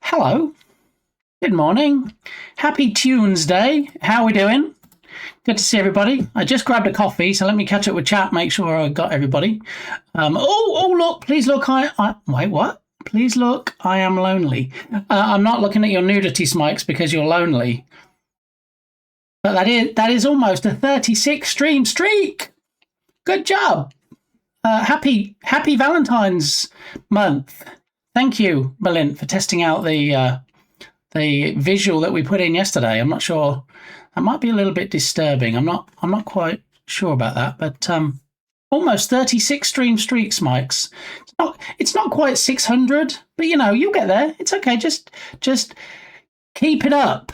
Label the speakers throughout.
Speaker 1: Hello. Good morning. Happy Tunesday. How are we doing? Good to see everybody. I just grabbed a coffee, so let me catch up with chat, make sure I got everybody. Look, please look. Wait, what? Please look, I am lonely. I'm not looking at your nudity, Smikes, because you're lonely. But that is almost a 36 stream streak. Good job. Happy Valentine's month. Thank you, Malin, for testing out the visual that we put in yesterday. I'm not sure. That might be a little bit disturbing. I'm not quite sure about that, but almost 36 stream streaks, Mikes. It's not quite 600, but you'll get there. It's okay. Just keep it up.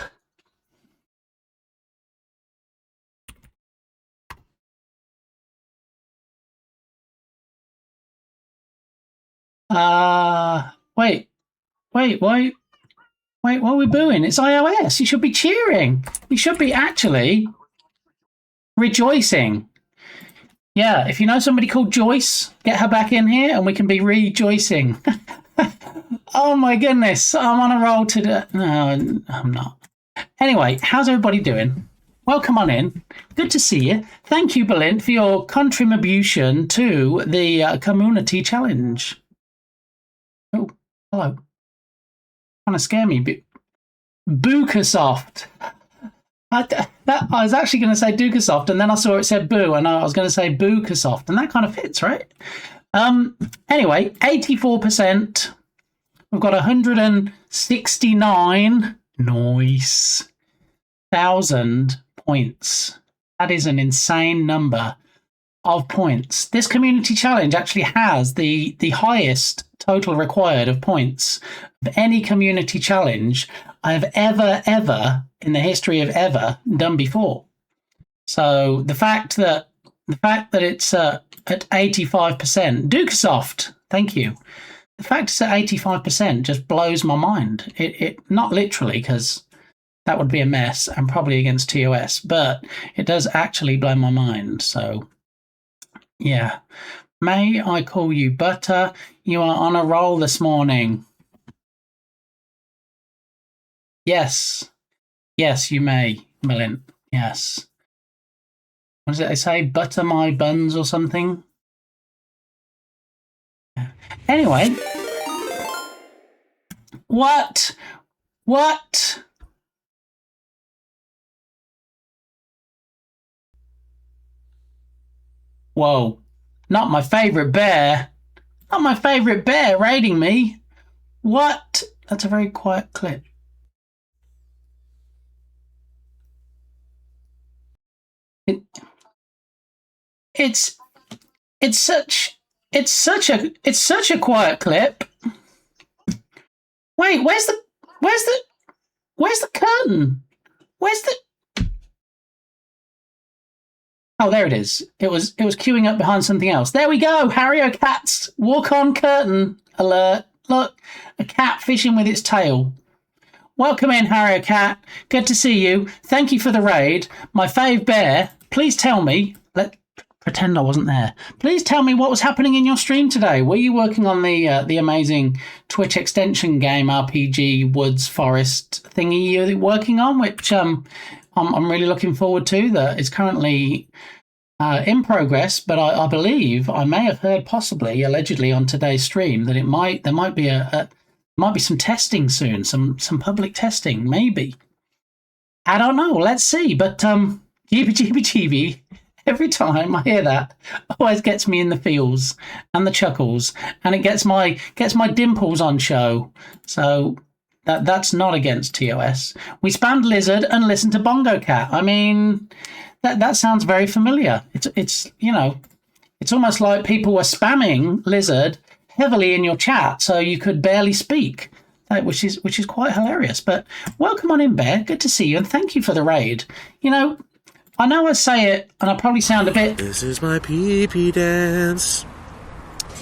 Speaker 1: Wait, what are we booing? It's iOS. You should be cheering. You should be actually rejoicing. Yeah, if you know somebody called Joyce, get her back in here and we can be rejoicing. Oh my goodness, I'm on a roll today. No, I'm not. Anyway, how's everybody doing? Welcome on in. Good to see you. Thank you, Berlin, for your contribution to the community challenge. Oh, hello. Kind of scare me. Bookasoft. I was actually going to say Dukasoft, and then I saw it said Boo, and I was going to say Bookasoft, and that kind of fits, right? Anyway, 84%. We've got 169 thousand points. That is an insane number of points. This community challenge actually has the highest total required of points of any community challenge I've ever in the history of ever done before. So the fact that it's at 85%, Dukesoft, thank you. The fact it's at 85% just blows my mind. It not literally, because that would be a mess and probably against TOS, but it does actually blow my mind. So yeah. May I call you Butter? You are on a roll this morning. Yes, you may, Melin. Yes. What does it say? Butter my buns or something? Anyway. What? Whoa. Not my favorite bear. Not my favorite bear raiding me. What? That's a very quiet clip. It's such a quiet clip. Wait, where's the curtain? Where's the? Oh, there it is. It was queuing up behind something else. There we go. Harrier Cat's walk on curtain alert. Look, a cat fishing with its tail. Welcome in, Harrier Cat. Good to see you. Thank you for the raid. My fave bear. Please tell me. Pretend I wasn't there. Please tell me what was happening in your stream today. Were you working on the amazing Twitch extension game RPG Woods Forest thingy you're working on, which I'm really looking forward to. That is currently in progress, but I believe I may have heard possibly, allegedly on today's stream, that there might be some testing soon, some public testing, maybe. I don't know. Let's see. But GB. Every time I hear that, always gets me in the feels and the chuckles, and it gets my dimples on show. So that's not against TOS. We spammed Lizard and listened to Bongo Cat. I mean, that sounds very familiar. It's almost like people were spamming Lizard heavily in your chat, so you could barely speak, which is quite hilarious. But welcome on in, Bear. Good to see you, and thank you for the raid. I know I say it, and I probably sound a bit...
Speaker 2: This is my pee-pee dance.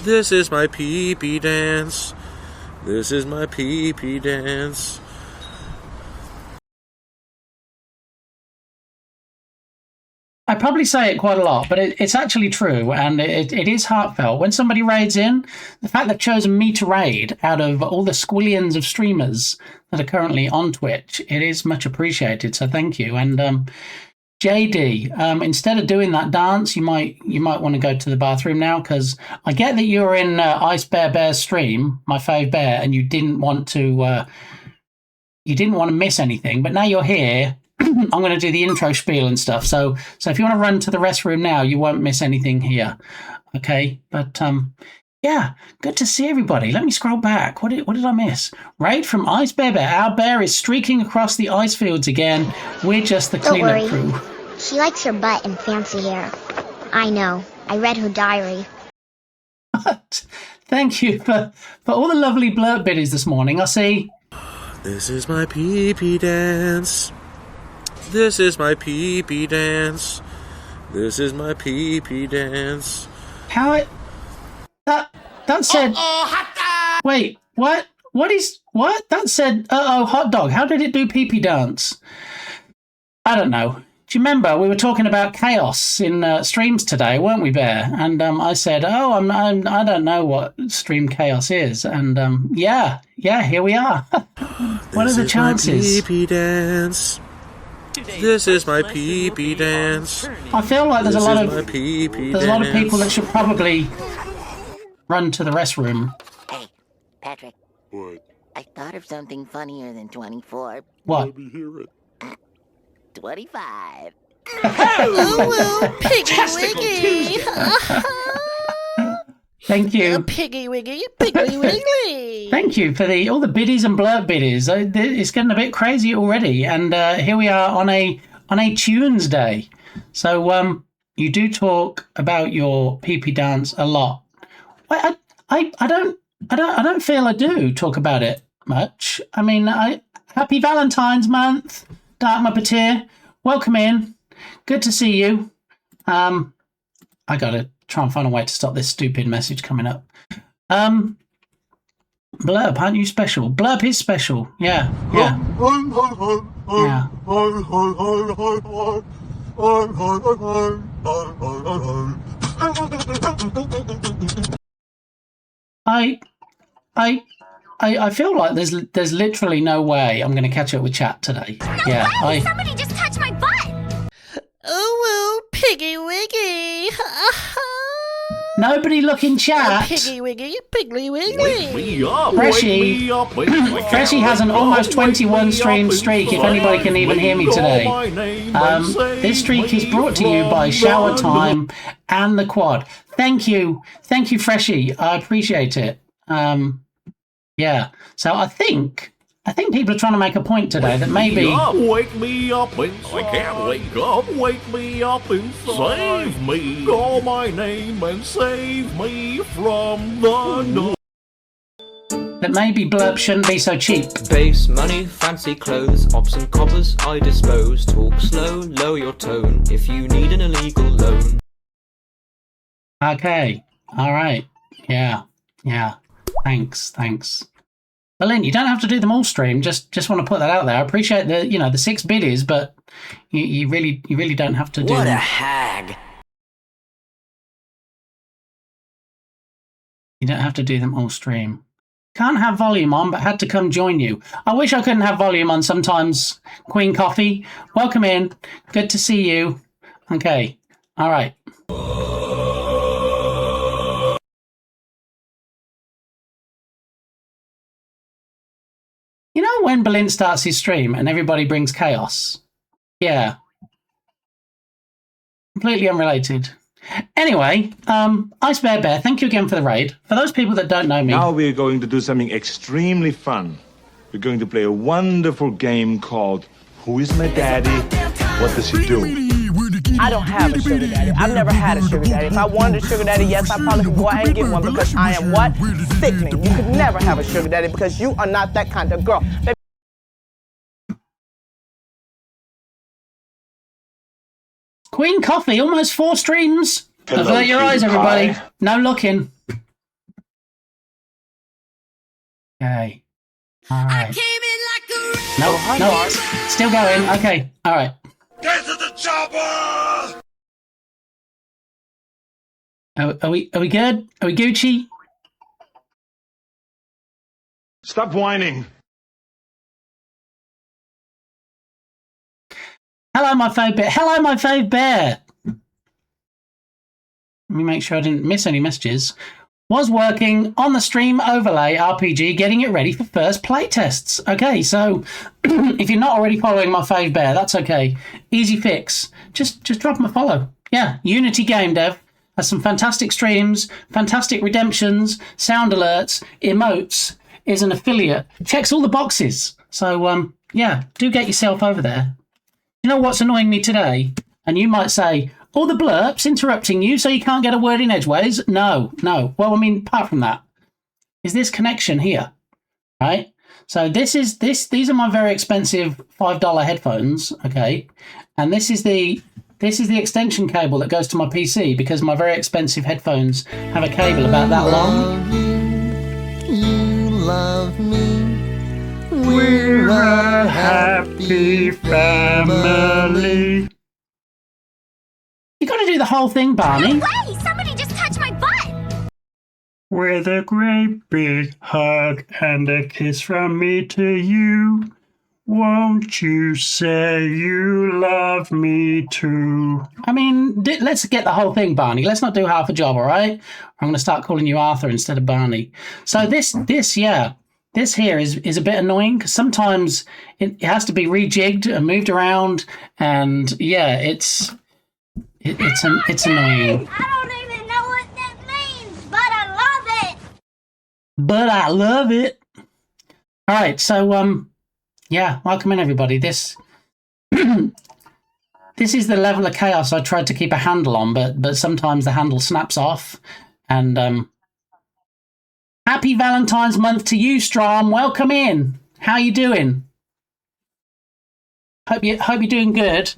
Speaker 2: This is my pee-pee dance. This is my pee-pee dance.
Speaker 1: I probably say it quite a lot, but it's actually true, and it is heartfelt. When somebody raids in, the fact they've chosen me to raid out of all the squillions of streamers that are currently on Twitch, it is much appreciated. So thank you. And JD, instead of doing that dance, you might want to go to the bathroom now, because I get that you were in Ice Bear's stream, my fave bear, and you didn't want to miss anything. But now you're here. I'm going to do the intro spiel and stuff. So if you want to run to the restroom now, you won't miss anything here. Okay, but yeah, good to see everybody. Let me scroll back. What did I miss? Raid from Ice Bear. Our bear is streaking across the ice fields again. We're just the cleanup crew.
Speaker 3: She likes her butt and fancy hair. I know. I read her diary.
Speaker 1: Thank you for all the lovely blurb biddies this morning. I see.
Speaker 2: This is my pee-pee dance. This is my pee-pee dance. This is my pee-pee dance.
Speaker 1: How it... That said... Wait, what? What? That said, hot dog. How did it do pee-pee dance? I don't know. Do you remember we were talking about chaos in streams today, weren't we, Bear? And I said, I don't know what stream chaos is. And yeah, here we are. What are the chances?
Speaker 2: Pee-pee dance. This is my pee-pee dance.
Speaker 1: I feel like there's a lot of people that should probably run to the restroom.
Speaker 4: Hey, Patrick.
Speaker 5: What?
Speaker 4: I thought of something funnier than 24.
Speaker 1: What?
Speaker 5: Let me hear it.
Speaker 4: 25.
Speaker 6: Ooh, Piggy Wiggy.
Speaker 1: Thank you.
Speaker 6: Piggy Wiggy, Piggly Wiggly.
Speaker 1: Thank you for all the biddies and blurb biddies. It's getting a bit crazy already, and here we are on a Tunesday. So you do talk about your pee-pee dance a lot. I don't feel I do talk about it much. I mean, happy Valentine's month, Dark Muppeteer. Welcome in. Good to see you. I gotta try and find a way to stop this stupid message coming up. Blurb, aren't you special? Blurb is special. Yeah. I feel like there's literally no way I'm going to catch up with chat today. Yeah.
Speaker 3: Somebody just touched my butt!
Speaker 6: Ooh, Piggy Wiggy.
Speaker 1: Nobody look in chat.
Speaker 6: Piggy Wiggy, Piggly Wiggly.
Speaker 1: Freshie has an almost 21 stream streak, if anybody can even hear me today. This streak is brought to you by Shower Time and the Quad. Thank you, Freshie. I appreciate it. Yeah. So I think people are trying to make a point today that maybe...
Speaker 5: Wake me up inside. I can't wake up. Wake me up inside. Save me. Call my name and save me from the door.
Speaker 1: That maybe Blurb shouldn't be so cheap.
Speaker 7: Base money, fancy clothes, ops and coppers I dispose. Talk slow, lower your tone if you need an illegal loan.
Speaker 1: Okay. All right. Yeah. Thanks. Berlin, you don't have to do them all stream. Just want to put that out there. I appreciate the 6 biddies, but you really don't have to do
Speaker 4: What
Speaker 1: them.
Speaker 4: a hag.
Speaker 1: You don't have to do them all stream. Can't have volume on, but had to come join you. I wish I couldn't have volume on sometimes. Queen Coffee, welcome in. Good to see you. Okay. All right. You know when Berlin starts his stream and everybody brings chaos? Yeah. Completely unrelated. Anyway, Ice Bear, thank you again for the raid. For those people that don't know me...
Speaker 8: Now we're going to do something extremely fun. We're going to play a wonderful game called Who is My Daddy? What does he do?
Speaker 9: I don't have a sugar daddy. I've never had a sugar daddy. If I wanted a sugar daddy, yes, I probably could go ahead and get one because I am what? Sickening. You could never have a sugar daddy because you are not that kind of girl.
Speaker 1: Queen Coffee, almost 4 streams.
Speaker 8: Hello,
Speaker 1: Avert your eyes, everybody.
Speaker 8: Pie.
Speaker 1: No looking. Okay. All right. No, still going. Okay. All right.
Speaker 5: Get to the chopper!
Speaker 1: Are we good? Are we Gucci?
Speaker 8: Stop whining.
Speaker 1: Hello, my fave bear. Hello, my fave bear. Let me make sure I didn't miss any messages. Was working on the stream overlay RPG, getting it ready for first playtests. Okay, so if you're not already following my fave bear, that's okay. Easy fix. Just drop him a follow. Yeah, Unity Game Dev has some fantastic streams, fantastic redemptions, sound alerts, emotes, is an affiliate, checks all the boxes. So, yeah, do get yourself over there. You know what's annoying me today? And you might say, all the blurps interrupting you so you can't get a word in edgeways? No. Well, I mean, apart from that, is this connection here, right? So these are my very expensive $5 headphones, okay? And this is the extension cable that goes to my PC because my very expensive headphones have a cable about that long.
Speaker 10: You love me.
Speaker 1: We're a happy family. You got to do the whole thing, Barney.
Speaker 3: No way! Somebody just touched my butt!
Speaker 1: With a great big hug and a kiss from me to you. Won't you say you love me too? I mean, let's get the whole thing, Barney. Let's not do half a job, all right? I'm going to start calling you Arthur instead of Barney. So this here is a bit annoying because sometimes it has to be rejigged and moved around, and yeah, it's annoying.
Speaker 3: I don't even know what that means, but I love it!
Speaker 1: But I love it. All right, so yeah, welcome in everybody. This is the level of chaos I tried to keep a handle on, but sometimes the handle snaps off. And happy Valentine's month to you, Strom. Welcome in. How you doing? Hope you're doing good.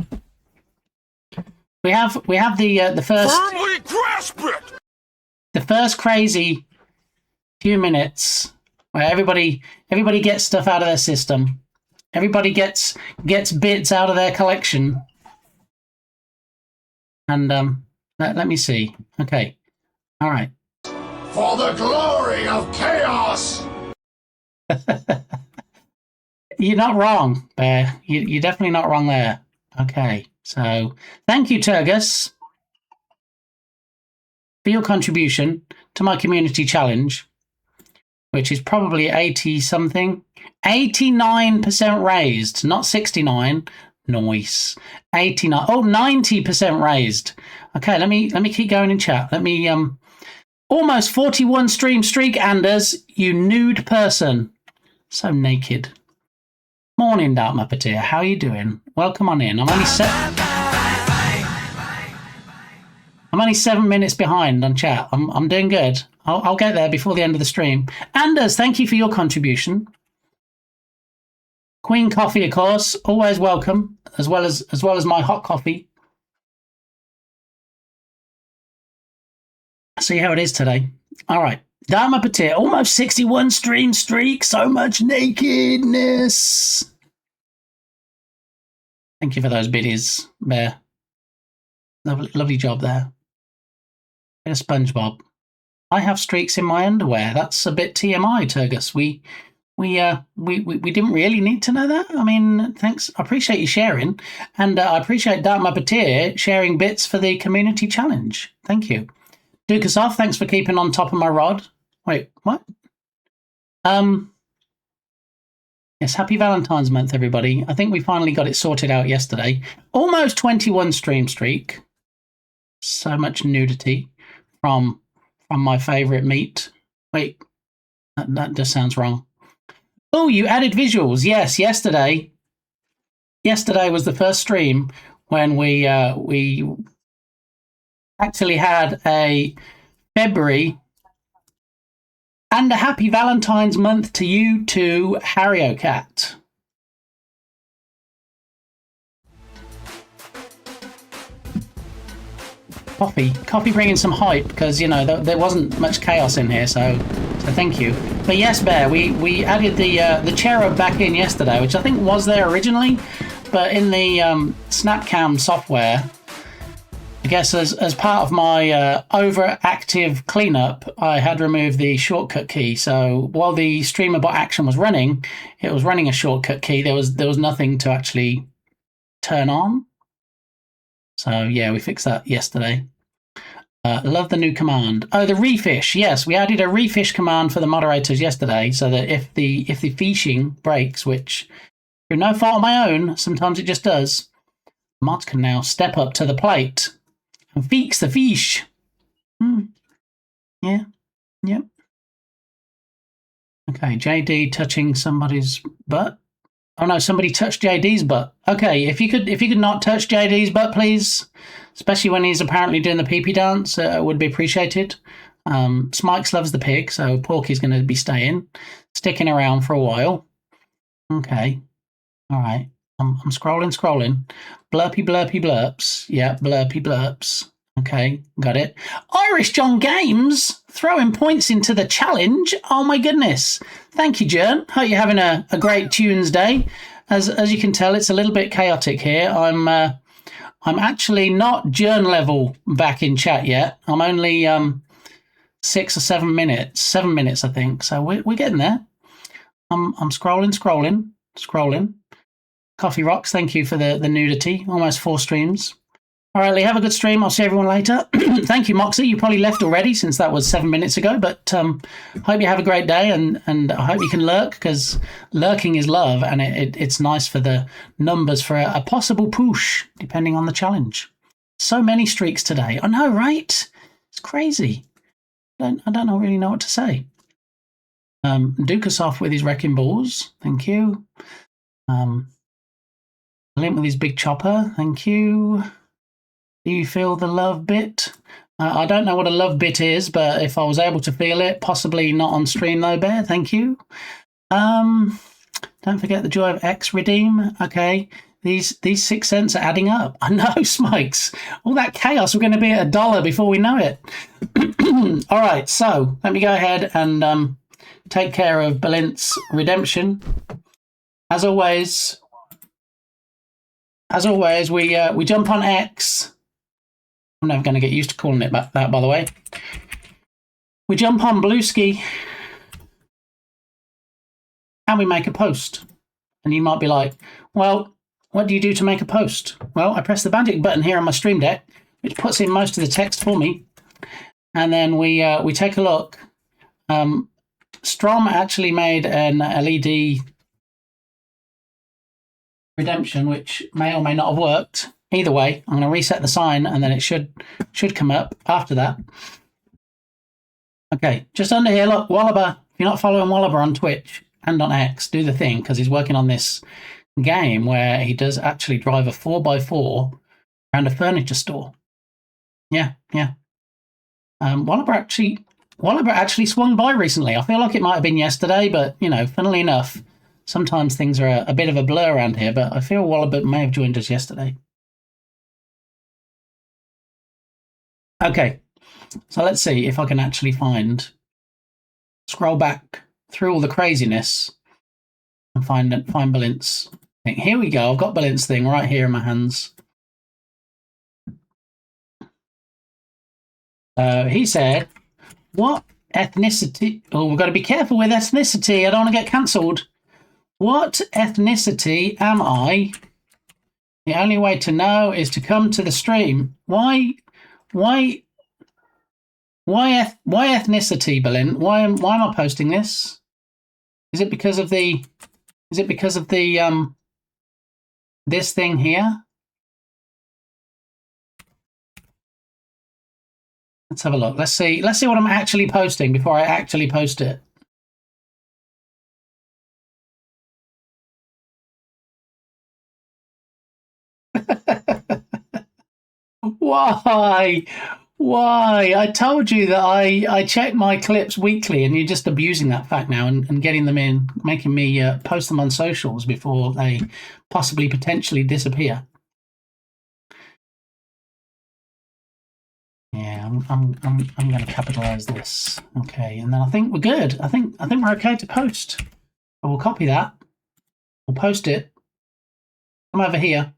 Speaker 1: We have the first
Speaker 5: Firmly grasp it!
Speaker 1: the first crazy few minutes where everybody gets stuff out of their system. Everybody gets bits out of their collection. And let me see. Okay. All right.
Speaker 5: For the glory of chaos!
Speaker 1: You're not wrong, Bear. You're definitely not wrong there. Okay. So thank you, Turgus, for your contribution to my community challenge, which is probably 80-something. 89% raised, not 69. Nice. 89. Oh, 90% raised. Okay, let me keep going in chat. Let me almost 41 stream streak, Anders, you nude person. So naked. Morning, Dark Muppeteer. How are you doing? Welcome on in. I'm only 7 minutes behind on chat. I'm doing good. I'll get there before the end of the stream. Anders, thank you for your contribution. Queen coffee, of course, always welcome, as well as my hot coffee. See how it is today. All right, Dharma Patir, almost 61 stream streak. So much nakedness. Thank you for those biddies, Bear. Lovely job there. Bit of SpongeBob. I have streaks in my underwear. That's a bit TMI, Turgus. We didn't really need to know that. I mean, thanks. I appreciate you sharing, and I appreciate Dark Muppeteer sharing bits for the community challenge. Thank you, Dukasoff. Thanks for keeping on top of my rod. Wait, what? Yes, happy Valentine's month, everybody. I think we finally got it sorted out yesterday. Almost 21 stream streak. So much nudity from my favourite meat. Wait, that just sounds wrong. Oh, you added visuals. Yes, yesterday. Yesterday was the first stream when we actually had a February and a happy Valentine's month to you too, Harriocat. Coffee bringing some hype because, you know, there wasn't much chaos in here, so thank you. But yes, Bear, we added the cherub back in yesterday, which I think was there originally, but in the SnapCam software, I guess as part of my overactive cleanup, I had removed the shortcut key. So while the streamer bot action was running, it was running a shortcut key. There was nothing to actually turn on. So yeah, we fixed that yesterday. Love the new command. Oh, the refish. Yes, we added a refish command for the moderators yesterday, so that if the fishing breaks, which through no fault of my own, sometimes it just does, mods can now step up to the plate and fix the fish. Yeah. Yep. Okay, JD touching somebody's butt. Oh no, somebody touched JD's butt. Okay, if you could not touch JD's butt, please, especially when he's apparently doing the pee-pee dance, would be appreciated. Smikes loves the pig, so Porky's going to be sticking around for a while. Okay, all right. I'm scrolling. Blurpy blurps. Yeah, blurpy blurps. Okay, got it. Irish John Games throwing points into the challenge. Oh my goodness. Thank you, Jern. Hope you're having a great Tunesday. As you can tell, it's a little bit chaotic here. I'm actually not Jern level back in chat yet. I'm only 6 or 7 minutes. 7 minutes, I think. So we're getting there. I'm scrolling. Coffee Rocks, thank you for the nudity. Almost 4 streams. All right, Lee, have a good stream. I'll see everyone later. Thank you, Moxie. You probably left already since that was 7 minutes ago, but hope you have a great day, and I hope you can lurk, because lurking is love, and it's nice for the numbers for a possible push, depending on the challenge. So many streaks today. I know, right? It's crazy. I don't really know what to say. Dukasoff with his wrecking balls. Thank you. Limp with his big chopper. Thank you. Do you feel the love bit? I don't know what a love bit is, but if I was able to feel it, possibly not on stream though, Bear. Thank you. Don't forget the joy of X redeem. Okay, these 6 cents are adding up. I know, Smikes. All that chaos, we're going to be at $1 before we know it. All right, so let me go ahead and take care of Balint's redemption. As always, we jump on X. I'm never going to get used to calling it that, by the way. We jump on Blueski and we make a post. And you might be like, well, what do you do to make a post? Well, I press the magic button here on my Stream Deck, which puts in most of the text for me. And then we take a look. Strom actually made an LED redemption, which may or may not have worked. Either way, I'm going to reset the sign, and then it should come up after that. Okay, just under here, look, Wallaber. If you're not following Wallaber on Twitch and on X, do the thing, because he's working on this game where he does actually drive a 4x4 around a furniture store. Yeah. Wallaber actually swung by recently. I feel like it might have been yesterday, but, funnily enough, sometimes things are a bit of a blur around here, but I feel Wallaber may have joined us yesterday. Okay, so let's see if I can actually scroll back through all the craziness and find Balint's thing. Here we go. I've got Balint's thing right here in my hands. He said, what ethnicity? Oh, we've got to be careful with ethnicity. I don't want to get cancelled. What ethnicity am I? The only way to know is to come to the stream. Why ethnicity, Balint? Why am I posting this? Is it because of the this thing here? Let's have a look. Let's see what I'm actually posting before I actually post it. Why? I told you that I check my clips weekly, and you're just abusing that fact now and getting them in, making me post them on socials before they possibly potentially disappear. Yeah, I'm going to capitalize this. Okay, and then I think we're good. I think we're okay to post. We'll copy that. We'll post it. Come over here.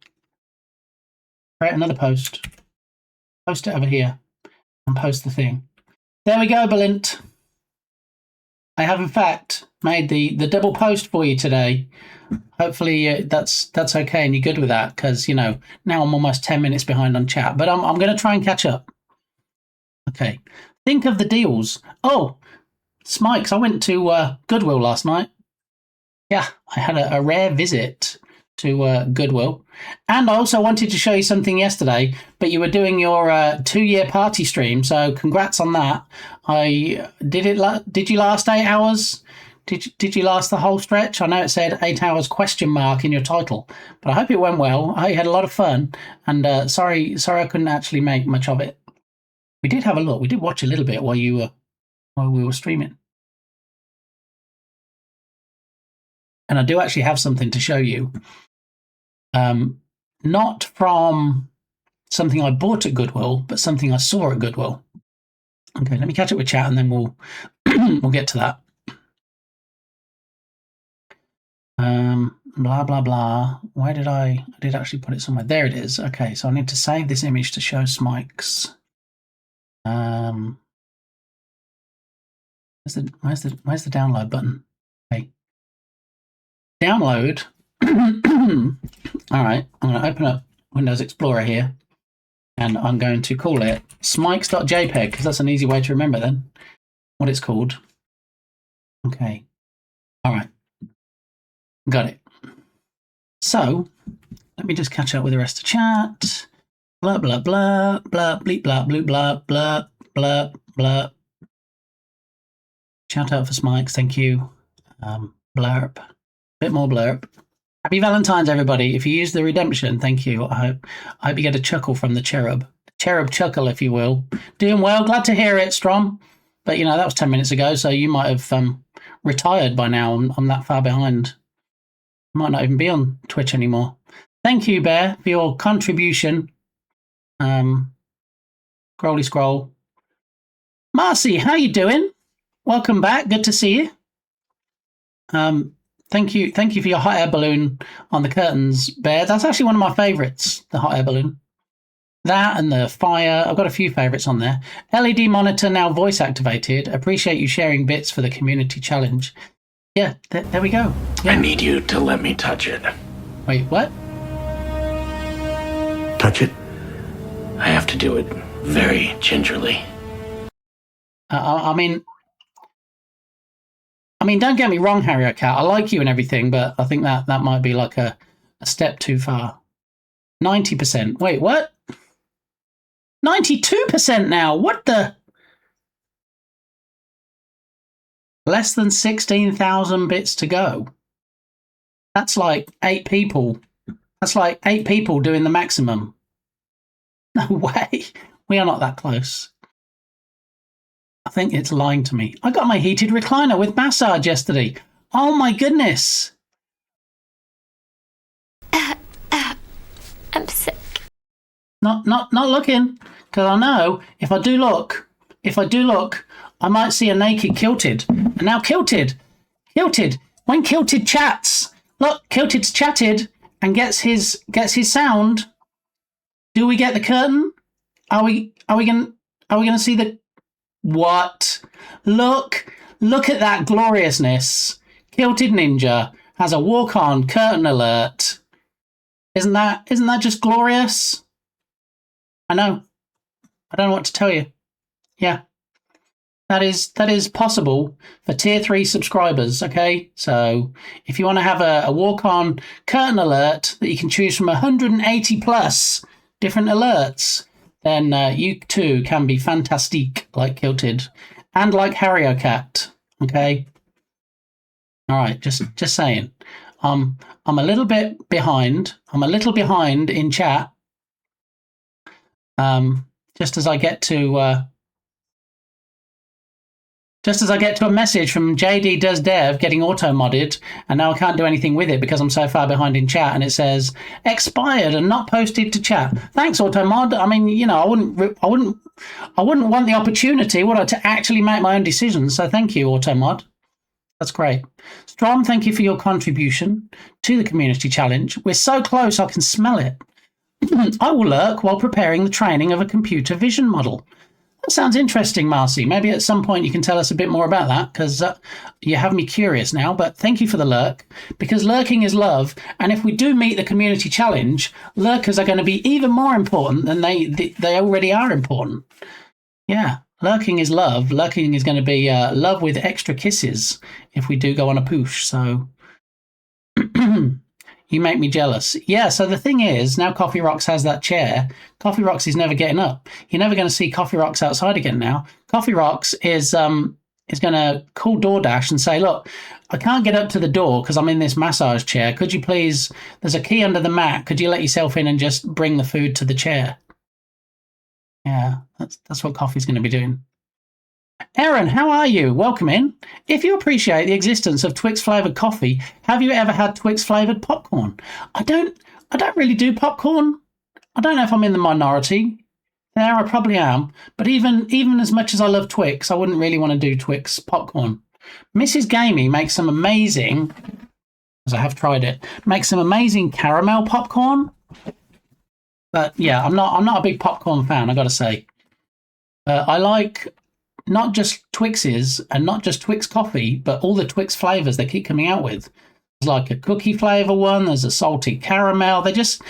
Speaker 1: Create another post. Post it over here and post the thing. There we go, Belint. I have, in fact, made the double post for you today. Hopefully that's okay and you're good with that because, you know, now I'm almost 10 minutes behind on chat. But I'm going to try and catch up. Okay. Think of the deals. Oh, Smikes, I went to Goodwill last night. Yeah, I had a rare visit to Goodwill. And I also wanted to show you something yesterday, but you were doing your 2-year party stream, so congrats on that. Did you last 8 hours? Did you last the whole stretch? I know it said 8 hours ? In your title, but I hope it went well. I had a lot of fun, and sorry I couldn't actually make much of it. We did have a look. We did watch a little bit while we were streaming. And I do actually have something to show you. Not from something I bought at Goodwill, but something I saw at Goodwill. Okay, let me catch up with chat and then we'll we'll get to that. Blah, blah, blah. Where did I did actually put it somewhere. There it is. Okay, so I need to save this image to show Smikes. Where's the download button? Okay. Download. All right, I'm going to open up Windows Explorer here, and I'm going to call it smikes.jpg because that's an easy way to remember then what it's called. Okay. All right. Got it. So let me just catch up with the rest of chat. Blah, blah, blah, blah, bleep, blah, bloop, blah, blah, blah, blah. Shout out for Smikes. Thank you. Blurb. Bit more blurb. Happy Valentine's, everybody. If you use the redemption, thank you. I hope you get a chuckle from the cherub. Cherub chuckle, if you will. Doing well. Glad to hear it, Strom. But, you know, that was 10 minutes ago, so you might have retired by now. I'm that far behind. Might not even be on Twitch anymore. Thank you, Bear, for your contribution. Scrolly scroll. Marcy, how you doing? Welcome back. Good to see you. Thank you for your hot air balloon on the curtains, Bear. That's actually one of my favourites, the hot air balloon. That and the fire. I've got a few favourites on there. LED monitor now voice activated. Appreciate you sharing bits for the community challenge. Yeah, there we go. Yeah.
Speaker 5: I need you to let me touch it.
Speaker 1: Wait, what?
Speaker 5: Touch it? I have to do it very gingerly.
Speaker 1: I mean, don't get me wrong, Harry Cat. I like you and everything, but I think that might be like a step too far. 90%. Wait, what? 92% now. What the? Less than 16,000 bits to go. That's like 8 people. That's like 8 people doing the maximum. No way. We are not that close. I think it's lying to me. I got my heated recliner with massage yesterday. Oh my goodness.
Speaker 11: I'm sick.
Speaker 1: Not looking, because I know if I do look, I might see a naked Kilted. And now Kilted, when Kilted chats, look, Kilted's chatted and gets his sound. Do we get the curtain? Are we gonna see the what? Look at that gloriousness. Kilted Ninja has a walk-on curtain alert. Isn't that just glorious? I know. I don't know what to tell you. Yeah. That is possible for tier 3 subscribers, okay? So if you want to have a walk-on curtain alert that you can choose from 180 plus different alerts, then you too can be fantastic like Kilted and like Harry Cat, okay? All right, just saying. I'm a little bit behind. I'm a little behind in chat. Just as I get to a message from JD Does Dev getting auto-modded, and now I can't do anything with it because I'm so far behind in chat, and it says expired and not posted to chat. Thanks, auto-mod. I mean, you know, I wouldn't want the opportunity, would I, to actually make my own decisions. So thank you, auto-mod. That's great. Strom, thank you for your contribution to the community challenge. We're so close, I can smell it. I will lurk while preparing the training of a computer vision model. That sounds interesting, Marcy. Maybe at some point you can tell us a bit more about that, because you have me curious now. But thank you for the lurk, because lurking is love. And if we do meet the community challenge, lurkers are going to be even more important than they already are important. Yeah, lurking is love. Lurking is going to be love with extra kisses if we do go on a poosh. So you make me jealous. Yeah, so the thing is, now Coffee Rocks has that chair. Coffee Rocks is never getting up. You're never going to see Coffee Rocks outside again now. Coffee Rocks is going to call DoorDash and say, look, I can't get up to the door because I'm in this massage chair. Could you please, there's a key under the mat. Could you let yourself in and just bring the food to the chair? Yeah, that's what Coffee's going to be doing. Aaron, how are you? Welcome in. If you appreciate the existence of Twix-flavoured coffee, have you ever had Twix-flavoured popcorn? I don't really do popcorn. I don't know if I'm in the minority. There, I probably am. But even as much as I love Twix, I wouldn't really want to do Twix popcorn. Mrs. Gamey makes some amazing, because I have tried it, makes some amazing caramel popcorn. But yeah, I'm not a big popcorn fan, I got to say. I like not just Twixes and not just Twix coffee, but all the Twix flavors they keep coming out with. There's like a cookie flavor one, there's a salty caramel. They just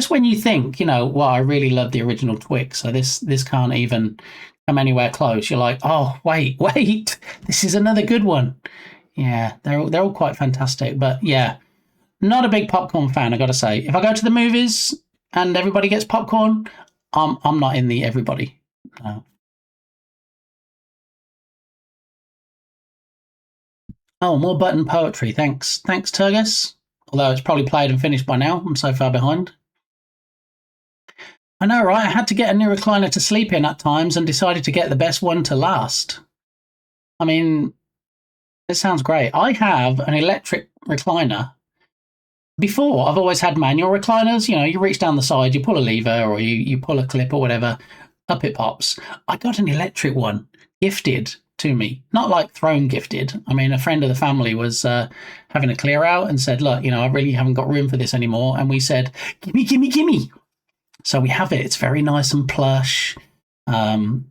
Speaker 1: when you think, well, I really love the original Twix, so this can't even come anywhere close. You're like, oh, wait, this is another good one. Yeah, they're all quite fantastic. But yeah, not a big popcorn fan, I got to say. If I go to the movies and everybody gets popcorn, I'm not in the everybody. No. Oh, more button poetry. Thanks, Turgus. Although it's probably played and finished by now. I'm so far behind. I know, right? I had to get a new recliner to sleep in at times and decided to get the best one to last. I mean, this sounds great. I have an electric recliner. Before, I've always had manual recliners. You reach down the side, you pull a lever or you pull a clip or whatever, up it pops. I got an electric one, gifted to me, not like throne gifted. I mean, a friend of the family was having a clear out and said, look, I really haven't got room for this anymore. And we said, gimme. So we have it. It's very nice and plush. And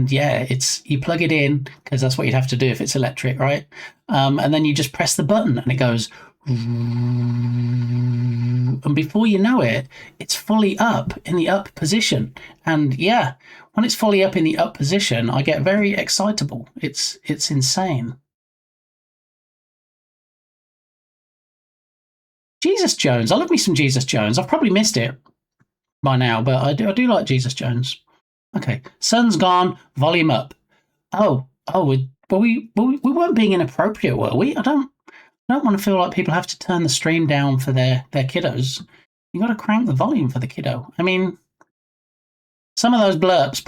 Speaker 1: yeah, you plug it in, because that's what you'd have to do if it's electric, right? And then you just press the button and it goes, and before you know it, it's fully up in the up position. And yeah, when it's fully up in the up position, I get very excitable. It's insane. Jesus Jones. I love me some Jesus Jones. I've probably missed it by now, but I do like Jesus Jones. Okay, sun's gone, volume up. Oh, but we weren't being inappropriate, were we? I don't want to feel like people have to turn the stream down for their kiddos. You got to crank the volume for the kiddo. I mean, some of those blurps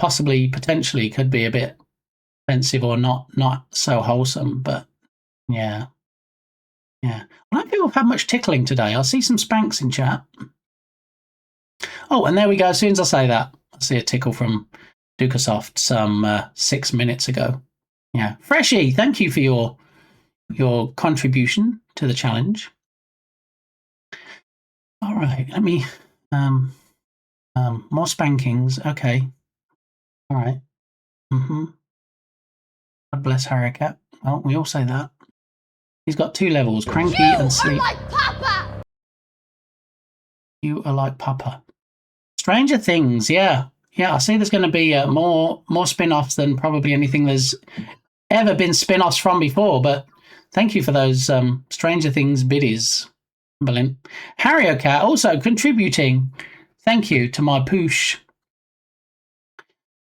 Speaker 1: potentially could be a bit offensive or not so wholesome, but yeah. I don't think we've had much tickling today. I see some spanks in chat. Oh, and there we go. As soon as I say that, I see a tickle from Dukasoft some 6 minutes ago. Yeah. Freshie, thank you for your contribution to the challenge. All right, let me more spankings. Okay. All right. God bless Harry Cat. Well, we all say that. He's got 2 levels, cranky and sleep. You are like Papa. Stranger Things, yeah. I see there's going to be more spin-offs than probably anything there's ever been spin-offs from before, but thank you for those Stranger Things biddies. Brilliant. Harry Cat also contributing. Thank you to my poosh.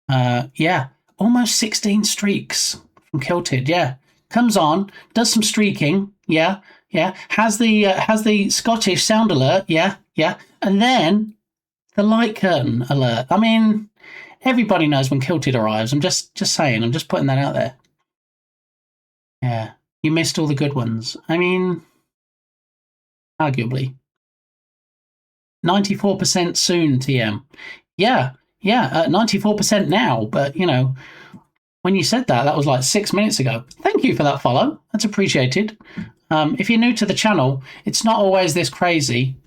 Speaker 1: Yeah, almost 16 streaks from Kilted. Yeah, comes on, does some streaking. Yeah. Has the Scottish sound alert. Yeah. And then the light curtain alert. I mean, everybody knows when Kilted arrives. I'm just saying. I'm just putting that out there. Yeah, you missed all the good ones. I mean, arguably. 94% soon, TM. Yeah, 94% now. But, when you said that was like 6 minutes ago. Thank you for that follow. That's appreciated. If you're new to the channel, it's not always this crazy.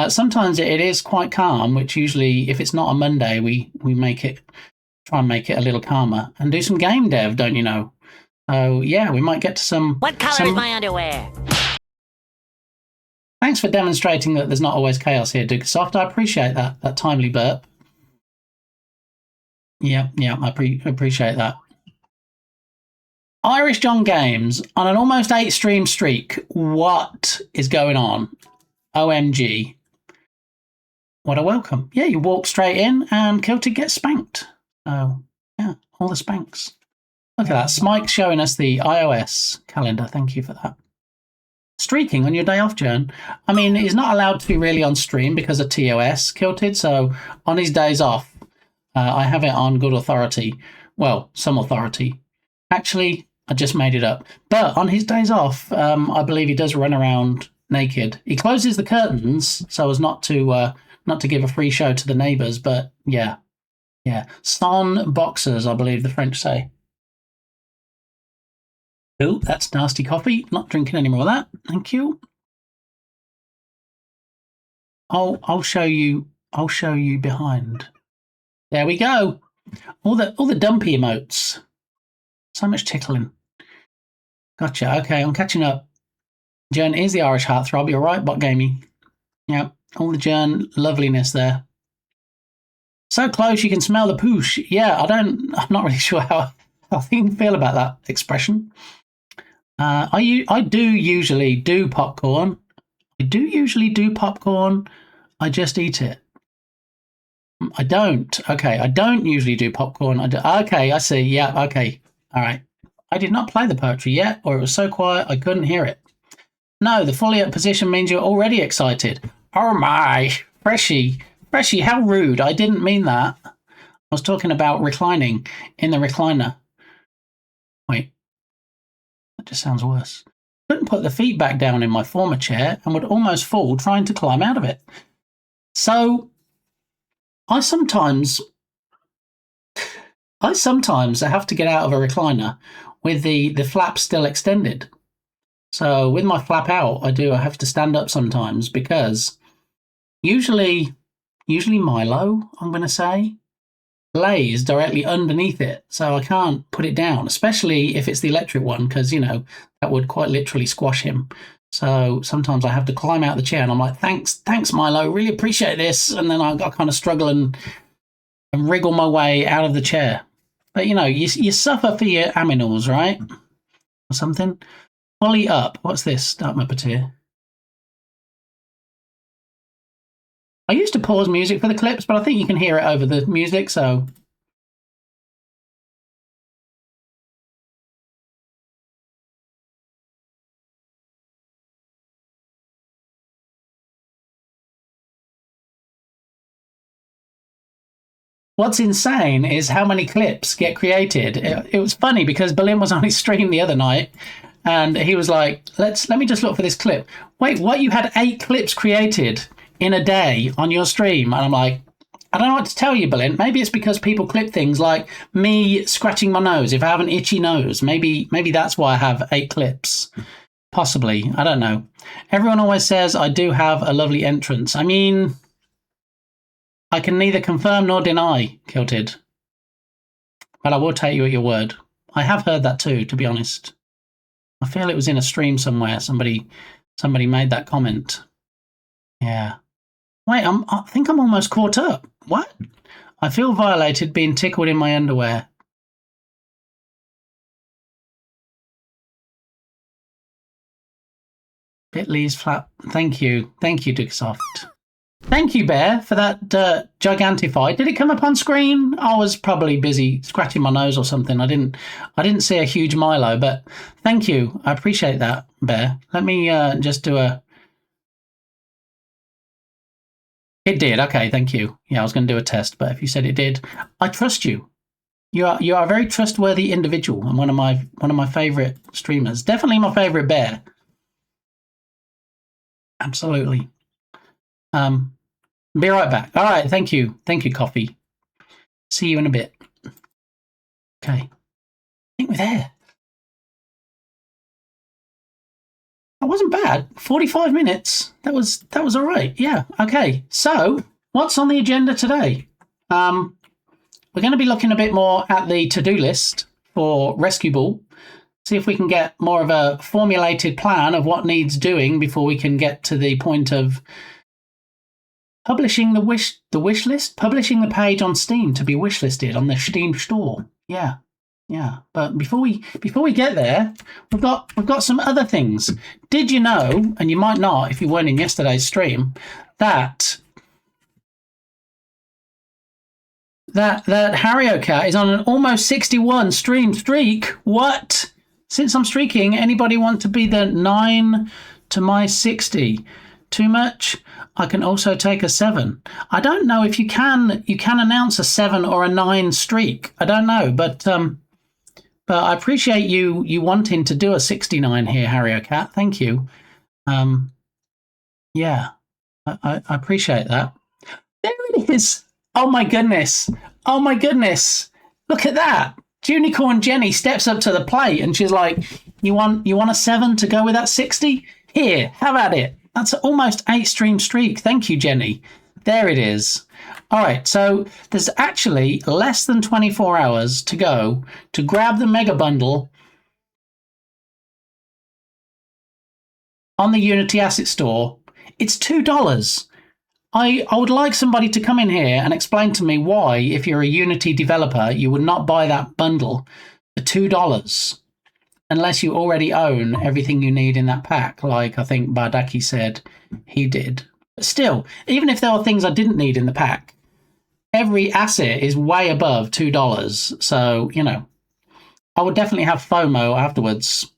Speaker 1: Sometimes it is quite calm, which usually, if it's not a Monday, we try and make it a little calmer and do some game dev, don't you know? So yeah, we might get to some.
Speaker 4: What color is my underwear?
Speaker 1: Thanks for demonstrating that there's not always chaos here, Dukesoft. I appreciate that timely burp. Yeah, I appreciate that. Irish John Games on an almost 8 stream streak. What is going on? OMG. What a welcome. Yeah, you walk straight in and Kilted gets spanked. So, yeah, all the spanks. Look at that. Smike's showing us the iOS calendar. Thank you for that. Streaking on your day off, Joan. I mean, he's not allowed to be really on stream because of TOS, Kilted. So, on his days off, I have it on good authority. Well, some authority. Actually, I just made it up. But on his days off, I believe he does run around naked. He closes the curtains so as not to give a free show to the neighbours. But yeah. Sans boxers, I believe the French say. Oh, that's nasty coffee. Not drinking any more of that. Thank you. I'll show you behind. There we go. All the dumpy emotes. So much tickling. Gotcha. Okay, I'm catching up. Jen is the Irish heartthrob. You're right, Bot Gamey. Yeah, all the Jen loveliness there. So close you can smell the poosh. Yeah, I'm not really sure how I feel about that expression. I do usually do popcorn. I just eat it. I don't. Okay, I don't usually do popcorn. Okay, I see. Yeah, okay. All right. I did not play the poetry yet, or it was so quiet I couldn't hear it. No, the fully up position means you're already excited. Oh my. Freshie, how rude. I didn't mean that. I was talking about reclining in the recliner. Wait. That just sounds worse. Couldn't put the feet back down in my former chair and would almost fall trying to climb out of it. So, I sometimes have to get out of a recliner with the flap still extended. So with my flap out, I have to stand up sometimes because usually Milo, I'm going to say, lays directly underneath it. So I can't put it down, especially if it's the electric one, because, that would quite literally squash him. So sometimes I have to climb out of the chair and I'm like, thanks, Milo, really appreciate this. And then I kind of struggle and wriggle my way out of the chair. But, you suffer for your aminals, right? Or something. Fully up. What's this? Start Muppeteer. I used to pause music for the clips, but I think you can hear it over the music, so... What's insane is how many clips get created. It was funny because Berlin was on his stream the other night and he was like, let me just look for this clip. Wait, what? You had 8 clips created in a day on your stream? And I'm like, I don't know what to tell you, Berlin. Maybe it's because people clip things like me scratching my nose if I have an itchy nose. Maybe that's why I have 8 clips. Possibly. I don't know. Everyone always says I do have a lovely entrance. I mean... I can neither confirm nor deny, Kilted. But I will take you at your word. I have heard that too, to be honest. I feel it was in a stream somewhere. Somebody made that comment. Yeah. Wait, I think I'm almost caught up. What? I feel violated being tickled in my underwear. Bitly's flap. Thank you, Dukesoft. Thank you, Bear, for that gigantify. Did it come up on screen? I was probably busy scratching my nose or something. I didn't see a huge Milo, but thank you. I appreciate that, Bear. Let me just do a... It did. Okay, thank you. Yeah, I was going to do a test, but if you said it did, I trust you. You are a very trustworthy individual and one of my favorite streamers. Definitely my favorite Bear. Absolutely. Be right back. All right, thank you, Coffee. See you in a bit. Okay, I think we're there. That wasn't bad. 45 minutes. That was all right. Yeah. Okay. So, what's on the agenda today? We're going to be looking a bit more at the to-do list for Rescue Ball. See if we can get more of a formulated plan of what needs doing before we can get to the point of publishing the wish list, publishing the page on Steam to be wishlisted on the Steam store. Yeah. But before we get there, we've got some other things. Did you know, and you might not if you weren't in yesterday's stream, that Harriocat is on an almost 61 stream streak? What? Since I'm streaking, anybody want to be the 9 to my 60? Too much? I can also take a 7. I don't know if you can announce a 7 or a 9 streak. I don't know, but I appreciate you wanting to do a 69 here, Harriocat. Thank you. Yeah, I appreciate that. There it is. Oh my goodness. Look at that. Unicorn Jenny steps up to the plate and she's like, you want a 7 to go with that 60? Here, have at it. That's almost 8 stream streak. Thank you, Jenny. There it is. All right, so there's actually less than 24 hours to go to grab the mega bundle on the Unity Asset Store. It's $2. I would like somebody to come in here and explain to me why, if you're a Unity developer, you would not buy that bundle for $2 unless you already own everything you need in that pack, like I think Bardaki said he did. But still, even if there are things I didn't need in the pack, every asset is way above $2. So, I would definitely have FOMO afterwards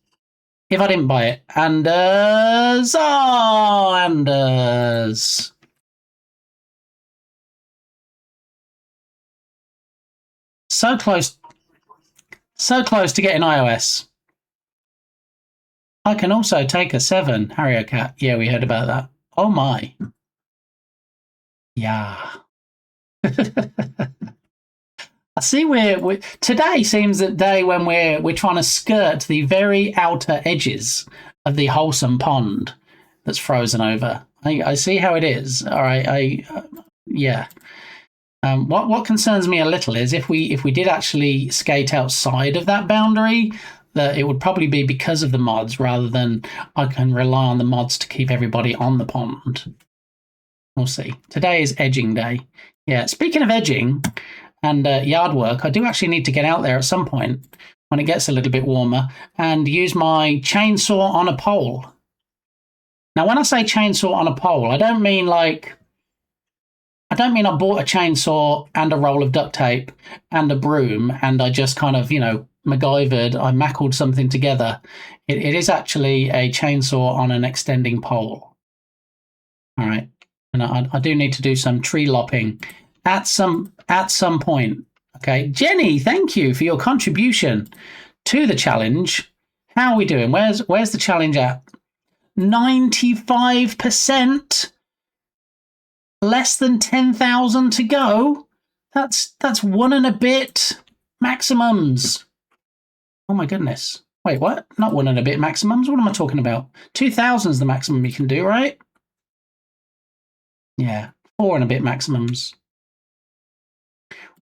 Speaker 1: if I didn't buy it. Anders! Oh, Anders! So close to getting iOS. I can also take a 7, Harriocat. Yeah, we heard about that. Oh my. Yeah. I see today seems the day when we're trying to skirt the very outer edges of the wholesome pond that's frozen over. I see how it is. All right. Yeah. What concerns me a little is if we did actually skate outside of that boundary, that it would probably be because of the mods rather than I can rely on the mods to keep everybody on the pond. We'll see. Today is edging day. Yeah, speaking of edging and yard work, I do actually need to get out there at some point when it gets a little bit warmer and use my chainsaw on a pole. Now, when I say chainsaw on a pole, I don't mean I bought a chainsaw and a roll of duct tape and a broom and I just kind of, MacGyvered, I mackled something together. It is actually a chainsaw on an extending pole. All right. And I do need to do some tree lopping at some point. Okay. Jenny, thank you for your contribution to the challenge. How are we doing? Where's the challenge at? 95%. Less than 10,000 to go. That's 1 and a bit maximums. Oh my goodness. Wait, what? Not 1 and a bit maximums? What am I talking about? 2,000 is the maximum you can do, right? Yeah, 4 and a bit maximums.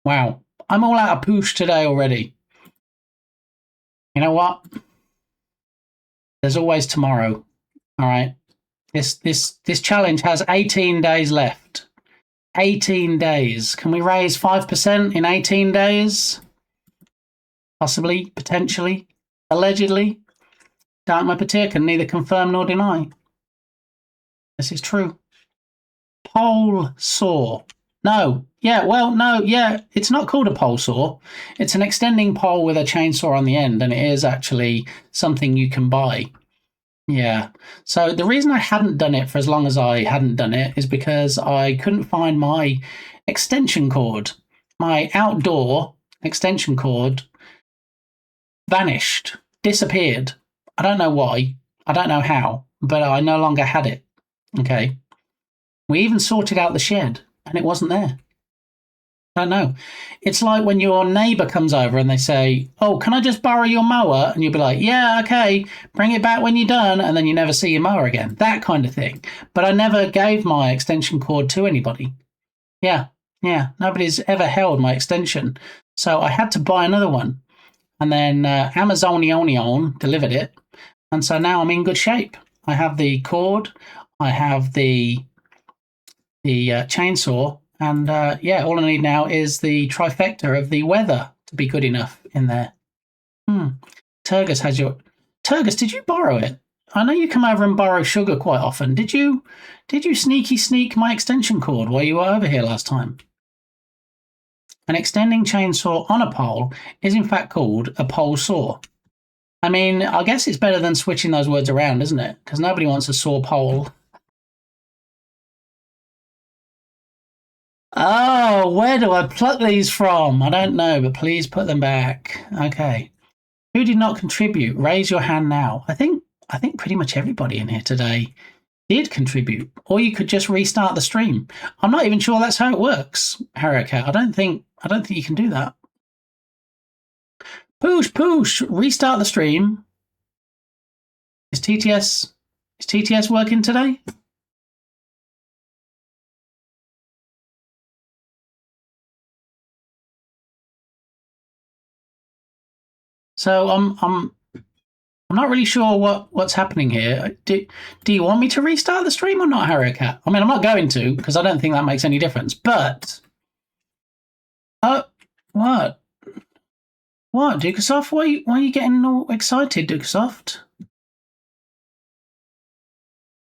Speaker 1: Wow. I'm all out of poosh today already. You know what? There's always tomorrow. All right. This challenge has 18 days left. 18 days. Can we raise 5% in 18 days? Possibly, potentially, allegedly. Dark Muppeteer can neither confirm nor deny. This is true. Pole saw. No. Yeah, well, no, yeah. It's not called a pole saw. It's an extending pole with a chainsaw on the end, and it is actually something you can buy. Yeah. So the reason I hadn't done it for as long as I hadn't done it is because I couldn't find my extension cord. My outdoor extension cord vanished, disappeared. I don't know why. I don't know how, but I no longer had it. Okay. We even sorted out the shed and it wasn't there. I don't know. It's like when your neighbour comes over and they say, "Oh, can I just borrow your mower?" And you'll be like, "Yeah, okay, bring it back when you're done," and then you never see your mower again. That kind of thing. But I never gave my extension cord to anybody. Yeah, nobody's ever held my extension. So I had to buy another one. And then Amazonion delivered it. And so now I'm in good shape. I have the cord, I have the chainsaw, and all I need now is the trifecta of the weather to be good enough in there. Turgus has your... Turgus, did you borrow it? I know you come over and borrow sugar quite often. Did you sneaky sneak my extension cord while you were over here last time? An extending chainsaw on a pole is in fact called a pole saw. I mean, I guess it's better than switching those words around, isn't it? Because nobody wants a saw pole. Oh, where do I pluck these from? I don't know, but please put them back. Okay. Who did not contribute? Raise your hand now. I think pretty much everybody in here today did contribute. Or you could just restart the stream. I'm not even sure that's how it works, Harricat. I don't think you can do that. Poosh, restart the stream. Is TTS working today? So I'm not really sure what's happening here. Do you want me to restart the stream or not, Harricat? I mean, I'm not going to because I don't think that makes any difference. But what? What, Dukesoft? Why are you getting all excited, Dukesoft?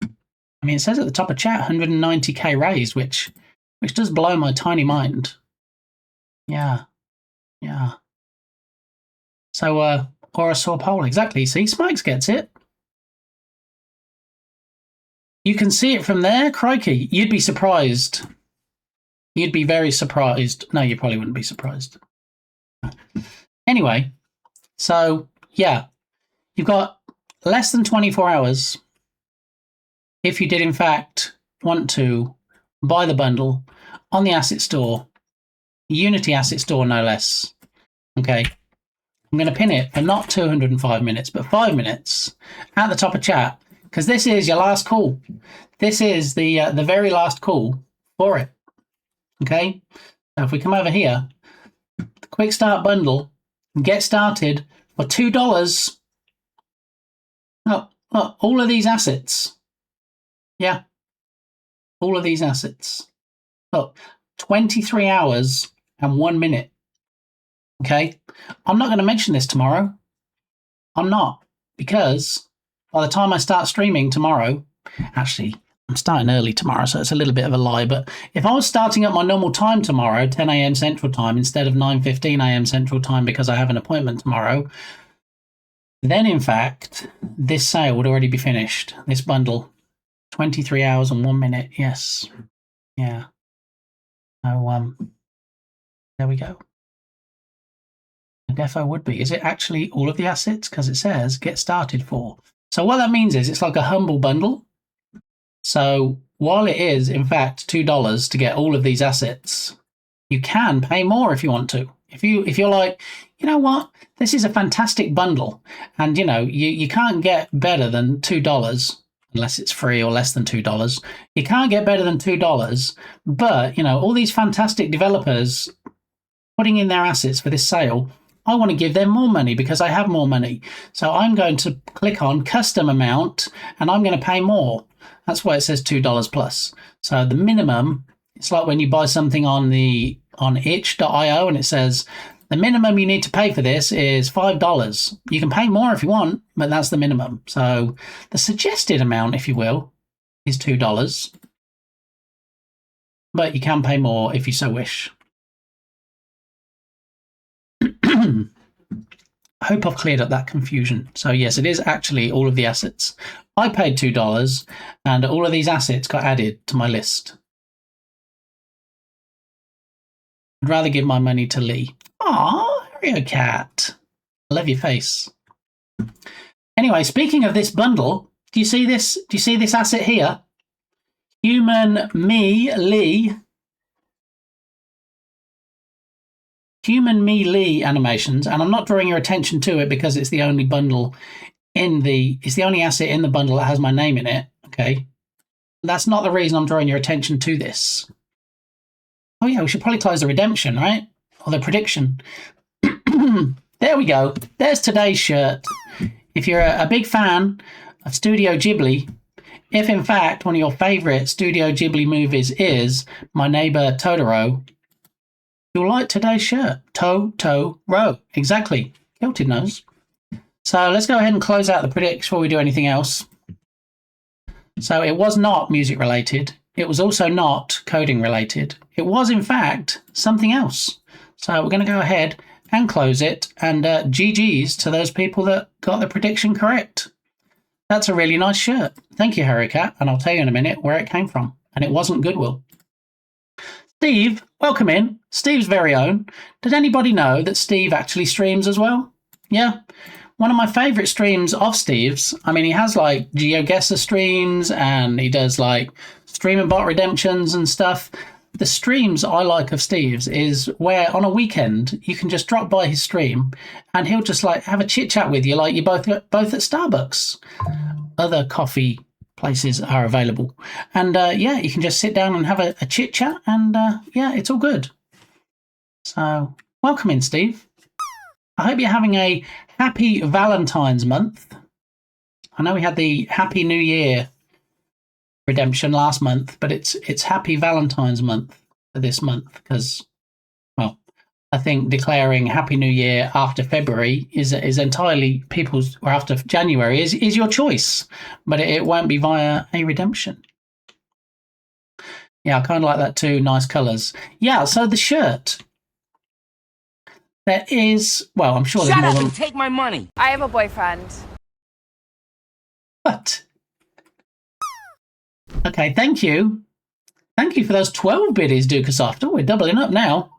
Speaker 1: I mean, it says at the top of chat, 190k raised, which does blow my tiny mind. Yeah. So, or a saw pole, exactly. See, Smikes gets it. You can see it from there, crikey. You'd be surprised. You'd be very surprised. No, you probably wouldn't be surprised. Anyway, so, yeah. You've got less than 24 hours if you did, in fact, want to buy the bundle on the Asset Store, Unity Asset Store, no less. Okay. I'm going to pin it for not 205 minutes, but 5 minutes at the top of chat, because this is your last call. This is the very last call for it. Okay? So if we come over here, the Quick Start Bundle, get started for $2. Look, all of these assets. Yeah. All of these assets. Look, 23 hours and 1 minute. Okay? I'm not going to mention this tomorrow. I'm not. Because by the time I start streaming tomorrow, actually, I'm starting early tomorrow, so it's a little bit of a lie, but if I was starting at my normal time tomorrow, 10 a.m. Central Time, instead of 9:15 a.m. Central Time because I have an appointment tomorrow, then, in fact, this sale would already be finished. This bundle. 23 hours and 1 minute. Yes. Yeah. So, there we go. The defo would be. Is it actually all of the assets? Because it says get started for. So what that means is it's like a humble bundle. So while it is, in fact, $2 to get all of these assets, you can pay more if you want to. If you're like, you know what, this is a fantastic bundle, and you can't get better than $2 unless it's free or less than $2. You can't get better than $2, but all these fantastic developers putting in their assets for this sale, I want to give them more money because I have more money. So I'm going to click on custom amount and I'm going to pay more. That's why it says $2 plus. So the minimum, it's like when you buy something on itch.io and it says the minimum you need to pay for this is $5. You can pay more if you want, but that's the minimum. So the suggested amount, if you will, is $2. But you can pay more if you so wish. I hope I've cleared up that confusion. So yes, it is actually all of the assets. I paid $2 and all of these assets got added to my list. I'd rather give my money to Lee. Aw, Harry Cat. I love your face. Anyway, speaking of this bundle, do you see this? Do you see this asset here? Human me, Lee. Human Me Lee animations, and I'm not drawing your attention to it because it's the only bundle it's the only asset in the bundle that has my name in it. Okay, that's not the reason I'm drawing your attention to this. Oh yeah, we should probably close the redemption, right? Or the prediction. There we go. There's today's shirt. If you're a big fan of Studio Ghibli, if in fact one of your favourite Studio Ghibli movies is My Neighbor Totoro, you'll like today's shirt. Totoro. Exactly. Kilted nose. So let's go ahead and close out the predict before we do anything else. So it was not music related. It was also not coding related. It was in fact something else. So we're going to go ahead and close it, and GG's to those people that got the prediction correct. That's a really nice shirt. Thank you, Harry Cat, and I'll tell you in a minute where it came from. And it wasn't Goodwill. Steve, welcome in. Steve's very own. Did anybody know that Steve actually streams as well? Yeah. One of my favourite streams of Steve's, I mean, he has like GeoGuessr streams and he does like stream and bot redemptions and stuff. The streams I like of Steve's is where on a weekend you can just drop by his stream and he'll just like have a chit chat with you, like you're both at Starbucks. Other coffee places are available, and yeah, you can just sit down and have a chit chat, and yeah, it's all good. So welcome in, Steve. I hope you're having a happy Valentine's month. I know we had the Happy New Year redemption last month, but it's Happy Valentine's month for this month because, well, I think declaring Happy New Year after February is entirely people's, or after January is your choice, but it won't be via a redemption. Yeah, I kind of like that too. Nice colours. Yeah, so the shirt. There is, well, I'm sure there's more than...
Speaker 11: take my money. I have a boyfriend.
Speaker 1: What? Okay, thank you. Thank you for those 12 biddies, Dukasoft. Oh, we're doubling up now.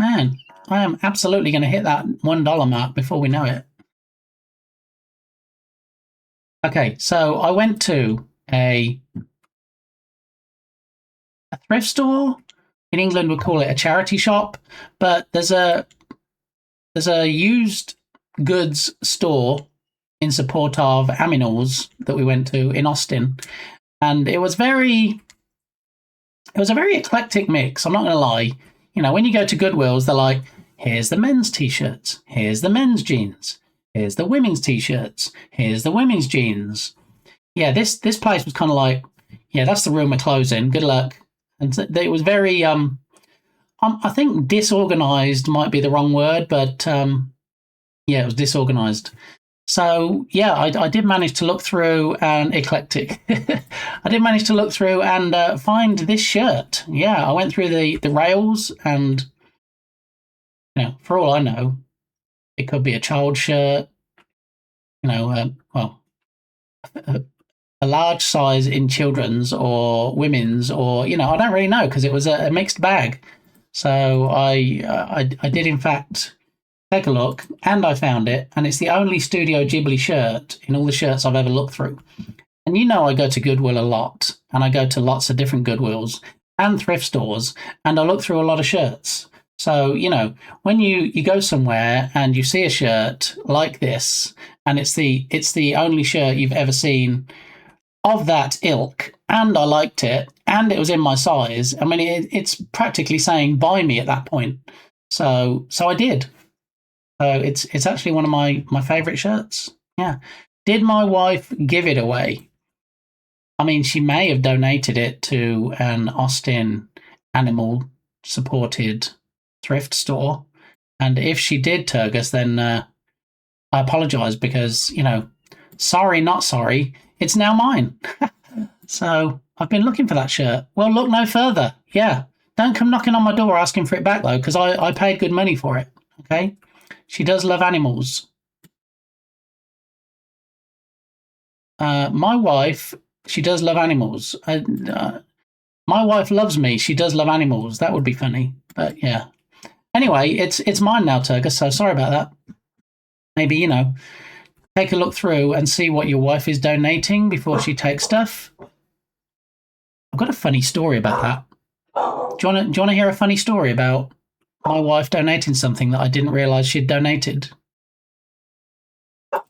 Speaker 1: Man, I am absolutely going to hit that $1 mark before we know it. Okay, so I went to a thrift store. In England, we'd call it a charity shop, but there's a used goods store in support of Aminals that we went to in Austin, and it was a very eclectic mix. I'm not going to lie. You know, when you go to Goodwill's, they're like, here's the men's t-shirts, here's the men's jeans, here's the women's t-shirts, here's the women's jeans. Yeah, this place was kind of like, yeah, that's the room we're closing. Good luck. And it was very, I think disorganized might be the wrong word, but yeah, it was disorganized. So yeah, I did manage to look through and eclectic. I did manage to look through and find this shirt. Yeah, I went through the rails, and you know, for all I know, it could be a child shirt. You know, well, a large size in children's or women's, or you know, I don't really know because it was a mixed bag. So I did in fact take a look, and I found it, and it's the only Studio Ghibli shirt in all the shirts I've ever looked through. And you know I go to Goodwill a lot, and I go to lots of different Goodwills and thrift stores, and I look through a lot of shirts. So, you know, when you go somewhere and you see a shirt like this, and it's the only shirt you've ever seen of that ilk, and I liked it, and it was in my size, I mean, it's practically saying buy me at that point. So I did. So it's actually one of my favourite shirts. Yeah. Did my wife give it away? I mean, she may have donated it to an Austin animal-supported thrift store. And if she did, Turgus, then I apologise because, you know, sorry, not sorry, it's now mine. So I've been looking for that shirt. Well, look no further. Yeah. Don't come knocking on my door asking for it back, though, because I paid good money for it. Okay? She does love animals. My wife, she does love animals. My wife loves me. She does love animals. That would be funny. But yeah. Anyway, it's mine now, Turgus, so sorry about that. Maybe, you know, take a look through and see what your wife is donating before she takes stuff. I've got a funny story about that. Do you want to hear a funny story about My wife donating something that I didn't realise she'd donated.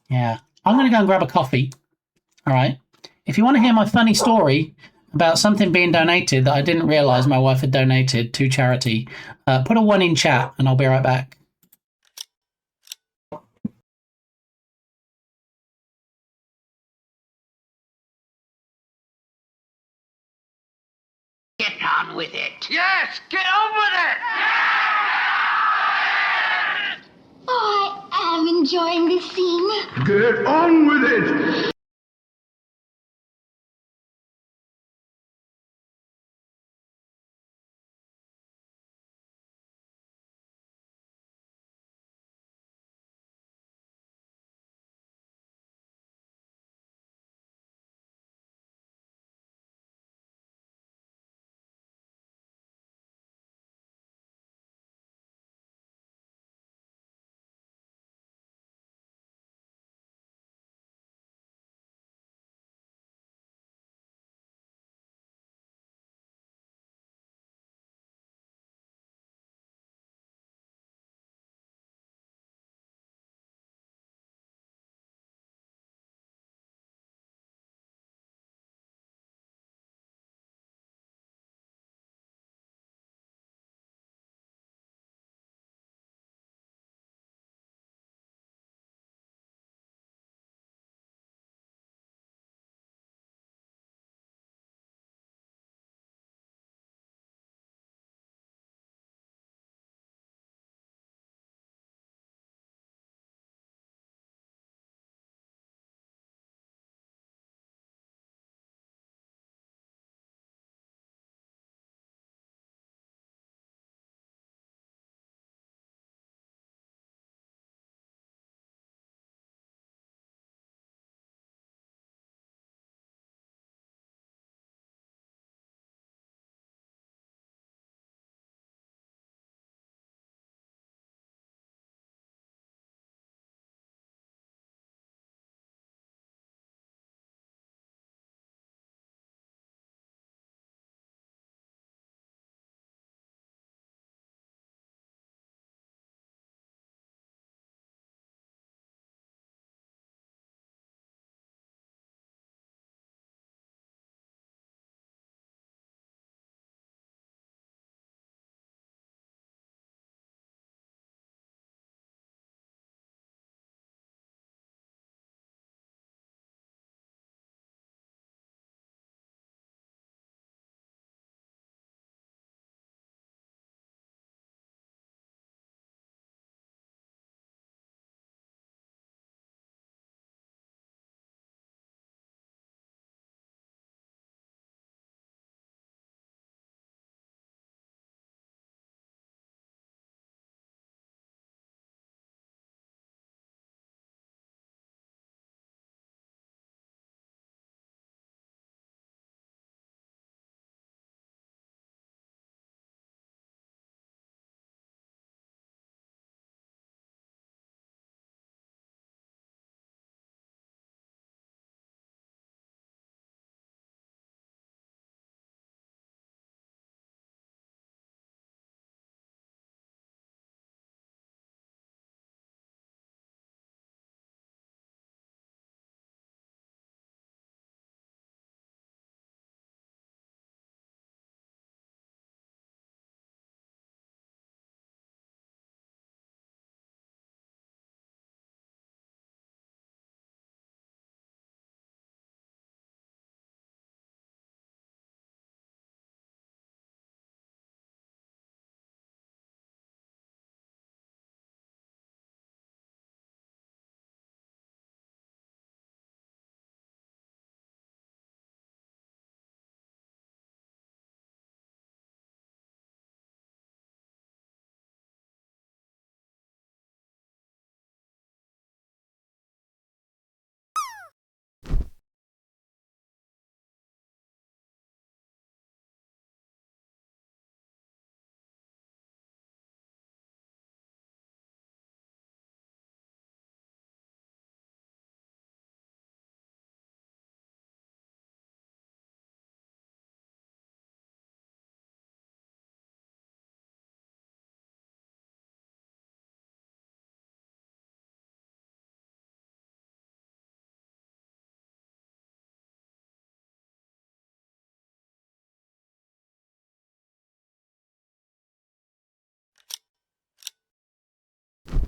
Speaker 1: Yeah. I'm going to go and grab a coffee. All right. If you want to hear my funny story about something being donated that I didn't realise my wife had donated to charity, put a 1 in chat and I'll be right back.
Speaker 12: Get on with it. Yes, get on with it.
Speaker 3: Oh, I am enjoying this scene.
Speaker 12: Get on with it.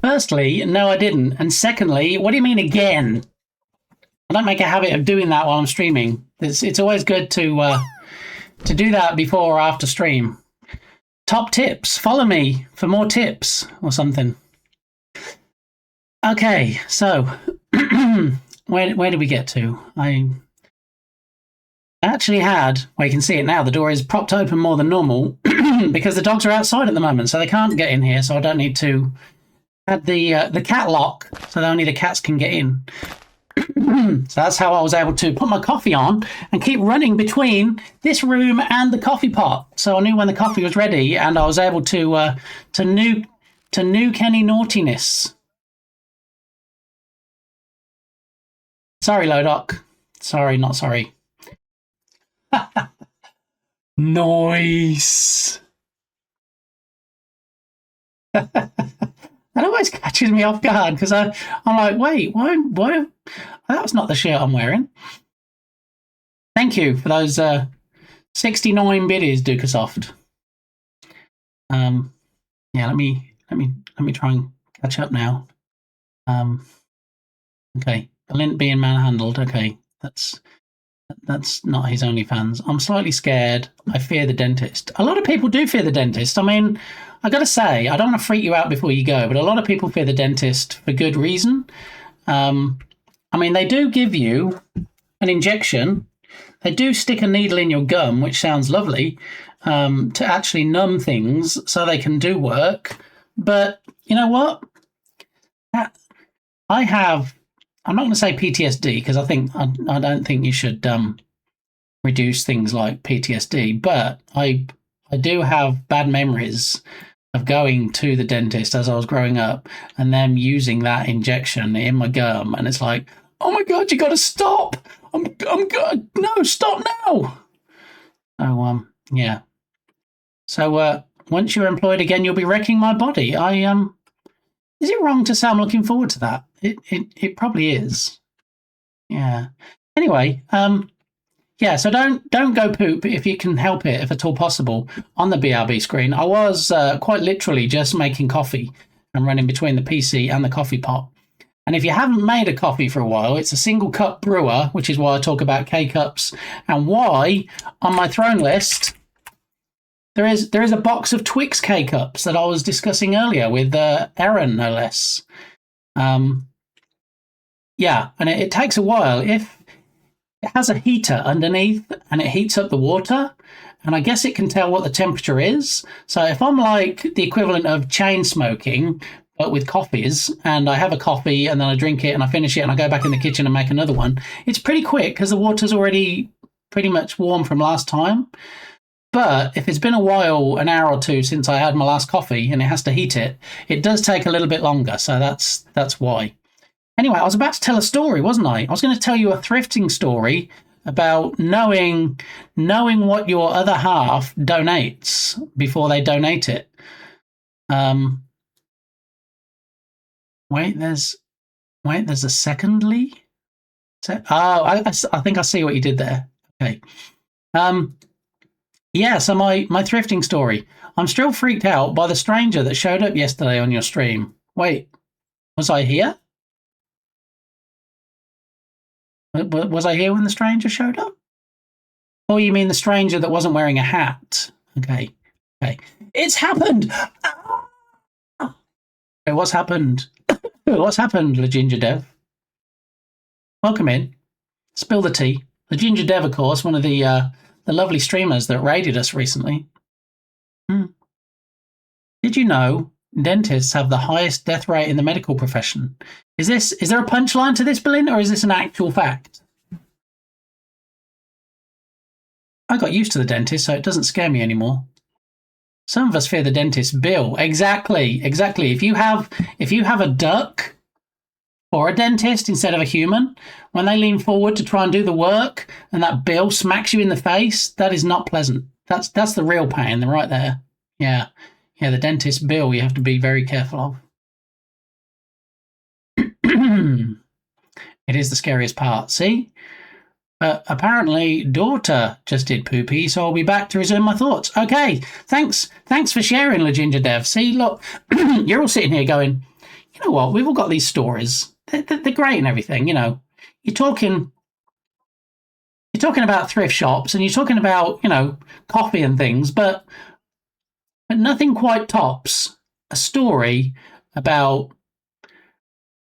Speaker 1: Firstly, no, I didn't. And secondly, what do you mean again? I don't make a habit of doing that while I'm streaming. It's always good to do that before or after stream. Top tips. Follow me for more tips or something. Okay, so where did we get to? I actually had, well, you can see it now, the door is propped open more than normal because the dogs are outside at the moment, so they can't get in here, so I don't need to add the cat lock, so only the cats can get in. So that's how I was able to put my coffee on and keep running between this room and the coffee pot. So I knew when the coffee was ready, and I was able to nuke any naughtiness. Sorry, Lodoc. Sorry, not sorry. Nice. That always catches me off guard because I'm like, wait, why? That's not the shirt I'm wearing. Thank you for those 69 biddies, Dukasoft. Yeah, let me try and catch up now. Okay, Lint being manhandled. Okay, that's not his OnlyFans. I'm slightly scared. I fear the dentist. A lot of people do fear the dentist. I mean, I gotta say, I don't want to freak you out before you go, but a lot of people fear the dentist for good reason. I mean, they do give you an injection. They do stick a needle in your gum, which sounds lovely, to actually numb things so they can do work. But you know what? I'm not going to say PTSD because I don't think you should reduce things like PTSD, but I do have bad memories of going to the dentist as I was growing up and them using that injection in my gum, and it's like, oh my god, you got to stop! I'm good. No, stop now. So yeah. So once you're employed again, you'll be wrecking my body. Is it wrong to say I'm looking forward to that? It probably is. Yeah. Anyway, yeah, so don't go poop if you can help it, if at all possible, on the BRB screen. I was quite literally just making coffee and running between the PC and the coffee pot. And if you haven't made a coffee for a while, it's a single cup brewer, which is why I talk about K-cups, and why on my throne list there is a box of Twix K-cups that I was discussing earlier with Erin, no less. Yeah, and it takes a while. If it has a heater underneath and it heats up the water, and I guess it can tell what the temperature is. So if I'm like the equivalent of chain smoking, but with coffees, and I have a coffee and then I drink it and I finish it and I go back in the kitchen and make another one, it's pretty quick because the water's already pretty much warm from last time. But if it's been a while, an hour or two since I had my last coffee and it has to heat it, it does take a little bit longer. So that's why. Anyway, I was about to tell a story, wasn't I? I was going to tell you a thrifting story about knowing what your other half donates before they donate it. Wait, there's a secondly. I think I see what you did there. Okay. Yeah, so my thrifting story. I'm still freaked out by the stranger that showed up yesterday on your stream. Wait, was I here? Was I here when the stranger showed up? Oh, you mean the stranger that wasn't wearing a hat? Okay. It's happened! Okay, what's happened? What's happened, the Ginger Dev? Welcome in. Spill the tea. The Ginger Dev, of course, one of the lovely streamers that raided us recently. Did you know dentists have the highest death rate in the medical profession? Is there a punchline to this, Belinda, or is this an actual fact? I got used to the dentist, so it doesn't scare me anymore. Some of us fear the dentist bill. Exactly. If you have a duck or a dentist instead of a human, when they lean forward to try and do the work and that bill smacks you in the face, that is not pleasant. That's the real pain right there. Yeah, the dentist bill you have to be very careful of. It is the scariest part, see? But apparently daughter just did poopy, so I'll be back to resume my thoughts. Okay, thanks for sharing, La Ginger Dev. See, look, you're all sitting here going, you know what? We've all got these stories. They're great and everything. You know, you're talking about thrift shops and you're talking about, you know, coffee and things, but nothing quite tops a story about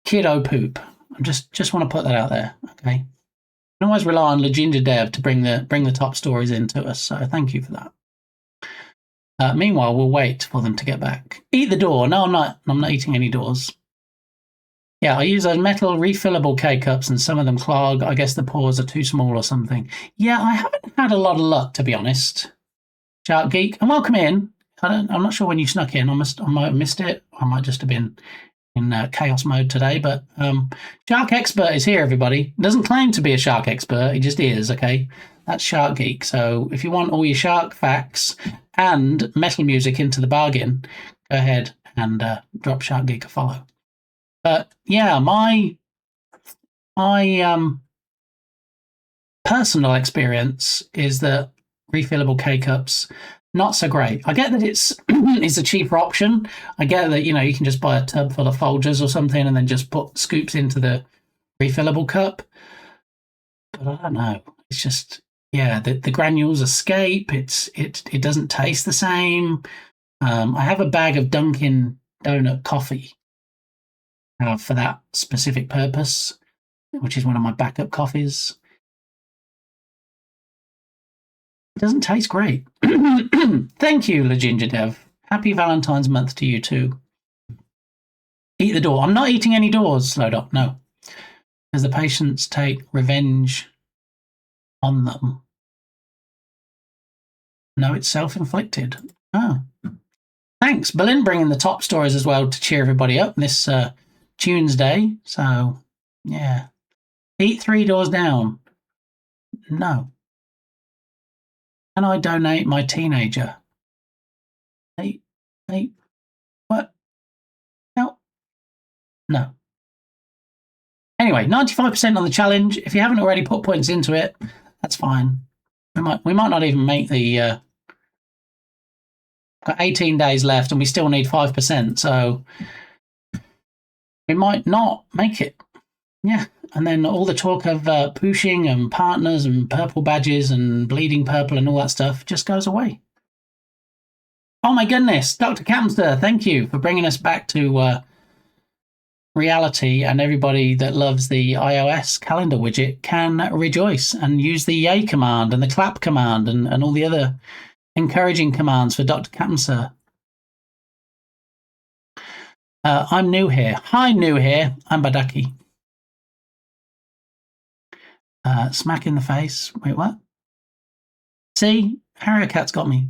Speaker 1: kiddo poop. I just want to put that out there. Okay. You can always rely on Leginger Dev to bring the top stories into us. So thank you for that. Meanwhile, we'll wait for them to get back. Eat the door. No, I'm not eating any doors. Yeah, I use those metal refillable K-cups and some of them clog. I guess the pores are too small or something. Yeah, I haven't had a lot of luck, to be honest. Shark Geek, and welcome in. I'm not sure when you snuck in. I might have missed it. I might just have been in chaos mode today. But Shark Expert is here, everybody. Doesn't claim to be a shark expert. He just is, okay? That's Shark Geek. So if you want all your shark facts and metal music into the bargain, go ahead and drop Shark Geek a follow. But yeah, my personal experience is that refillable K-cups, not so great. I get that it's a cheaper option. I get that, you know, you can just buy a tub full of Folgers or something and then just put scoops into the refillable cup. But I don't know. It's just, yeah, the granules escape. It doesn't taste the same. I have a bag of Dunkin' Donut coffee for that specific purpose, which is one of my backup coffees. It doesn't taste great. Thank you, Leginger Dev. Happy Valentine's month to you too. Eat the door. I'm not eating any doors, Slowdog, no. Because the patients take revenge on them. No, it's self-inflicted. Oh. Thanks. Berlin bringing the top stories as well to cheer everybody up this Tunesday. So, yeah. Eat 3 doors down. No. Can I donate my teenager? Hey, what? No. Anyway, 95% on the challenge. If you haven't already put points into it, that's fine. We might not even make the... got 18 days left and we still need 5%, so we might not make it. Yeah. And then all the talk of pushing and partners and purple badges and bleeding purple and all that stuff just goes away. Oh my goodness, Dr. Camster, thank you for bringing us back to reality, and everybody that loves the iOS calendar widget can rejoice and use the yay command and the clap command and all the other encouraging commands for Dr. Camster. I'm new here. Hi, new here. I'm Badaki. Smack in the face. Wait, what? See? Harrier Cat's got me.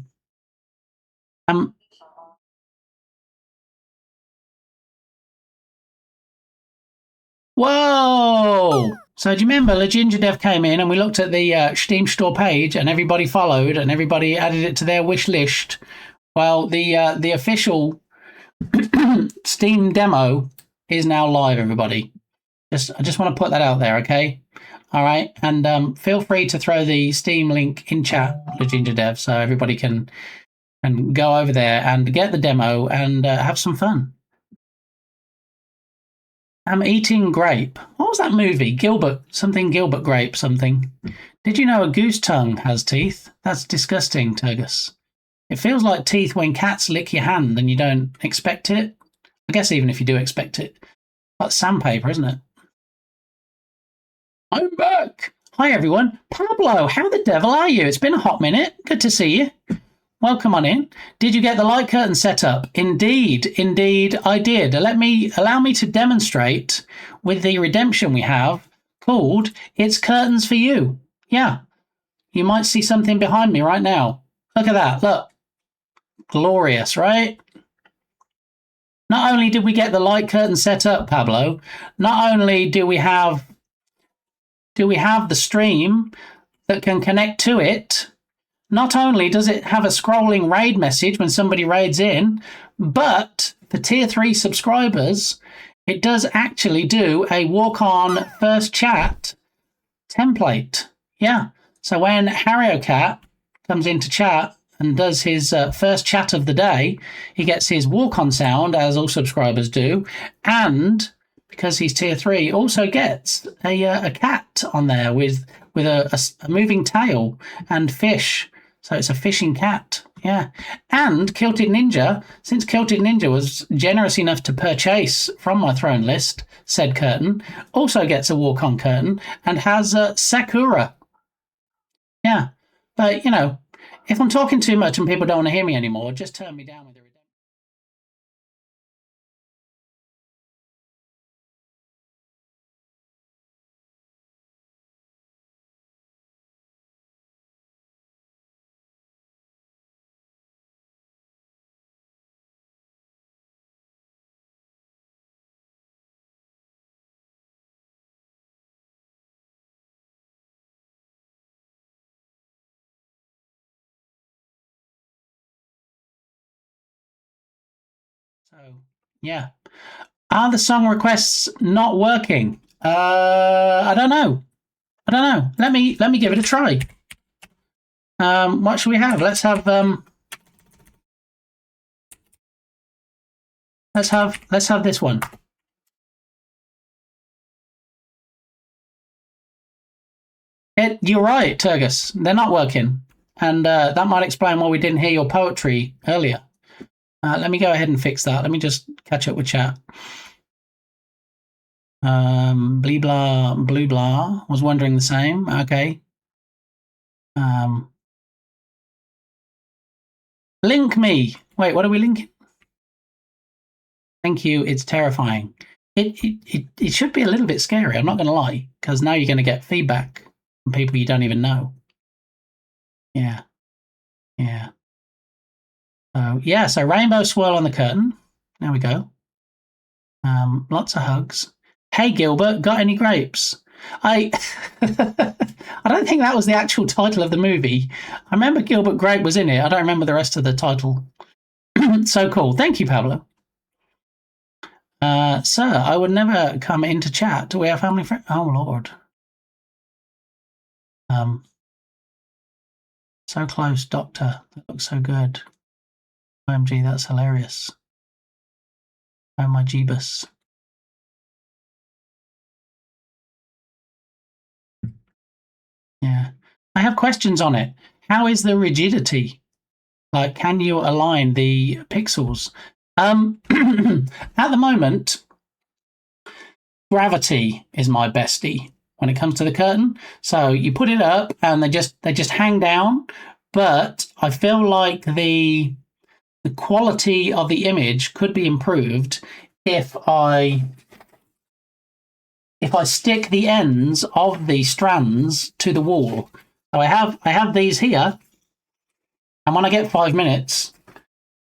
Speaker 1: Whoa! So do you remember Leginger Dev came in and we looked at the Steam store page and everybody followed and everybody added it to their wish list? Well, the official Steam demo is now live, everybody. I just want to put that out there, okay? All right, and feel free to throw the Steam link in chat, Leginger Dev, so everybody can go over there and get the demo and have some fun. I'm eating grape. What was that movie? Gilbert Grape something. Did you know a goose tongue has teeth? That's disgusting, Turgus. It feels like teeth when cats lick your hand and you don't expect it. I guess even if you do expect it. That's sandpaper, isn't it? I'm back. Hi, everyone. Pablo, how the devil are you? It's been a hot minute. Good to see you. Welcome on in. Did you get the light curtain set up? Indeed, I did. Allow me to demonstrate with the redemption we have called It's Curtains for You. Yeah, you might see something behind me right now. Look at that. Look. Glorious, right? Not only did we get the light curtain set up, Pablo, not only do we have the stream that can connect to it, not only does it have a scrolling raid message when somebody raids in, but for tier 3 subscribers, it does actually do a walk-on first chat template. Yeah. So when HarrioCat comes into chat and does his first chat of the day, he gets his walk-on sound, as all subscribers do, and because he's tier 3, also gets a cat on there with a moving tail and fish. So it's a fishing cat. Yeah. And Kilted Ninja, since Kilted Ninja was generous enough to purchase from my throne list said curtain, also gets a walk-on curtain and has Sakura. Yeah. But, you know, if I'm talking too much and people don't want to hear me anymore, just turn me down with it. So, yeah. Are the song requests not working? I don't know. Let me give it a try. What should we have? Let's have this one. You're right, Turgus. They're not working, and that might explain why we didn't hear your poetry earlier. Let me go ahead and fix that. Let me just catch up with chat. Blee blah blue blah was wondering the same. Okay. Link me. Wait, what are we linking? Thank you. It's terrifying. It should be a little bit scary. I'm not going to lie, because now you're going to get feedback from people you don't even know. Yeah. Yeah. So rainbow swirl on the curtain. There we go. Lots of hugs. Hey Gilbert, got any grapes? I don't think that was the actual title of the movie. I remember Gilbert Grape was in it. I don't remember the rest of the title. So cool. Thank you, Pablo. Sir, I would never come into chat. Do we have family friends? Oh Lord. So close, Doctor. That looks so good. OMG, that's hilarious. Oh my Jeebus. Yeah. I have questions on it. How is the rigidity? Like, can you align the pixels? At the moment, gravity is my bestie when it comes to the curtain. So you put it up and they just hang down. But I feel like the quality of the image could be improved if I stick the ends of the strands to the wall. So I have these here, and when I get 5 minutes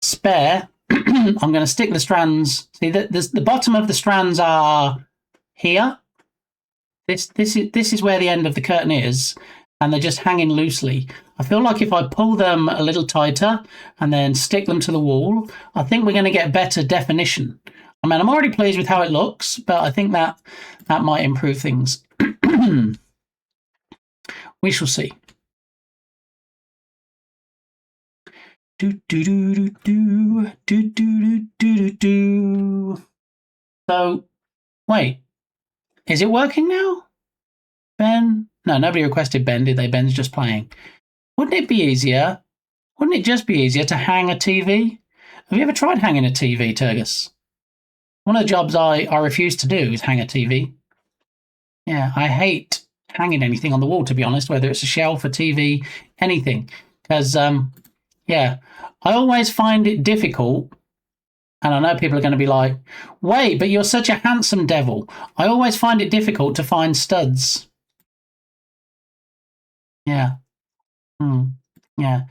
Speaker 1: spare, I'm going to stick the strands. See, the bottom of the strands are here. This is where the end of the curtain is, and they're just hanging loosely. I feel like if I pull them a little tighter and then stick them to the wall, I think we're going to get better definition. I mean, I'm already pleased with how it looks, but I think that might improve things. We shall see. So, wait, is it working now? Ben? No, nobody requested Ben, did they? Ben's just playing. Wouldn't it be easier? Wouldn't it just be easier to hang a TV? Have you ever tried hanging a TV, Turgus? One of the jobs I refuse to do is hang a TV. Yeah, I hate hanging anything on the wall, to be honest, whether it's a shelf, a TV, anything. Because, yeah, I always find it difficult, and I know people are going to be like, wait, but you're such a handsome devil. I always find it difficult to find studs. Yeah. Yeah.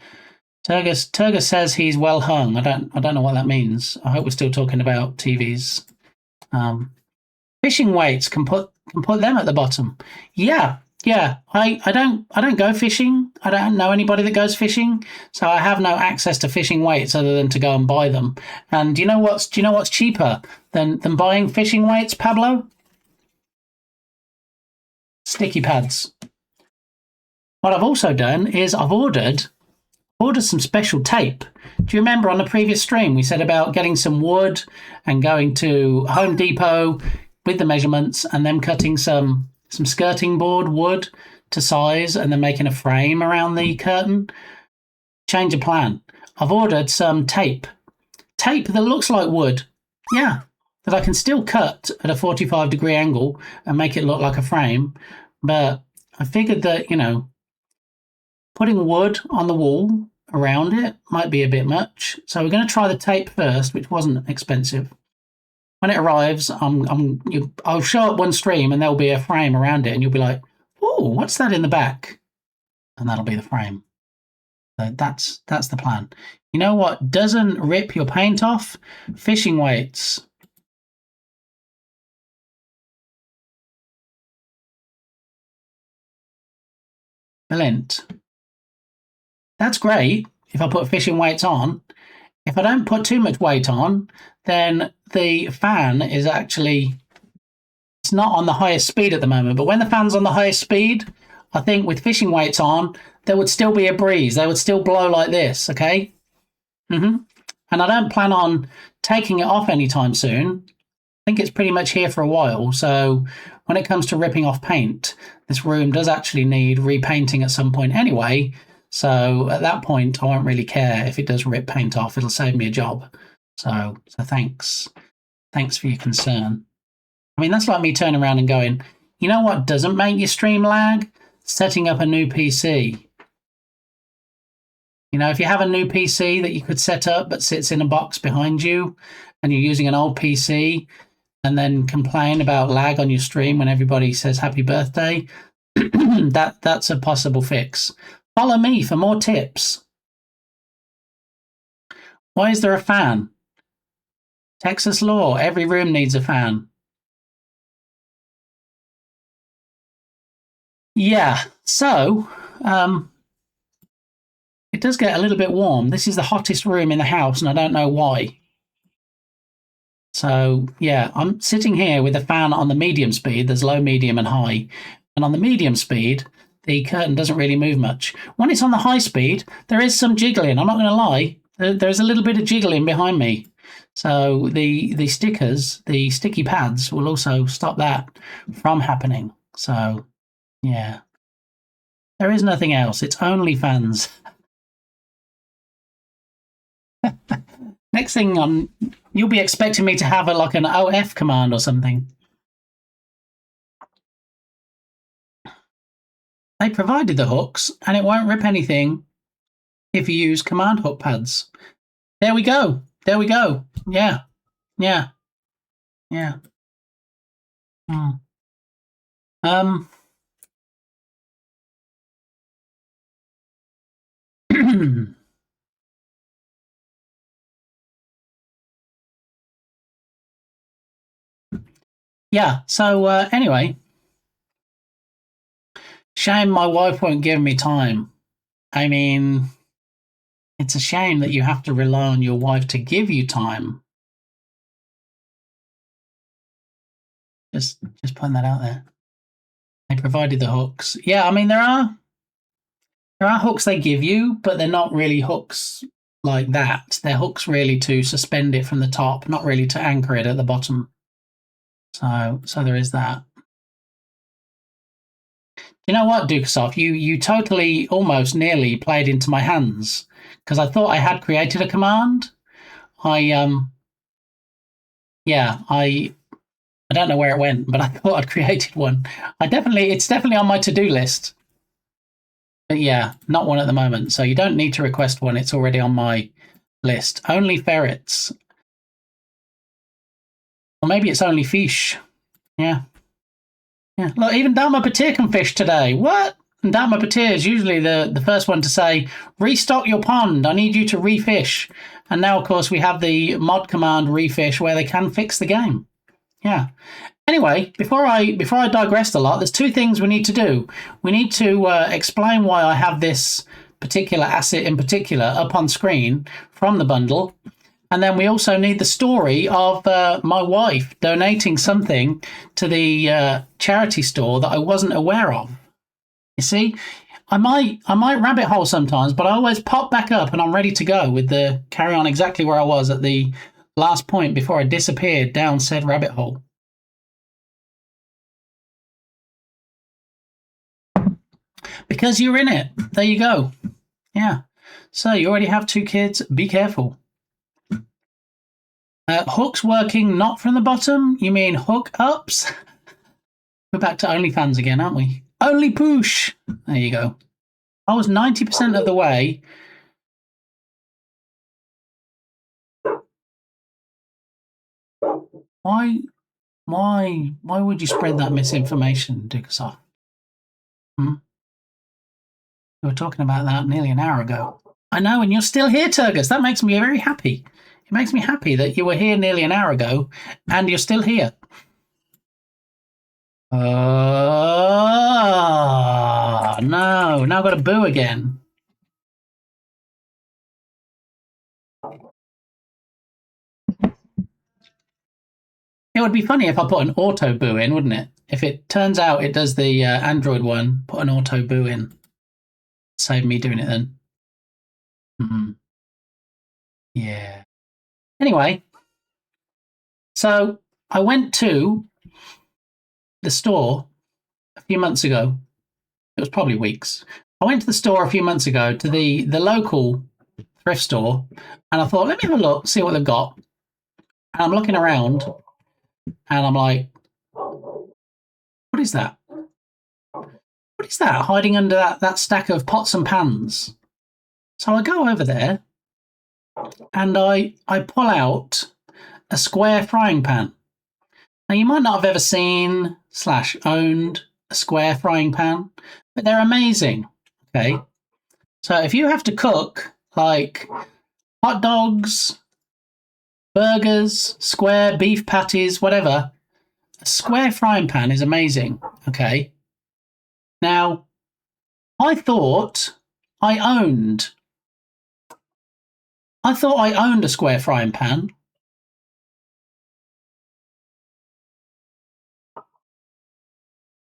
Speaker 1: Turgus says he's well hung. I don't know what that means. I hope we're still talking about TVs. Fishing weights can put them at the bottom. Yeah. I don't go fishing. I don't know anybody that goes fishing, so I have no access to fishing weights other than to go and buy them. And do you know what's cheaper than buying fishing weights, Pablo? Sticky pads. What I've also done is I've ordered ordered some special tape. Do you remember on the previous stream we said about getting some wood and going to Home Depot with the measurements and then cutting some skirting board wood to size and then making a frame around the curtain? Change of plan. I've ordered some tape. Tape that looks like wood. Yeah. That I can still cut at a 45-degree angle and make it look like a frame. But I figured that, putting wood on the wall around it might be a bit much. So we're going to try the tape first, which wasn't expensive. When it arrives, I'll show up one stream and there'll be a frame around it and you'll be like, oh, what's that in the back? And that'll be the frame. So that's the plan. You know what doesn't rip your paint off? Fishing weights. Brilliant. That's great if I put fishing weights on. If I don't put too much weight on, then the fan is actually, it's not on the highest speed at the moment, but when the fan's on the highest speed, I think with fishing weights on, there would still be a breeze. They would still blow like this, okay? And I don't plan on taking it off anytime soon. I think it's pretty much here for a while. So when it comes to ripping off paint, this room does actually need repainting at some point anyway. So at that point, I won't really care if it does rip paint off. It'll save me a job. So thanks. Thanks for your concern. I mean, that's like me turning around and going, you know what doesn't make your stream lag? Setting up a new PC. If you have a new PC that you could set up but sits in a box behind you and you're using an old PC and then complain about lag on your stream when everybody says happy birthday, that's a possible fix. Follow me for more tips. Why is there a fan? Texas law, every room needs a fan. Yeah, so it does get a little bit warm. This is the hottest room in the house, and I don't know why. So, yeah, I'm sitting here with a fan on the medium speed. There's low, medium, and high. And on the medium speed, the curtain doesn't really move much. When it's on the high speed, there is some jiggling. I'm not going to lie. There's a little bit of jiggling behind me. So the stickers, the sticky pads, will also stop that from happening. So, yeah. There is nothing else. It's only fans. Next thing you'll be expecting me to have like an OF command or something. They provided the hooks, and it won't rip anything if you use command hook pads. There we go. There we go. Yeah. Yeah. Yeah. Yeah, so anyway, shame my wife won't give me time. I mean, it's a shame that you have to rely on your wife to give you time. Just putting that out there. They provided the hooks. Yeah, I mean, there are hooks they give you, but they're not really hooks like that. They're hooks really to suspend it from the top, not really to anchor it at the bottom. So there is that. You know what, Dukasoff? You totally, almost nearly played into my hands because I thought I had created a command. I don't know where it went, but I thought I'd created one. It's definitely on my to-do list. But yeah, not one at the moment. So you don't need to request one. It's already on my list. Only ferrets. Or maybe it's only fish. Yeah. Yeah. Look, even Dharma Patir can fish today. What? And Dharma Patir is usually the first one to say, restock your pond. I need you to refish. And now, of course, we have the mod command refish where they can fix the game. Yeah. Anyway, before I digressed a lot, there's two things we need to do. We need to explain why I have this particular asset in particular up on screen from the bundle. And then we also need the story of my wife donating something to the charity store that I wasn't aware of. You see, I might rabbit hole sometimes, but I always pop back up and I'm ready to go with the carry on exactly where I was at the last point before I disappeared down said rabbit hole. Because you're in it. There you go. Yeah. So you already have 2 kids. Be careful. Hooks working not from the bottom? You mean hook ups? We're back to OnlyFans again, aren't we? Only push. There you go. I was 90% of the way. Why would you spread that misinformation, Dickersoft? You were talking about that nearly an hour ago. I know, and you're still here, Turgus. That makes me very happy. It makes me happy that you were here nearly an hour ago and you're still here. No, now I've got to boo again. It would be funny if I put an auto boo in, wouldn't it? If it turns out it does the Android one, put an auto boo in. Save me doing it then. Yeah. Anyway, so I went to the store a few months ago. It was probably weeks. I went to the store a few months ago to the local thrift store, and I thought, let me have a look, see what they've got. And I'm looking around, and I'm like, what is that? What is that hiding under that stack of pots and pans? So I go over there, and I pull out a square frying pan. Now, you might not have ever seen / owned a square frying pan, but they're amazing. Okay. So if you have to cook like hot dogs, burgers, square beef patties, whatever, a square frying pan is amazing. Okay. Now, I thought I owned a square frying pan.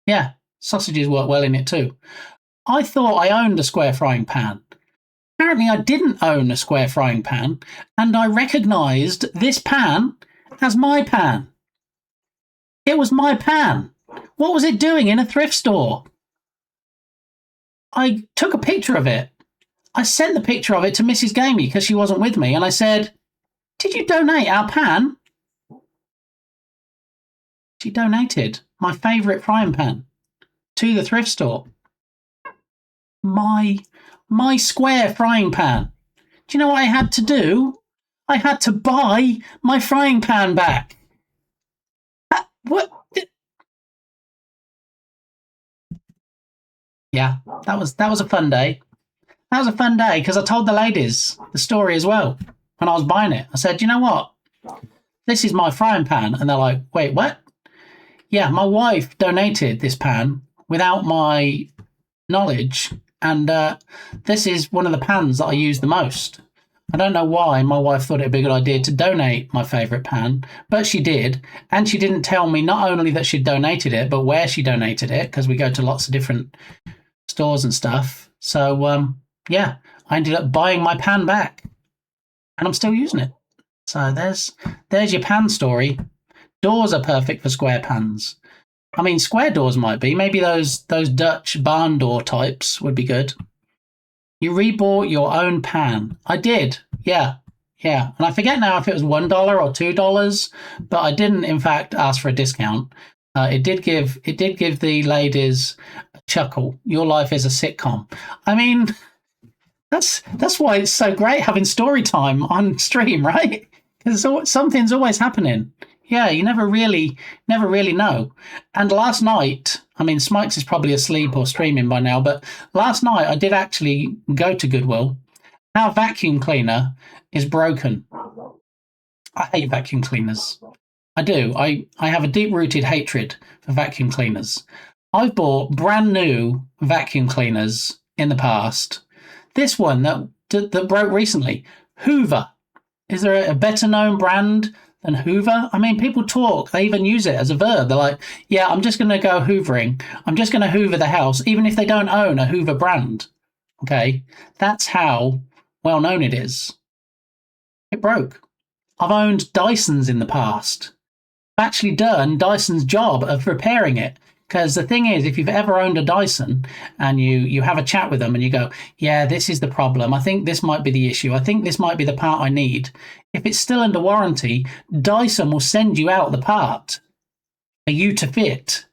Speaker 1: Yeah, sausages work well in it too. I thought I owned a square frying pan. Apparently I didn't own a square frying pan, and I recognised this pan as my pan. It was my pan. What was it doing in a thrift store? I took a picture of it. I sent the picture of it to Mrs. Gamey because she wasn't with me, and I said, did you donate our pan? She donated my favourite frying pan to the thrift store. My square frying pan. Do you know what I had to do? I had to buy my frying pan back. What? Yeah, that was a fun day. That was a fun day because I told the ladies the story as well when I was buying it. I said, you know what? This is my frying pan. And they're like, wait, what? Yeah, my wife donated this pan without my knowledge. And this is one of the pans that I use the most. I don't know why my wife thought it'd be a good idea to donate my favourite pan, but she did. And she didn't tell me not only that she'd donated it, but where she donated it, because we go to lots of different stores and stuff. So, yeah, I ended up buying my pan back. And I'm still using it. So there's your pan story. Doors are perfect for square pans. I mean, square doors might be. Maybe those Dutch barn door types would be good. You rebought your own pan. I did. Yeah. And I forget now if it was $1 or $2, but I didn't, in fact, ask for a discount. It did give the ladies a chuckle. Your life is a sitcom. I mean, that's why it's so great having story time on stream, right? Because something's always happening. Yeah, you never really know. And last night, I mean, Smikes is probably asleep or streaming by now, but last night I did actually go to Goodwill. Our vacuum cleaner is broken. I hate vacuum cleaners. I do. I have a deep-rooted hatred for vacuum cleaners. I've bought brand new vacuum cleaners in the past. This one that broke recently, Hoover. Is there a better known brand than Hoover? I mean, people talk. They even use it as a verb. They're like, yeah, I'm just going to go hoovering. I'm just going to hoover the house, even if they don't own a Hoover brand. Okay, that's how well known it is. It broke. I've owned Dysons in the past. I've actually done Dyson's job of repairing it. Because the thing is, if you've ever owned a Dyson and you have a chat with them and you go, yeah, this is the problem. I think this might be the issue. I think this might be the part I need. If it's still under warranty, Dyson will send you out the part for you to fit.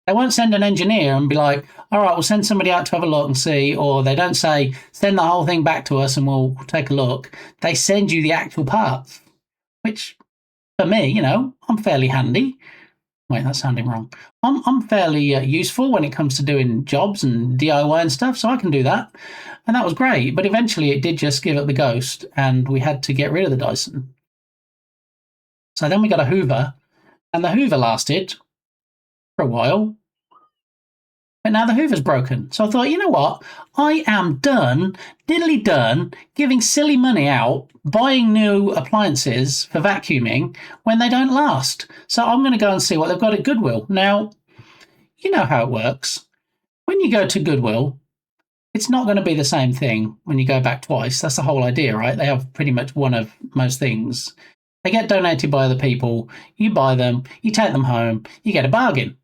Speaker 1: They won't send an engineer and be like, all right, we'll send somebody out to have a look and see. Or they don't say, send the whole thing back to us and we'll take a look. They send you the actual parts, which for me, you know, I'm fairly handy. Wait, that's sounding wrong. I'm fairly useful when it comes to doing jobs and DIY and stuff, so I can do that. And that was great. But eventually it did just give up the ghost and we had to get rid of the Dyson. So then we got a Hoover, and the Hoover lasted for a while. But now the Hoover's broken. So I thought, you know what? I am done, diddly done, giving silly money out, buying new appliances for vacuuming when they don't last. So I'm going to go and see what they've got at Goodwill. Now, you know how it works. When you go to Goodwill, it's not going to be the same thing when you go back twice. That's the whole idea, right? They have pretty much one of most things. They get donated by other people. You buy them, you take them home, you get a bargain.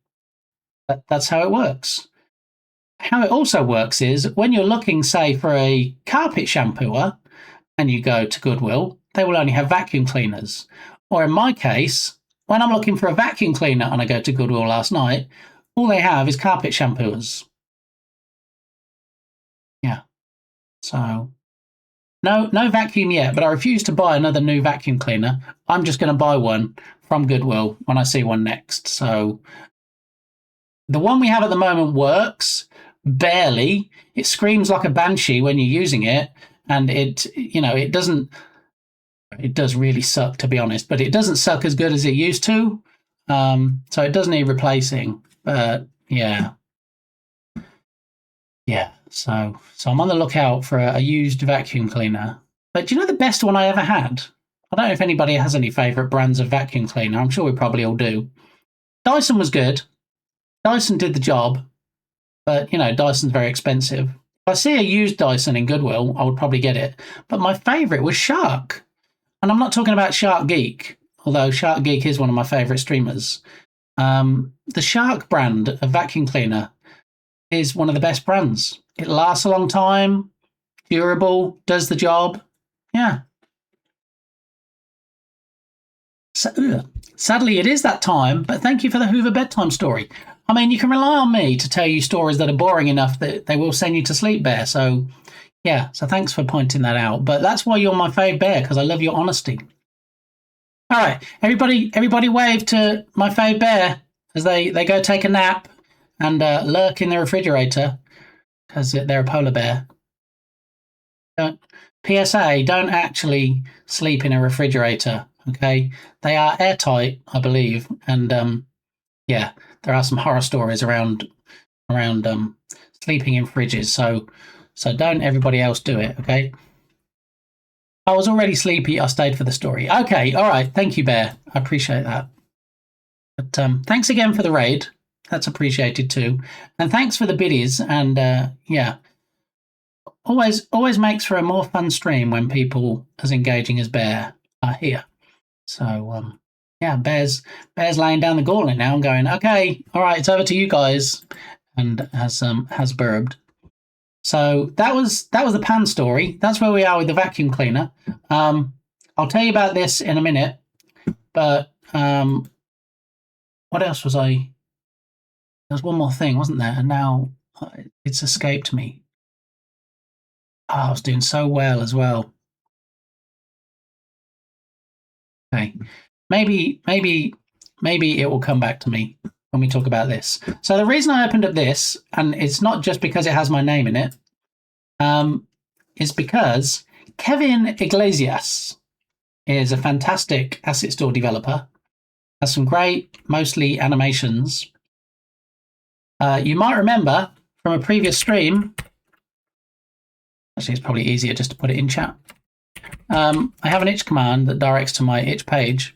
Speaker 1: That's how it works. How it also works is when you're looking, say, for a carpet shampooer and you go to Goodwill, they will only have vacuum cleaners. Or in my case, when I'm looking for a vacuum cleaner and I go to Goodwill last night, all they have is carpet shampooers. Yeah. So no vacuum yet, but I refuse to buy another new vacuum cleaner. I'm just going to buy one from Goodwill when I see one next. So the one we have at the moment works, barely. It screams like a banshee when you're using it, and it does really suck, to be honest, but it doesn't suck as good as it used to. So it does need replacing. But yeah. So I'm on the lookout for a used vacuum cleaner. But do you know the best one I ever had? I don't know if anybody has any favourite brands of vacuum cleaner. I'm sure we probably all do. Dyson was good. Dyson did the job, but, you know, Dyson's very expensive. If I see a used Dyson in Goodwill, I would probably get it. But my favourite was Shark. And I'm not talking about Shark Geek, although Shark Geek is one of my favourite streamers. The Shark brand of vacuum cleaner is one of the best brands. It lasts a long time, durable, does the job. Yeah. So, sadly, it is that time, but thank you for the Hoover bedtime story. I mean, you can rely on me to tell you stories that are boring enough that they will send you to sleep, Bear. So, yeah, so thanks for pointing that out. But that's why you're my fave Bear, because I love your honesty. All right, everybody wave to my fave Bear as they go take a nap and lurk in the refrigerator because they're a polar bear. PSA, don't actually sleep in a refrigerator, okay? They are airtight, I believe, and yeah, there are some horror stories around sleeping in fridges, so don't everybody else do it, okay? I was already sleepy, I stayed for the story. Okay, all right, thank you, Bear. I appreciate that. But thanks again for the raid. That's appreciated too. And thanks for the biddies, and yeah. Always makes for a more fun stream when people as engaging as Bear are here. So yeah, Bear's laying down the gauntlet now and going, okay, all right, it's over to you guys, and has burped. So that was the pan story. That's where we are with the vacuum cleaner. I'll tell you about this in a minute, but what else was I? There was one more thing, wasn't there? And now it's escaped me. Oh, I was doing so well as well. Okay. Maybe it will come back to me when we talk about this. So the reason I opened up this, and it's not just because it has my name in it, is because Kevin Iglesias is a fantastic asset store developer. Has some great, mostly animations. You might remember from a previous stream. Actually, it's probably easier just to put it in chat. I have an itch command that directs to my itch page.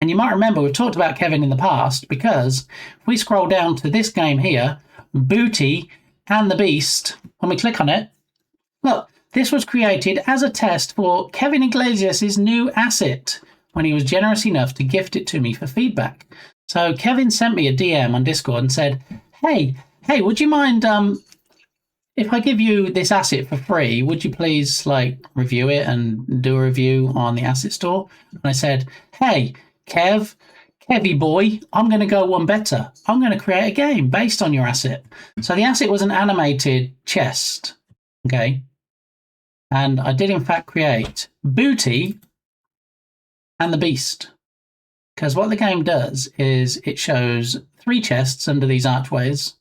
Speaker 1: And you might remember we've talked about Kevin in the past because if we scroll down to this game here, Booty and the Beast, when we click on it, look, this was created as a test for Kevin Iglesias' new asset when he was generous enough to gift it to me for feedback. So Kevin sent me a DM on Discord and said, hey, would you mind if I give you this asset for free, would you please review it and do a review on the asset store? And I said, hey, Kevy boy, I'm going to go one better. I'm going to create a game based on your asset. So the asset was an animated chest. Okay. And I did in fact create Booty and the Beast. Because what the game does is it shows 3 chests under these archways.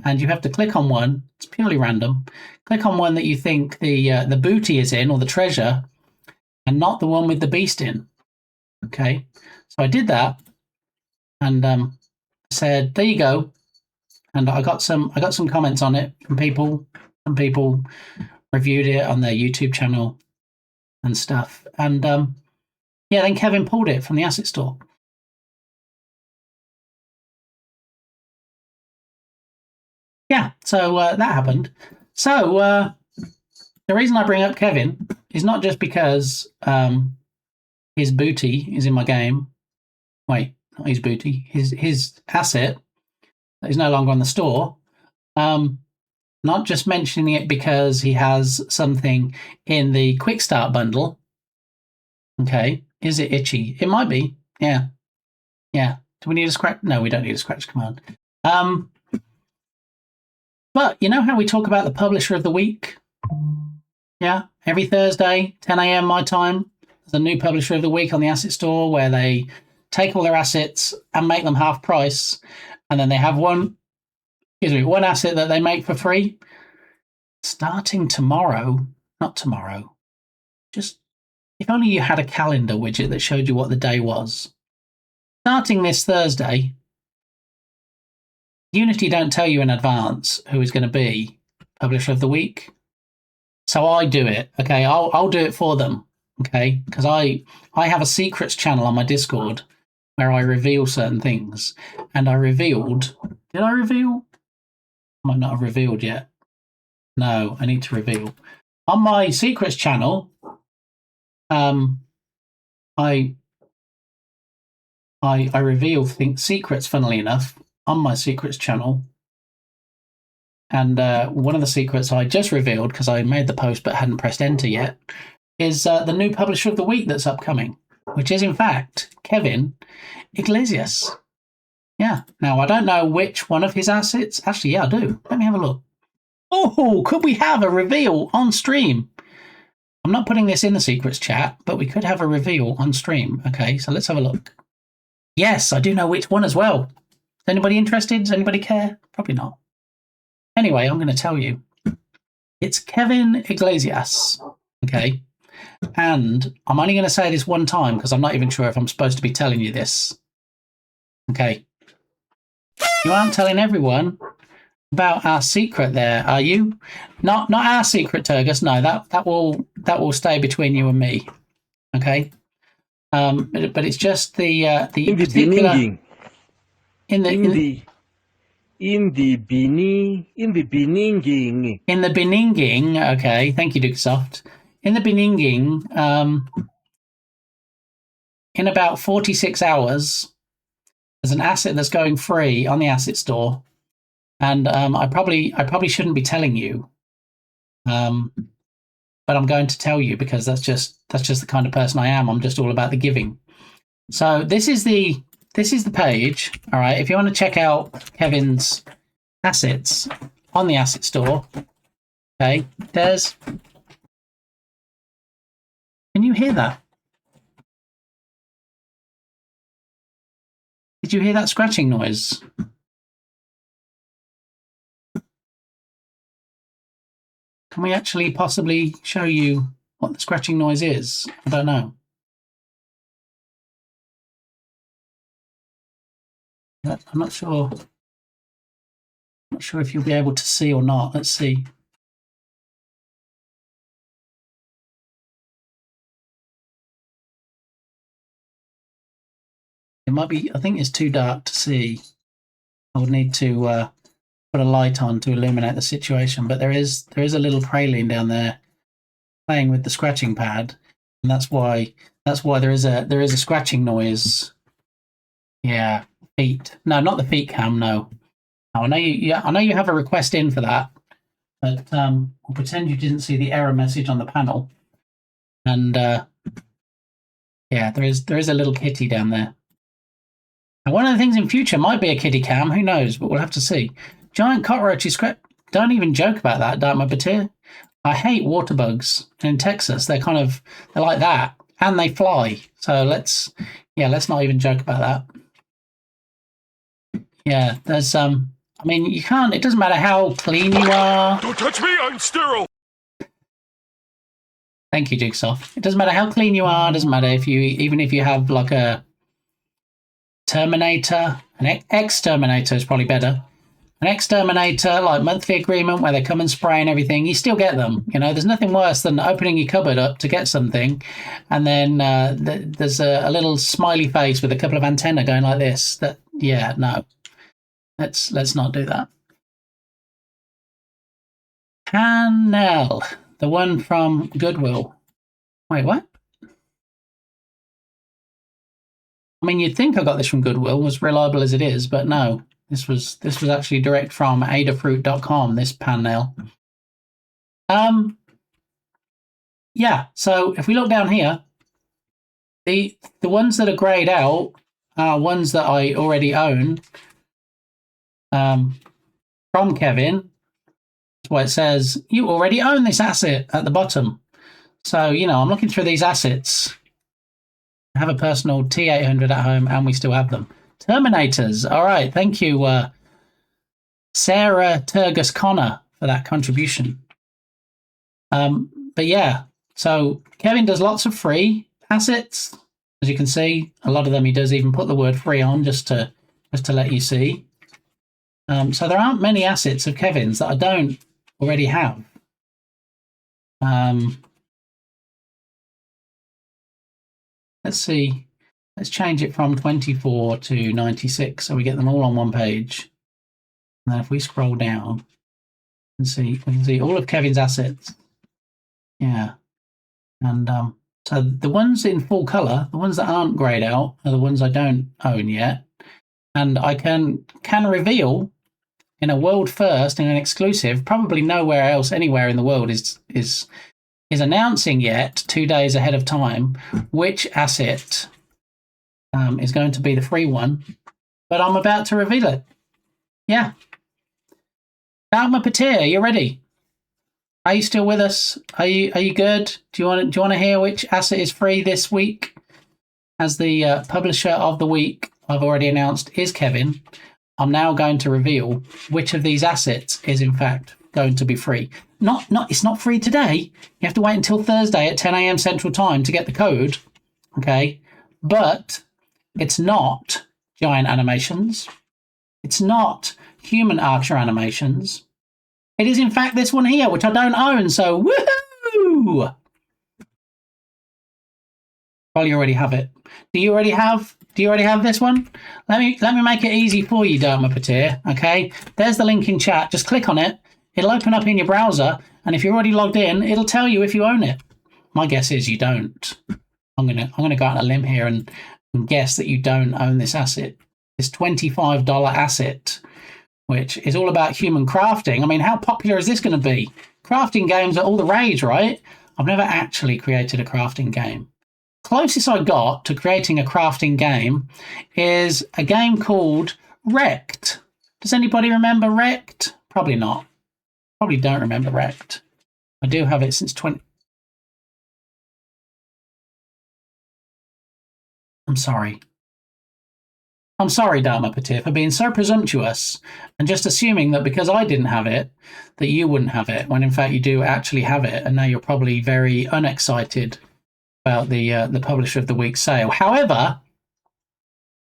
Speaker 1: And you have to click on one. It's purely random. Click on one that you think the booty is in, or the treasure, and not the one with the beast in. Okay, so I did that, and said, "There you go." And I got some comments on it from people. Some people reviewed it on their YouTube channel and stuff. And then Kevin pulled it from the asset store. Yeah, so that happened. So the reason I bring up Kevin is not just because his booty is in my game. Wait, not his booty. His asset is no longer on the store. Not just mentioning it because he has something in the Quick Start bundle. Okay, is it itchy? It might be. Yeah. Do we need a scratch? No, we don't need a scratch command. But you know how we talk about the publisher of the week? Yeah, every Thursday, 10 a.m. my time, there's a new publisher of the week on the asset store where they take all their assets and make them half price. And then they have one asset that they make for free. Starting tomorrow, not tomorrow, just if only you had a calendar widget that showed you what the day was. Starting this Thursday, Unity don't tell you in advance who is going to be publisher of the week. So I do it. Okay, I'll do it for them. Okay, because I have a secrets channel on my Discord where I reveal certain things, and I revealed. Did I reveal? I might not have revealed yet. No, I need to reveal on my secrets channel. I reveal secrets. Funnily enough, on my secrets channel. And one of the secrets I just revealed, because I made the post but hadn't pressed enter yet, is the new publisher of the week that's upcoming, which is in fact Kevin Iglesias. Yeah. Now, I don't know which one of his assets. Actually, yeah, I do. Let me have a look. Oh, could we have a reveal on stream? I'm not putting this in the secrets chat, but we could have a reveal on stream. Okay, so let's have a look. Yes, I do know which one as well. Is anybody interested? Does anybody care? Probably not. Anyway, I'm going to tell you. It's Kevin Iglesias. Okay. And I'm only going to say this one time because I'm not even sure if I'm supposed to be telling you this. Okay. You aren't telling everyone about our secret there, are you? Not our secret, Turgus. No, that will stay between you and me. Okay. But it's just the particular in the Beninging. Okay, thank you, Dukesoft. In the Beninging, in about 46 hours, there's an asset that's going free on the asset store, and I probably shouldn't be telling you, but I'm going to tell you because that's just the kind of person I am. I'm just all about the giving. So this is the page. All right, if you want to check out Kevin's assets on the asset store, okay, there's. Can you hear that? Did you hear that scratching noise? Can we actually possibly show you what the scratching noise is? I don't know. I'm not sure. I'm not sure if you'll be able to see or not. Let's see. It might be, I think it's too dark to see. I would need to put a light on to illuminate the situation, but there is a little praline down there playing with the scratching pad, and that's why there is a scratching noise. Yeah, feet. No, not the feet cam. No, I know you. Yeah, I know you have a request in for that, but we'll pretend you didn't see the error message on the panel, and yeah, there is a little kitty down there. And one of the things in future might be a kitty cam. Who knows? But we'll have to see. Giant cockroaches. Don't even joke about that, Dartmouth Batir. I hate water bugs. And in Texas, they're like that, and they fly. So let's not even joke about that. Yeah, there's I mean, you can't. It doesn't matter how clean you are.
Speaker 13: Don't touch me! I'm sterile.
Speaker 1: Thank you, Jigsaw. It doesn't matter how clean you are. It doesn't matter even if you have like a Terminator, an exterminator is probably better. An exterminator, like monthly agreement where they come and spray and everything, you still get them. You know, there's nothing worse than opening your cupboard up to get something, and then there's a little smiley face with a couple of antennae going like this. That, yeah, no, let's not do that. Hanel, the one from Goodwill. Wait, what? I mean, you'd think I got this from Goodwill, as reliable as it is, but no. This was actually direct from adafruit.com, this pan nail. Yeah, so if we look down here, the ones that are grayed out are ones that I already own from Kevin. That's why it says, you already own this asset at the bottom. So, you know, I'm looking through these assets. I have a personal T800 at home, and we still have them. Terminators. All right. Thank you, Sarah Turgus Connor, for that contribution. But yeah, so Kevin does lots of free assets. As you can see, a lot of them he does even put the word free on just to let you see. So there aren't many assets of Kevin's that I don't already have. Let's see. Let's change it from 24 to 96 so we get them all on one page. And then if we scroll down and see, we can see all of Kevin's assets. Yeah. And so the ones in full color, the ones that aren't grayed out, are the ones I don't own yet. And I can reveal in a world first, in an exclusive, probably nowhere else, anywhere in the world is announcing yet 2 days ahead of time which asset is going to be the free one, but I'm about to reveal it. Yeah. Dagmar Patir, you ready? Are you still with us? Are you good? Do you want to hear which asset is free this week? As the publisher of the week, I've already announced is Kevin. I'm now going to reveal which of these assets is in fact going to be free. It's not free today. You have to wait until Thursday at 10 a.m. Central Time to get the code. Okay, but it's not Giant Animations. It's not Human Archer Animations. It is, in fact, this one here, which I don't own, so woohoo! Well, you already have it. Do you already have this one? Let me make it easy for you, Dharma Patir, okay? There's the link in chat. Just click on it. It'll open up in your browser, and if you're already logged in, it'll tell you if you own it. My guess is you don't. I'm gonna go out on a limb here and guess that you don't own this asset. This $25 asset, which is all about human crafting. I mean, how popular is this going to be? Crafting games are all the rage, right? I've never actually created a crafting game. Closest I got to creating a crafting game is a game called Wrecked. Does anybody remember Wrecked? Probably not. Probably don't remember Wrecked. I do have it since 20... I'm sorry, Dharma Patir, for being so presumptuous and just assuming that because I didn't have it, that you wouldn't have it, when in fact you do actually have it, and now you're probably very unexcited about the Publisher of the Week sale. However,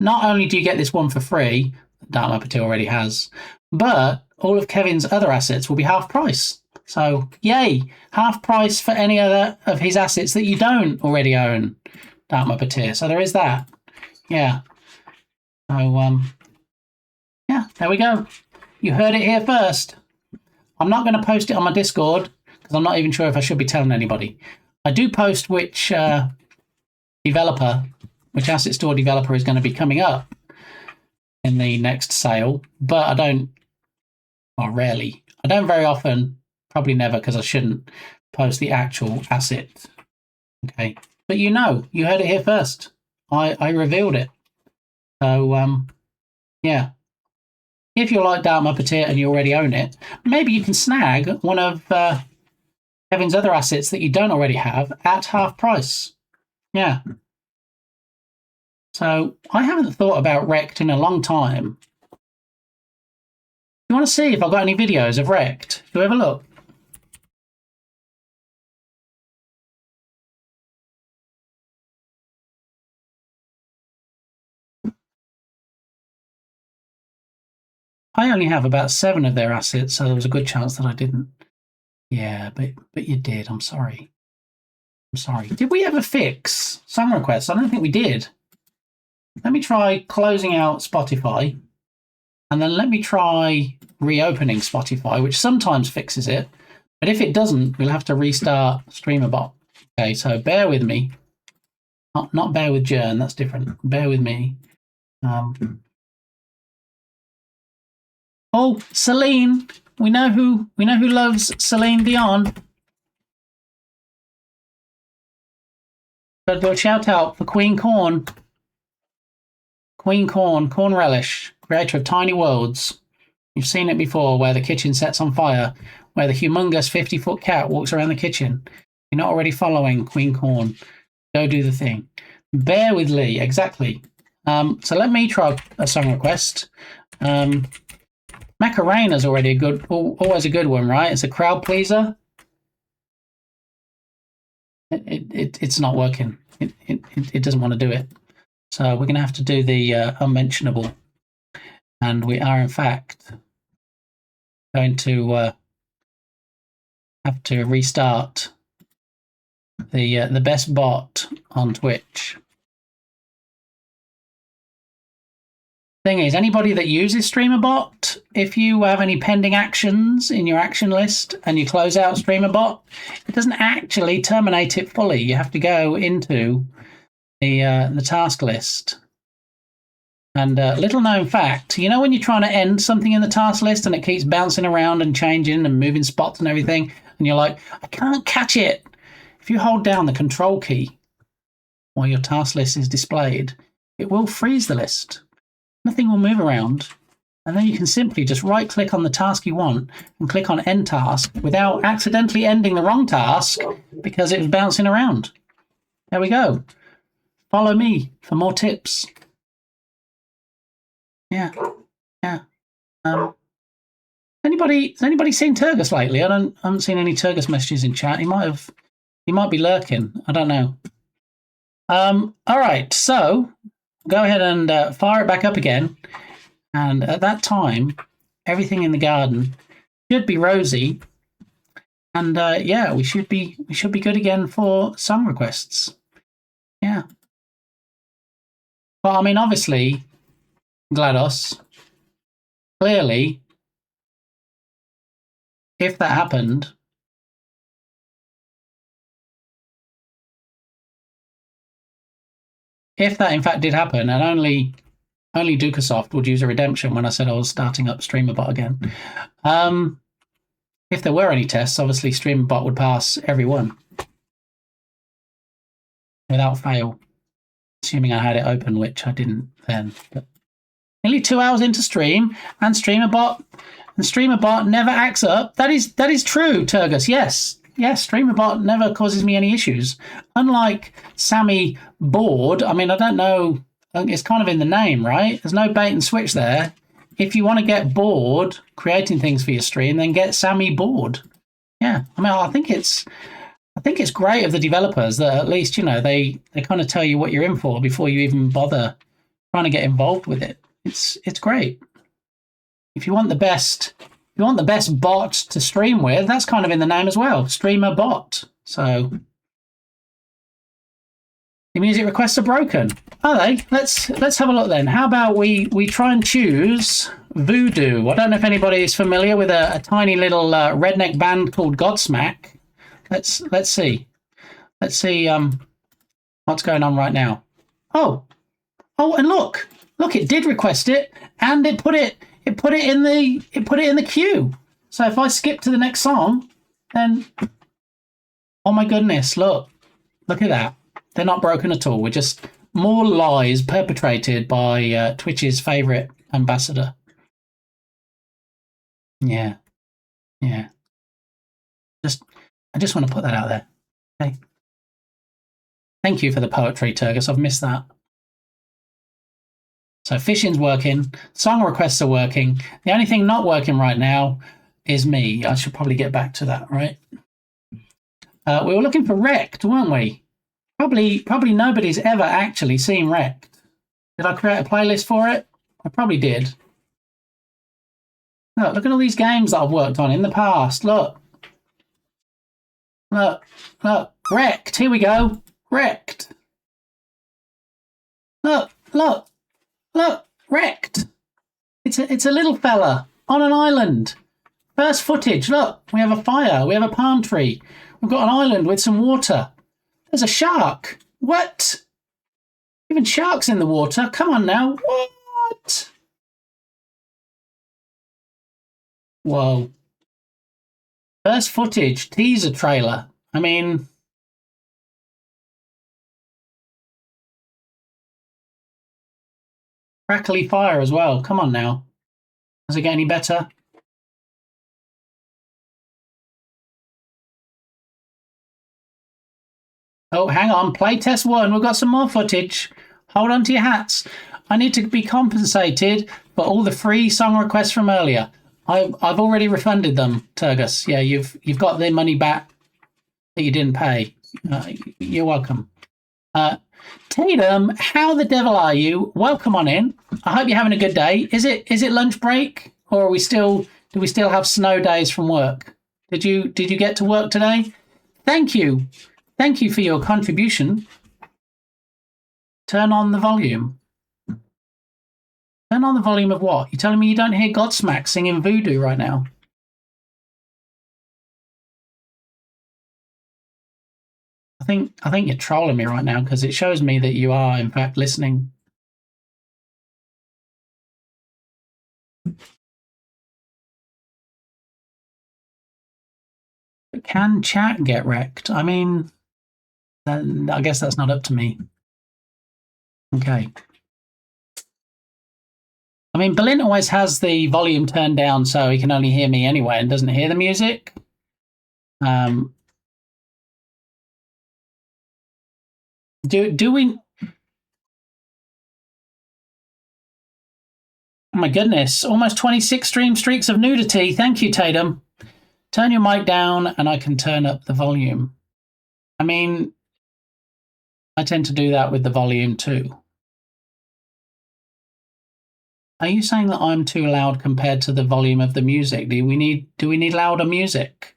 Speaker 1: not only do you get this one for free, Dharma Patir already has, but all of Kevin's other assets will be half price. So, yay, half price for any other of his assets that you don't already own, Dharma Patir. So there is that. Yeah. So, yeah, there we go. You heard it here first. I'm not going to post it on my Discord because I'm not even sure if I should be telling anybody. I do post which asset store developer is going to be coming up in the next sale, but I don't, or rarely. I don't very often, probably never because I shouldn't post the actual asset. Okay. But you heard it here first. I revealed it. So, yeah. If you like Dark Muppeteer and you already own it, maybe you can snag one of Kevin's other assets that you don't already have at half price. Yeah. So I haven't thought about Wrecked in a long time. You want to see if I've got any videos of Wrecked? Do you have a look? I only have about 7 of their assets, so there was a good chance that I didn't. Yeah, but you did. I'm sorry. I'm sorry. Did we ever fix song requests? I don't think we did. Let me try closing out Spotify, and then let me try reopening Spotify, which sometimes fixes it. But if it doesn't, we'll have to restart StreamerBot. Okay, so bear with me. Not bear with Jern, that's different. Bear with me. Oh, Celine. We know who loves Celine Dion. But do a shout out for Queen Corn. Queen Corn, Corn Relish, creator of Tiny Worlds. You've seen it before, where the kitchen sets on fire, where the humongous 50-foot cat walks around the kitchen. You're not already following Queen Corn. Go do the thing. Bear with Lee, exactly. So let me try a song request. Macarena's already always a good one, right? It's a crowd pleaser. It's not working. It doesn't want to do it. So we're going to have to do the unmentionable. And we are, in fact, going to have to restart the best bot on Twitch. Thing is, anybody that uses StreamerBot, if you have any pending actions in your action list and you close out StreamerBot, it doesn't actually terminate it fully. You have to go into the task list. And little known fact, you know when you're trying to end something in the task list and it keeps bouncing around and changing and moving spots and everything, and you're like, I can't catch it. If you hold down the control key while your task list is displayed, it will freeze the list. Nothing will move around. And then you can simply just right-click on the task you want and click on End Task without accidentally ending the wrong task because it was bouncing around. There we go. Follow me for more tips. Yeah. Has anybody seen Turgus lately? I haven't seen any Turgus messages in chat. He might be lurking. I don't know. All right, so go ahead and fire it back up again. And at that time, everything in the garden should be rosy. And yeah, we should be good again for song requests. Yeah. But I mean, obviously, GLaDOS, clearly, if that happened, if that in fact did happen, and only Dukasoft would use a redemption when I said I was starting up StreamerBot again. If there were any tests, obviously StreamerBot would pass every one without fail, assuming I had it open, which I didn't then. But nearly 2 hours into stream, and StreamerBot never acts up. That is true, Turgus. Yes, StreamerBot never causes me any issues. Unlike Sammy Board, I mean, I don't know. It's kind of in the name, right? There's no bait and switch there. If you want to get bored creating things for your stream, then get Sammy Board. Yeah, I mean, I think it's great of the developers that at least, you know, they kind of tell you what you're in for before you even bother trying to get involved with it. It's great. If you want the best bot to stream with, that's kind of in the name as well, StreamerBot. So The music requests are broken. Are they? Let's have a look then. How about we try and choose Voodoo? I don't know if anybody is familiar with a tiny little redneck band called Godsmack. Let's see. Let's see what's going on right now. Oh, and look, it did request it, and it put it in the queue. So if I skip to the next song, then oh my goodness, look at that. They're not broken at all. We're just more lies perpetrated by Twitch's favorite ambassador. Yeah. I just want to put that out there. Okay. Thank you for the poetry, Turgus. I've missed that. So fishing's working. Song requests are working. The only thing not working right now is me. I should probably get back to that, right? We were looking for Wrecked, weren't we? Probably nobody's ever actually seen Wrecked. Did I create a playlist for it? I probably did. Look at all these games that I've worked on in the past. Look. Wrecked. Here we go. Wrecked. Look. Wrecked. It's a little fella on an island. First footage. Look, we have a fire. We have a palm tree. We've got an island with some water. There's a shark. What? Even sharks in the water? Come on now. What? Whoa. First footage, teaser trailer. I mean... crackly fire as well. Come on now. Does it get any better? Oh, hang on. Playtest 1. We've got some more footage. Hold on to your hats. I need to be compensated for all the free song requests from earlier. I've already refunded them, Turgus. Yeah, you've got the money back that you didn't pay. You're welcome. Tatum, how the devil are you? Welcome on in. I hope you're having a good day. Is it lunch break, or do we still have snow days from work? Did you get to work today? Thank you for your contribution. Turn on the volume. Turn on the volume of what? You're telling me you don't hear Godsmack singing Voodoo right now? I think you're trolling me right now, because it shows me that you are in fact listening. Can chat get wrecked? I mean, I guess that's not up to me. Okay. I mean, Berlin always has the volume turned down so he can only hear me anyway and doesn't hear the music. Do we... Oh my goodness, almost 26 stream streaks of nudity. Thank you, Tatum. Turn your mic down and I can turn up the volume. I mean, I tend to do that with the volume too. Are you saying that I'm too loud compared to the volume of the music? Do we need louder music?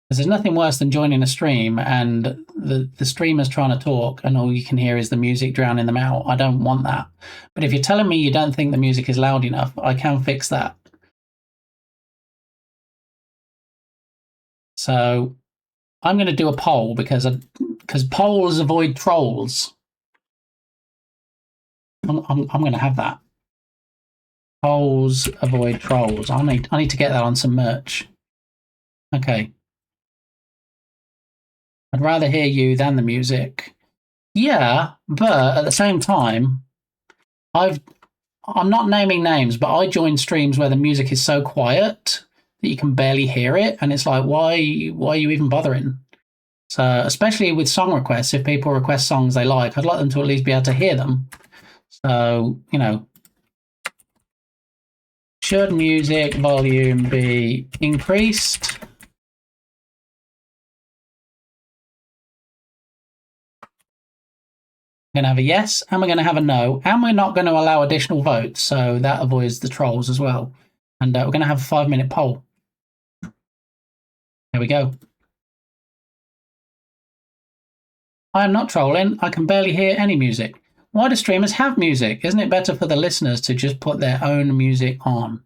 Speaker 1: Because there's nothing worse than joining a stream and the streamer's trying to talk and all you can hear is the music drowning them out. I don't want that. But if you're telling me you don't think the music is loud enough, I can fix that. So I'm going to do a poll because polls avoid trolls. I'm going to have that. Polls avoid trolls. I need to get that on some merch. Okay. I'd rather hear you than the music. Yeah, but at the same time, I'm not naming names, but I join streams where the music is so quiet that you can barely hear it, and it's like, why are you even bothering? So, especially with song requests, if people request songs they like, I'd like them to at least be able to hear them. So, you know, should music volume be increased? We're going to have a yes, and we're going to have a no, and we're not going to allow additional votes, so that avoids the trolls as well. And we're going to have a 5-minute poll. There we go. I am not trolling. I can barely hear any music. Why do streamers have music? Isn't it better for the listeners to just put their own music on?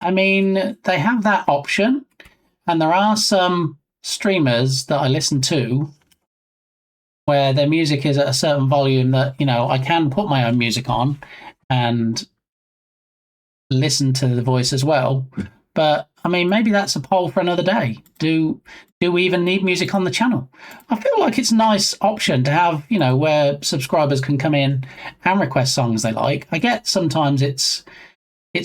Speaker 1: I mean, they have that option, and there are some streamers that I listen to where their music is at a certain volume that, you know, I can put my own music on and listen to the voice as well. But I mean, maybe that's a poll for another day. Do we even need music on the channel? I feel like it's a nice option to have, you know, where subscribers can come in and request songs they like. I get sometimes it's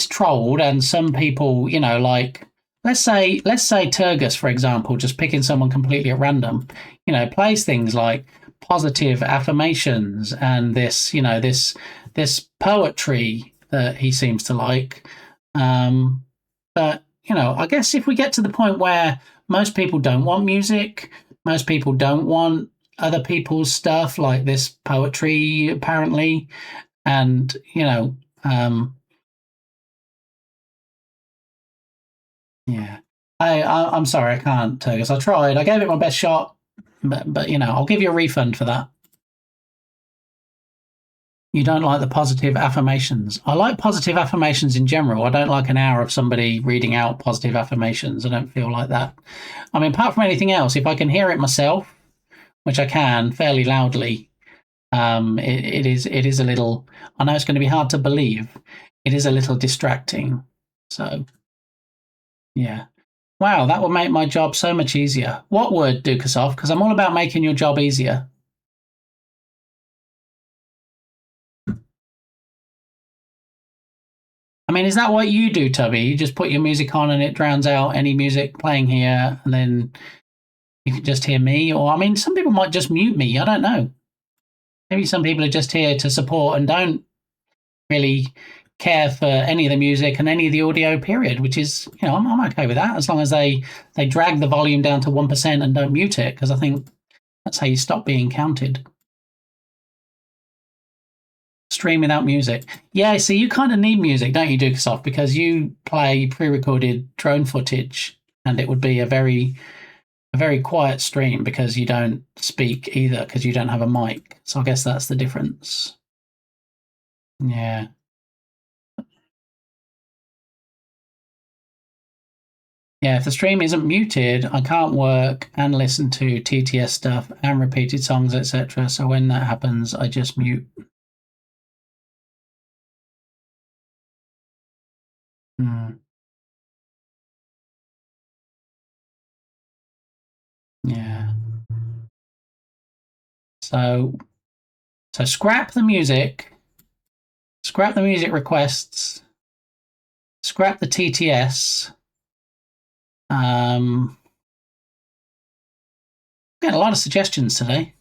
Speaker 1: trolled, and some people, you know, like let's say Turgus, for example, just picking someone completely at random, you know, plays things like positive affirmations and this, you know, this poetry that he seems to like. But, you know, I guess if we get to the point where most people don't want music, most people don't want other people's stuff like this poetry, apparently, and, you know, yeah. I'm sorry, I can't, Turgus. I tried. I gave it my best shot, but you know, I'll give you a refund for that. You don't like the positive affirmations. I like positive affirmations in general. I don't like an hour of somebody reading out positive affirmations. I don't feel like that. I mean, apart from anything else, if I can hear it myself, which I can fairly loudly, it is a little. I know it's going to be hard to believe. It is a little distracting. So, yeah. Wow, that would make my job so much easier. What would, Dukasoft? Because I'm all about making your job easier. I mean, is that what you do, Tubby? You just put your music on and it drowns out any music playing here, and then you can just hear me? Or, I mean, some people might just mute me. I don't know. Maybe some people are just here to support and don't really care for any of the music and any of the audio, period, which is, you know, I'm okay with that, as long as they drag the volume down to 1% and don't mute it, because I think that's how you stop being counted. Stream without music. Yeah, see, you kind of need music, don't you, Dukasoft? Because you play pre-recorded drone footage, and it would be a very quiet stream because you don't speak either, because you don't have a mic. So I guess that's the difference. Yeah. Yeah, if the stream isn't muted, I can't work and listen to TTS stuff and repeated songs, etc. So when that happens, I just mute. Yeah. So scrap the music requests, scrap the TTS. Getting a lot of suggestions today.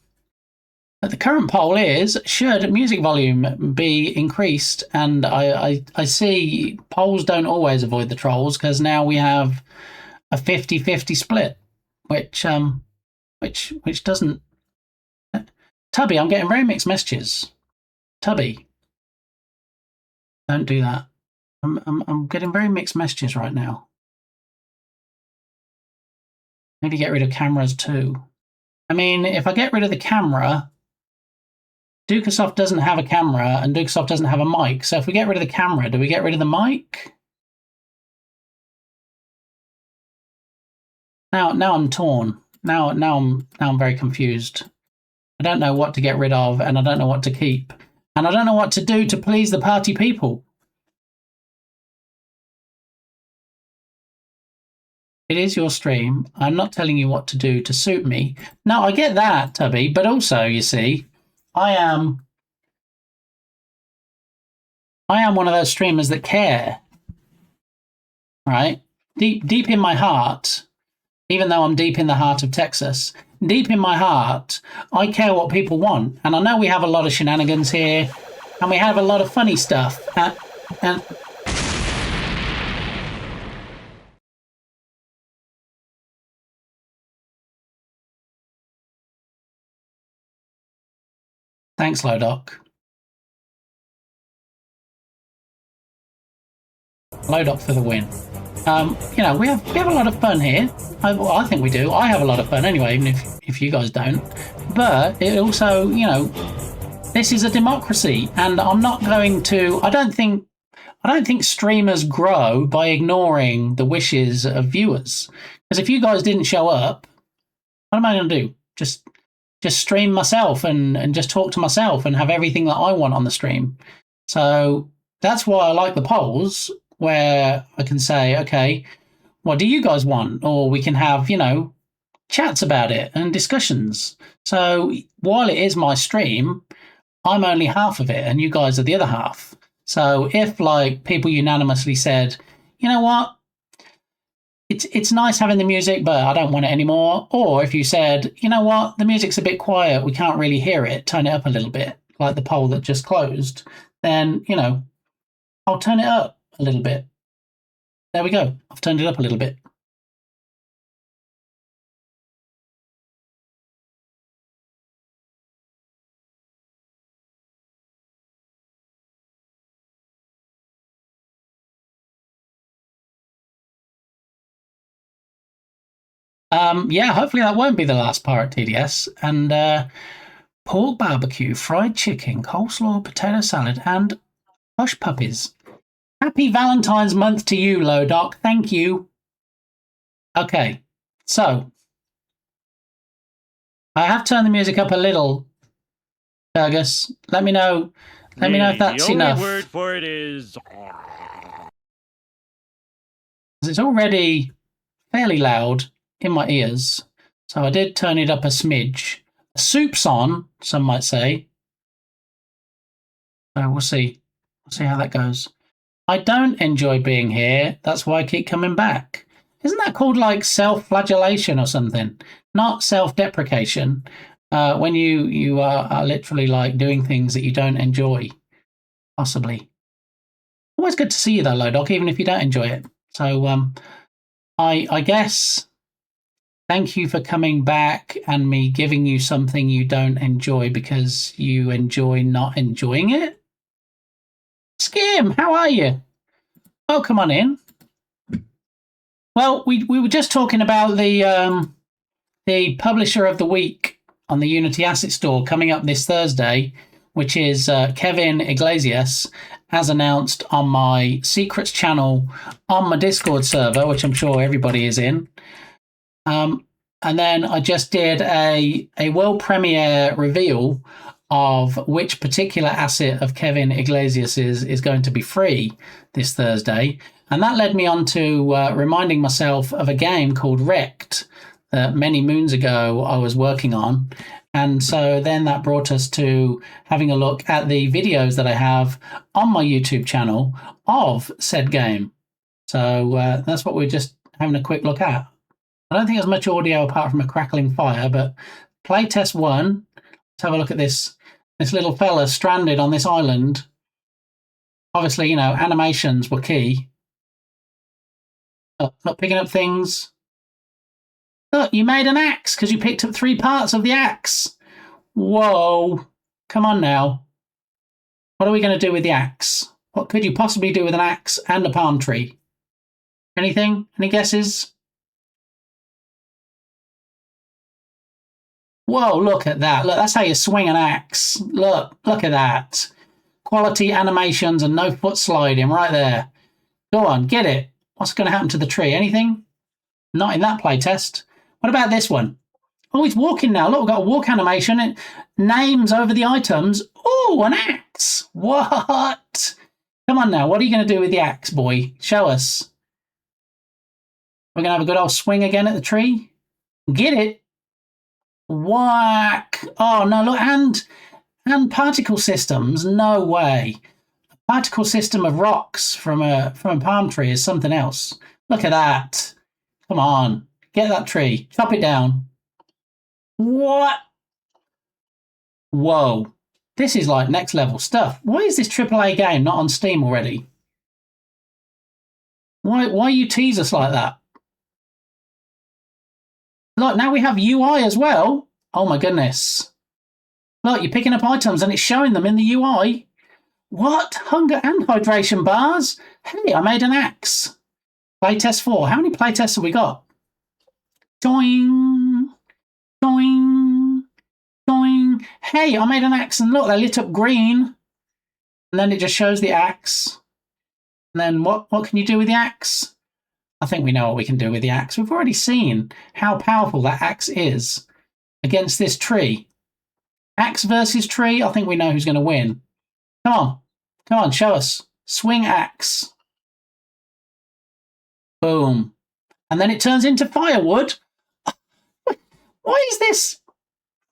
Speaker 1: But the current poll is, should music volume be increased? And I see polls don't always avoid the trolls, because now we have a 50-50 split, which doesn't. Tubby, I'm getting very mixed messages. Tubby, don't do that. I'm getting very mixed messages right now. Maybe get rid of cameras too. I mean, if I get rid of the camera, Dukasoft doesn't have a camera and Dukasoft doesn't have a mic. So if we get rid of the camera, do we get rid of the mic? Now I'm torn. Now I'm very confused. I don't know what to get rid of, and I don't know what to keep. And I don't know what to do to please the party people. It is your stream. I'm not telling you what to do to suit me. No, I get that, Tubby, but also, you see, I am one of those streamers that care, right? Deep in my heart, even though I'm deep in the heart of Texas, deep in my heart, I care what people want. And I know we have a lot of shenanigans here, and we have a lot of funny stuff. And thanks, Lodoc. Lodoc for the win. We have a lot of fun here. I think we do. I have a lot of fun anyway, even if you guys don't. But it also, this is a democracy, and I'm not going to. I don't think streamers grow by ignoring the wishes of viewers. Because if you guys didn't show up, what am I going to do? Just stream myself and just talk to myself and have everything that I want on the stream. So that's why I like the polls, where I can say, okay, what do you guys want? Or we can have, chats about it and discussions. So while it is my stream, I'm only half of it and you guys are the other half. So if people unanimously said, you know what, it's nice having the music, but I don't want it anymore. Or if you said, you know what, the music's a bit quiet, we can't really hear it, turn it up a little bit, like the poll that just closed, then, I'll turn it up a little bit. There we go. I've turned it up a little bit. Hopefully that won't be the last part, TDS. And pork barbecue, fried chicken, coleslaw, potato salad, and hush puppies. Happy Valentine's month to you, Lodoc. Thank you. Okay, so I have turned the music up a little, Fergus. Let me know if that's enough.
Speaker 13: The only word for it is...
Speaker 1: It's already fairly loud in my ears, so I did turn it up a smidge. Soup's on, some might say. So we'll see. We'll see how that goes. I don't enjoy being here. That's why I keep coming back. Isn't that called self-flagellation or something? Not self-deprecation. When you are literally doing things that you don't enjoy, possibly. Always good to see you though, Lodoc, even if you don't enjoy it. So I guess thank you for coming back and me giving you something you don't enjoy because you enjoy not enjoying it. Skim, how are you? Oh, come on in. Well, we were just talking about the publisher of the week on the Unity Asset Store coming up this Thursday, which is Kevin Iglesias, as announced on my Secrets channel on my Discord server, which I'm sure everybody is in. And then I just did a world premiere reveal of which particular asset of Kevin Iglesias is going to be free this Thursday. And that led me on to reminding myself of a game called Wrecked that many moons ago I was working on. And so then that brought us to having a look at the videos that I have on my YouTube channel of said game. So that's what we're just having a quick look at. I don't think there's much audio apart from a crackling fire, but playtest 1. Let's have a look at this little fella stranded on this island. Obviously, animations were key. Oh, not picking up things. Look, you made an axe because you picked up 3 parts of the axe. Whoa. Come on now. What are we going to do with the axe? What could you possibly do with an axe and a palm tree? Anything? Any guesses? Whoa, look at that. Look, that's how you swing an axe. Look at that. Quality animations and no foot sliding right there. Go on, get it. What's going to happen to the tree? Anything? Not in that playtest. What about this one? Oh, he's walking now. Look, we've got a walk animation. And names over the items. Oh, an axe. What? Come on now. What are you going to do with the axe, boy? Show us. We're going to have a good old swing again at the tree. Get it. Whack. Oh, no, look. And particle systems. No way. A particle system of rocks from a palm tree is something else. Look at that. Come on. Get that tree. Chop it down. What? Whoa. This is next level stuff. Why is this AAA game not on Steam already? Why you tease us like that? Look, now we have UI as well. Oh my goodness. Look, you're picking up items and it's showing them in the UI. What? Hunger and hydration bars? Hey, I made an axe. Playtest 4. How many playtests have we got? Doing, doing, doing. Hey, I made an axe and look, they lit up green. And then it just shows the axe. And then what can you do with the axe? I think we know what we can do with the axe. We've already seen how powerful that axe is against this tree. Axe versus tree, I think we know who's going to win. Come on, show us. Swing axe. Boom. And then it turns into firewood. Why is this?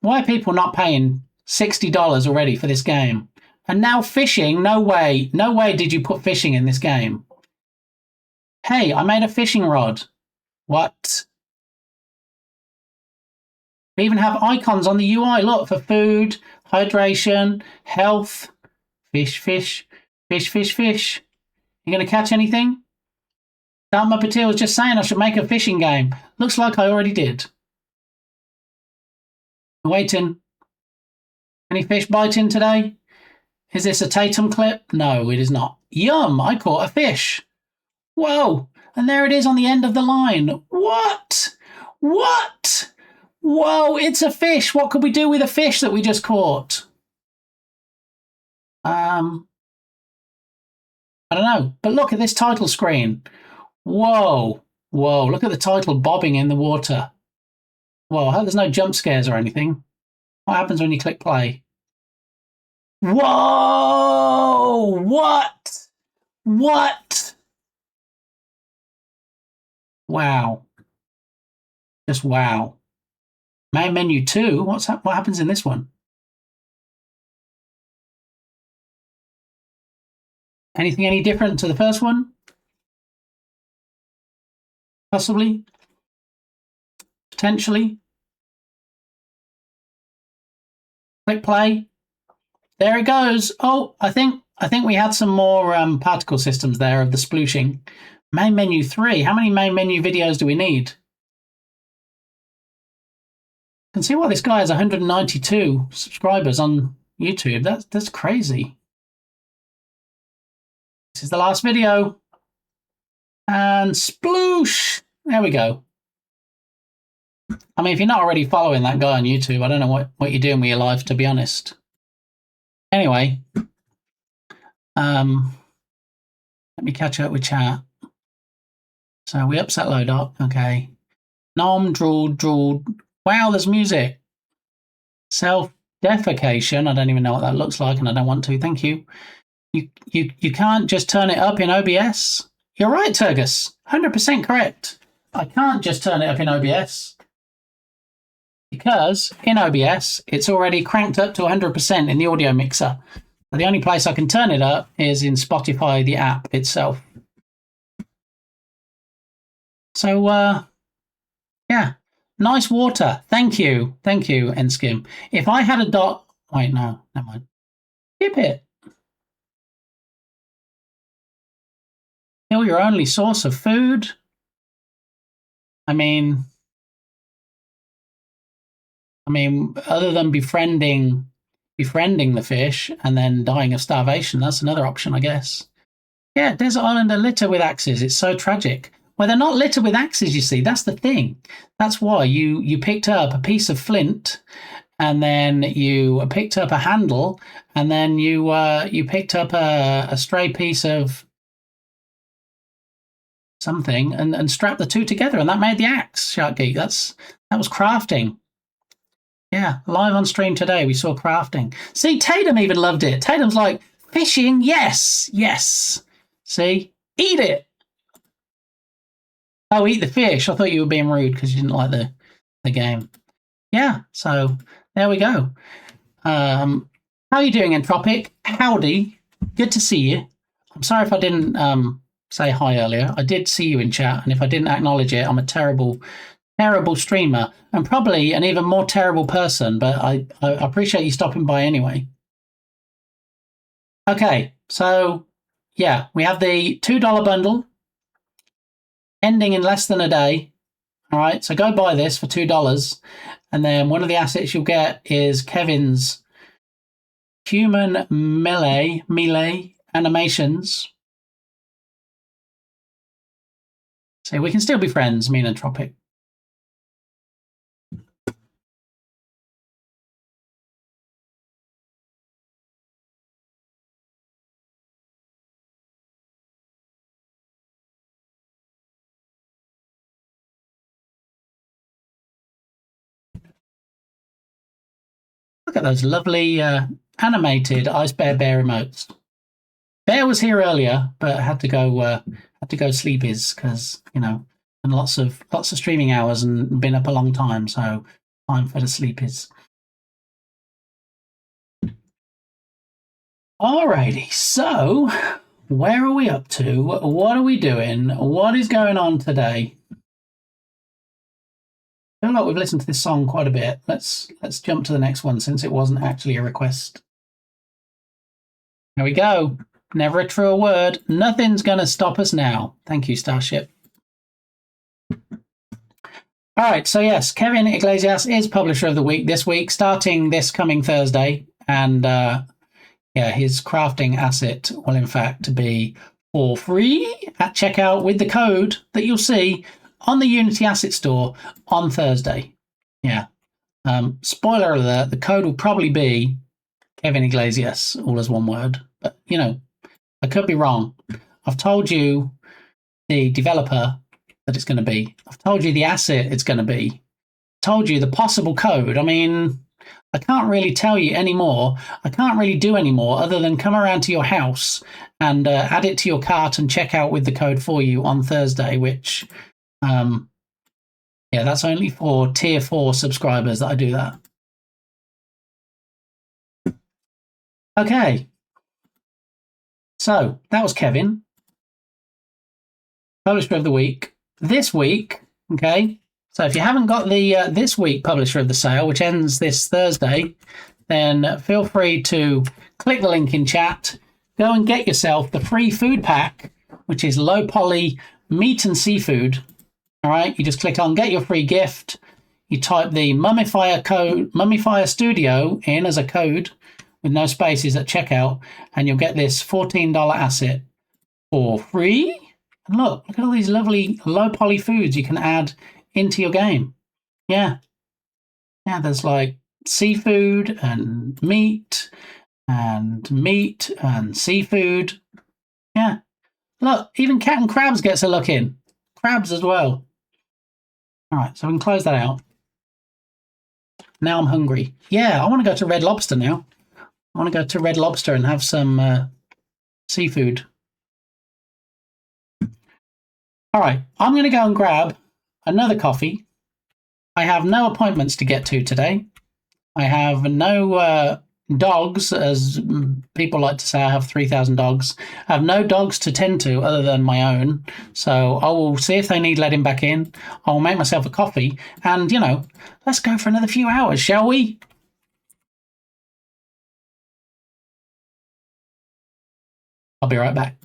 Speaker 1: Why are people not paying $60 already for this game? And now fishing, no way did you put fishing in this game. Hey, I made a fishing rod. What? We even have icons on the UI, look, for food, hydration, health, fish, fish, fish, fish, fish. You going to catch anything? That Muppeteer was just saying I should make a fishing game. Looks like I already did. Waiting. Any fish biting today? Is this a Tatum clip? No, it is not. Yum, I caught a fish. Whoa, and there it is on the end of the line. What? What? Whoa, it's a fish. What could we do with a fish that we just caught? I don't know. But look at this title screen. Whoa, whoa, look at the title bobbing in the water. Whoa, I hope there's no jump scares or anything. What happens when you click play? Whoa! What? What? Wow. Just wow. Main menu 2. What happens in this one? Anything any different to the first one? Possibly? Potentially? Click play. There it goes. Oh, I think we had some more particle systems there of the splooshing. Main menu 3. How many main menu videos do we need? I can see why this guy has 192 subscribers on YouTube. That's crazy. This is the last video. And sploosh. There we go. I mean, if you're not already following that guy on YouTube, I don't know what you're doing with your life, to be honest. Anyway, let me catch up with chat. So we upset load up. Okay. Nom, drool. Wow, there's music. Self-defecation. I don't even know what that looks like, and I don't want to. Thank you. You can't just turn it up in OBS. You're right, Turgus. 100% correct. I can't just turn it up in OBS. Because in OBS, it's already cranked up to 100% in the audio mixer. But the only place I can turn it up is in Spotify, the app itself. So, yeah. Nice water. Thank you, Enskim. If I had a dot... Wait, no, never mind. Skip it. Kill your only source of food. I mean, other than befriending the fish and then dying of starvation, that's another option, I guess. Yeah, Desert Island are littered with axes. It's so tragic. Well, they're not littered with axes, you see. That's the thing. That's why you picked up a piece of flint, and then you picked up a handle, and then you picked up a stray piece of something and strapped the two together, and that made the axe, Shark Geek. That was crafting. Yeah, live on stream today, we saw crafting. See, Tatum even loved it. Tatum's like, fishing, yes. See, eat it. Oh, eat the fish. I thought you were being rude because you didn't like the game. Yeah, so there we go. How are you doing, Entropic? Howdy. Good to see you. I'm sorry if I didn't say hi earlier. I did see you in chat, and if I didn't acknowledge it, I'm a terrible streamer and probably an even more terrible person, but I appreciate you stopping by anyway. Okay, so yeah, we have the $2 bundle ending in less than a day. All right, so go buy this for $2, and then one of the assets you'll get is Kevin's human melee animations. So we can still be friends, me and Tropic. Look at those lovely animated Ice Bear emotes. Bear was here earlier, but had to go sleepies because and lots of streaming hours and been up a long time, so time for the sleepies. Alrighty, so where are we up to? What are we doing? What is going on today? I feel like we've listened to this song quite a bit. Let's jump to the next one since it wasn't actually a request. There we go. Never a truer word. Nothing's going to stop us now. Thank you, Starship. All right, so yes, Kevin Iglesias is Publisher of the Week this week, starting this coming Thursday. And his crafting asset will in fact be for free at checkout with the code that you'll see on the Unity Asset Store on Thursday. Yeah. Spoiler alert, the code will probably be Kevin Iglesias, all as one word. But, I could be wrong. I've told you the developer that it's going to be. I've told you the asset it's going to be. I've told you the possible code. I mean, I can't really tell you anymore. I can't really do any more other than come around to your house and add it to your cart and check out with the code for you on Thursday, which, that's only for tier 4 subscribers that I do that. Okay. So that was Kevin, Publisher of the Week. This week, okay, so if you haven't got the this week Publisher of the Sale, which ends this Thursday, then feel free to click the link in chat, go and get yourself the free food pack, which is low poly meat and seafood. All right, you just click on get your free gift. You type the Mummifier Studio in as a code with no spaces at checkout, and you'll get this $14 asset for free. And look at all these lovely low poly foods you can add into your game. Yeah, there's like seafood and meat and seafood. Yeah, look, even cat and crabs gets a look in. Crabs as well. All right, so we can close that out. Now I'm hungry. Yeah, I want to go to Red Lobster now. I want to go to Red Lobster and have some seafood. All right, I'm going to go and grab another coffee. I have no appointments to get to today. I have no dogs, as people like to say. I have 3,000 dogs. I have no dogs to tend to other than my own. So I will see if they need letting back in. I will make myself a coffee. And, let's go for another few hours, shall we? I'll be right back.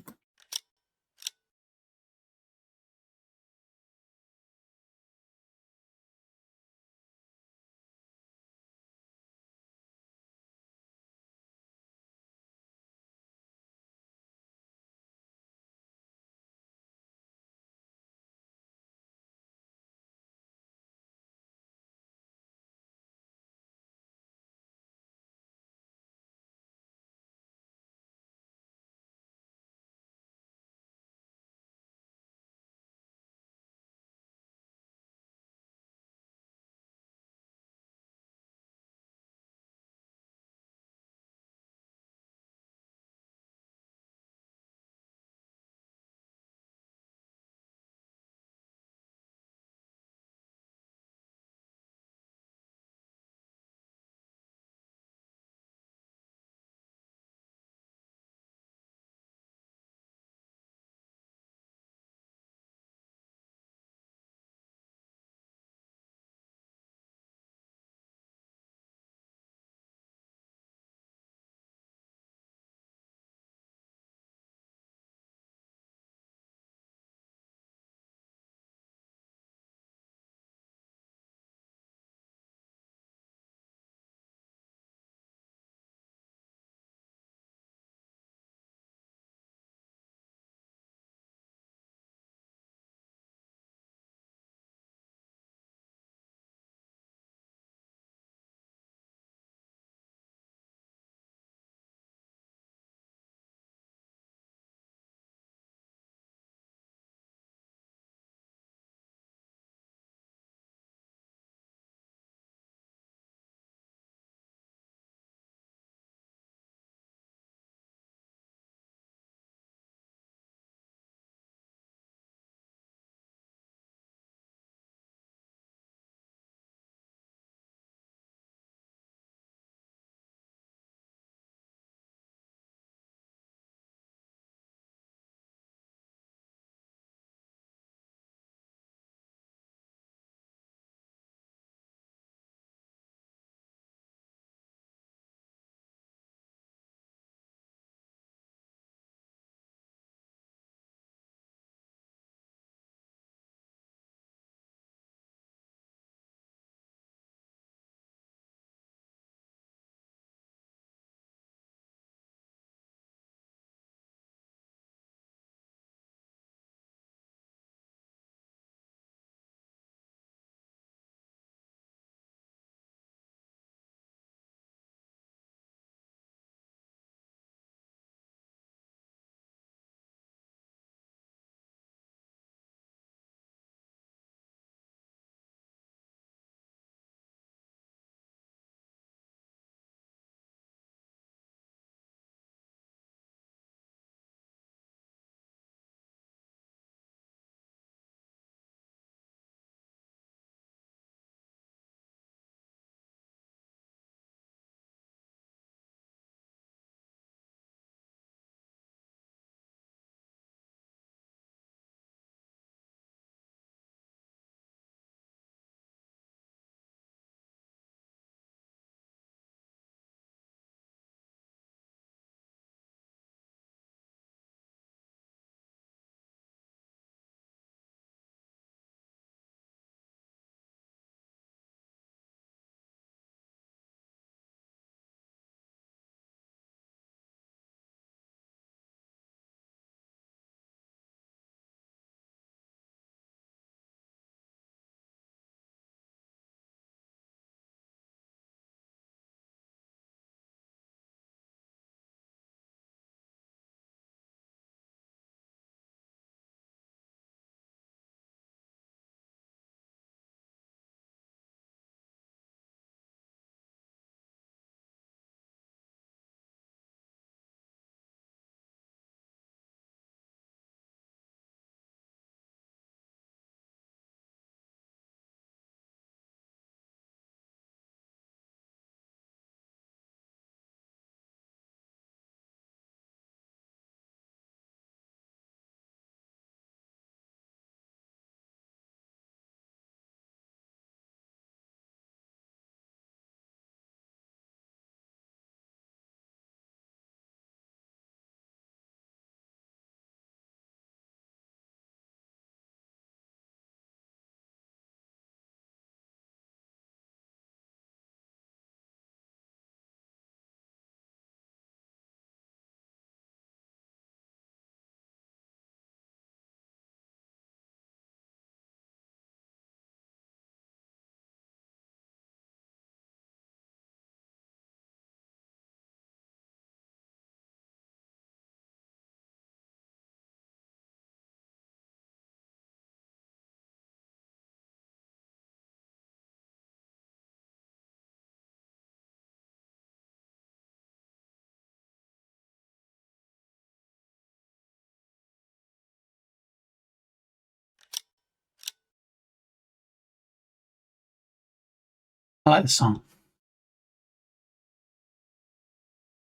Speaker 1: I like the song.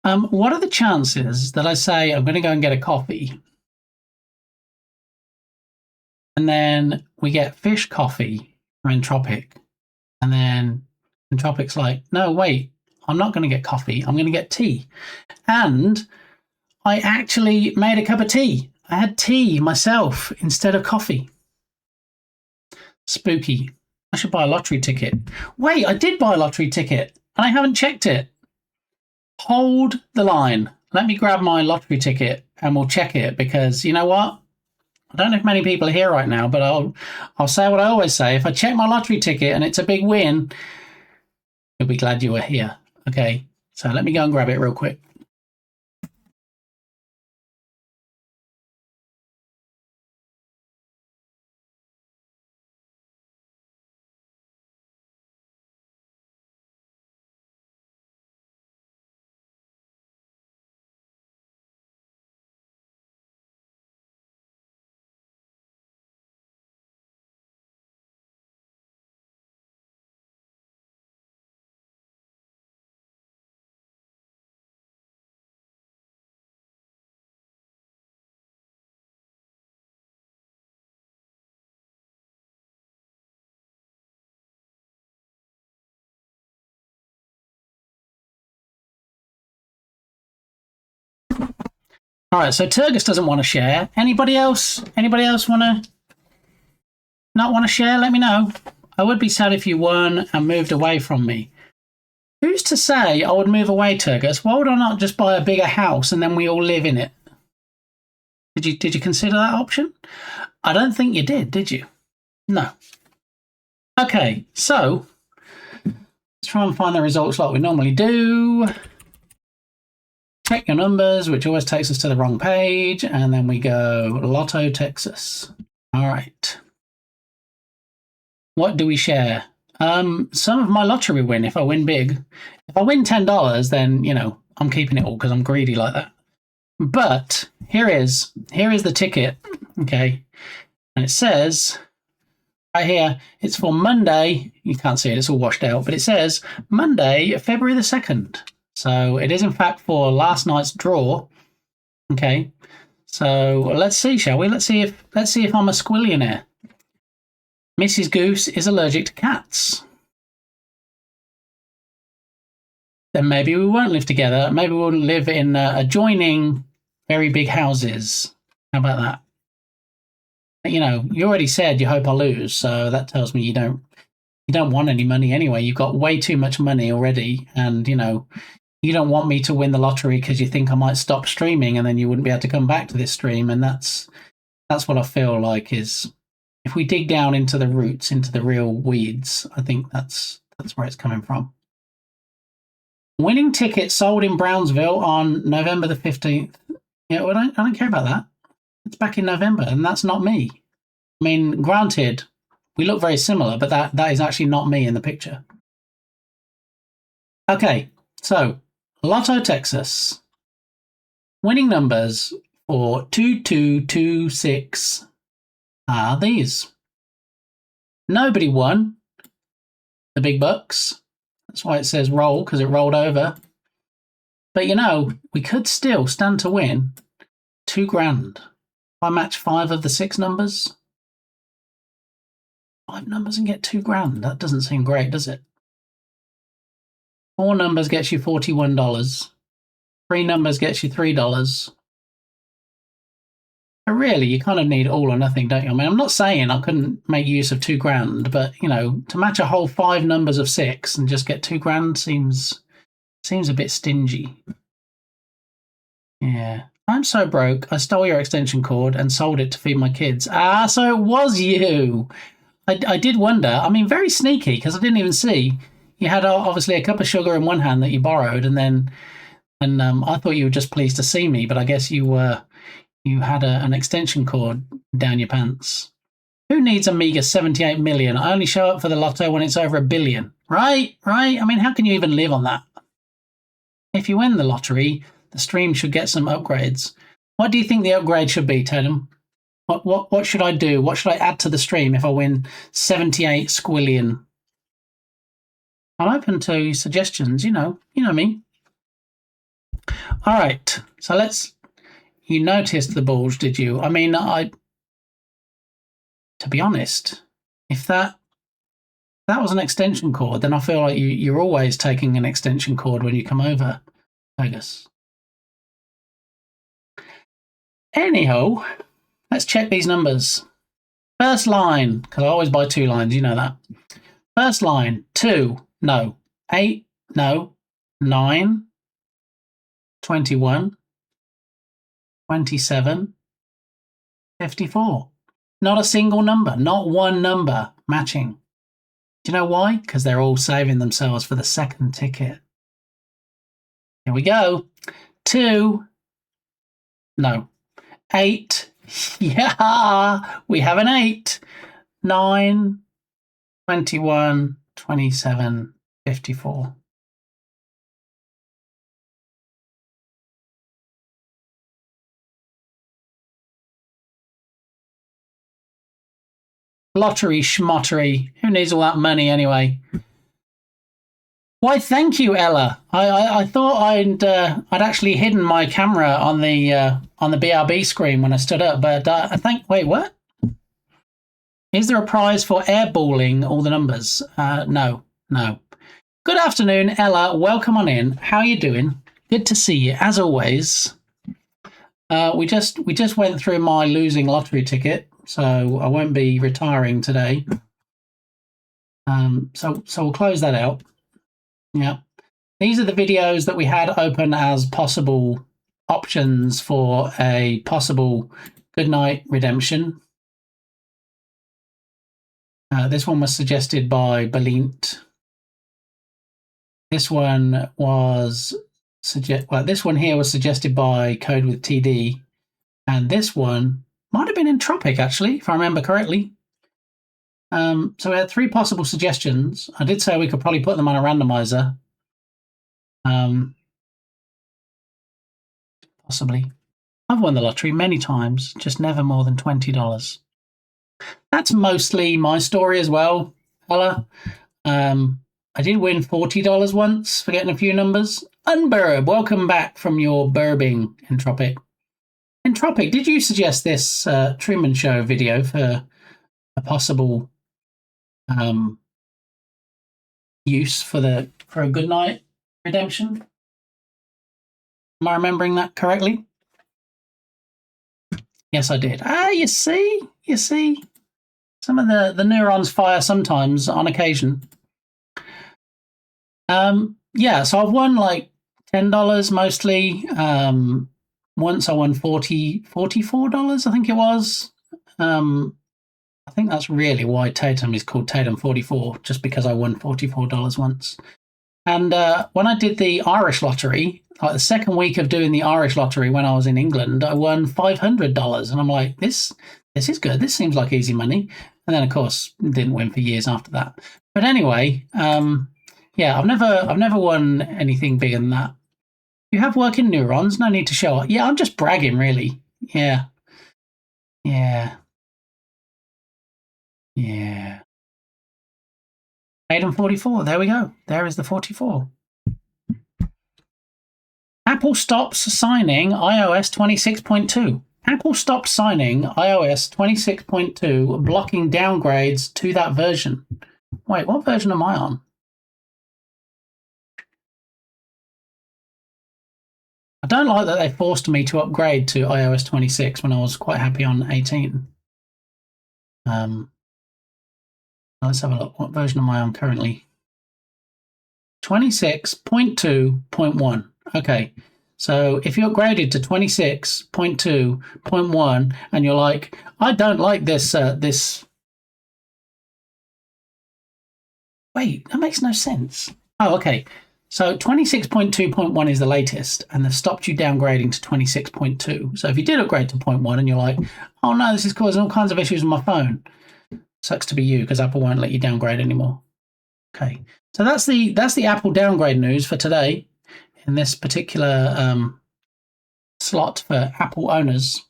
Speaker 1: What are the chances that I say I'm going to go and get a coffee, and then we get fish coffee for Entropic, and then Entropic's like, no, wait, I'm not going to get coffee, I'm going to get tea. And I actually made a cup of tea. I had tea myself instead of coffee. Spooky. I should buy a lottery ticket. Wait, I did buy a lottery ticket, and I haven't checked it. Hold the line. Let me grab my lottery ticket and we'll check it, because you know what? I don't know if many people are here right now, but I'll say what I always say. If I check my lottery ticket and it's a big win, you'll be glad you were here. Okay, so let me go and grab it real quick. All right, so Turgus doesn't want to share. Anybody else? Anybody else not want to share? Let me know. I would be sad if you won and moved away from me. Who's to say I would move away, Turgus? Why would I not just buy a bigger house and then we all live in it? Did you consider that option? I don't think you did you? No. Okay, so let's try and find the results like we normally do. Check your numbers, which always takes us to the wrong page, and then we go Lotto Texas. All right. What do we share? Some of my lottery win if I win big. If I win $10, then, you know, I'm keeping it all because I'm greedy like that. But here is the ticket, okay? And it says right here, it's for Monday. You can't see it, it's all washed out, but it says Monday, February the 2nd. So it is in fact for last night's draw. Okay. So let's see, shall we? Let's see if I'm a squillionaire. Mrs. Goose is allergic to cats. Then maybe we won't live together. Maybe we'll live in adjoining very big houses. How about that? You know, you already said you hope I lose, so that tells me you don't want any money anyway. You've got way too much money already, and you know, you don't want me to win the lottery because you think I might stop streaming and then you wouldn't be able to come back to this stream. And that's what I feel like is, if we dig down into the roots, into the real weeds, I think that's where it's coming from. Winning ticket sold in Brownsville on November the 15th. Yeah, well, I don't care about that. It's back in November, and that's not me. I mean, granted, we look very similar, but that is actually not me in the picture. Okay, so Lotto Texas. Winning numbers for 2226 are these. Nobody won the big bucks. That's why it says roll, because it rolled over. But you know, we could still stand to win $2,000. If I match 5 of the 6 numbers, 5 numbers and get $2,000. That doesn't seem great, does it? 4 numbers gets you $41. 3 numbers gets you $3. But really, you kind of need all or nothing, don't you? I mean, I'm not saying I couldn't make use of $2,000, but you know, to match a whole 5 numbers of 6 and just get $2,000 seems a bit stingy. Yeah. I'm so broke, I stole your extension cord and sold it to feed my kids. Ah, so it was you. I did wonder. I mean, very sneaky, because I didn't even see. You had obviously a cup of sugar in one hand that you borrowed, and I thought you were just pleased to see me, but I guess you had an extension cord down your pants. Who needs a meager 78 million? I only show up for the lotto when it's over $1 billion. Right? I mean, how can you even live on that? If you win the lottery, the stream should get some upgrades. What do you think the upgrade should be, Tatum? What should I do? What should I add to the stream if I win 78 squillion? I'm open to suggestions. You know me. All right, so you noticed the bulge, did you? I mean, to be honest, if that was an extension cord, then I feel like you're always taking an extension cord when you come over, Vegas. Anyhow, let's check these numbers. First line, because I always buy 2 lines, you know that. First line, 2, no. 8, no. 9, 21, 27, 54. Not a single number, not one number matching. Do you know why? Because they're all saving themselves for the second ticket. Here we go. 2, no. 8, yeah, we have an 8. 9, 21, 27, 54. Lottery schmottery. Who needs all that money anyway? Why, thank you, Ella. I thought I'd actually hidden my camera on the BRB screen when I stood up, but I think. Wait, what? Is there a prize for airballing all the numbers? No. Good afternoon, Ella. Welcome on in. How are you doing? Good to see you, as always. We just went through my losing lottery ticket, so I won't be retiring today. So we'll close that out. Yeah. These are the videos that we had open as possible options for a possible goodnight redemption. This one was suggested by Belint. This one was this one here was suggested by Code with TD, and this one might have been in Tropic actually, if I remember correctly. So we had 3 possible suggestions. I did say we could probably put them on a randomizer. Possibly. I've won the lottery many times, just never more than $20. That's mostly my story as well, Ella. I did win $40 once for getting a few numbers. Unburb, welcome back from your burbing, Entropic. Entropic, did you suggest this Truman Show video for a possible use for a goodnight redemption? Am I remembering that correctly? Yes, I did. You see. Some of the neurons fire sometimes, on occasion. Yeah, so I've won like $10 mostly. Once I won $44, I think it was. I think that's really why Tatum is called Tatum 44, just because I won $44 once. And when I did the Irish lottery, like the second week of doing the Irish lottery when I was in England, I won $500, and I'm like, this is good. This seems like easy money. And then, of course, didn't win for years after that. But anyway, yeah, I've never won anything bigger than that. You have working neurons. No need to show it. Yeah, I'm just bragging, really. Yeah. Tatum 44. There we go. There is the 44. Apple stops signing iOS 26.2. Apple stopped signing iOS 26.2, blocking downgrades to that version. Wait, what version am I on? I don't like that they forced me to upgrade to iOS 26 when I was quite happy on 18. Let's have a look. What version am I on currently? 26.2.1. Okay. So if you upgraded to 26.2.1 and you're like, I don't like this, Wait, that makes no sense. Oh, okay. So 26.2.1 is the latest, and they've stopped you downgrading to 26.2. So if you did upgrade to 0.1 and you're like, oh no, this is causing all kinds of issues with my phone. Sucks to be you, because Apple won't let you downgrade anymore. Okay. So that's the Apple downgrade news for today in this particular slot for Apple owners.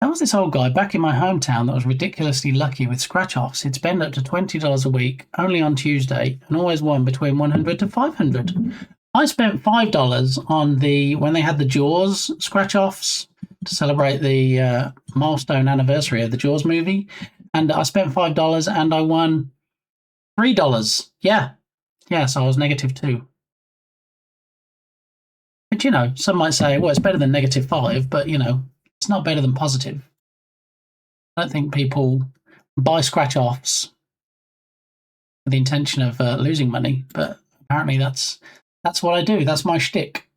Speaker 1: Have was this old guy back in my hometown that was ridiculously lucky with scratch-offs. He'd spend up to $20 a week, only on Tuesday, and always won between 100 to 500. I spent $5 on when they had the Jaws scratch-offs to celebrate the milestone anniversary of the Jaws movie, and I spent $5 and I won $3. Yeah, so I was -2. But, some might say, well, it's better than -5, but, it's not better than positive. I don't think people buy scratch-offs with the intention of losing money, but apparently that's what I do. That's my shtick.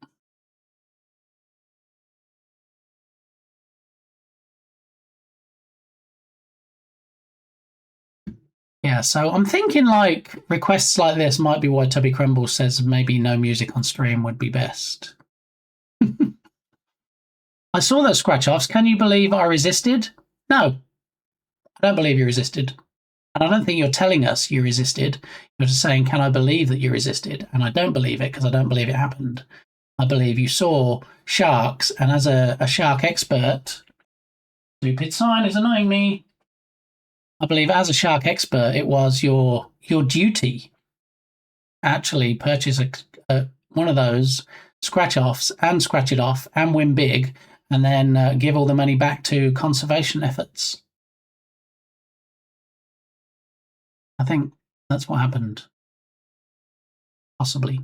Speaker 1: Yeah, so I'm thinking requests like this might be why Tubby Crumble says maybe no music on stream would be best. I saw those scratch-offs. Can you believe I resisted? No, I don't believe you resisted. And I don't think you're telling us you resisted. You're just saying, can I believe that you resisted? And I don't believe it because I don't believe it happened. I believe you saw sharks, and as a shark expert, stupid sign is annoying me. I believe as a shark expert, it was your duty actually purchase one of those scratch-offs and scratch it off and win big, and then give all the money back to conservation efforts. I think that's what happened. Possibly.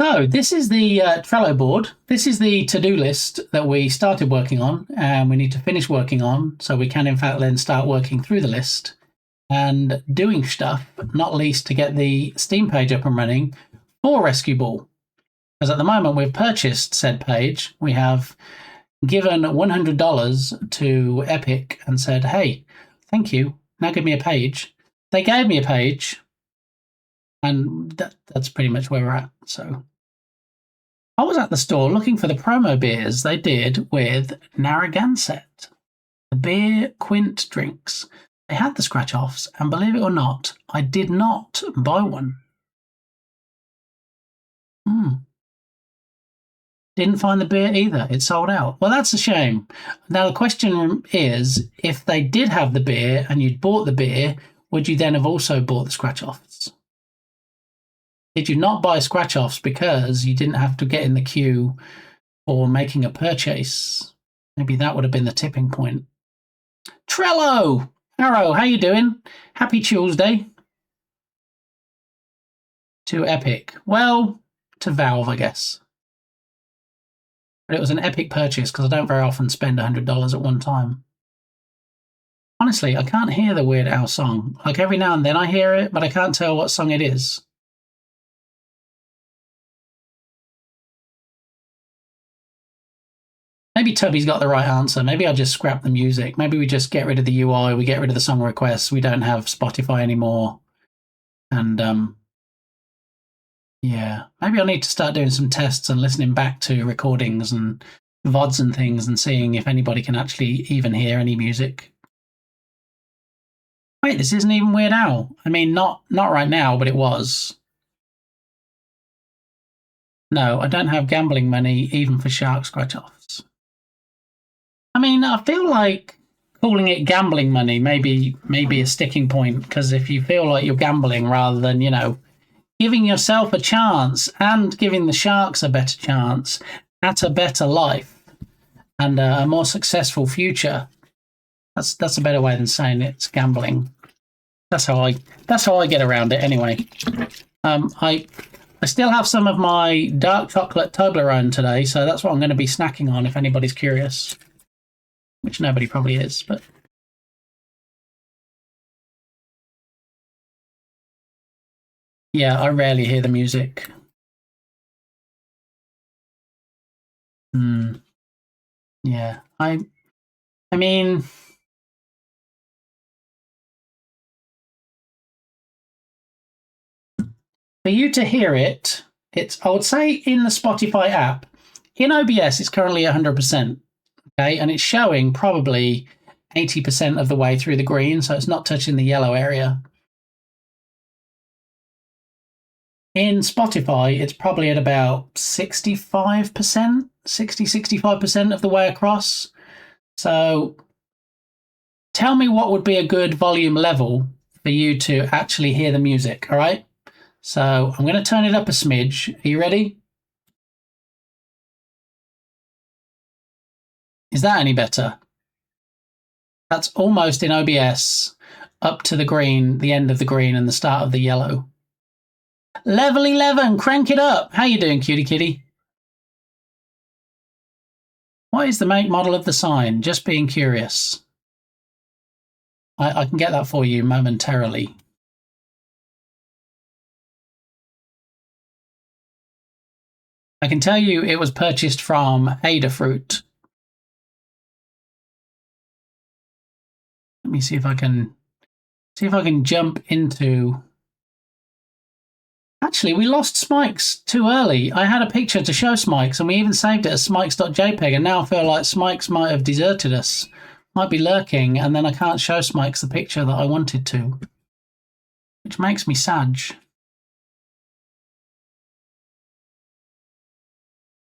Speaker 1: So this is the Trello board. This is the to-do list that we started working on and we need to finish working on so we can in fact then start working through the list and doing stuff, not least to get the Steam page up and running for Rescue Ball. Because at the moment we've purchased said page, we have given $100 to Epic and said, hey, thank you, now give me a page. They gave me a page, and that's pretty much where we're at. So I was at the store looking for the promo beers they did with Narragansett, the beer quint drinks. They had the scratch-offs, and believe it or not, I did not buy one. Didn't find the beer either. It sold out. Well, that's a shame. Now, the question is, if they did have the beer and you'd bought the beer, would you then have also bought the scratch-offs? Did you not buy scratch-offs because you didn't have to get in the queue for making a purchase? Maybe that would have been the tipping point. Trello! Arrow, how you doing? Happy Tuesday. To Epic. Well, to Valve, I guess. But it was an Epic purchase because I don't very often spend $100 at one time. Honestly, I can't hear the Weird Al song. Every now and then I hear it, but I can't tell what song it is. Maybe Tubby's got the right answer. Maybe I'll just scrap the music. Maybe we just get rid of the UI, we get rid of the song requests, we don't have Spotify anymore. And, yeah, maybe I need to start doing some tests and listening back to recordings and VODs and things and seeing if anybody can actually even hear any music. Wait, this isn't even Weird Al. I mean, not right now, but it was. No, I don't have gambling money even for shark scratch-offs. I mean, I feel like calling it gambling money may be a sticking point, because if you feel like you're gambling rather than, giving yourself a chance and giving the sharks a better chance at a better life and a more successful future, that's a better way than saying it's gambling. That's how I get around it anyway. I still have some of my dark chocolate Toblerone today, so that's what I'm going to be snacking on if anybody's curious, which nobody probably is, but. Yeah, I rarely hear the music. Yeah, I mean, for you to hear it, I would say in the Spotify app, in OBS, it's currently 100%, okay, and it's showing probably 80% of the way through the green, so it's not touching the yellow area. In Spotify, it's probably at about 65%, 65% of the way across. So tell me what would be a good volume level for you to actually hear the music, all right? So I'm going to turn it up a smidge. Are you ready? Is that any better? That's almost in OBS up to the green, the end of the green and the start of the yellow. Level 11, crank it up. How you doing, cutie kitty? What is the make model of the sign? Just being curious. I can get that for you momentarily. I can tell you it was purchased from Adafruit. Let me see if I can jump into. Actually, we lost Smikes too early. I had a picture to show Smikes, and we even saved it as smikes.jpg, and now I feel like Smikes might have deserted us. Might be lurking, and then I can't show Smikes the picture that I wanted to, which makes me sad.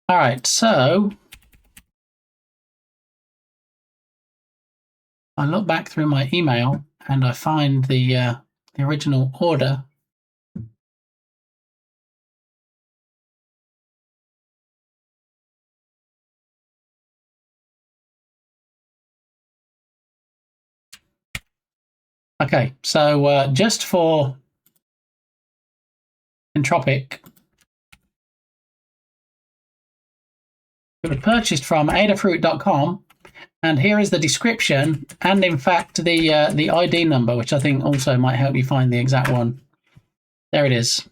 Speaker 1: All right, so I look back through my email and I find the original order. Okay, so just for Entropic, it was purchased from adafruit.com, and here is the description, and in fact the ID number, which I think also might help you find the exact one. There it is.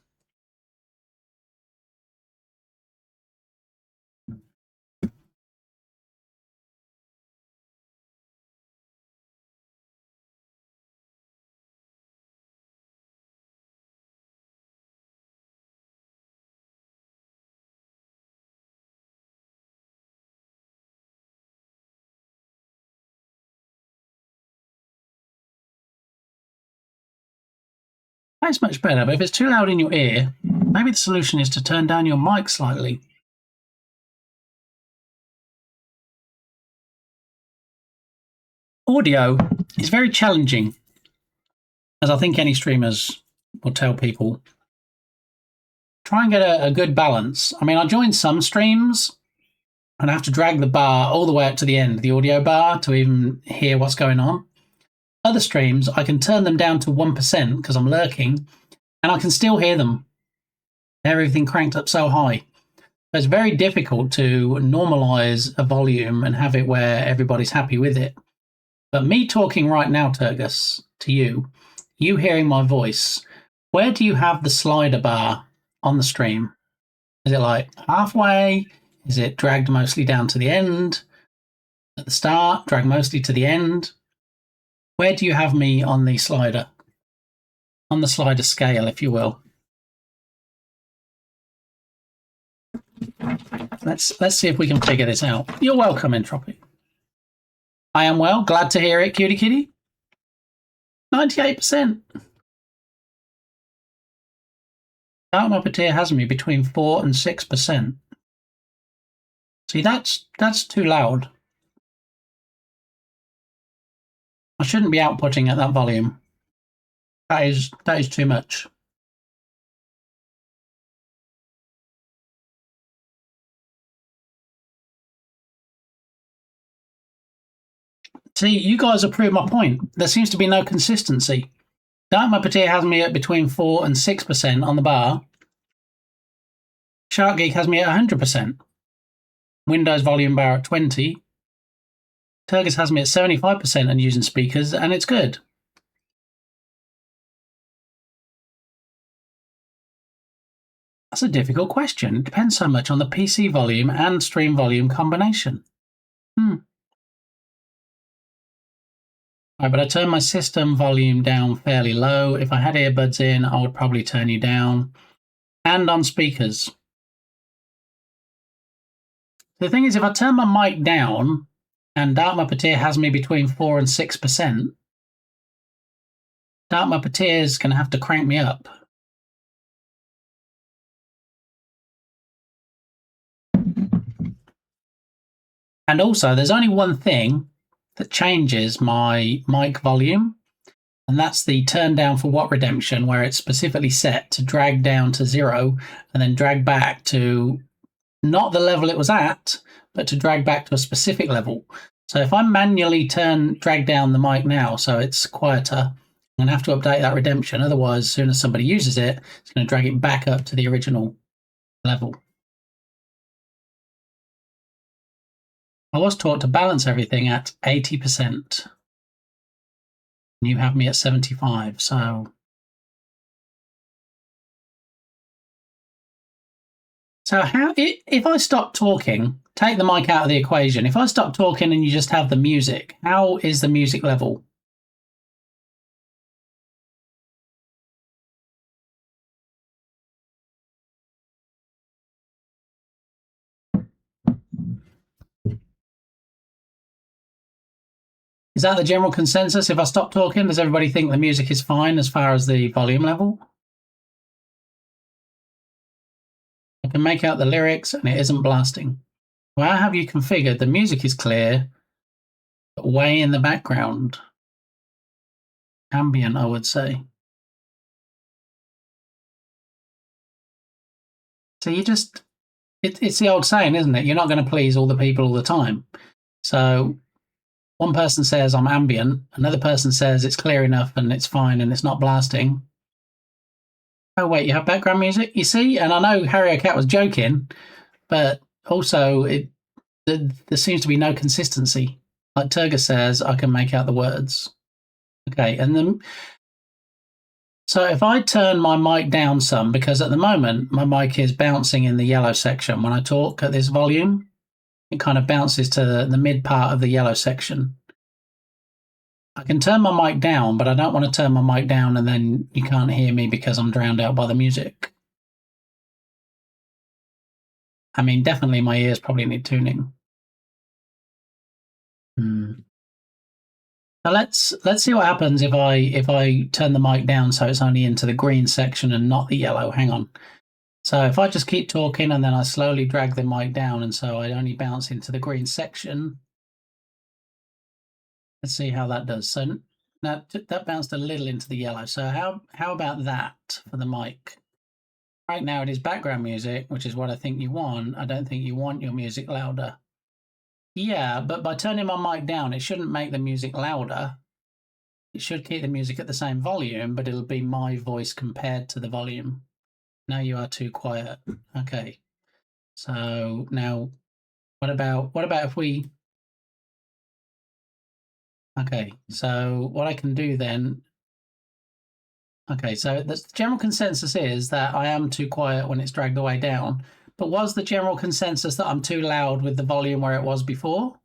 Speaker 1: That's much better, but if it's too loud in your ear, maybe the solution is to turn down your mic slightly. Audio is very challenging, as I think any streamers will tell people. Try and get a good balance. I mean, I joined some streams and I have to drag the bar all the way up to the end, the audio bar, to even hear what's going on. Other streams, I can turn them down to 1% because I'm lurking, and I can still hear them. Everything cranked up so high. It's very difficult to normalize a volume and have it where everybody's happy with it. But me talking right now, Turgus, to you hearing my voice, where do you have the slider bar on the stream? Is it like halfway? Is it dragged mostly down to the end? At the start, dragged mostly to the end? Where do you have me on the slider? On the slider scale, if you will. Let's see if we can figure this out. You're welcome, Entropic. I am well. Glad to hear it, cutie kitty. 98%. Dark Muppeteer has me between 4 and 6%. See, that's too loud. I shouldn't be outputting at that volume. That is too much. See, you guys have proved my point. There seems to be no consistency. Dark Muppeteer has me at between 4 and 6% on the bar. Shark Geek has me at 100%. Windows volume bar at 20. Turgus has me at 75% and using speakers, and it's good. That's a difficult question. It depends so much on the PC volume and stream volume combination. Right, but I turn my system volume down fairly low. If I had earbuds in, I would probably turn you down. And on speakers. The thing is, if I turn my mic down and Dark Muppeteer has me between 4 and 6%, Dark Muppeteer is going to have to crank me up. And also, there's only one thing that changes my mic volume, and that's the turn down for what redemption, where it's specifically set to drag down to 0 and then drag back to not the level it was at, but to drag back to a specific level. So if I manually drag down the mic now so it's quieter, I'm going to have to update that redemption. Otherwise, as soon as somebody uses it, it's going to drag it back up to the original level. I was taught to balance everything at 80%. You have me at 75, so how, if I stop talking, take the mic out of the equation. If I stop talking and you just have the music, how is the music level? Is that the general consensus? If I stop talking, does everybody think the music is fine as far as the volume level? I can make out the lyrics and it isn't blasting. Well, how have you configured? The music is clear, but way in the background. Ambient, I would say. So you just, it's the old saying, isn't it? You're not going to please all the people all the time. So one person says I'm ambient, another person says it's clear enough and it's fine and it's not blasting. Oh, wait, you have background music? You see? And I know Harry Cat was joking, but also there seems to be no consistency. Like Turga says, I can make out the words. Okay, and then so if I turn my mic down some, because at the moment my mic is bouncing in the yellow section. When I talk at this volume, it kind of bounces to the mid part of the yellow section. I can turn my mic down, but I don't want to turn my mic down and then you can't hear me because I'm drowned out by the music. I mean, definitely my ears probably need tuning. So let's see what happens if I turn the mic down so it's only into the green section and not the yellow. Hang on. So if I just keep talking and then I slowly drag the mic down and so I only bounce into the green section. Let's see how that does. So now that bounced a little into the yellow. So how about that for the mic? Right now it is background music, which is what I think you want. I don't think you want your music louder. Yeah, but by turning my mic down, it shouldn't make the music louder. It should keep the music at the same volume, but it'll be my voice compared to the volume. Now you are too quiet. Okay. So now what about if we... Okay, so what I can do then... Okay, so the general consensus is that I am too quiet when it's dragged the way down. But was the general consensus that I'm too loud with the volume where it was before?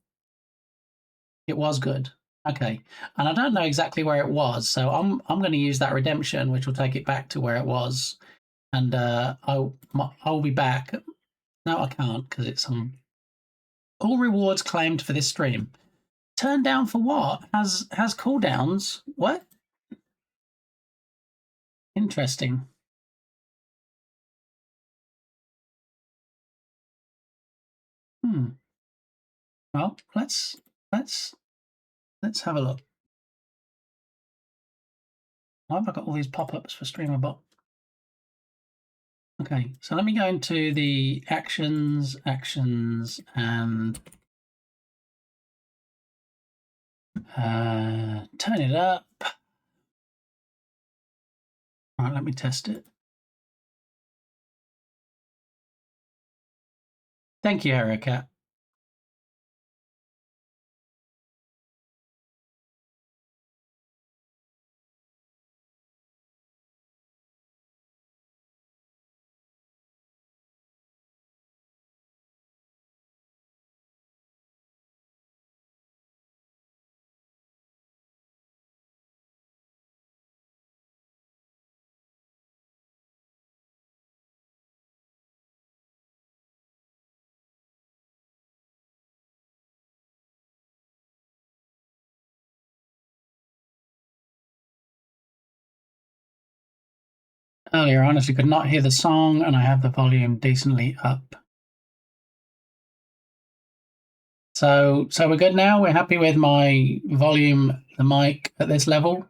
Speaker 1: It was good. Okay, and I don't know exactly where it was, so I'm going to use that redemption, which will take it back to where it was, and I'll be back. No, I can't because it's all rewards claimed for this stream. Turn down for what? Has cooldowns? What? Interesting. Well, let's have a look. Why have I got all these pop-ups for StreamerBot? Okay, so let me go into the actions, and turn it up. All right, let me test it. Thank you, Erica. Earlier, I honestly could not hear the song, and I have the volume decently up. So we're good now. We're happy with my volume, the mic at this level,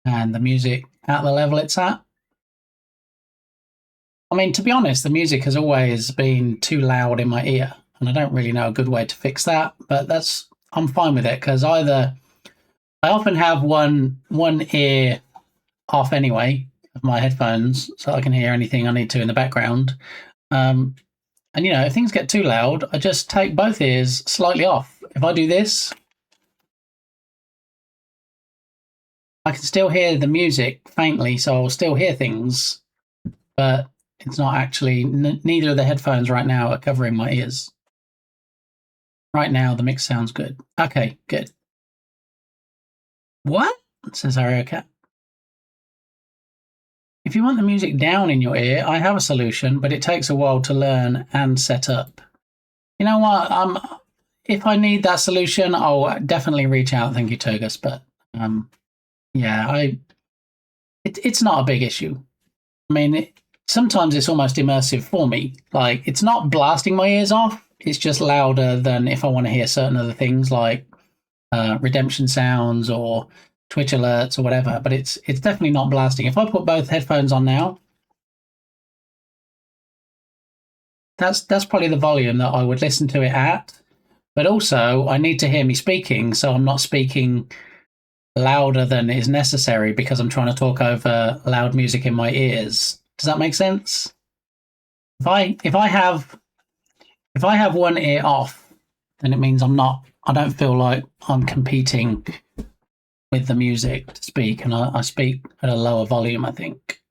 Speaker 1: and the music at the level it's at. I mean, to be honest, the music has always been too loud in my ear, and I don't really know a good way to fix that. But I'm fine with it because either I often have one ear off anyway of my headphones, so I can hear anything I need to in the background. And if things get too loud, I just take both ears slightly off. If I do this, I can still hear the music faintly, so I'll still hear things, but it's not actually, neither of the headphones right now are covering my ears. Right now, the mix sounds good. Okay, good. What? Says Ario Cat. If you want the music down in your ear, I have a solution, but it takes a while to learn and set up. You know what? If I need that solution, I'll definitely reach out. Thank you, Turgus. But it's not a big issue. I mean, sometimes it's almost immersive for me. Like, it's not blasting my ears off. It's just louder than if I want to hear certain other things like redemption sounds or Twitch alerts or whatever. But it's definitely not blasting. If I put both headphones on now, that's probably the volume that I would listen to it at. But also, I need to hear me speaking, so I'm not speaking louder than is necessary because I'm trying to talk over loud music in my ears. Does that make sense? If I have one ear off, then it means I don't feel like I'm competing with the music to speak, and I speak at a lower volume, I think.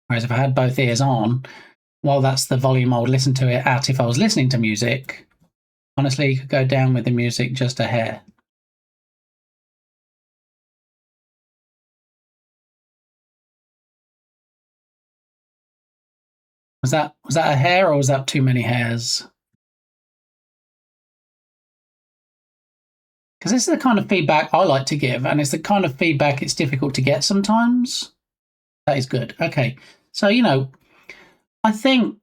Speaker 1: Whereas if I had both ears on, well, that's the volume I would listen to it at if I was listening to music. Honestly, you could go down with the music just a hair. Was that a hair or was that too many hairs? Because this is the kind of feedback I like to give, and it's the kind of feedback it's difficult to get sometimes. That is good. Okay. So, I think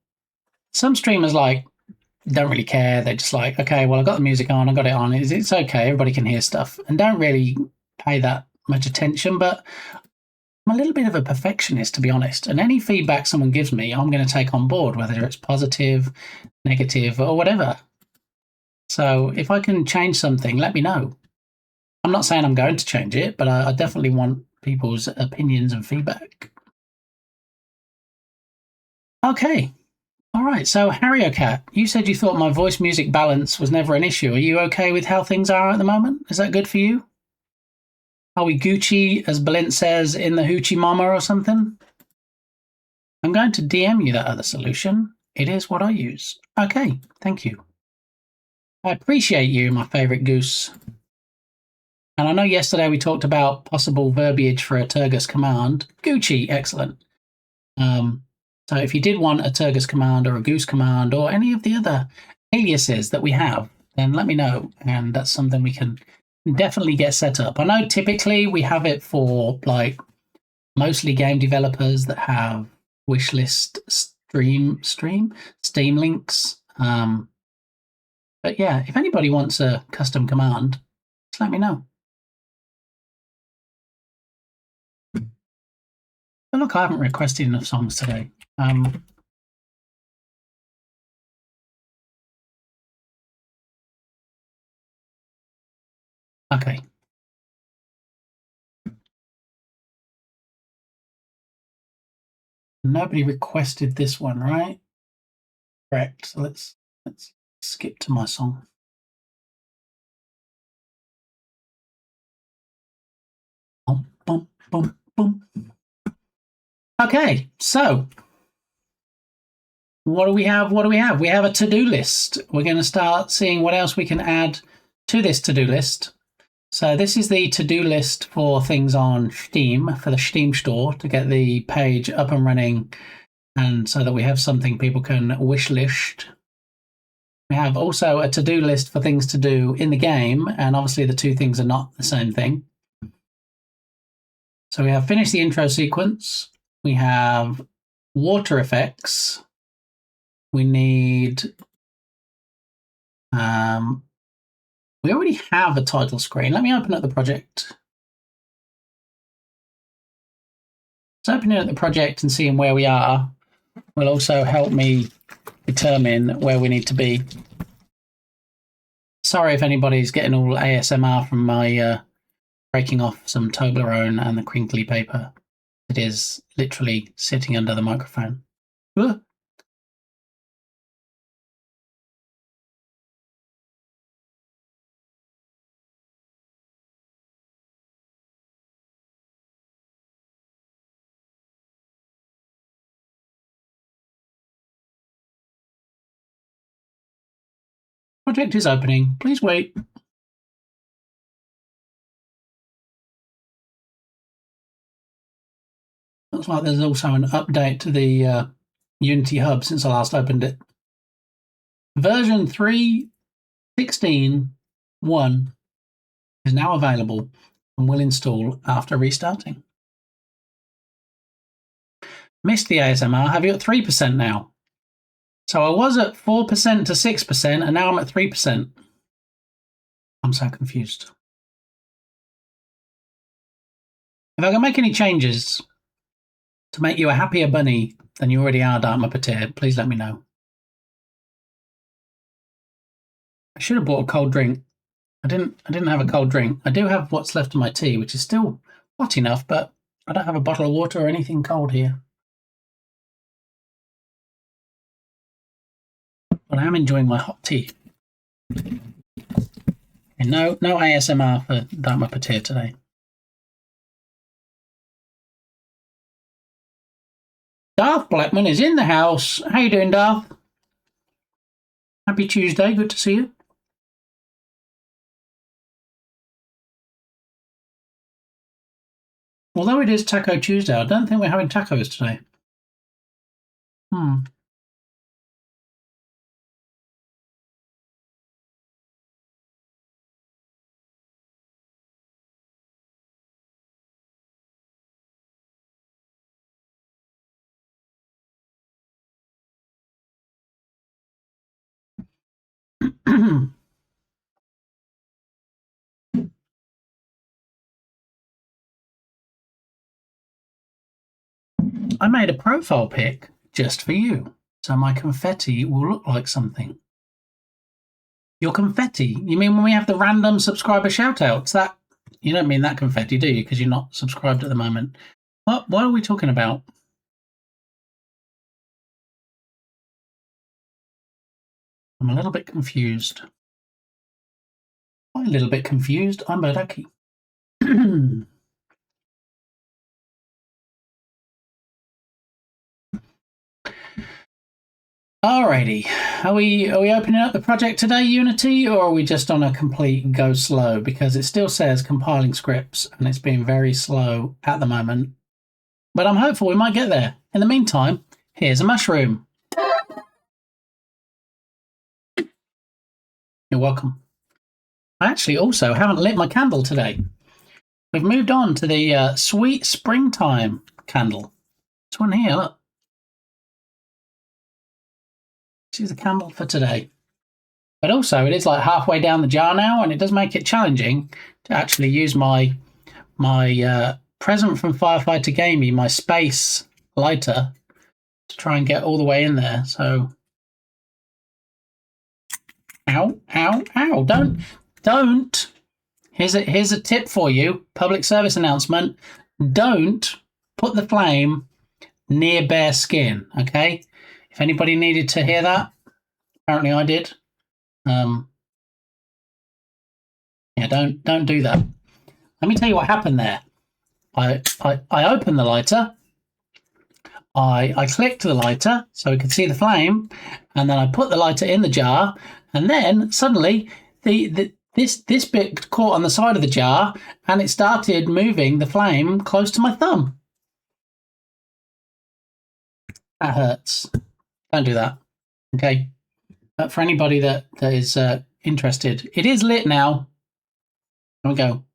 Speaker 1: some streamers don't really care. They're just like, okay, well, I got the music on, I got it on. It's okay. Everybody can hear stuff and don't really pay that much attention. But I'm a little bit of a perfectionist, to be honest. And any feedback someone gives me, I'm going to take on board, whether it's positive, negative, or whatever. So if I can change something, let me know. I'm not saying I'm going to change it, but I definitely want people's opinions and feedback. Okay. All right. So, HarrioCat, you said you thought my voice music balance was never an issue. Are you okay with how things are at the moment? Is that good for you? Are we Gucci, as Balint says, in the Hoochie Mama or something? I'm going to DM you that other solution. It is what I use. Okay. Thank you. I appreciate you, my favourite goose. And I know yesterday we talked about possible verbiage for a Turgus command. Gucci, excellent. So if you did want a Turgus command or a goose command or any of the other aliases that we have, then let me know. And that's something we can definitely get set up. I know typically we have it for mostly game developers that have wishlist Steam links. But yeah, if anybody wants a custom command, just let me know. But look, I haven't requested enough songs today. Okay. Nobody requested this one, right? Correct. So let's skip to my song. Boom, boom, boom, boom. Okay, so what do we have? We have a to-do list. We're going to start seeing what else we can add to this to-do list. So this is the to-do list for things on Steam, for the Steam store, to get the page up and running, and so that we have something people can wish list. We have also a to-do list for things to do in the game, and obviously the two things are not the same thing. So we have finished the intro sequence. We have water effects. We need We already have a title screen. Let me open up the project. So opening up the project and seeing where we are will also help me determine where we need to be. Sorry if anybody's getting all ASMR from my breaking off some Toblerone and the crinkly paper. It is literally sitting under the microphone. Ugh. Project is opening. Please wait. Looks like there's also an update to the Unity Hub since I last opened it. Version 3.16.1 is now available and will install after restarting. Missed the ASMR. Have you at 3% now? So I was at 4% to 6% and now I'm at 3%. I'm so confused. If I can make any changes to make you a happier bunny than you already are, Dark Muppeteer, please let me know. I should have bought a cold drink. I didn't have a cold drink. I do have what's left of my tea, which is still hot enough, but I don't have a bottle of water or anything cold here. But I am enjoying my hot tea. And no ASMR for Dark Muppeteer today. Darth Blackman is in the house. How you doing, Darth? Happy Tuesday. Good to see you. Although it is Taco Tuesday, I don't think we're having tacos today. I made a profile pic just for you, so my confetti will look like something. Your confetti? You mean when we have the random subscriber shoutouts? That you don't mean that confetti, do you? Because you're not subscribed at the moment. What are we talking about? I'm a little bit confused. I'm a little bit confused. I'm Bodoki. Alrighty, are we opening up the project today, Unity, or are we just on a complete go slow? Because it still says compiling scripts, and it's been very slow at the moment. But I'm hopeful we might get there. In the meantime, here's a mushroom. You're welcome. I actually also haven't lit my candle today. We've moved on to the sweet springtime candle. This one here, look. This is the candle for today. But also, it is like halfway down the jar now, and it does make it challenging to actually use my present from Firefighter Gamey, my space lighter, to try and get all the way in there. So, ow, ow, ow! Don't. Here's a tip for you. Public service announcement: don't put the flame near bare skin. Okay. If anybody needed to hear that, apparently I did. Yeah, don't do that. Let me tell you what happened there. I opened the lighter. I clicked the lighter so we could see the flame, and then I put the lighter in the jar, and then suddenly this bit caught on the side of the jar, and it started moving the flame close to my thumb. That hurts. Don't do that. Okay. But for anybody that is interested, it is lit now. There we go.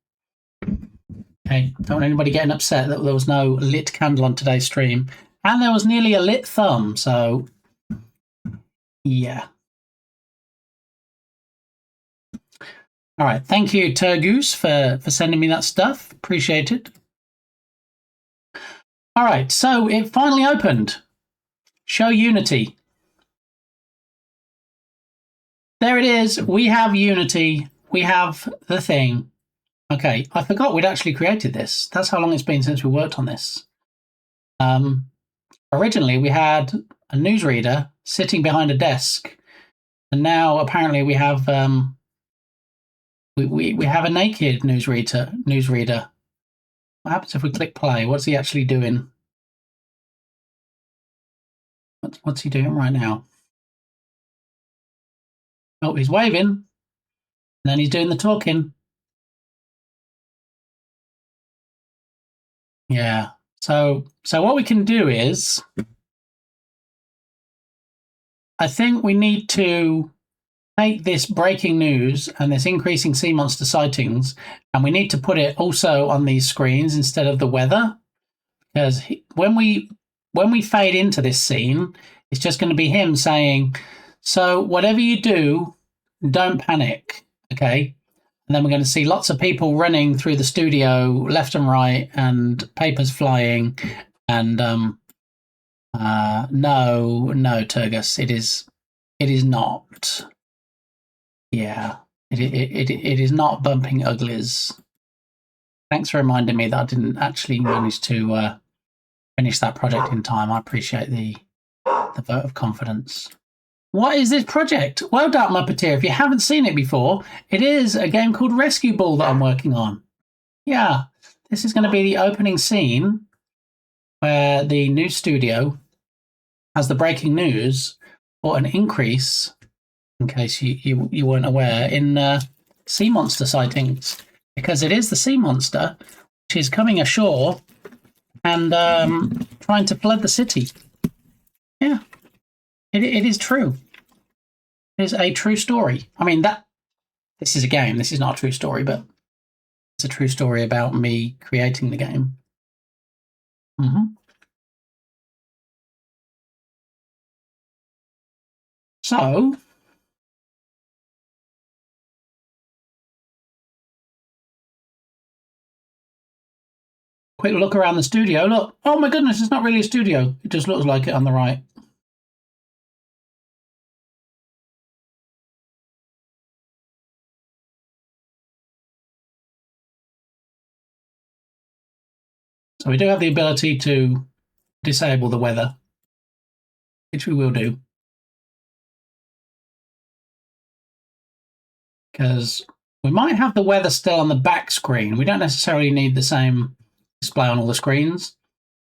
Speaker 1: Okay. Don't want anybody getting upset that there was no lit candle on today's stream. And there was nearly a lit thumb, so yeah. All right. Thank you, Turgoose, for sending me that stuff. Appreciate it. All right. So it finally opened. Show Unity. There it is. We have Unity. We have the thing. Okay. I forgot we'd actually created this. That's how long it's been since we worked on this. Originally, we had a newsreader sitting behind a desk. And now apparently we have we have a naked newsreader. What happens if we click play? What's he actually doing? What's he doing right now? Oh, he's waving. And then he's doing the talking. Yeah. So what we can do is, I think we need to take this breaking news and this increasing sea monster sightings, and we need to put it also on these screens instead of the weather, because when we fade into this scene, it's just going to be him saying, "So whatever you do, don't panic." Okay. And then we're going to see lots of people running through the studio left and right, and papers flying. And no, Turgus, it is not. Yeah, it is not bumping uglies. Thanks for reminding me that I didn't actually manage to finish that project in time. I appreciate the vote of confidence. What is this project? Well, Dark Muppeteer, if you haven't seen it before, it is a game called Rescue Ball that I'm working on. Yeah, this is going to be the opening scene where the news studio has the breaking news for an increase, in case you weren't aware, in sea monster sightings. Because it is the sea monster which is coming ashore and trying to flood the city. Yeah, it is true. It is a true story. I mean, this is a game. This is not a true story, but it's a true story about me creating the game. So, quick look around the studio. Look. Oh my goodness, it's not really a studio. It just looks like it on the right. So we do have the ability to disable the weather, which we will do. Because we might have the weather still on the back screen. We don't necessarily need the same display on all the screens.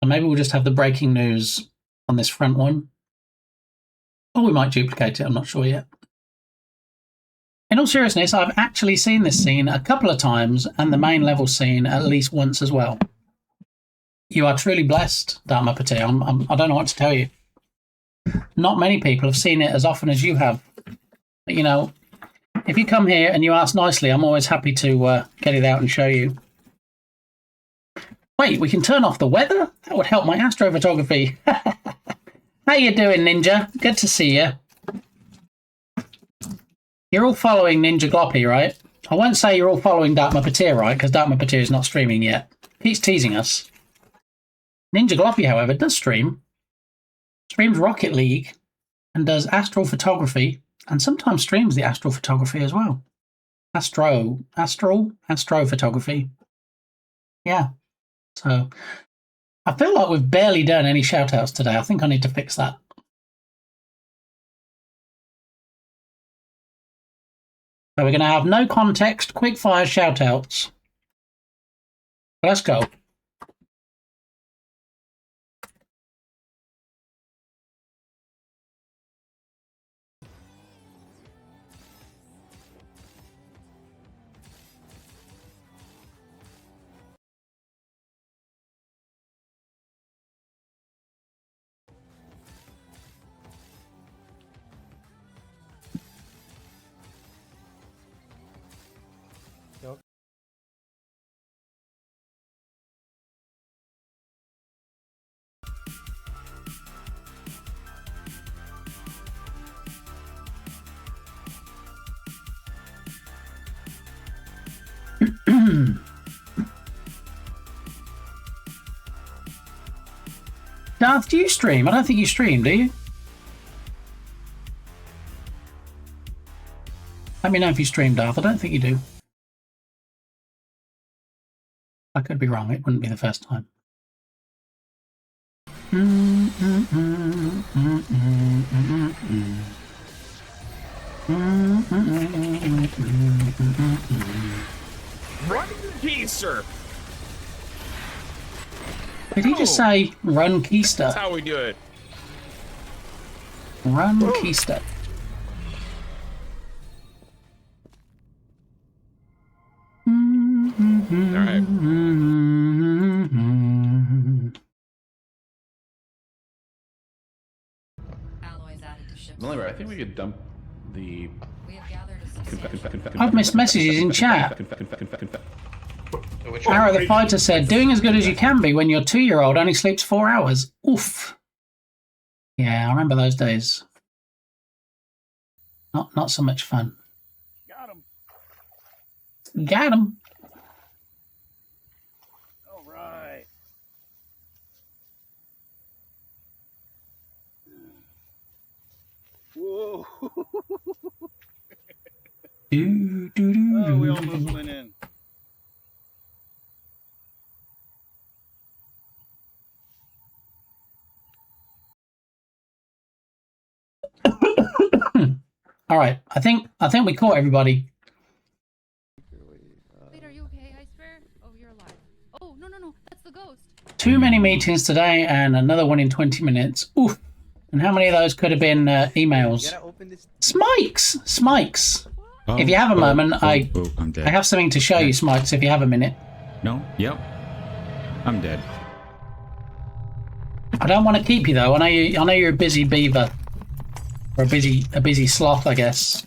Speaker 1: So maybe we'll just have the breaking news on this front one. Or we might duplicate it, I'm not sure yet. In all seriousness, I've actually seen this scene a couple of times, and the main level scene at least once as well. You are truly blessed, Dark Muppeteer. I don't know what to tell you. Not many people have seen it as often as you have. But, you know, if you come here and you ask nicely, I'm always happy to get it out and show you. Wait, we can turn off the weather? That would help my astrophotography. How you doing, Ninja? Good to see you. You're all following Ninja Gloppy, right? I won't say you're all following Dark Muppeteer, right? Because Dark Muppeteer is not streaming yet. He's teasing us. Ninja Gloppy, however, does stream. Streams Rocket League and does astrophotography, and sometimes streams the astrophotography as well. Astrophotography. Yeah. So I feel like we've barely done any shout-outs today. I think I need to fix that. So we're going to have no context, quick-fire shout-outs. Let's go. Darth, do you stream? I don't think you stream, do you? Let me know if you stream, Darth. I don't think you do. I could be wrong. It wouldn't be the first time.
Speaker 13: Run Keister.
Speaker 1: Did he just say run Keister?
Speaker 13: That's how we do it.
Speaker 1: Run Keister.
Speaker 13: All right.
Speaker 5: Miller, I think we could dump the.
Speaker 1: I've missed messages in chat. Arrow the Fighter said, doing as good as you can be when your 2-year-old only sleeps 4 hours. Oof. Yeah, I remember those days. Not so much fun.
Speaker 12: Got him.
Speaker 1: Got him.
Speaker 12: All right. Whoa. Oh, we almost went in.
Speaker 1: All right, I think we caught everybody.
Speaker 14: Wait, are you okay? I swear. Oh, you're alive. Oh, no, that's the ghost.
Speaker 1: Too many meetings today and another one in 20 minutes. Oof. And how many of those could have been emails? Smikes.
Speaker 15: Oh,
Speaker 1: if you have a moment,
Speaker 15: I'm dead.
Speaker 1: I have something to show you, Smikes, if you have a minute.
Speaker 15: No? Yep. I'm dead.
Speaker 1: I don't want to keep you though. I know you're a busy beaver. Or a busy sloth, I guess.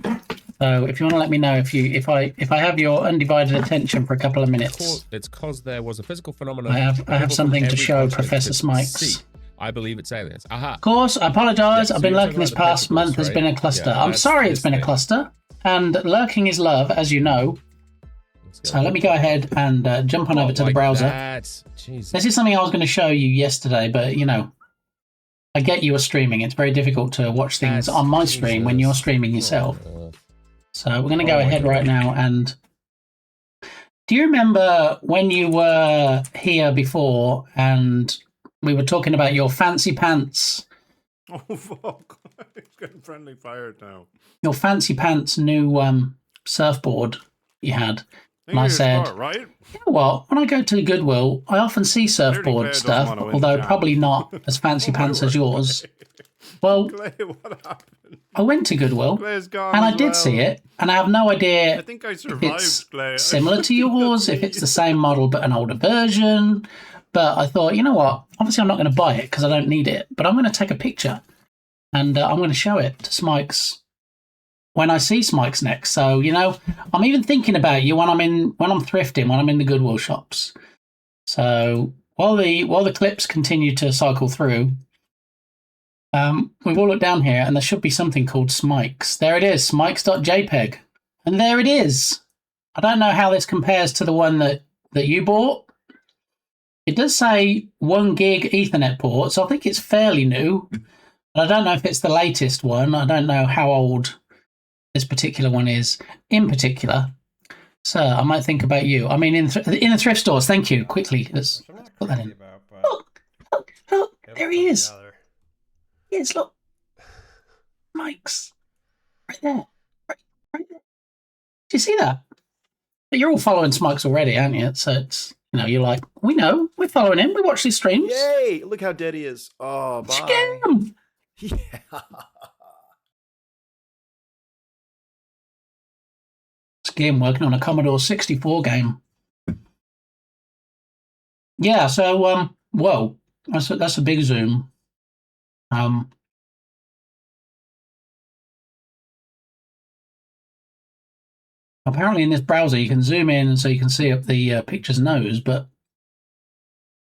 Speaker 1: So if you want to let me know if I have your undivided attention for a couple of minutes.
Speaker 13: It's cause there was a physical phenomenon.
Speaker 1: I have something to show Professor Smikes.
Speaker 13: I believe it's aliens. Aha.
Speaker 1: Of course, I apologise.
Speaker 13: Yeah,
Speaker 1: I've
Speaker 13: so
Speaker 1: been
Speaker 13: you're
Speaker 1: lurking
Speaker 13: talking
Speaker 1: this
Speaker 13: about the
Speaker 1: past month.
Speaker 13: tentacles,
Speaker 1: Has been a
Speaker 13: right?
Speaker 1: cluster.
Speaker 13: Yeah,
Speaker 1: I'm
Speaker 13: that's
Speaker 1: sorry it's
Speaker 13: this
Speaker 1: been a
Speaker 13: thing.
Speaker 1: cluster. And lurking is love, as you know. So let me go ahead and jump on over to the browser. This is something I was going to show you yesterday, but you know, I get you are streaming. It's very difficult to watch things on my stream when you're streaming yourself. So we're going to go ahead right now and... Do you remember when you were here before and we were talking about your fancy pants?
Speaker 5: Oh fuck! It's getting friendly fire now.
Speaker 1: Your fancy pants new surfboard you had. And I said,
Speaker 5: right?
Speaker 1: you know what? When I go to Goodwill, I often see
Speaker 5: Claire
Speaker 1: surfboard
Speaker 5: doesn't
Speaker 1: stuff,
Speaker 5: want to win
Speaker 1: although
Speaker 5: the
Speaker 1: probably not as fancy pants as yours. Well,
Speaker 5: Claire, what happened?
Speaker 1: I went to Goodwill
Speaker 5: Claire's gone
Speaker 1: and I
Speaker 5: as
Speaker 1: did
Speaker 5: well.
Speaker 1: see it, and I have no idea
Speaker 5: I think I
Speaker 1: if
Speaker 5: survived,
Speaker 1: it's
Speaker 5: Claire.
Speaker 1: similar to yours, if it's the same model but an older version. But I thought, you know what? Obviously, I'm not going to buy it because I don't need it, but I'm going to take a picture and I'm going to show it to Smikes when I see Smikes next. So, you know, I'm even thinking about you when I'm thrifting, when I'm in the Goodwill shops. So while the clips continue to cycle through, we've all looked down here and there should be something called Smikes. There it is, smikes.jpg. And there it is. I don't know how this compares to the one that you bought. It does say 1 gig Ethernet port, so I think it's fairly new. But I don't know if it's the latest one. I don't know how old this particular one is in particular. So I might think about you. I mean, in the thrift stores. Thank you. Quickly, let's put that in. Look, there he is. Yes, look. Mike's. Right there. Right there. Do you see that? But you're all following Smikes already, aren't you? So it's, you know, you're like, we know. We're following him. We watch his streams.
Speaker 16: Yay! Look how dead he is. Oh, bye.
Speaker 1: Scam!
Speaker 16: Yeah.
Speaker 1: Game working on a Commodore 64 game. Yeah, so whoa, that's a big zoom. Apparently in this browser you can zoom in and so you can see up the picture's nose, but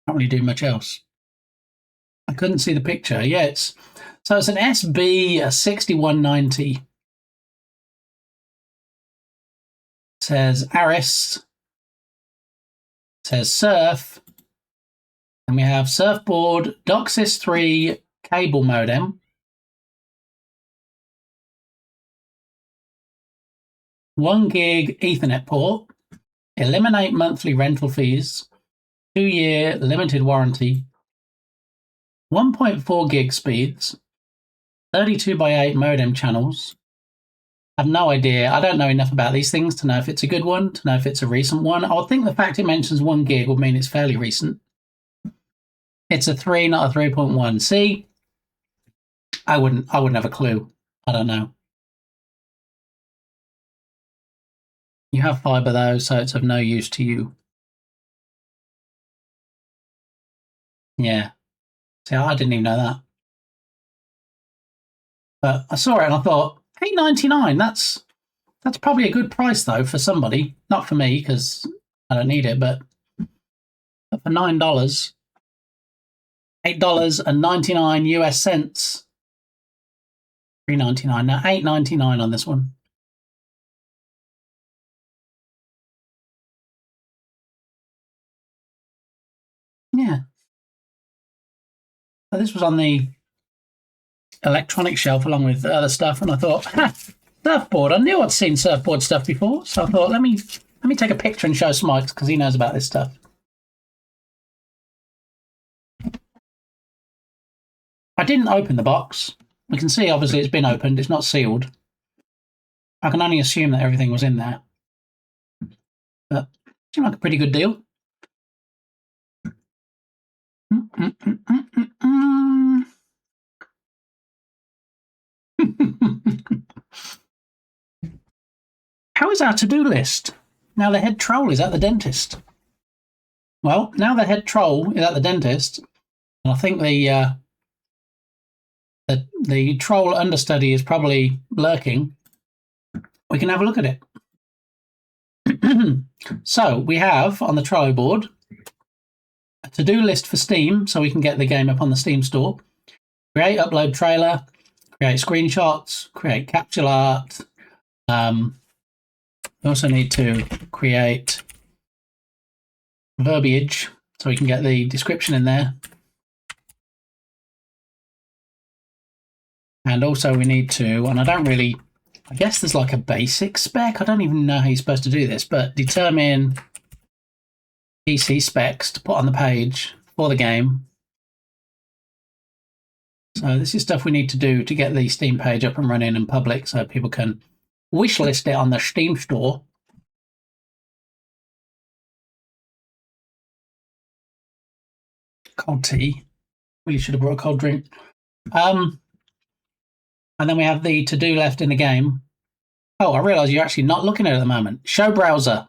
Speaker 1: can't really do much else. I couldn't see the picture. Yeah, it's an SB 6190. says Aris, says Surf, and we have Surfboard, DOCSIS 3 cable modem, 1 gig Ethernet port, eliminate monthly rental fees, 2-year limited warranty, 1.4 gig speeds, 32 by 8 modem channels. I have no idea. I don't know enough about these things to know if it's a good one, to know if it's a recent one. I would think the fact it mentions 1 gig would mean it's fairly recent. It's a 3, not a 3.1. See? I wouldn't have a clue. I don't know. You have fiber though, so it's of no use to you. Yeah. See, I didn't even know that. But I saw it and I thought, $8.99, that's probably a good price though for somebody. Not for me, because I don't need it, but for $9, $8.99 US cents. $3.99. Now $8.99 on this one. Yeah. So this was on the electronic shelf along with other stuff, and I thought, surfboard. I knew I'd seen surfboard stuff before, so I thought, let me take a picture and show Smikes because he knows about this stuff. I didn't open the box. We can see, obviously, it's been opened. It's not sealed. I can only assume that everything was in there. But it seemed like a pretty good deal. How is our to-do list? Now the head troll is at the dentist. Well, now the head troll is at the dentist, and I think the troll understudy is probably lurking. We can have a look at it. So we have on the Trello board a to-do list for Steam, so we can get the game up on the Steam store. Create upload trailer, create screenshots, create capsule art. We also need to create verbiage so we can get the description in there. And also we need to, and I guess there's like a basic spec. I don't even know how you're supposed to do this, but determine PC specs to put on the page for the game. So this is stuff we need to do to get the Steam page up and running and public so people can wishlist it on the Steam store. Cold tea. Really should have brought a cold drink. And then we have the to-do left in the game. Oh, I realise you're actually not looking at it at the moment. Show browser.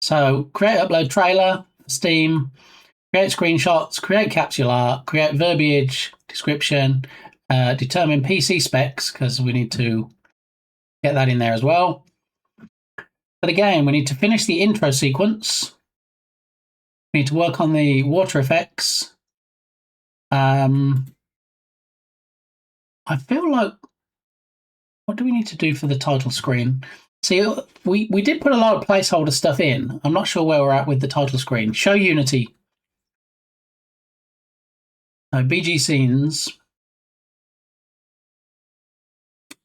Speaker 1: So create upload trailer, Steam, create screenshots, create capsule art, create verbiage, description, determine PC specs, because we need to get that in there as well. For the game, we need to finish the intro sequence. We need to work on the water effects. I feel like, what do we need to do for the title screen? See, we did put a lot of placeholder stuff in. I'm not sure where we're at with the title screen. Show Unity. So BG scenes.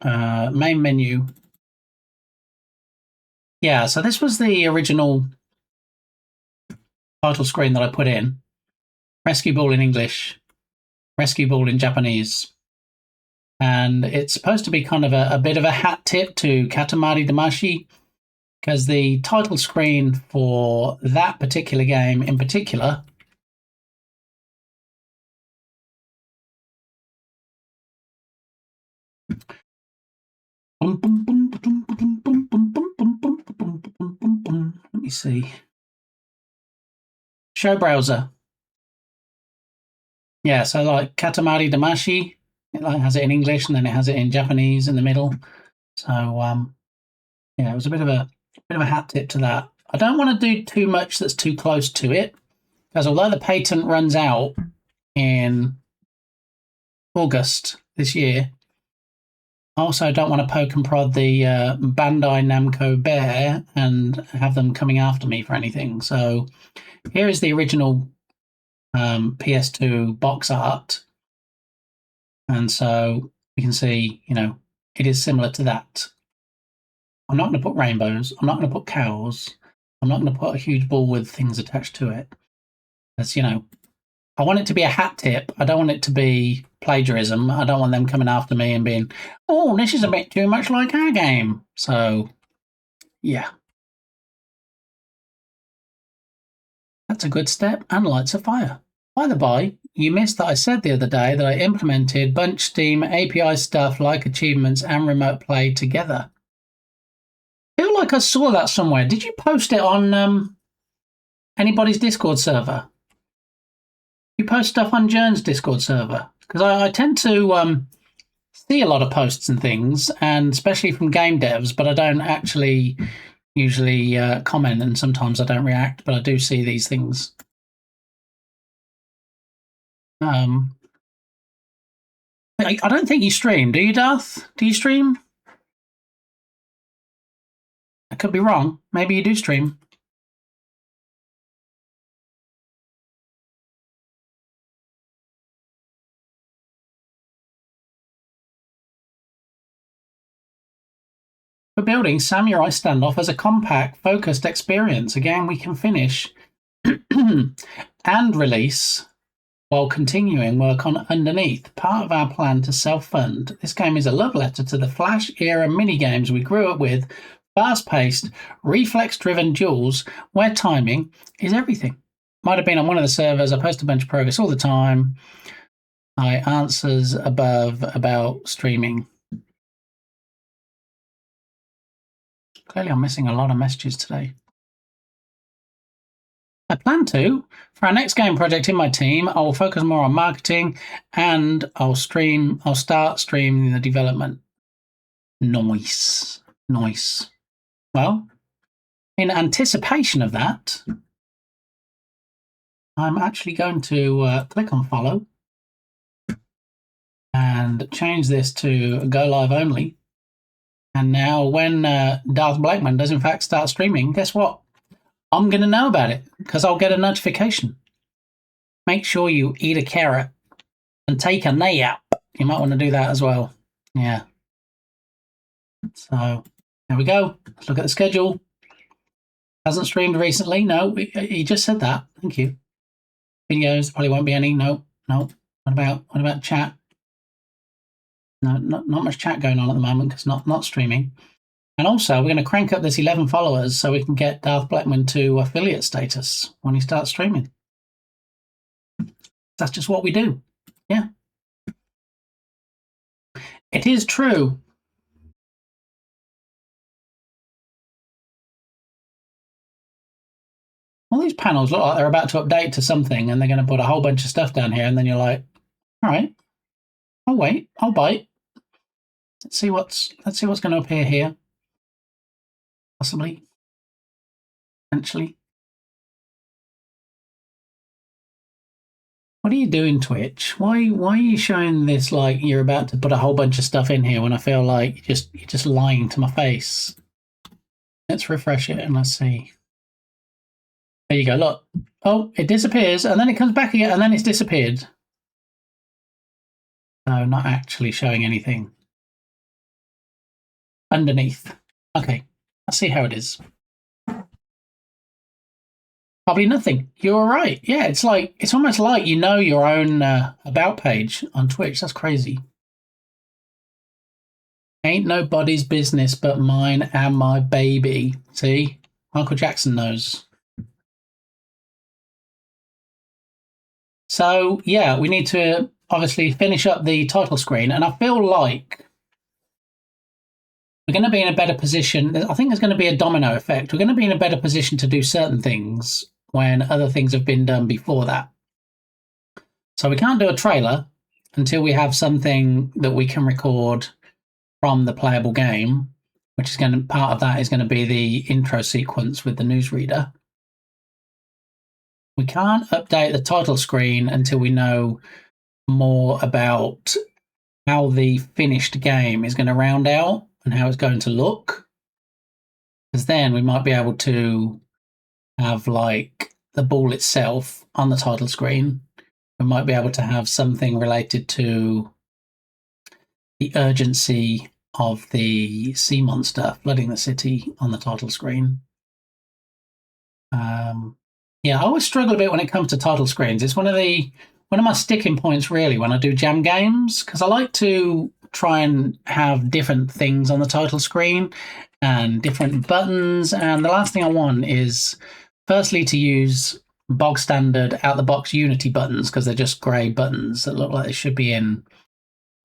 Speaker 1: Main menu. Yeah, so this was the original title screen that I put in. Rescue Ball in English. Rescue Ball in Japanese. And it's supposed to be kind of a bit of a hat tip to Katamari Damacy, because the title screen for that particular game in particular let me see. Show browser. Yeah, so like Katamari Damacy, it like has it in English and then it has it in Japanese in the middle. So yeah, it was a bit of a hat tip to that. I don't want to do too much that's too close to it, because although the patent runs out in August this year, I also don't want to poke and prod the Bandai Namco bear and have them coming after me for anything. So here is the original PS2 box art. And so you can see, it is similar to that. I'm not going to put rainbows. I'm not going to put cows. I'm not going to put a huge ball with things attached to it. That's, I want it to be a hat tip. I don't want it to be plagiarism. I don't want them coming after me and being, oh, this is a bit too much like our game. So, yeah. That's a good step and lights a fire. By the by, you missed that I said the other day that I implemented Bunch Steam API stuff like achievements and remote play together. I feel like I saw that somewhere. Did you post it on anybody's Discord server? You post stuff on Jern's Discord server? Because I tend to see a lot of posts and things, and especially from game devs, but I don't actually usually comment, and sometimes I don't react, but I do see these things. I don't think you stream, do you, Darth? Do you stream? I could be wrong. Maybe you do stream. For building Samurai Standoff as a compact, focused experience. Again, we can finish and release while continuing work on Underneath, part of our plan to self-fund. This game is a love letter to the Flash-era minigames we grew up with, fast-paced, reflex-driven duels where timing is everything. Might have been on one of the servers. I post a bunch of progress all the time. I answers above about streaming. Clearly, I'm missing a lot of messages today. I plan to. For our next game project in my team, I will focus more on marketing and I'll start streaming the development. Nice. Well, in anticipation of that, I'm actually going to click on follow and change this to go live only. And now when Darth Blackman does in fact start streaming, guess what? I'm going to know about it because I'll get a notification. Make sure you eat a carrot and take a nap. You might want to do that as well. Yeah. So there we go. Let's look at the schedule. Hasn't streamed recently. No, he just said that. Thank you. Videos, probably won't be any. No. What about chat? No, not much chat going on at the moment because not streaming. And also, we're going to crank up this 11 followers so we can get Darth Blackman to affiliate status when he starts streaming. That's just what we do. Yeah. It is true. All these panels look like they're about to update to something and they're going to put a whole bunch of stuff down here and then you're like, all right, I'll wait, I'll bite. Let's see what's going to appear here. Possibly. Potentially. What are you doing, Twitch? Why are you showing this like you're about to put a whole bunch of stuff in here when I feel like you're just lying to my face? Let's refresh it and let's see. There you go, look. Oh, it disappears and then it comes back again and then it's disappeared. So not actually showing anything. Underneath. Okay, let's see how it is. Probably nothing. You're right. Yeah, it's almost like you know your own about page on Twitch. That's crazy. Ain't nobody's business but mine and my baby. See? Michael Jackson knows. So, yeah, we need to obviously finish up the title screen. And I feel like we're going to be in a better position. I think there's going to be a domino effect. We're going to be in a better position to do certain things when other things have been done before that. So we can't do a trailer until we have something that we can record from the playable game, which is part of that is going to be the intro sequence with the newsreader. We can't update the title screen until we know more about how the finished game is going to round out and how it's going to look. Because then we might be able to have like the ball itself on the title screen. We might be able to have something related to the urgency of the sea monster flooding the city on the title screen. Yeah, I always struggle a bit when it comes to title screens. It's one of my sticking points really when I do jam games, because I like to try and have different things on the title screen and different buttons. And the last thing I want is firstly to use bog standard out the box Unity buttons, because they're just grey buttons that look like they should be in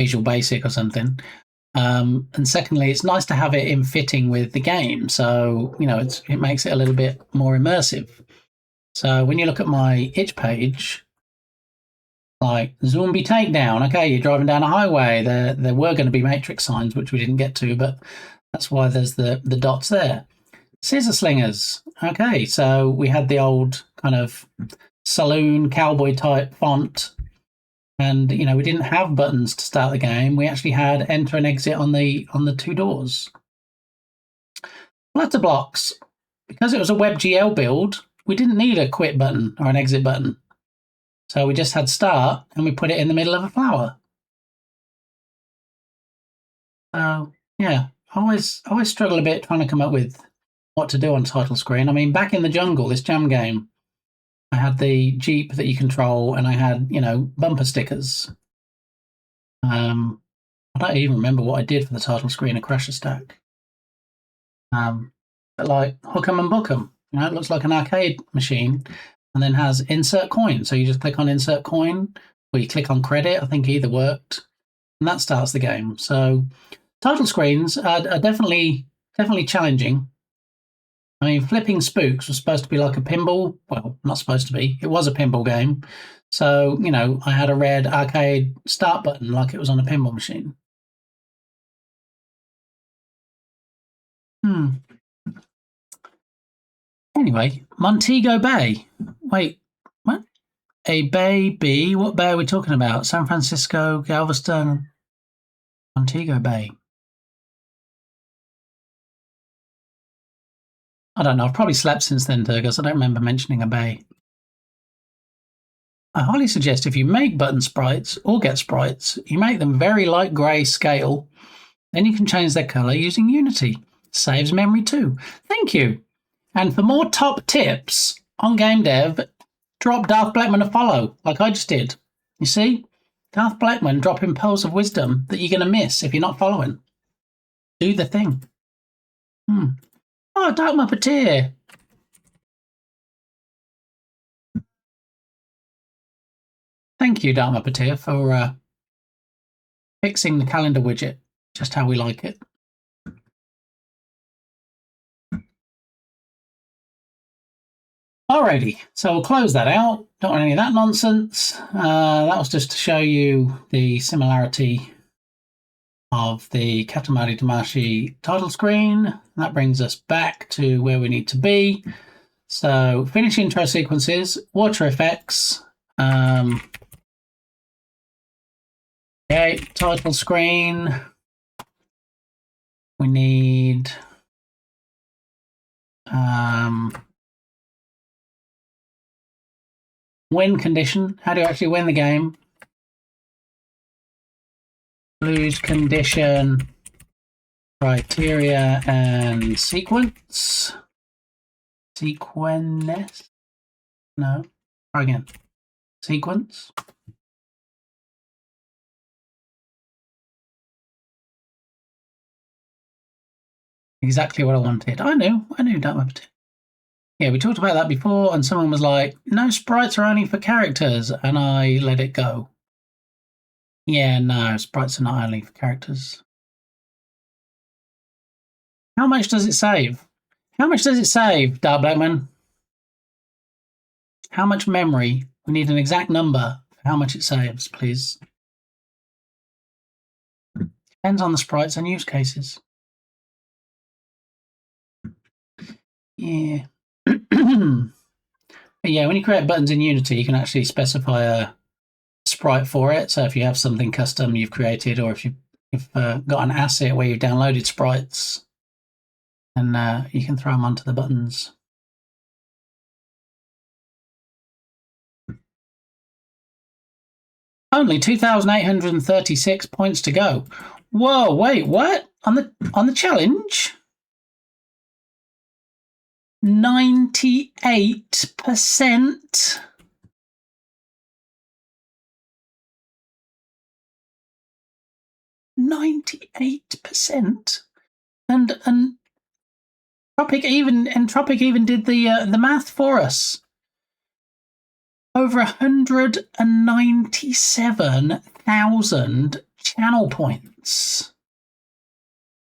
Speaker 1: Visual Basic or something. And secondly, it's nice to have it in fitting with the game, so it makes it a little bit more immersive. So when you look at my itch page, like zombie takedown, okay, you're driving down a highway. There were going to be matrix signs, which we didn't get to, but that's why there's the dots there. Scissor slingers, okay, so we had the old kind of saloon cowboy type font. And we didn't have buttons to start the game. We actually had enter and exit on the 2 doors. Letter blocks, because it was a WebGL build, we didn't need a quit button or an exit button. So we just had start and we put it in the middle of a flower. So yeah, I always struggle a bit trying to come up with what to do on title screen. I mean, back in the jungle, this jam game, I had the Jeep that you control, and I had, bumper stickers. I don't even remember what I did for the title screen of Crasher Stack. But like hook 'em and book 'em. It looks like an arcade machine, and then has insert coin. So you just click on insert coin, or you click on credit. I think either worked, and that starts the game. So title screens are definitely challenging. I mean, Flipping Spooks was supposed to be like a pinball. Well, not supposed to be. It was a pinball game. So, I had a red arcade start button like it was on a pinball machine. Anyway, Montego Bay. Wait, what? A bay B? What bay are we talking about? San Francisco, Galveston, Montego Bay. I don't know. I've probably slept since then, Durgus. I don't remember mentioning a bay. I highly suggest if you make button sprites or get sprites, you make them very light grey scale. Then you can change their colour using Unity. Saves memory too. Thank you. And for more top tips on game dev, drop Darth Blackman a follow, like I just did. You see? Darth Blackman dropping pearls of wisdom that you're going to miss if you're not following. Do the thing. Oh, Dark Muppeteer. Thank you, Dark Muppeteer, for fixing the calendar widget just how we like it. Alrighty, so we'll close that out. Don't want any of that nonsense. That was just to show you the similarity of the Katamari Damacy title screen. That brings us back to where we need to be. So finish intro sequences, water effects, okay, title screen. We need win condition. How do you actually win the game? Lose condition, criteria, and sequence. Sequence? No. Try again. Sequence. Exactly what I wanted. I knew, don't remember. Yeah, we talked about that before, and someone was like, no, sprites are only for characters, and I let it go. Yeah, no, sprites are not only for characters. How much does it save? How much does it save, Dark Blackman? How much memory? We need an exact number for how much it saves, please. Depends on the sprites and use cases. Yeah. But yeah, when you create buttons in Unity, you can actually specify sprite for it. So if you have something custom you've created, or if you've got an asset where you've downloaded sprites, and you can throw them onto the buttons. Only 2,836 points to go. Whoa, wait, what? On the challenge? 98%. And Entropic even did the math for us. Over 197,000 channel points.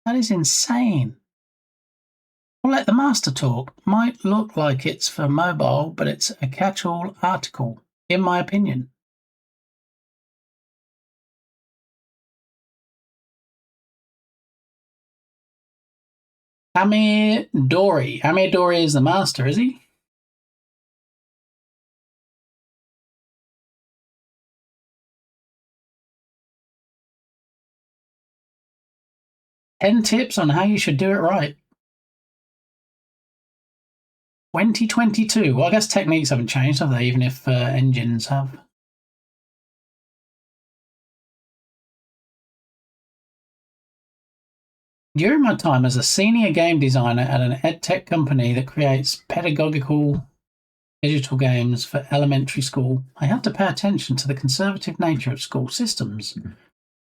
Speaker 1: That is insane. I'll let the master talk. Might look like it's for mobile, but it's a catch-all article, in my opinion. Amir Dori. Amir Dori is the master, is he? "10 tips on how you should do it right." 2022. Well, I guess techniques haven't changed, have they? Even if engines have. During my time as a senior game designer at an edtech company that creates pedagogical digital games for elementary school, I had to pay attention to the conservative nature of school systems,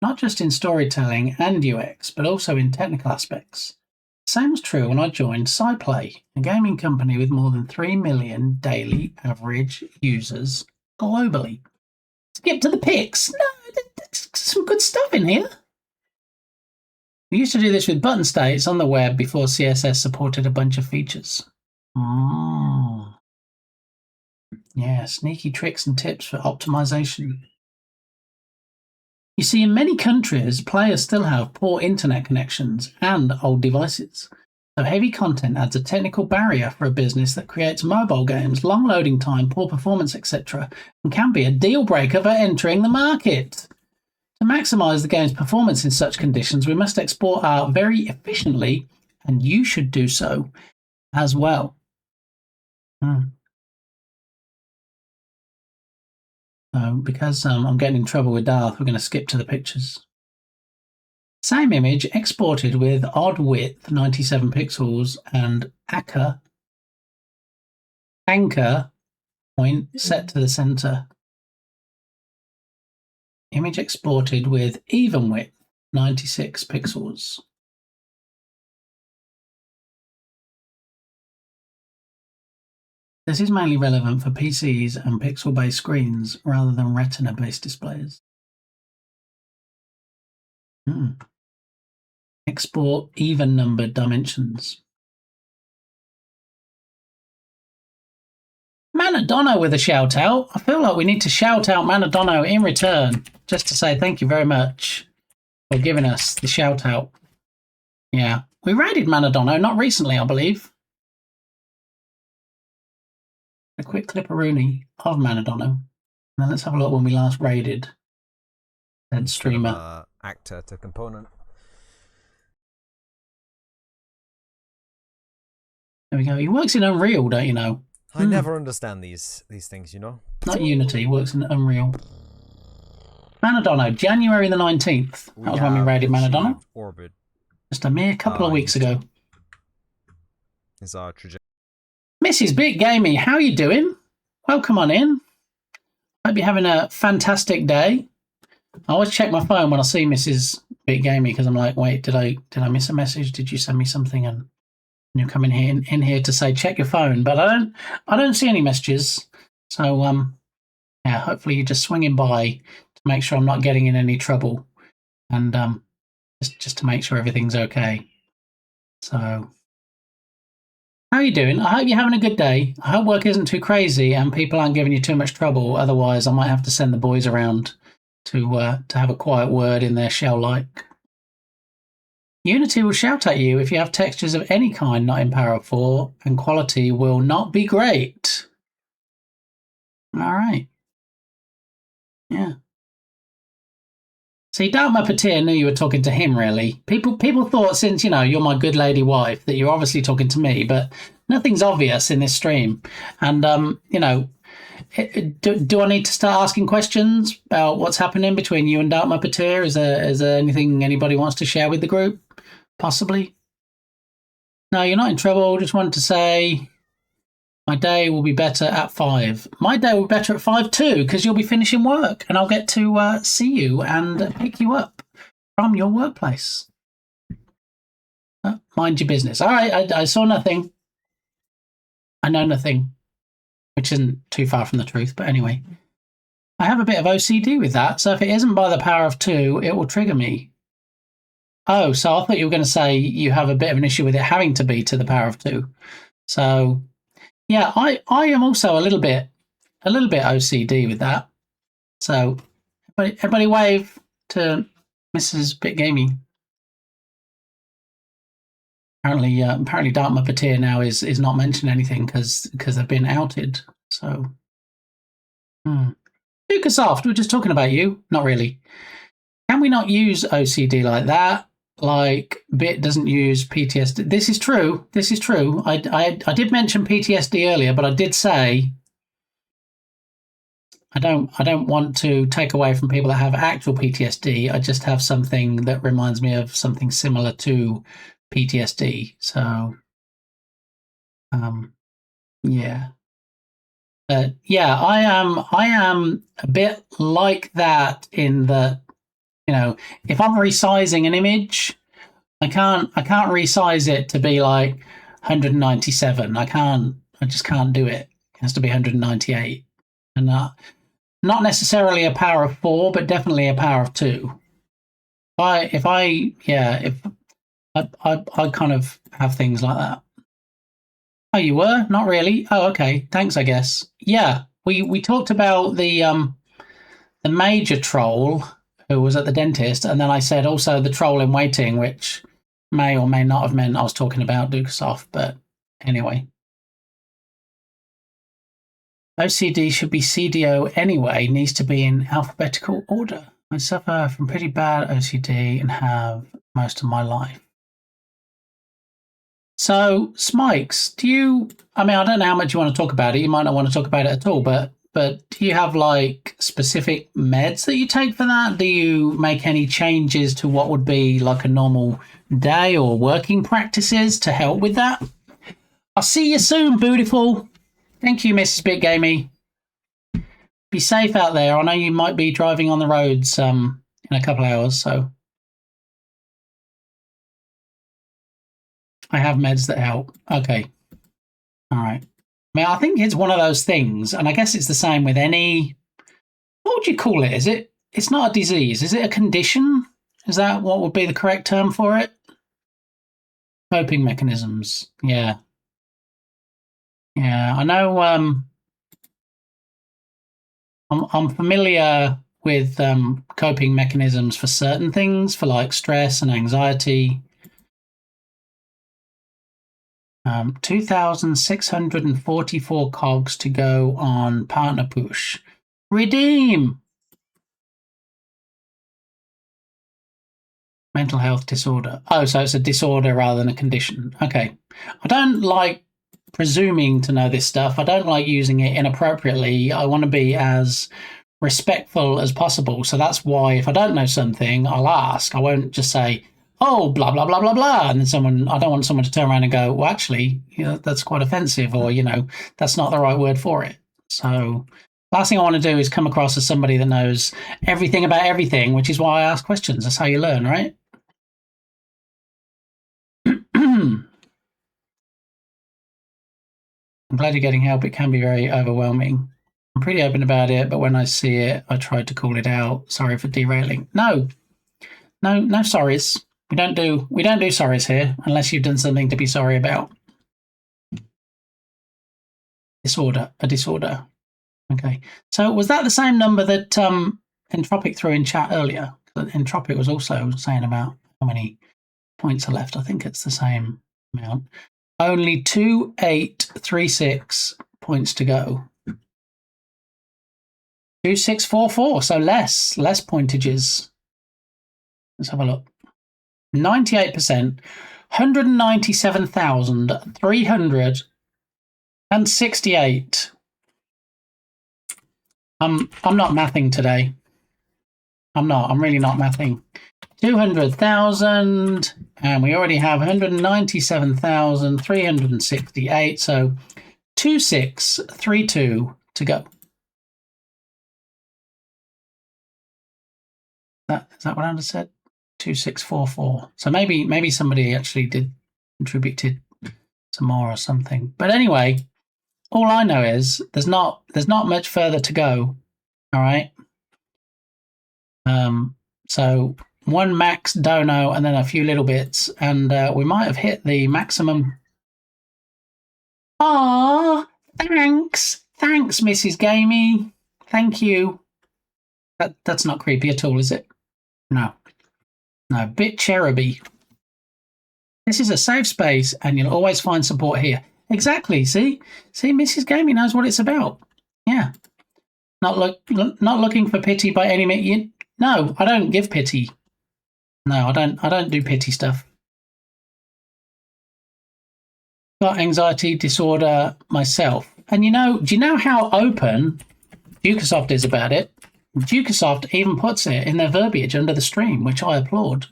Speaker 1: not just in storytelling and UX, but also in technical aspects. The same was true when I joined SciPlay, a gaming company with more than 3 million daily average users globally. Skip to the pics. No, there's some good stuff in here. We used to do this with button states on the web before CSS supported a bunch of features. Oh. Yeah, sneaky tricks and tips for optimization. You see, in many countries, players still have poor internet connections and old devices. So heavy content adds a technical barrier for a business that creates mobile games, long loading time, poor performance, etc., and can be a deal breaker for entering the market. To maximize the game's performance in such conditions, we must export art very efficiently, and you should do so as well. So because I'm getting in trouble with Darth, we're going to skip to the pictures. Same image exported with odd width, 97 pixels, and anchor point set to the center. Image exported with even width, 96 pixels. This is mainly relevant for PCs and pixel-based screens rather than retina-based displays. Export even-numbered dimensions. Manadono with a shout-out. I feel like we need to shout out Manadono in return, just to say thank you very much for giving us the shout-out. Yeah, we raided Manadono, not recently, I believe. A quick clipperoonie of Manadono. And then let's have a look when we last raided said streamer.
Speaker 17: Actor to component.
Speaker 1: There we go. He works in Unreal, don't you know?
Speaker 17: I never understand these things, you know?
Speaker 1: Not Unity, he works in Unreal. Manadono, January the 19th. That was when we raided Manadono.
Speaker 17: Orbit.
Speaker 1: Just a mere couple of weeks ago.
Speaker 17: Is our trajectory.
Speaker 1: Mrs. Big Gamey, how are you doing? Welcome on in. Hope you're having a fantastic day. I always check my phone when I see Mrs. Big Gamey because I'm like, wait, did I miss a message? Did you send me something? And you're coming in here to say check your phone, but I don't see any messages. So yeah, hopefully you're just swinging by to make sure I'm not getting in any trouble, and just to make sure everything's okay. So. How are you doing? I hope you're having a good day. I hope work isn't too crazy and people aren't giving you too much trouble. Otherwise, I might have to send the boys around to have a quiet word in their shell-like. Unity will shout at you if you have textures of any kind not in Power 4, and quality will not be great. All right. Yeah. See, Dartmouth Patir knew you were talking to him, really. People thought, since, you're my good lady wife, that you're obviously talking to me, but nothing's obvious in this stream. And, do I need to start asking questions about what's happening between you and Dartmouth Patir? Is there anything anybody wants to share with the group? Possibly? No, you're not in trouble. Just wanted to say my day will be better at 5. My day will be better at 5 too, because you'll be finishing work and I'll get to see you and pick you up from your workplace. Mind your business. All right, I saw nothing. I know nothing, which isn't too far from the truth, but anyway. I have a bit of OCD with that, so if it isn't by the power of 2, it will trigger me. Oh, so I thought you were going to say you have a bit of an issue with it having to be to the power of 2. So, yeah, I am also a little bit OCD with that. So, everybody wave to Mrs. Bitgamey. Apparently Dartmouth Patir now is not mentioning anything because they've been outed. So, Dukasoft, we're just talking about you. Not really. Can we not use OCD like that? Like Bit doesn't use PTSD. This is true. I did mention PTSD earlier, but I did say I don't want to take away from people that have actual PTSD. I just have something that reminds me of something similar to PTSD. So, yeah. Yeah, I am a bit like that in that, if I'm resizing an image, I can't resize it to be like 197. I just can't do it. It has to be 198. And not necessarily a power of 4, but definitely a power of 2. I kind of have things like that. Oh, you were? Not really? Oh, okay. Thanks, I guess. Yeah, we talked about the major troll who was at the dentist, and then I said also the troll in waiting, which may or may not have meant I was talking about Dukasoft, but anyway. OCD should be CDO anyway, needs to be in alphabetical order. I suffer from pretty bad OCD and have most of my life. So, Smikes, I don't know how much you want to talk about it. You might not want to talk about it at all, but do you have like specific meds that you take for that? Do you make any changes to what would be like a normal day or working practices to help with that? I'll see you soon, beautiful. Thank you, Mrs. Bitgamey. Be safe out there. I know you might be driving on the roads in a couple of hours, so I have meds that help. Okay. All right. I think it's one of those things, and I guess it's the same with any. What would you call it? It's not a disease. Is it a condition? Is that what would be the correct term for it? Coping mechanisms. Yeah. Yeah, I know. I'm familiar with coping mechanisms for certain things, for like stress and anxiety. 2,644 cogs to go on partner push. Redeem! Mental health disorder. Oh, so it's a disorder rather than a condition. Okay. I don't like presuming to know this stuff. I don't like using it inappropriately. I want to be as respectful as possible. So that's why if I don't know something, I'll ask. I won't just say, oh, blah, blah, blah, blah, blah. And then I don't want someone to turn around and go, well, actually, that's quite offensive, or, that's not the right word for it. So last thing I want to do is come across as somebody that knows everything about everything, which is why I ask questions. That's how you learn, right? I'm glad you're getting help. It can be very overwhelming. I'm pretty open about it, but when I see it, I try to call it out. Sorry for derailing. No sorries. We don't do sorries here unless you've done something to be sorry about. A disorder. Okay. So was that the same number that Entropic threw in chat earlier? Entropic was also saying about how many points are left. I think it's the same amount. Only 2,836 points to go. 2644, so less pointages. Let's have a look. 98%, 197,368. I'm not mathing today. I'm really not mathing. 200,000, and we already have 197,368, so 2632 to go. Is that what I just said? 2644. So maybe somebody actually contributed some more or something. But anyway, all I know is there's not much further to go. All right. So one max dono and then a few little bits, and we might have hit the maximum. Thanks, Mrs. Gamey. Thank you. That's not creepy at all, is it? No, bit cheruby. This is a safe space, and you'll always find support here. Exactly. See, Mrs. Gamey knows what it's about. Yeah. Not looking for pity by any means. No, I don't give pity. No, I don't do pity stuff. Got anxiety disorder myself. And do you know how open Dukesoft is about it? Dukesoft even puts it in their verbiage under the stream, which I applaud.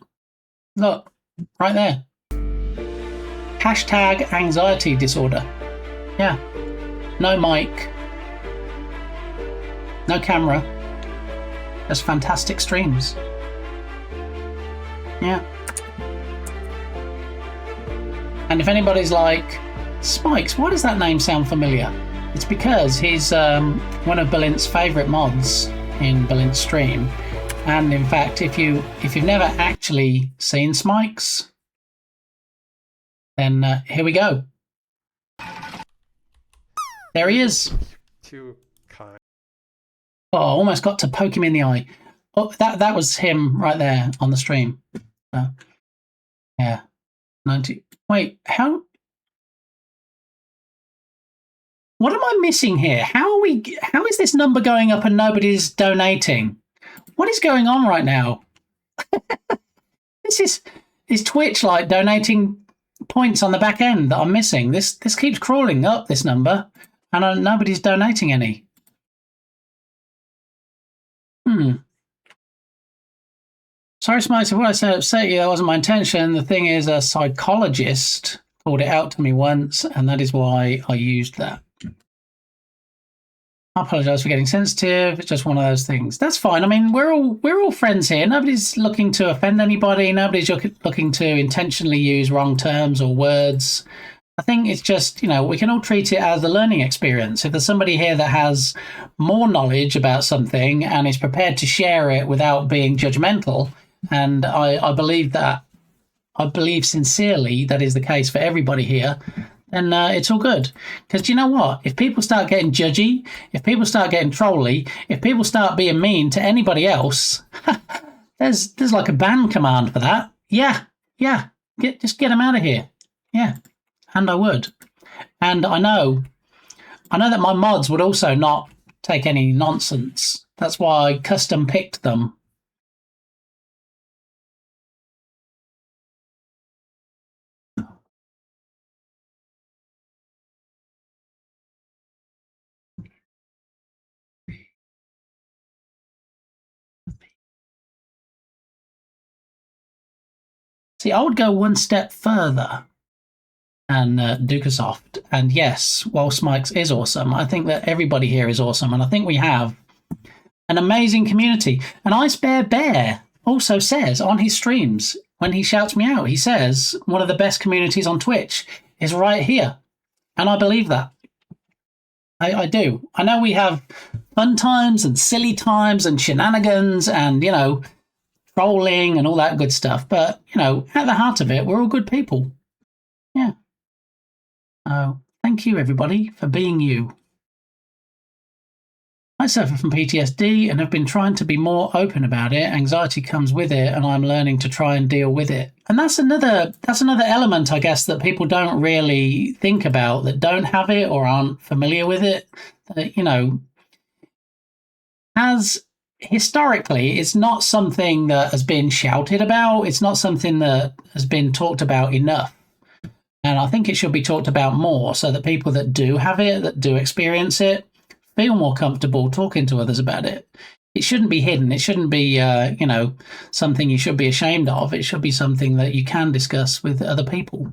Speaker 1: Look, right there. Hashtag anxiety disorder. Yeah. No mic. No camera. Just fantastic streams. Yeah. And if anybody's like, Spikes, why does that name sound familiar? It's because he's one of Balint's favourite mods in Balint's stream. And in fact, if you've never actually seen Spikes, then here we go. There he is.
Speaker 18: Too kind.
Speaker 1: Oh, almost got to poke him in the eye. Oh, that was him right there on the stream. Yeah. 90. Wait, how? What am I missing here? How is this number going up and nobody's donating? What is going on right now? Is Twitch like donating points on the back end that I'm missing? This keeps crawling up, this number, and nobody's donating any. Sorry, Smite, if what I said upset you, that wasn't my intention. The thing is, a psychologist called it out to me once, and that is why I used that. I apologise for getting sensitive. It's just one of those things. That's fine. I mean, we're all friends here. Nobody's looking to offend anybody. Nobody's looking to intentionally use wrong terms or words. I think it's just, we can all treat it as a learning experience. If there's somebody here that has more knowledge about something and is prepared to share it without being judgmental, and I believe sincerely that is the case for everybody here, then it's all good. Because do you know what? If people start getting judgy, if people start getting trolly, if people start being mean to anybody else, there's like a ban command for that. Yeah. Just get them out of here. Yeah. And I would. And I know that my mods would also not take any nonsense. That's why I custom picked them. See, I would go one step further and Dukesoft. And yes, while Smikes is awesome, I think that everybody here is awesome. And I think we have an amazing community. And Ice Bear also says on his streams, when he shouts me out, he says one of the best communities on Twitch is right here. And I believe that. I do. I know we have fun times and silly times and shenanigans and, trolling and all that good stuff. But, at the heart of it, we're all good people. Yeah. Thank you, everybody, for being you. I suffer from PTSD and have been trying to be more open about it. Anxiety comes with it, and I'm learning to try and deal with it. And that's another element, I guess, that people don't really think about, that don't have it or aren't familiar with it. has historically, it's not something that has been shouted about. It's not something that has been talked about enough. And I think it should be talked about more so that people that do have it, that do experience it, feel more comfortable talking to others about it. It shouldn't be hidden. It shouldn't be, something you should be ashamed of. It should be something that you can discuss with other people.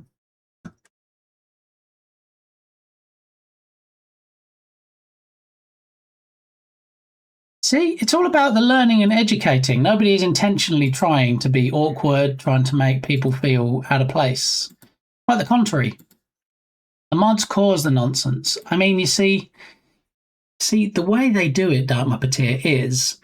Speaker 1: See, it's all about the learning and educating. Nobody is intentionally trying to be awkward, trying to make people feel out of place. Quite the contrary. The mods cause the nonsense. I mean, you see, the way they do it, Dark Muppeteer, is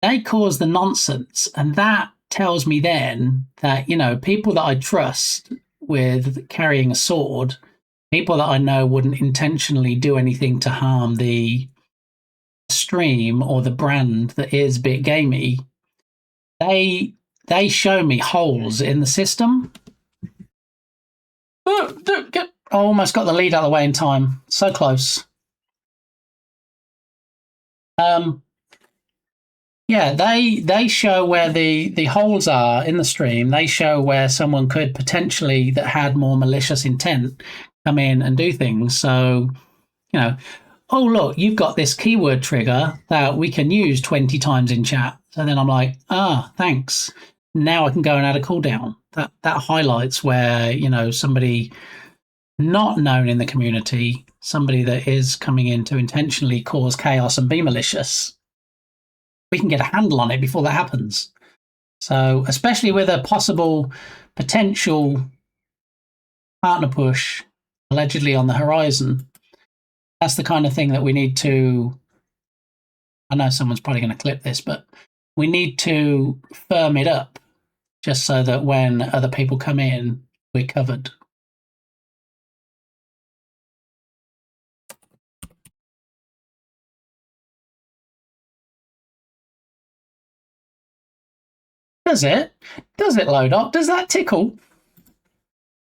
Speaker 1: they cause the nonsense, and that tells me then that, people that I trust with carrying a sword, people that I know wouldn't intentionally do anything to harm the stream or the brand that is Bit Gamey, they show me holes in the system. I almost got the lead out of the way in time. So close. Yeah, they show where the holes are in the stream. They show where someone could potentially, that had more malicious intent, come in and do things. So, oh, look, you've got this keyword trigger that we can use 20 times in chat. So then I'm like, thanks. Now I can go and add a cooldown. That highlights where, somebody not known in the community, somebody that is coming in to intentionally cause chaos and be malicious, we can get a handle on it before that happens. So, especially with a possible potential partner push allegedly on the horizon, that's the kind of thing that we need to, I know someone's probably going to clip this, but we need to firm it up just so that when other people come in, we're covered. Does it? Does it load up? Does that tickle?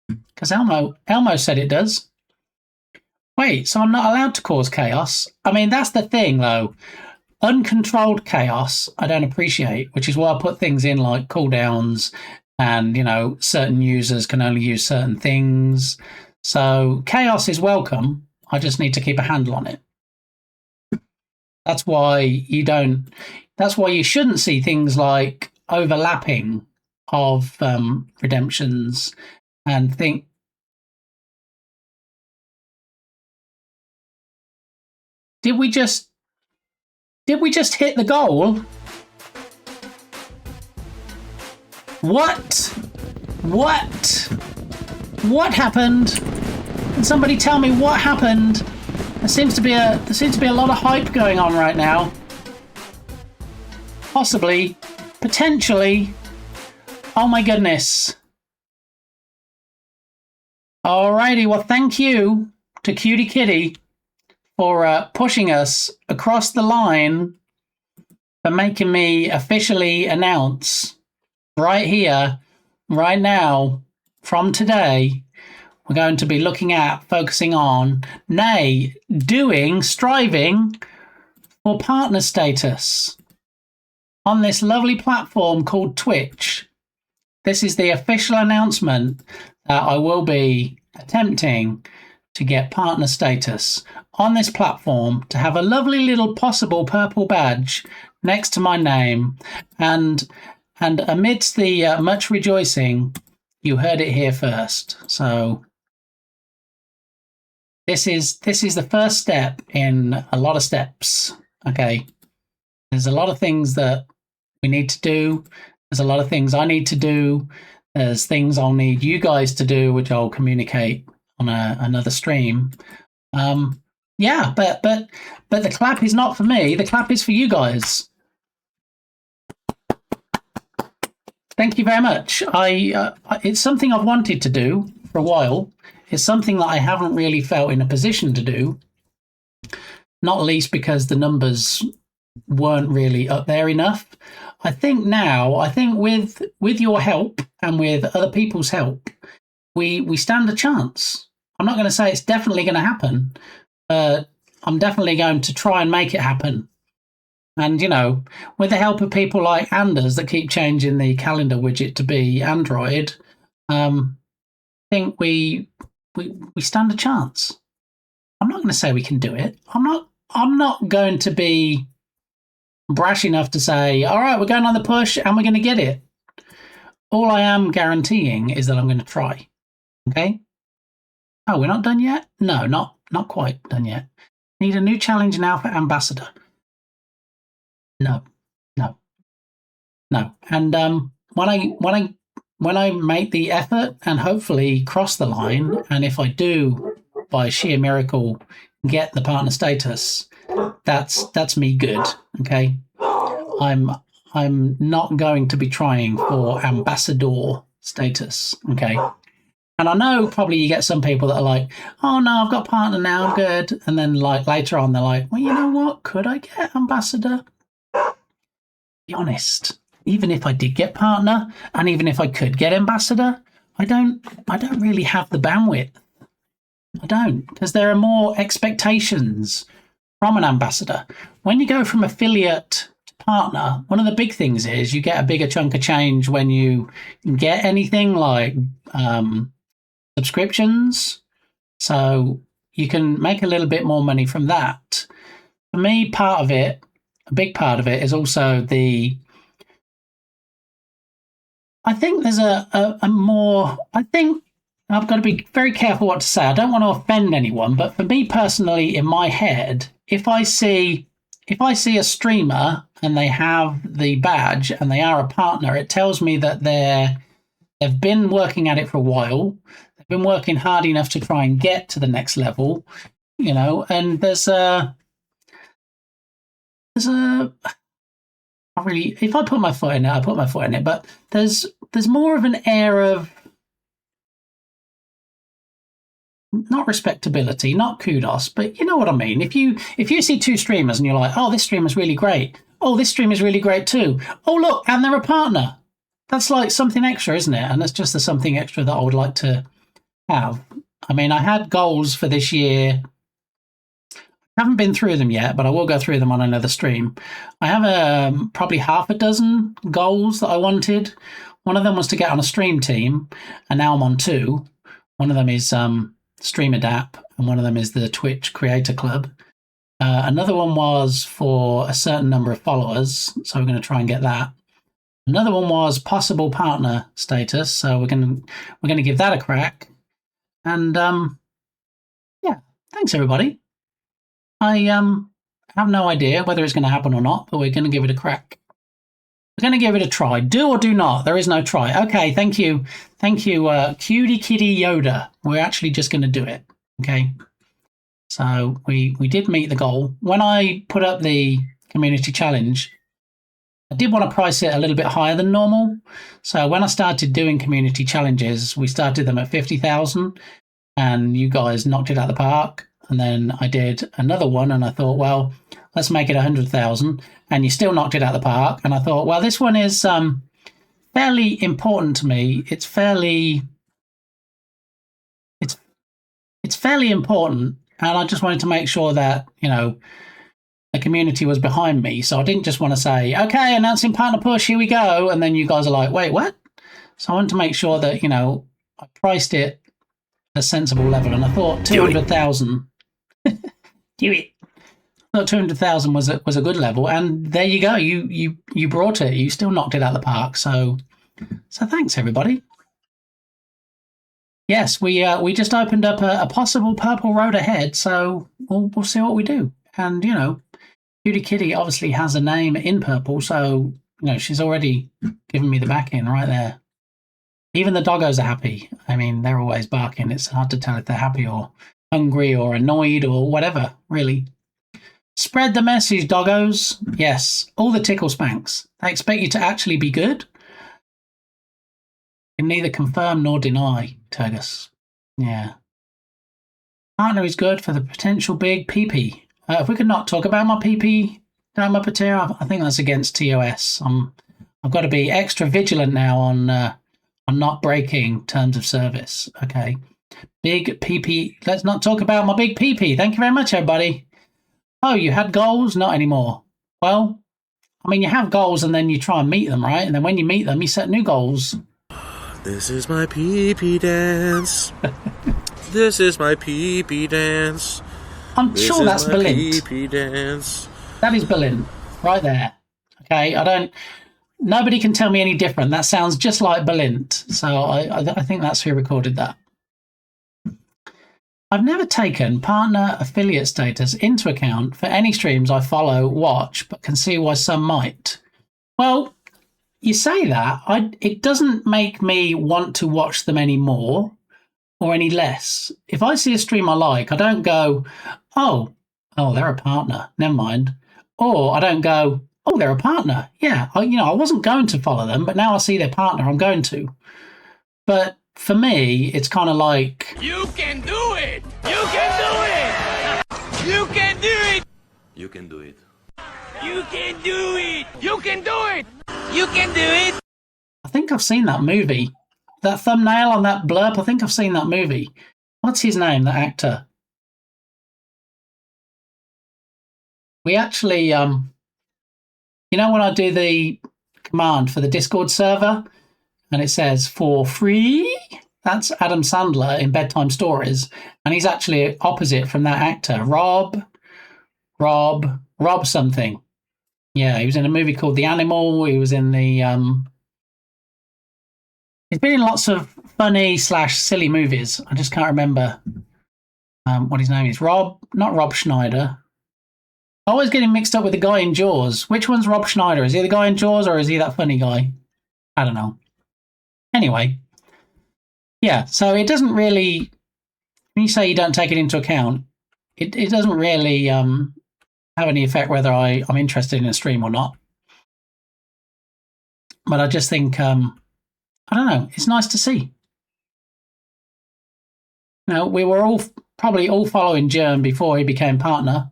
Speaker 1: Because Elmo said it does. Wait, so I'm not allowed to cause chaos? I mean, that's the thing, though. Uncontrolled chaos, I don't appreciate, which is why I put things in like cooldowns and, certain users can only use certain things. So chaos is welcome. I just need to keep a handle on it. That's why you shouldn't see things like overlapping of redemptions and think, did we just hit the goal? What happened? Can somebody tell me what happened? There seems to be a lot of hype going on right now. Possibly, potentially. Oh my goodness. Alrighty, well, thank you to Cutie Kitty for pushing us across the line, for making me officially announce right here, right now, from today, we're going to be looking at, focusing on, striving for partner status on this lovely platform called Twitch. This is the official announcement that I will be attempting to get partner status on this platform, to have a lovely little possible purple badge next to my name. And amidst the much rejoicing, you heard it here first. So this is the first step in a lot of steps. Okay. There's a lot of things that we need to do. There's a lot of things I need to do. There's things I'll need you guys to do, which I'll communicate on another stream. But the clap is not for me. The clap is for you guys. Thank you very much. It's something I've wanted to do for a while. It's something that I haven't really felt in a position to do, not least because the numbers weren't really up there enough. I think with your help and with other people's help, we stand a chance. I'm not going to say it's definitely going to happen, but I'm definitely going to try and make it happen. And, you know, with the help of people like Anders that keep changing the calendar widget to be Android, I think we stand a chance. I'm not going to say we can do it. I'm not going to be brash enough to say, all right, we're going on the push and we're going to get it. All I am guaranteeing is that I'm going to try. Okay? Oh, we're not done yet? No, not quite done yet. Need a new challenge now for Ambassador. No. And when I make the effort and hopefully cross the line, and if I do, by sheer miracle, get the partner status, that's me good. Okay, I'm not going to be trying for ambassador status. Okay, and I know probably you get some people that are like, oh no, I've got partner now, I'm good, and then like later on they're like, well, you know what? Could I get ambassador? Be honest. Even if I did get partner, and even if I could get ambassador, I don't really have the bandwidth. I don't, because there are more expectations from an ambassador. When you go from affiliate to partner, one of the big things is you get a bigger chunk of change when you get anything like subscriptions. So you can make a little bit more money from that. For me, a big part of it is also I think there's a more, I think I've got to be very careful what to say. I don't want to offend anyone, but for me personally, in my head, if I see a streamer and they have the badge and they are a partner, it tells me that they've been working at it for a while. They've been working hard enough to try and get to the next level, you know, and there's if I put my foot in it, I put my foot in it. But there's more of an air of not respectability, not kudos, but you know what I mean. If you see two streamers and you're like, oh, this streamer's really great. Oh, this streamer's really great too. Oh, look, and they're a partner. That's like something extra, isn't it? And that's just the something extra that I would like to have. I mean, I had goals for this year. I haven't been through them yet, but I will go through them on another stream. I have probably half a dozen goals that I wanted. One of them was to get on a stream team, and now I'm on two. One of them is Stream Adapt, and one of them is the Twitch Creator Club. Another one was for a certain number of followers, so we're going to try and get that. Another one was possible partner status, so we're going to give that a crack. And yeah, thanks everybody. I have no idea whether it's going to happen or not, but we're going to give it a crack. We're going to give it a try. Do or do not. There is no try. Okay, thank you. Thank you, Cutie Kitty Yoda. We're actually just going to do it. Okay. So we did meet the goal. When I put up the community challenge, I did want to price it a little bit higher than normal. So when I started doing community challenges, we started them at 50,000 and you guys knocked it out of the park. And then I did another one and I thought, well, let's make it 100,000. And you still knocked it out of the park. And I thought, well, this one is fairly important to me. It's fairly important. And I just wanted to make sure that, you know, the community was behind me. So I didn't just want to say, okay, announcing partner push, here we go. And then you guys are like, wait, what? So I wanted to make sure that, you know, I priced it at a sensible level. And I thought 200,000. Do it. I thought 200,000 was a good level, and there you go. You brought it. You still knocked it out of the park. So thanks everybody. Yes, we just opened up a possible purple road ahead. So we'll see what we do. And you know, Cutie Kitty obviously has a name in purple, so you know she's already given me the back in right there. Even the doggos are happy. I mean, they're always barking. It's hard to tell if they're happy or hungry or annoyed or whatever, really. Spread the message, doggos. Yes, all the tickle spanks. They expect you to actually be good. You can neither confirm nor deny, Turgus. Yeah. Partner is good for the potential big PP. If we could not talk about my PP down my patir, I think that's against TOS. I've got to be extra vigilant now on not breaking terms of service. Okay. Big PP. Let's not talk about my big PP. Thank you very much, everybody. Oh, you had goals? Not anymore. Well, I mean, you have goals and then you try and meet them, right? And then when you meet them, you set new goals.
Speaker 2: This is my pee-pee dance. This is my pee-pee dance.
Speaker 1: I'm sure that's Berlin.
Speaker 2: Pee-pee dance.
Speaker 1: That is Berlin, right there. Okay, nobody can tell me any different. That sounds just like Berlin. So I think that's who recorded that. I've never taken partner affiliate status into account for any streams I follow, watch, but can see why some might. Well, you say that. It doesn't make me want to watch them any more or any less. If I see a stream I like, I don't go, oh, they're a partner. Never mind. Or I don't go, oh, they're a partner. Yeah, I wasn't going to follow them, but now I see their partner, I'm going to. But for me, it's kind of like...
Speaker 19: You can do it! You can do it! You can do it!
Speaker 20: You can do it.
Speaker 19: You can do it! You can do it! You can do it!
Speaker 1: I think I've seen that movie. That thumbnail on that blurb, I think I've seen that movie. What's his name, that actor? We actually, when I do the command for the Discord server and it says for free, that's Adam Sandler in Bedtime Stories. And he's actually opposite from that actor, Rob something. Yeah, he was in a movie called The Animal. He was in the, he's been in lots of funny / silly movies. I just can't remember what his name is. Not Rob Schneider. I always get him mixed up with the guy in Jaws. Which one's Rob Schneider? Is he the guy in Jaws or is he that funny guy? I don't know. Anyway. Yeah, so it doesn't really... When you say you don't take it into account, it doesn't really have any effect whether I'm interested in a stream or not. But I just think, I don't know, it's nice to see. We were probably all following Jern before he became partner.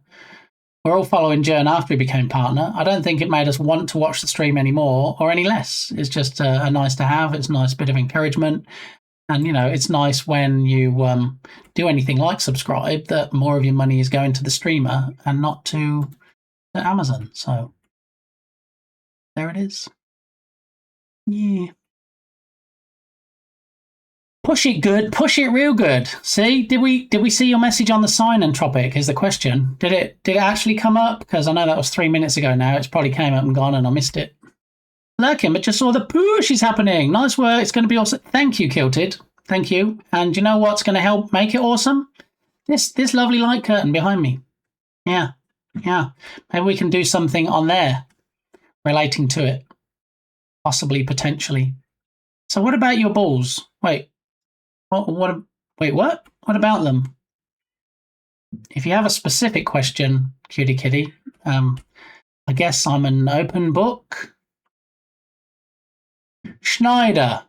Speaker 1: We're all following Jern after he became partner. I don't think it made us want to watch the stream anymore or any less. It's just a nice to have. It's a nice bit of encouragement. And, it's nice when you do anything like subscribe that more of your money is going to the streamer and not to Amazon. So there it is. Yeah. Push it good, push it real good. See, did we see your message on the sign, Entropic, is the question. Did it actually come up? Because I know that was 3 minutes ago now. It's probably came up and gone and I missed it. Lurking, but just saw the push is happening. Nice work. It's going to be awesome. Thank you, Kilted. Thank you. And you know what's going to help make it awesome? This lovely light curtain behind me. Yeah. Maybe we can do something on there relating to it. Possibly, potentially. So what about your balls? Wait, what? What about them? If you have a specific question, cutie kitty, I guess I'm an open book. Schneider.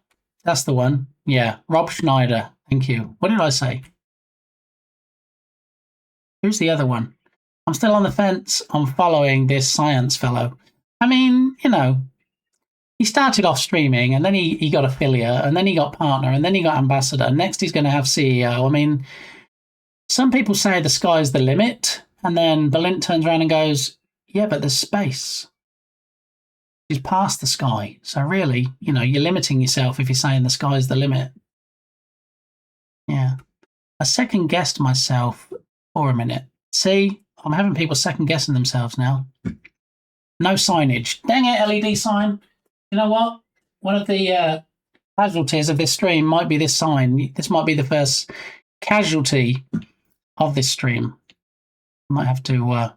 Speaker 1: That's the one. Yeah, Rob Schneider. Thank you. What did I say? Who's the other one? I'm still on the fence on following this science fellow. I mean, he started off streaming and then he got affiliate and then he got partner and then he got ambassador. Next he's going to have CEO. I mean, some people say the sky's the limit and then Berlin turns around and goes, yeah, but there's space. He's past the sky. So really, you're limiting yourself if you're saying the sky's the limit. Yeah. I second guessed myself for a minute. See, I'm having people second guessing themselves now. No signage. Dang it, LED sign. You know what? One of the casualties of this stream might be this sign. This might be the first casualty of this stream. I might have to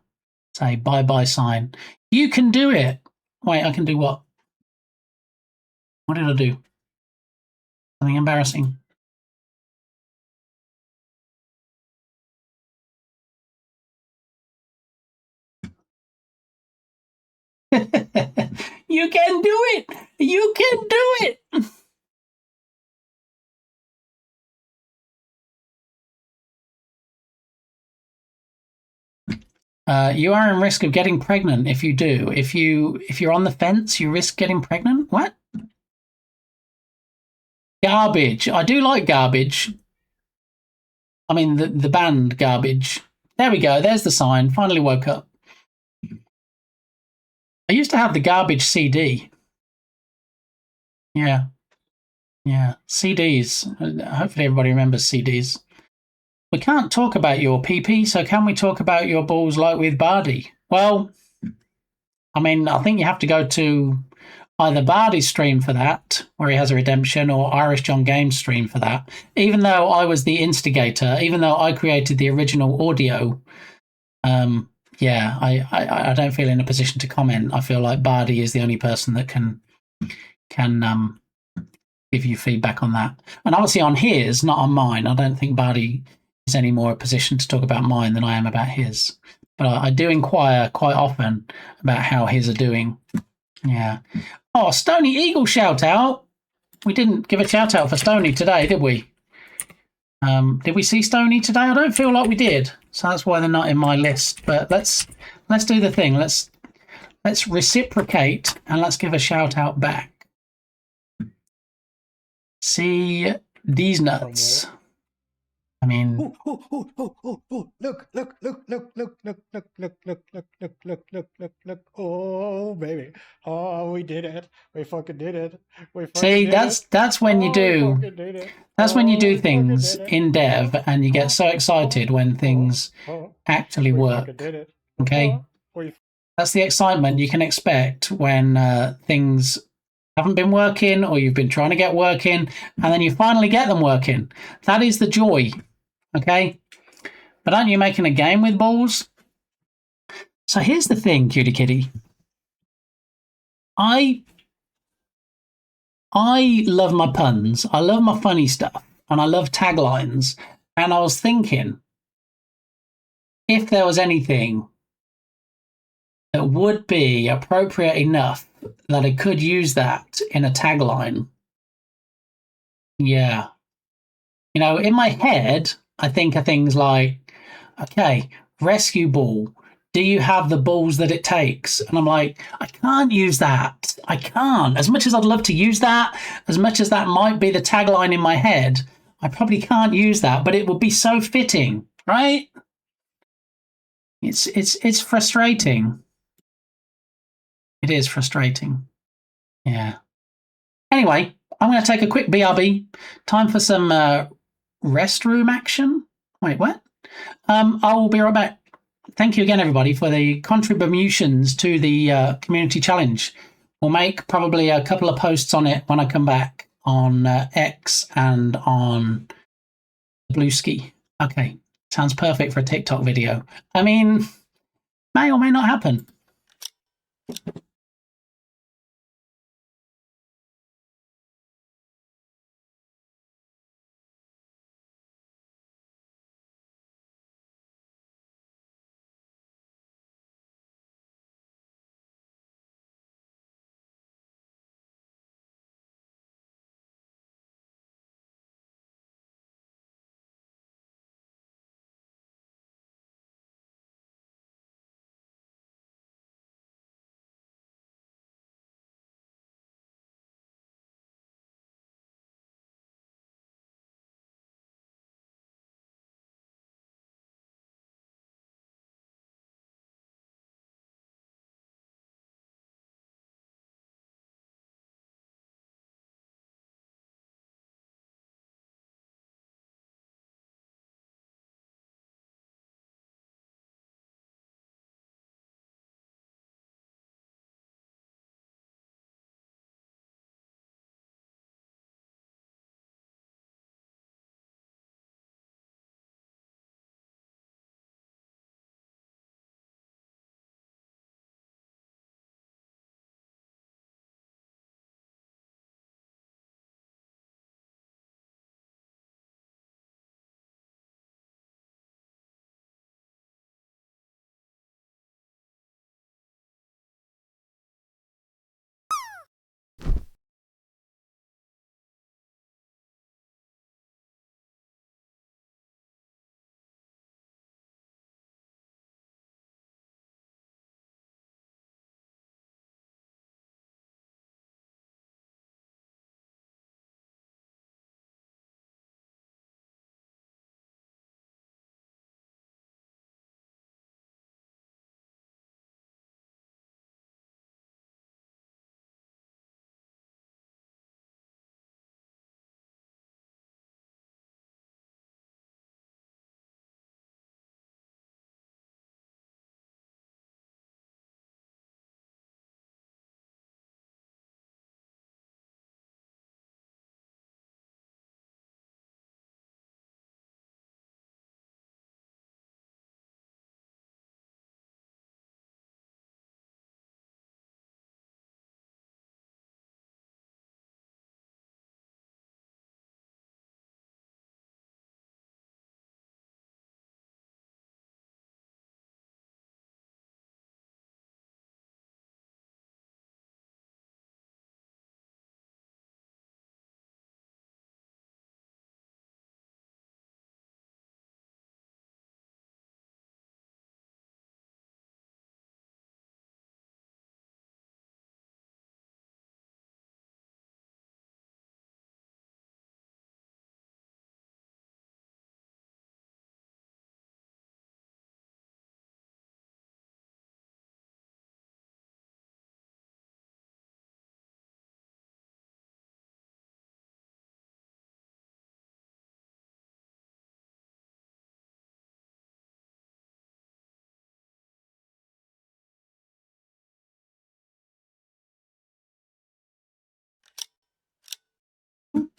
Speaker 1: say bye-bye sign. You can do it. Wait, I can do what? What did I do? Something embarrassing. You can do it! You can do it! You are in risk of getting pregnant if you do. If you're on the fence, you risk getting pregnant? What? Garbage. I do like Garbage. I mean, the band Garbage. There we go. There's the sign. Finally woke up. I used to have the garbage CD. Yeah. Yeah. CDs. Hopefully everybody remembers CDs. We can't talk about your PP, so can we talk about your balls like with Bardi? Well, I mean, I think you have to go to either Bardi's stream for that, where he has a redemption, or Irish John Games stream for that. Even though I was the instigator, even though I created the original audio, yeah, I don't feel in a position to comment. I feel like Bardi is the only person that can give you feedback on that. And obviously on his, not on mine. I don't think Bardi is any more a position to talk about mine than I am about his. But I do inquire quite often about how his are doing. Yeah. Oh, Stony Eagle shout out. We didn't give a shout out for Stony today, did we? Did we see Stony today? I don't feel like we did, so that's why they're not in my list. But let's do the thing. Let's reciprocate and let's give a shout out back. See these nuts. I mean,
Speaker 20: Look, look, look, look, look, look, look, look, look, look, look, look, look. Oh, baby. Oh, we did it. We fucking did it. We fucking
Speaker 1: see,
Speaker 20: did
Speaker 1: that's when you do. That's when you do things in dev and you get so excited when things actually work. Okay? That's the excitement you can expect when things haven't been working or you've been trying to get working and then you finally get them working. That is the joy. Okay? But aren't you making a game with balls? So here's the thing, cutie kitty. I love my puns. I love my funny stuff. And I love taglines. And I was thinking, if there was anything that would be appropriate enough that I could use that in a tagline, yeah. You know, in my head, I think of things like, okay, rescue ball. Do you have the balls that it takes? And I'm like, I can't use that. I can't. As much as I'd love to use that, as much as that might be the tagline in my head, I probably can't use that, but it would be so fitting, right? It's frustrating. It is frustrating. Yeah. Anyway, I'm going to take a quick BRB. Time for some restroom action. Wait, what? I will be right back. Thank you again, everybody, for the contributions to the community challenge. We'll make probably a couple of posts on it when I come back on X and on Blueski. Okay, sounds perfect for a TikTok video. I mean, may or may not happen.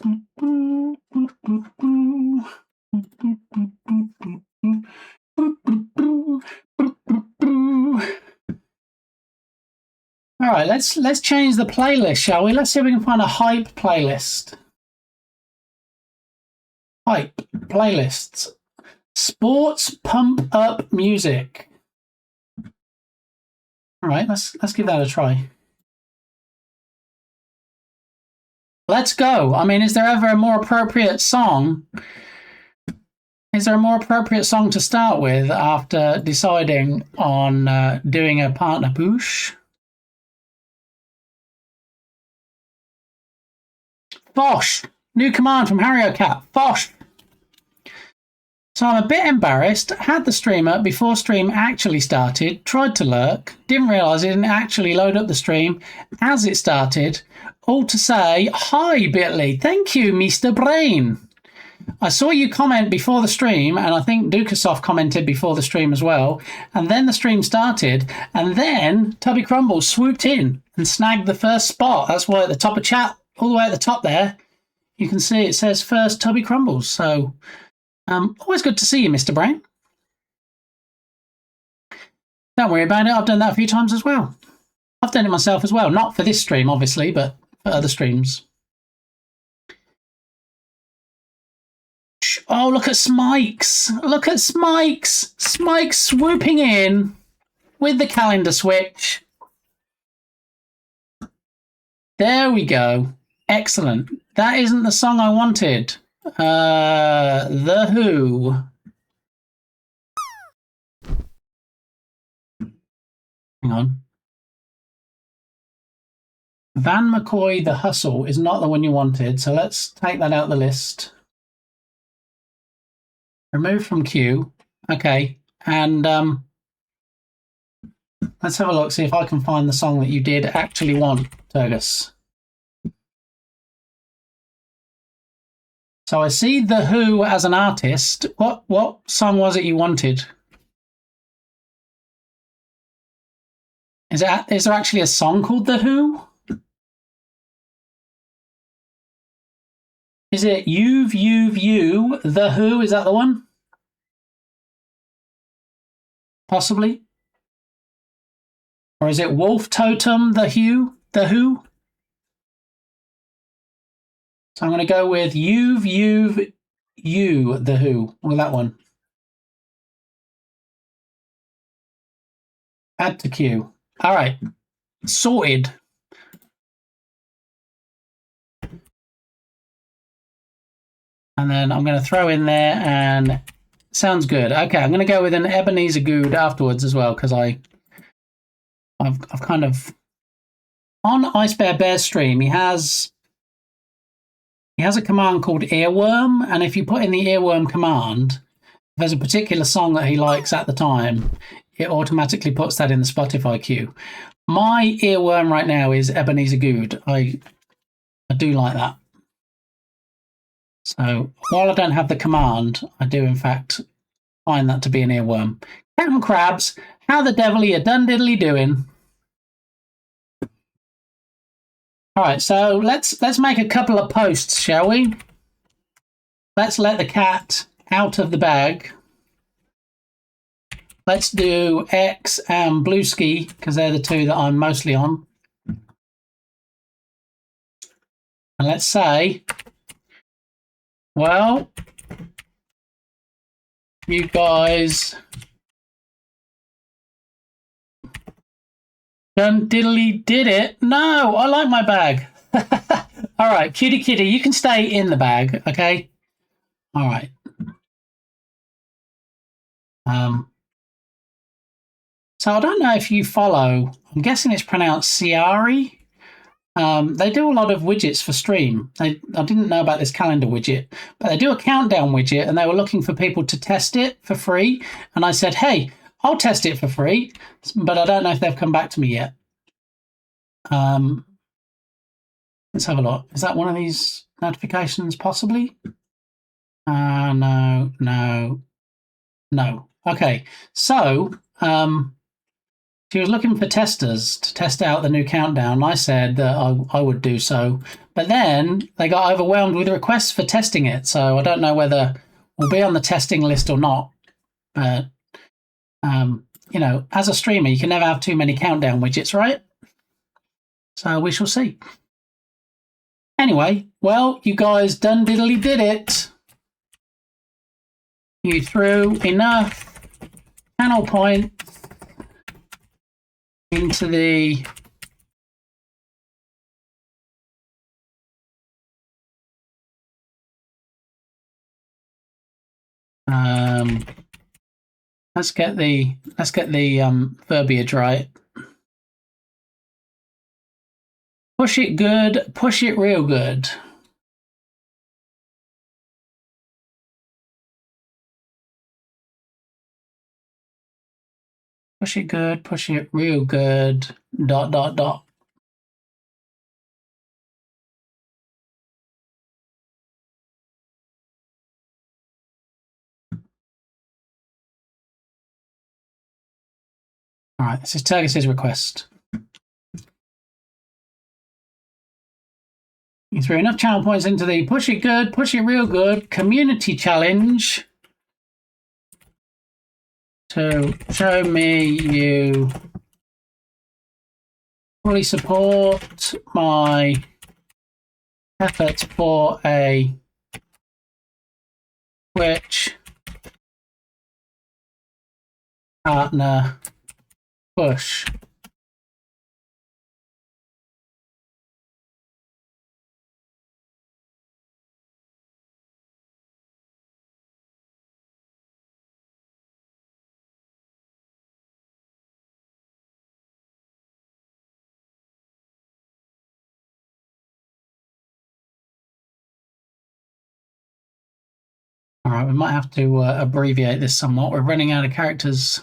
Speaker 1: All right, let's change the playlist, shall we? Let's see if we can find a hype playlist. Hype playlists. Sports pump up music. All right, let's give that a try. Let's go. I mean, is there ever a more appropriate song? Is there a more appropriate song to start with after deciding on doing a partner push? Fosh. New command from Harry Cat. Fosh. So I'm a bit embarrassed. Had the stream up before stream actually started. Tried to lurk. Didn't realise it didn't actually load up the stream as it started. All to say, hi, Bitly. Thank you, Mr. Brain. I saw you comment before the stream, and I think Dukasoft commented before the stream as well. And then the stream started, and then Tubby Crumbles swooped in and snagged the first spot. That's why at the top of chat, all the way at the top there, you can see it says first Tubby Crumbles. So, always good to see you, Mr. Brain. Don't worry about it. I've done that a few times as well. I've done it myself as well. Not for this stream, obviously, but for other streams. Oh, look at Smikes. Look at Smikes. Smikes swooping in with the calendar switch. There we go. Excellent. That isn't the song I wanted. The Who. Hang on. Van McCoy, The Hustle is not the one you wanted, so let's take that out of the list. Remove from queue. Okay. And let's have a look, see if I can find the song that you did actually want, Turgus. So I see The Who as an artist. What song was it you wanted? Is there actually a song called The Who? Is it You, The Who? Is that the one? Possibly. Or is it Wolf Totem, The Who? The Who? So I'm going to go with You, The Who. Or that one. Add to queue. All right. Sorted. And then I'm going to throw in there and sounds good. Okay, I'm going to go with an Ebenezer Good afterwards as well because I've kind of on Ice Bear's stream. He has a command called Earworm, and if you put in the Earworm command, if there's a particular song that he likes at the time, it automatically puts that in the Spotify queue. My Earworm right now is Ebenezer Good. I do like that. So while I don't have the command, I do in fact find that to be an earworm. Captain Crabs, how the devil are you done diddly doing? All right, so let's make a couple of posts, shall we? Let's let the cat out of the bag. Let's do X and Blueski because they're the two that I'm mostly on. And let's say, well, you guys done diddly did it. No, I like my bag. All right, cutie kitty, you can stay in the bag, okay? All right. So I don't know if you follow, I'm guessing it's pronounced Ciari. They do a lot of widgets for stream. I didn't know about this calendar widget, but they do a countdown widget and they were looking for people to test it for free. And I said, hey, I'll test it for free, but I don't know if they've come back to me yet. Let's have a look. Is that one of these notifications possibly? No. Okay, so She was looking for testers to test out the new countdown. I said that I would do so. But then they got overwhelmed with requests for testing it. So I don't know whether we'll be on the testing list or not. But, you know, as a streamer, you can never have too many countdown widgets, right? So we shall see. Anyway, well, you guys done diddly did it. You threw enough channel points into the let's get the verbiage right. Push it good, push it real good. Push it good, push it real good, ... All right, this is Turgis's request. You threw enough channel points into the push it good, push it real good community challenge to show me you fully support my efforts for a Twitch partner push. All right, we might have to abbreviate this somewhat. We're running out of characters.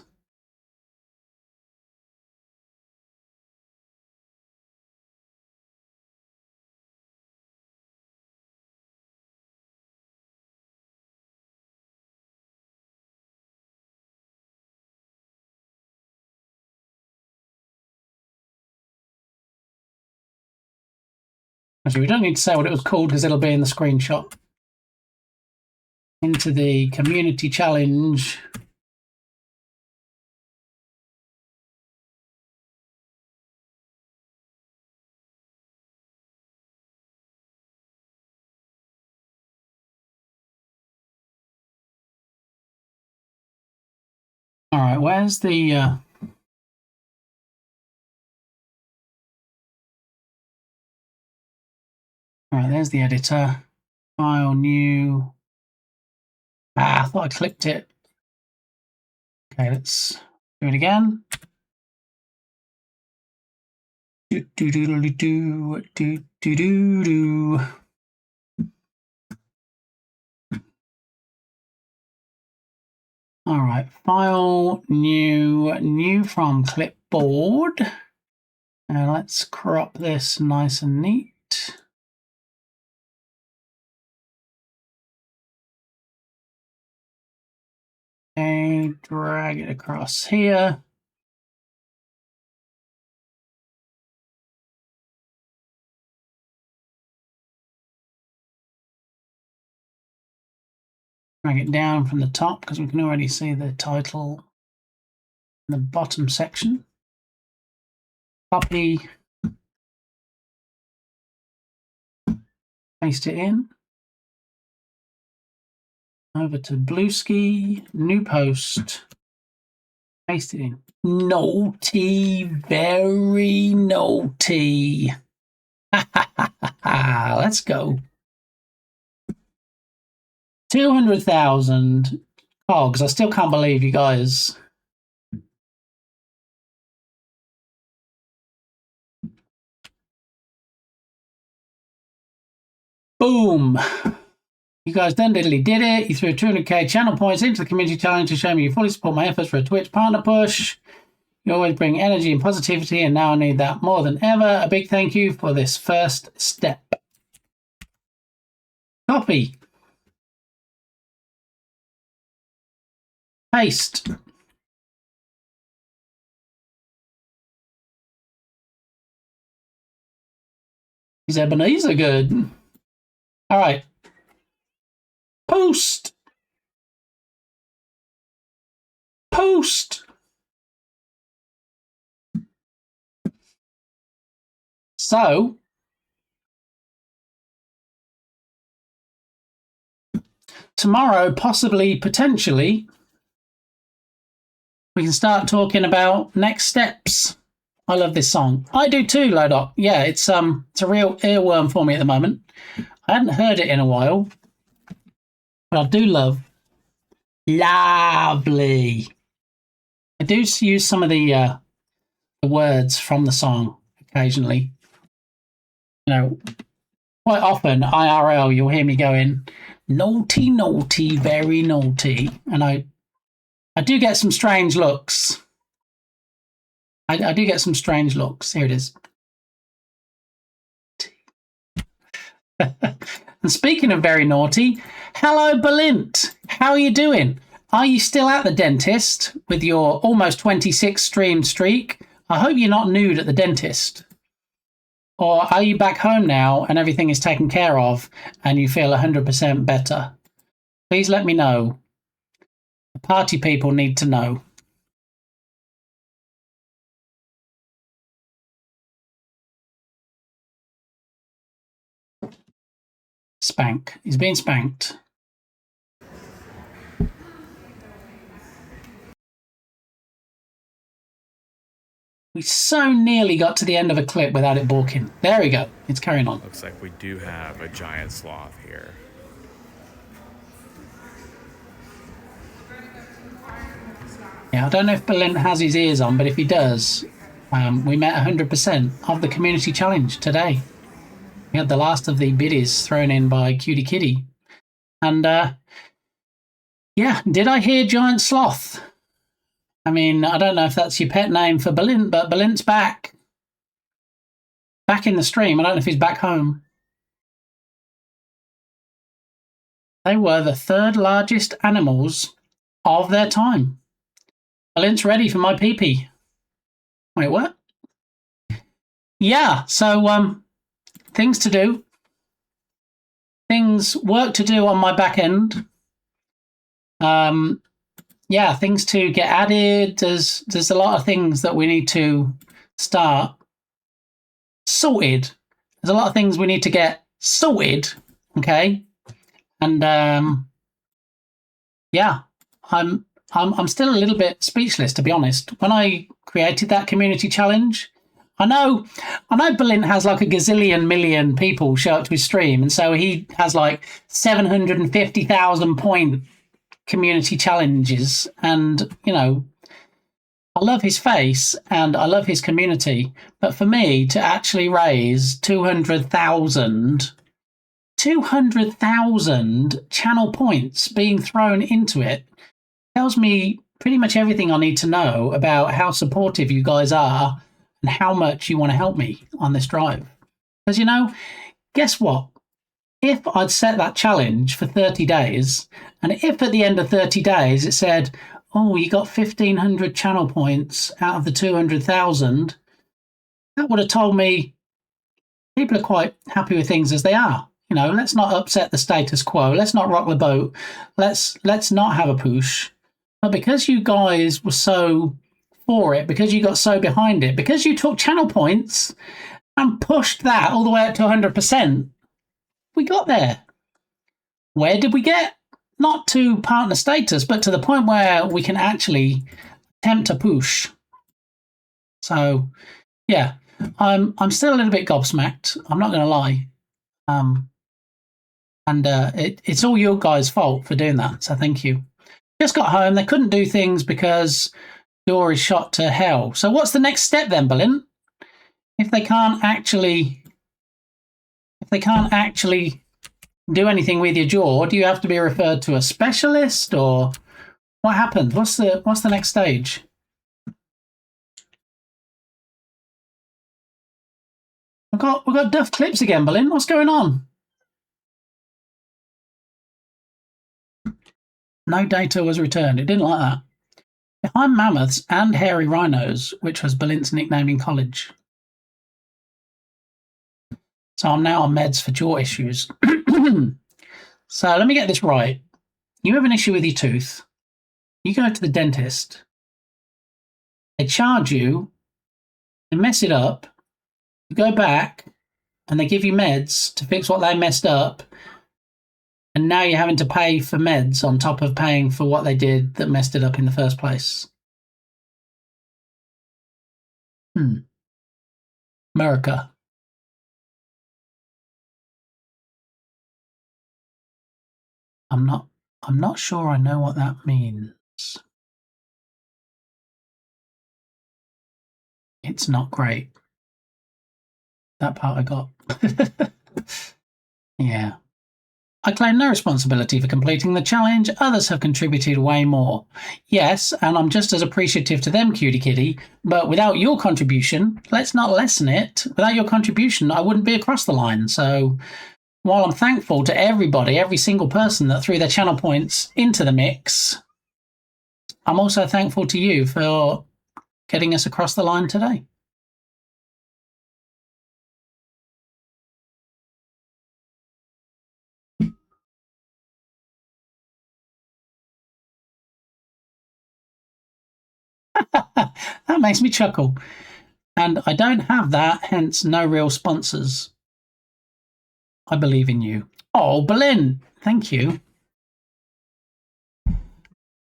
Speaker 1: Actually, we don't need to say what it was called because it'll be in the screenshot. Into the community challenge. All right, where's the... All right, there's the editor. File, new. I thought I clicked it. Okay, let's do it again. Do do do do do do do do do. All right, file, new from clipboard. And let's crop this nice and neat. And drag it across here. Drag it down from the top because we can already see the title in the bottom section. Copy. Paste it in. Over to Bluesky, new post. Paste it in. Naughty, very naughty. Let's go. 200,000 cogs. I still can't believe you guys. Boom. You guys done diddly did it. You threw 200k channel points into the community challenge to show me you fully support my efforts for a Twitch partner push. You always bring energy and positivity, and now I need that more than ever. A big thank you for this first step. Copy. Paste. Is Ebenezer good? All right. Post. So, tomorrow, possibly, potentially, we can start talking about next steps. I love this song. I do too, Lodok. Yeah, it's a real earworm for me at the moment. I hadn't heard it in a while, but I do love lovely. I do use some of the words from the song occasionally. You know, quite often IRL you'll hear me going naughty, naughty, very naughty, and I do get some strange looks. I do get some strange looks. Here it is. And speaking of very naughty, hello, Belint. How are you doing? Are you still at the dentist with your almost 26 stream streak? I hope you're not nude at the dentist. Or are you back home now and everything is taken care of and you feel 100% better? Please let me know. The party people need to know. Spank. He's being spanked. We so nearly got to the end of a clip without it balking. There we go. It's carrying on.
Speaker 21: Looks like we do have a giant sloth here.
Speaker 1: Yeah, I don't know if Berlin has his ears on, but if he does, we met 100% of the community challenge today. We had the last of the biddies thrown in by Cutie Kitty. And, yeah, did I hear Giant Sloth? I mean, I don't know if that's your pet name for Berlin, but Berlin's back. Back in the stream. I don't know if he's back home. They were the third largest animals of their time. Berlin's ready for my pee-pee. Wait, what? Yeah, so, things to do. Work to do on my back end. Yeah, things to get added. There's a lot of things that we need to start sorted. There's a lot of things we need to get sorted. Okay, and yeah, I'm still a little bit speechless, to be honest. When I created that community challenge, I know Berlin has like a gazillion million people show up to his stream, and so he has like 750,000 point community challenges, and you know, I love his face and I love his community, but for me to actually raise 200,000 channel points being thrown into it tells me pretty much everything I need to know about how supportive you guys are and how much you want to help me on this drive. Because, you know, guess what? If I'd set that challenge for 30 days, and if at the end of 30 days it said, oh, you got 1,500 channel points out of the 200,000, that would have told me people are quite happy with things as they are. You know, let's not upset the status quo. Let's not rock the boat. Let's not have a push. But because you guys were so for it, because you got so behind it, because you took channel points and pushed that all the way up to 100%, we got there. Where did we get? Not to partner status, but to the point where we can actually attempt to push. So, yeah, I'm still a little bit gobsmacked. I'm not going to lie. It's all your guys' fault for doing that. So thank you. Just got home. They couldn't do things because door is shot to hell. So what's the next step then, Berlin? If they can't actually do anything with your jaw, do you have to be referred to a specialist, or what happened? What's the next stage? We've got Duff Clips again, Berlin. What's going on? No data was returned. It didn't like that. Behind mammoths and hairy rhinos, which was Berlin's nickname in college. So I'm now on meds for jaw issues. So let me get this right. You have an issue with your tooth. You go to the dentist. They charge you. They mess it up. You go back and they give you meds to fix what they messed up. And now you're having to pay for meds on top of paying for what they did that messed it up in the first place. America. I'm not sure I know what that means. It's not great. That part I got. Yeah. I claim no responsibility for completing the challenge. Others have contributed way more. Yes, and I'm just as appreciative to them, cutie kitty, but without your contribution, let's not lessen it. Without your contribution, I wouldn't be across the line. So while I'm thankful to everybody, every single person that threw their channel points into the mix, I'm also thankful to you for getting us across the line today. That makes me chuckle. And I don't have that, hence no real sponsors. I believe in you. Oh, Berlin, thank you.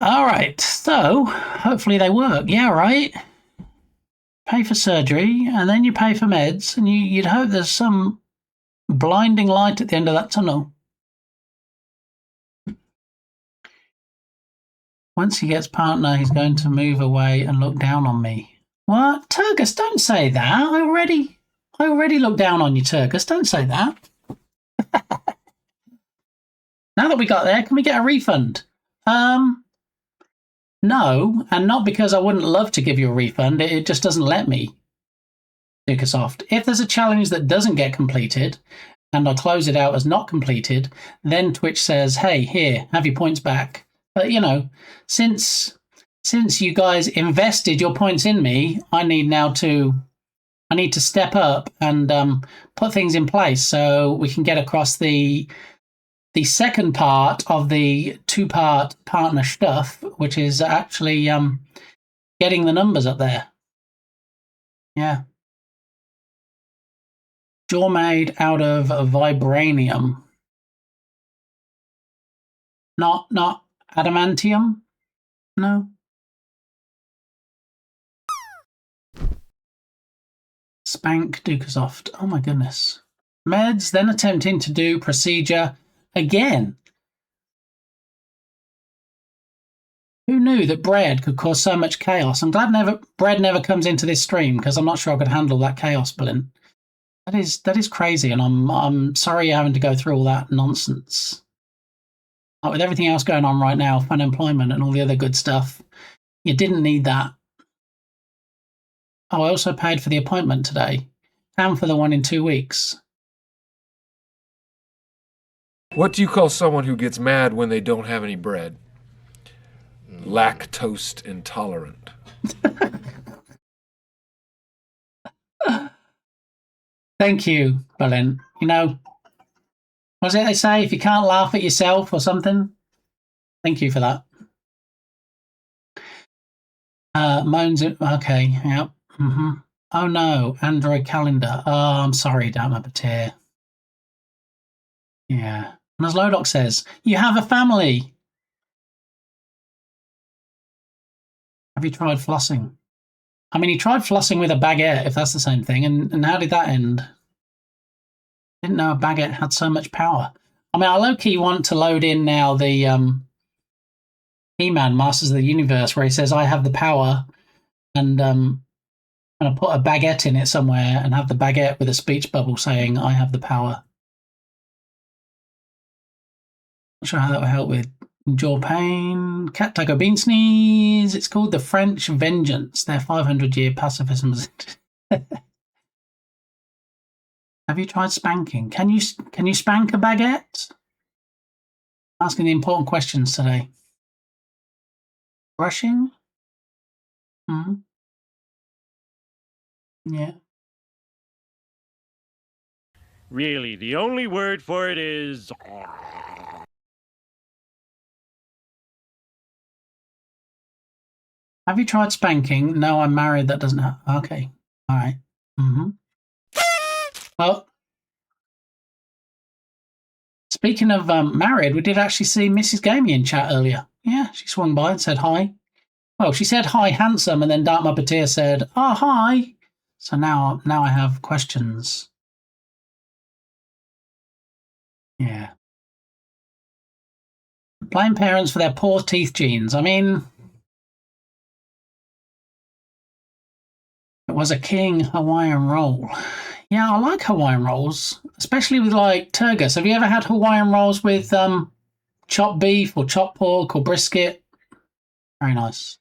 Speaker 1: All right, so hopefully they work. Yeah, right. Pay for surgery, and then you pay for meds, and you'd hope there's some blinding light at the end of that tunnel. Once he gets partner, he's going to move away and look down on me. What? Turgus, don't say that. I already looked down on you, Turgus. Don't say that. Now that we got there, can we get a refund? No, and not because I wouldn't love to give you a refund. It just doesn't let me. Dukasoft. If there's a challenge that doesn't get completed, and I close it out as not completed, then Twitch says, "Hey, here, have your points back." But you know, since you guys invested your points in me, I need to step up and put things in place so we can get across the second part of the two-part partner stuff, which is actually getting the numbers up there. Yeah. Jaw made out of vibranium. Not adamantium? No. Spank Dukasoft. Oh my goodness. Meds, then attempting to do procedure again. Who knew that bread could cause so much chaos? I'm glad bread never comes into this stream because I'm not sure I could handle that chaos, Blint. That is crazy, and I'm sorry you're having to go through all that nonsense. Like with everything else going on right now, unemployment and all the other good stuff, you didn't need that. Oh, I also paid for the appointment today, and for the one in 2 weeks.
Speaker 6: What do you call someone who gets mad when they don't have any bread? Lactose intolerant.
Speaker 1: Thank you, Berlin. You know, what's it they say? If you can't laugh at yourself or something, thank you for that. Moans. Okay. Yep. Mm-hmm. Oh no, Android calendar. Oh, I'm sorry, damn tear. Yeah. And as Lodoc says, you have a family. Have you tried flossing? I mean, he tried flossing with a baguette, if that's the same thing, and how did that end? Didn't know a baguette had so much power. I mean, I low-key want to load in now the He-Man Masters of the Universe, where he says, I have the power, and I put a baguette in it somewhere and have the baguette with a speech bubble saying, I have the power. Not sure how that will help with jaw pain. Cat Taco Bean Sneeze. It's called the French Vengeance. Their 500-year pacifism. Have you tried spanking? Can you spank a baguette? Asking the important questions today. Brushing? Hmm. Yeah.
Speaker 12: Really, the only word for it is...
Speaker 1: Have you tried spanking? No, I'm married. That doesn't have... Okay. All right. Mm-hmm. Well, speaking of married, we did actually see Mrs. Gamey in chat earlier. Yeah, she swung by and said hi. Well, she said hi, handsome, and then Dark Muppeteer said, oh, hi. So now I have questions. Yeah. Blame parents for their poor teeth genes. I mean, it was a king Hawaiian roll. Yeah, I like Hawaiian rolls, especially with like turgis. Have you ever had Hawaiian rolls with chopped beef or chopped pork or brisket? Very nice.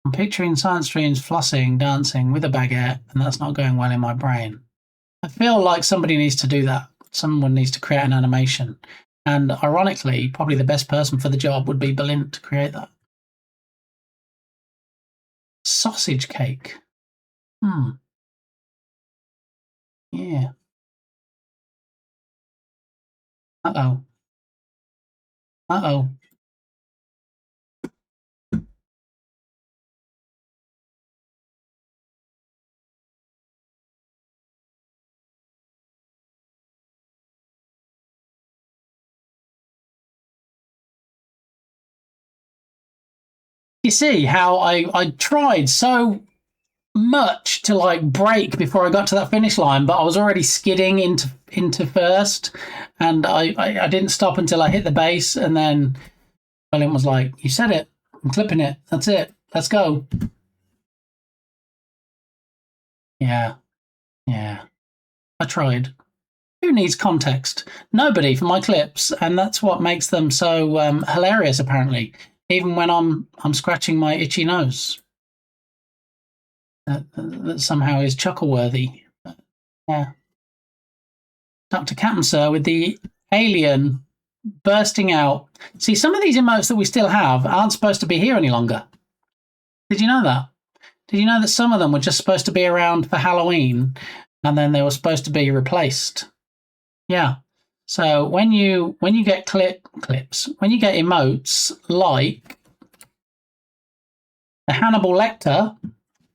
Speaker 1: I'm picturing science streams flossing, dancing with a baguette, and that's not going well in my brain. I feel like somebody needs to do that. Someone needs to create an animation. And ironically, probably the best person for the job would be Berlin to create that. Sausage cake. Yeah. Uh-oh. Uh-oh. You see how I tried so much to like brake before I got to that finish line, but I was already skidding into first, and I didn't stop until I hit the base, and then William was like, you said it, I'm clipping it, that's it, let's go. Yeah, I tried. Who needs context? Nobody for my clips, and that's what makes them so hilarious apparently, even when I'm scratching my itchy nose. That somehow is chuckle-worthy. Yeah. Dr. Captain Sir with the alien bursting out. See, some of these emotes that we still have aren't supposed to be here any longer. Did you know that? Did you know that some of them were just supposed to be around for Halloween and then they were supposed to be replaced? Yeah. So when you get clips, when you get emotes like the Hannibal Lecter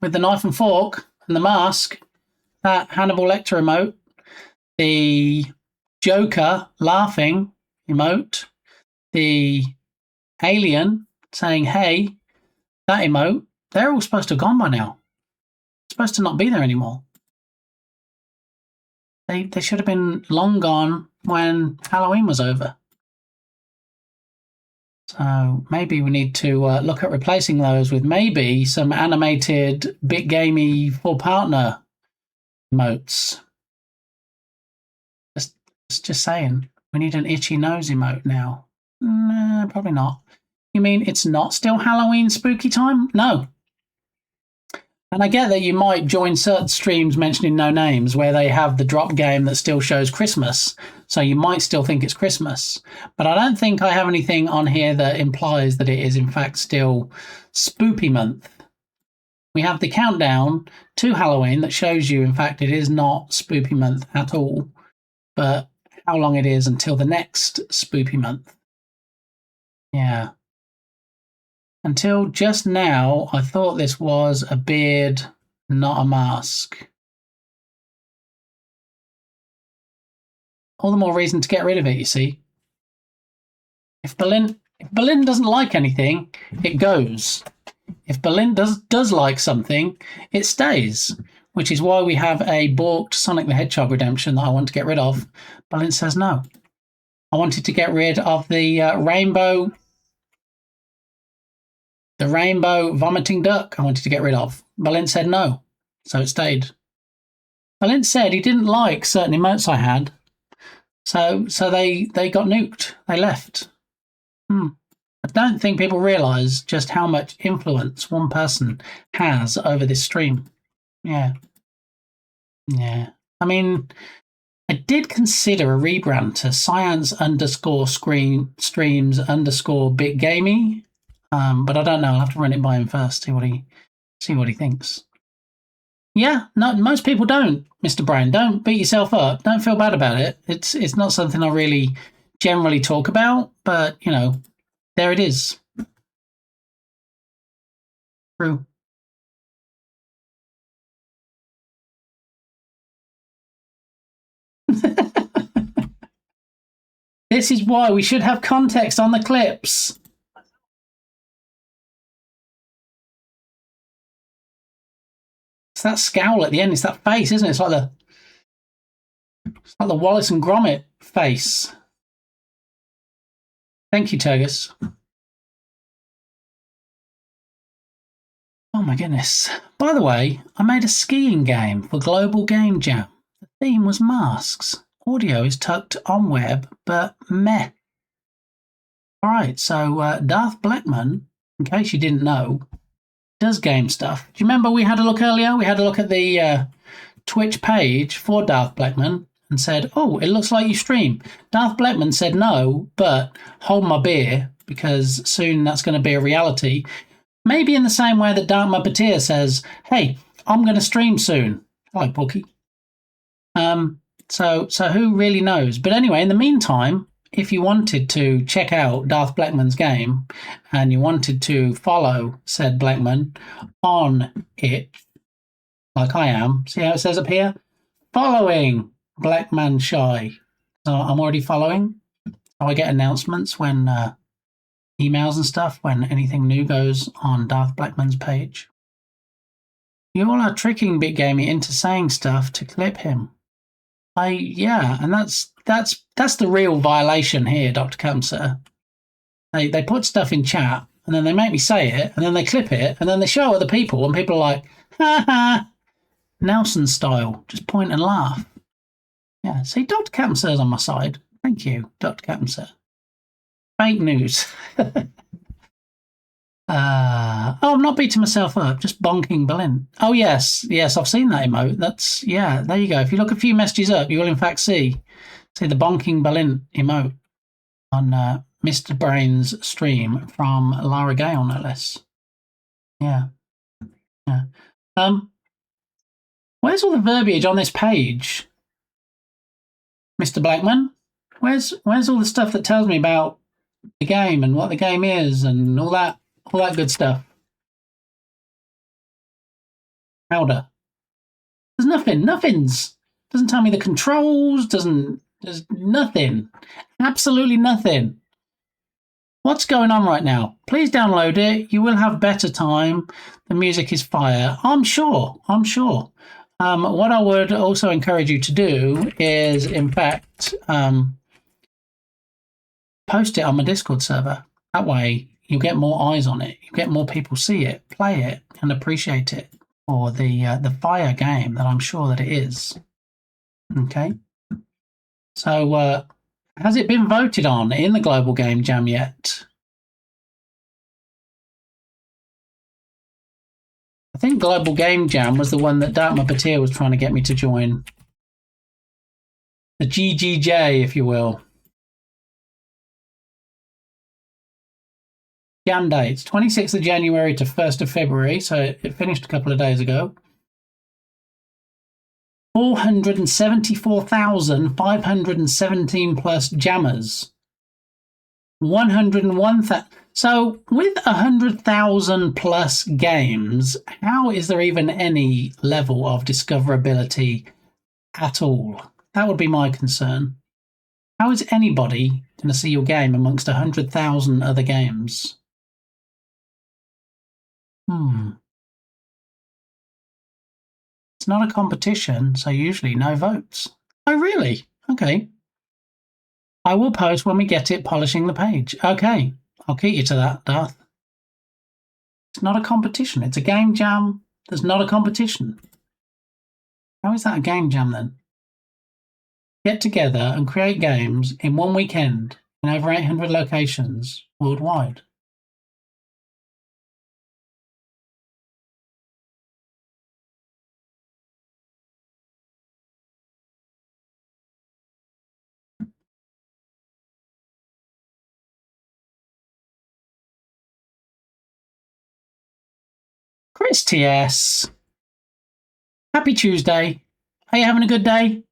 Speaker 1: with the knife and fork and the mask, that Hannibal Lecter emote, the Joker laughing emote, the alien saying, hey, that emote, they're all supposed to have gone by now. Supposed to not be there anymore. They should have been long gone when Halloween was over. So maybe we need to look at replacing those with maybe some animated bit gamey for partner emotes. Just saying. We need an itchy nose emote now. Nah, probably not. You mean it's not still Halloween spooky time? No. And I get that you might join certain streams mentioning no names where they have the drop game that still shows Christmas. So you might still think it's Christmas. But I don't think I have anything on here that implies that it is in fact still spoopy month. We have the countdown to Halloween that shows you in fact it is not spoopy month at all. But how long it is until the next spoopy month. Yeah. Until just now, I thought this was a beard, not a mask. All the more reason to get rid of it, you see. If Berlin doesn't like anything, it goes. If Berlin does like something, it stays. Which is why we have a balked Sonic the Hedgehog redemption that I want to get rid of. Berlin says no. I wanted to get rid of the rainbow vomiting duck I wanted to get rid of. Berlin said no, so it stayed. Berlin said he didn't like certain emotes I had, so they got nuked. They left. I don't think people realise just how much influence one person has over this stream. Yeah. I mean, I did consider a rebrand to science_streams_bitgamey, but I don't know. I'll have to run it by him first. See what he thinks. Yeah, no, most people don't, Mr. Brown. Don't beat yourself up. Don't feel bad about it. It's not something I really generally talk about, but you know, there it is. True. This is why we should have context on the clips. It's that scowl at the end. It's that face, isn't it? It's like the Wallace and Gromit face. Thank you, Turgus. Oh my goodness. By the way, I made a skiing game for Global Game Jam. The theme was masks. Audio is tucked on web, but meh. Alright, so Darth Blackman, in case you didn't know, does game stuff. Do you remember we had a look earlier? We had a look at the Twitch page for Darth Blackman and said, oh, it looks like you stream. Darth Blackman said no, but hold my beer, because soon that's going to be a reality. Maybe in the same way that Dark Muppeteer says, hey, I'm going to stream soon. Hello, Pookie. So who really knows? But anyway, in the meantime, if you wanted to check out Darth Blackman's game and you wanted to follow said Blackman on it, like I am, see how it says up here? Following Blackman Shy. So I'm already following. So I get announcements when emails and stuff when anything new goes on Darth Blackman's page. You all are tricking Big Gamey into saying stuff to clip him. Yeah, and that's the real violation here, Dr. Camser. They put stuff in chat and then they make me say it and then they clip it and then they show other people and people are like, ha ha, Nelson style, just point and laugh. Yeah, see, Dr. Camser's on my side. Thank you, Dr. Camser. Fake news. I'm not beating myself up, just bonking Berlin. Oh, yes, I've seen that emote. That's, yeah, there you go. If you look a few messages up, you will in fact see the bonking Berlin emote on Mr. Brain's stream from Lara Gale, no less. Yeah. Where's all the verbiage on this page, Mr. Blackman? Where's all the stuff that tells me about the game and what the game is and all that good stuff? Powder. There's nothing's. Doesn't tell me the controls, there's nothing. Absolutely nothing. What's going on right now? Please download it. You will have better time. The music is fire. I'm sure. What I would also encourage you to do is, in fact, post it on my Discord server. That way you get more eyes on it. You get more people see it, play it, and appreciate it for the fire game that I'm sure that it is. Okay. So, has it been voted on in the Global Game Jam yet? I think Global Game Jam was the one that Dark Muppeteer was trying to get me to join. The GGJ, if you will. Jam dates, 26th of January to 1st of February, so it finished a couple of days ago. 474,517 plus jammers. 101,000. So with 100,000 plus games, how is there even any level of discoverability at all? That would be my concern. How is anybody going to see your game amongst 100,000 other games? It's not a competition, so usually no votes. Oh, really? Okay. I will post when we get it polishing the page. Okay. I'll keep you to that, Darth. It's not a competition. It's a game jam. There's not a competition. How is that a game jam then? Get together and create games in one weekend in over 800 locations worldwide. Chris TS. Happy Tuesday. Are you having a good day?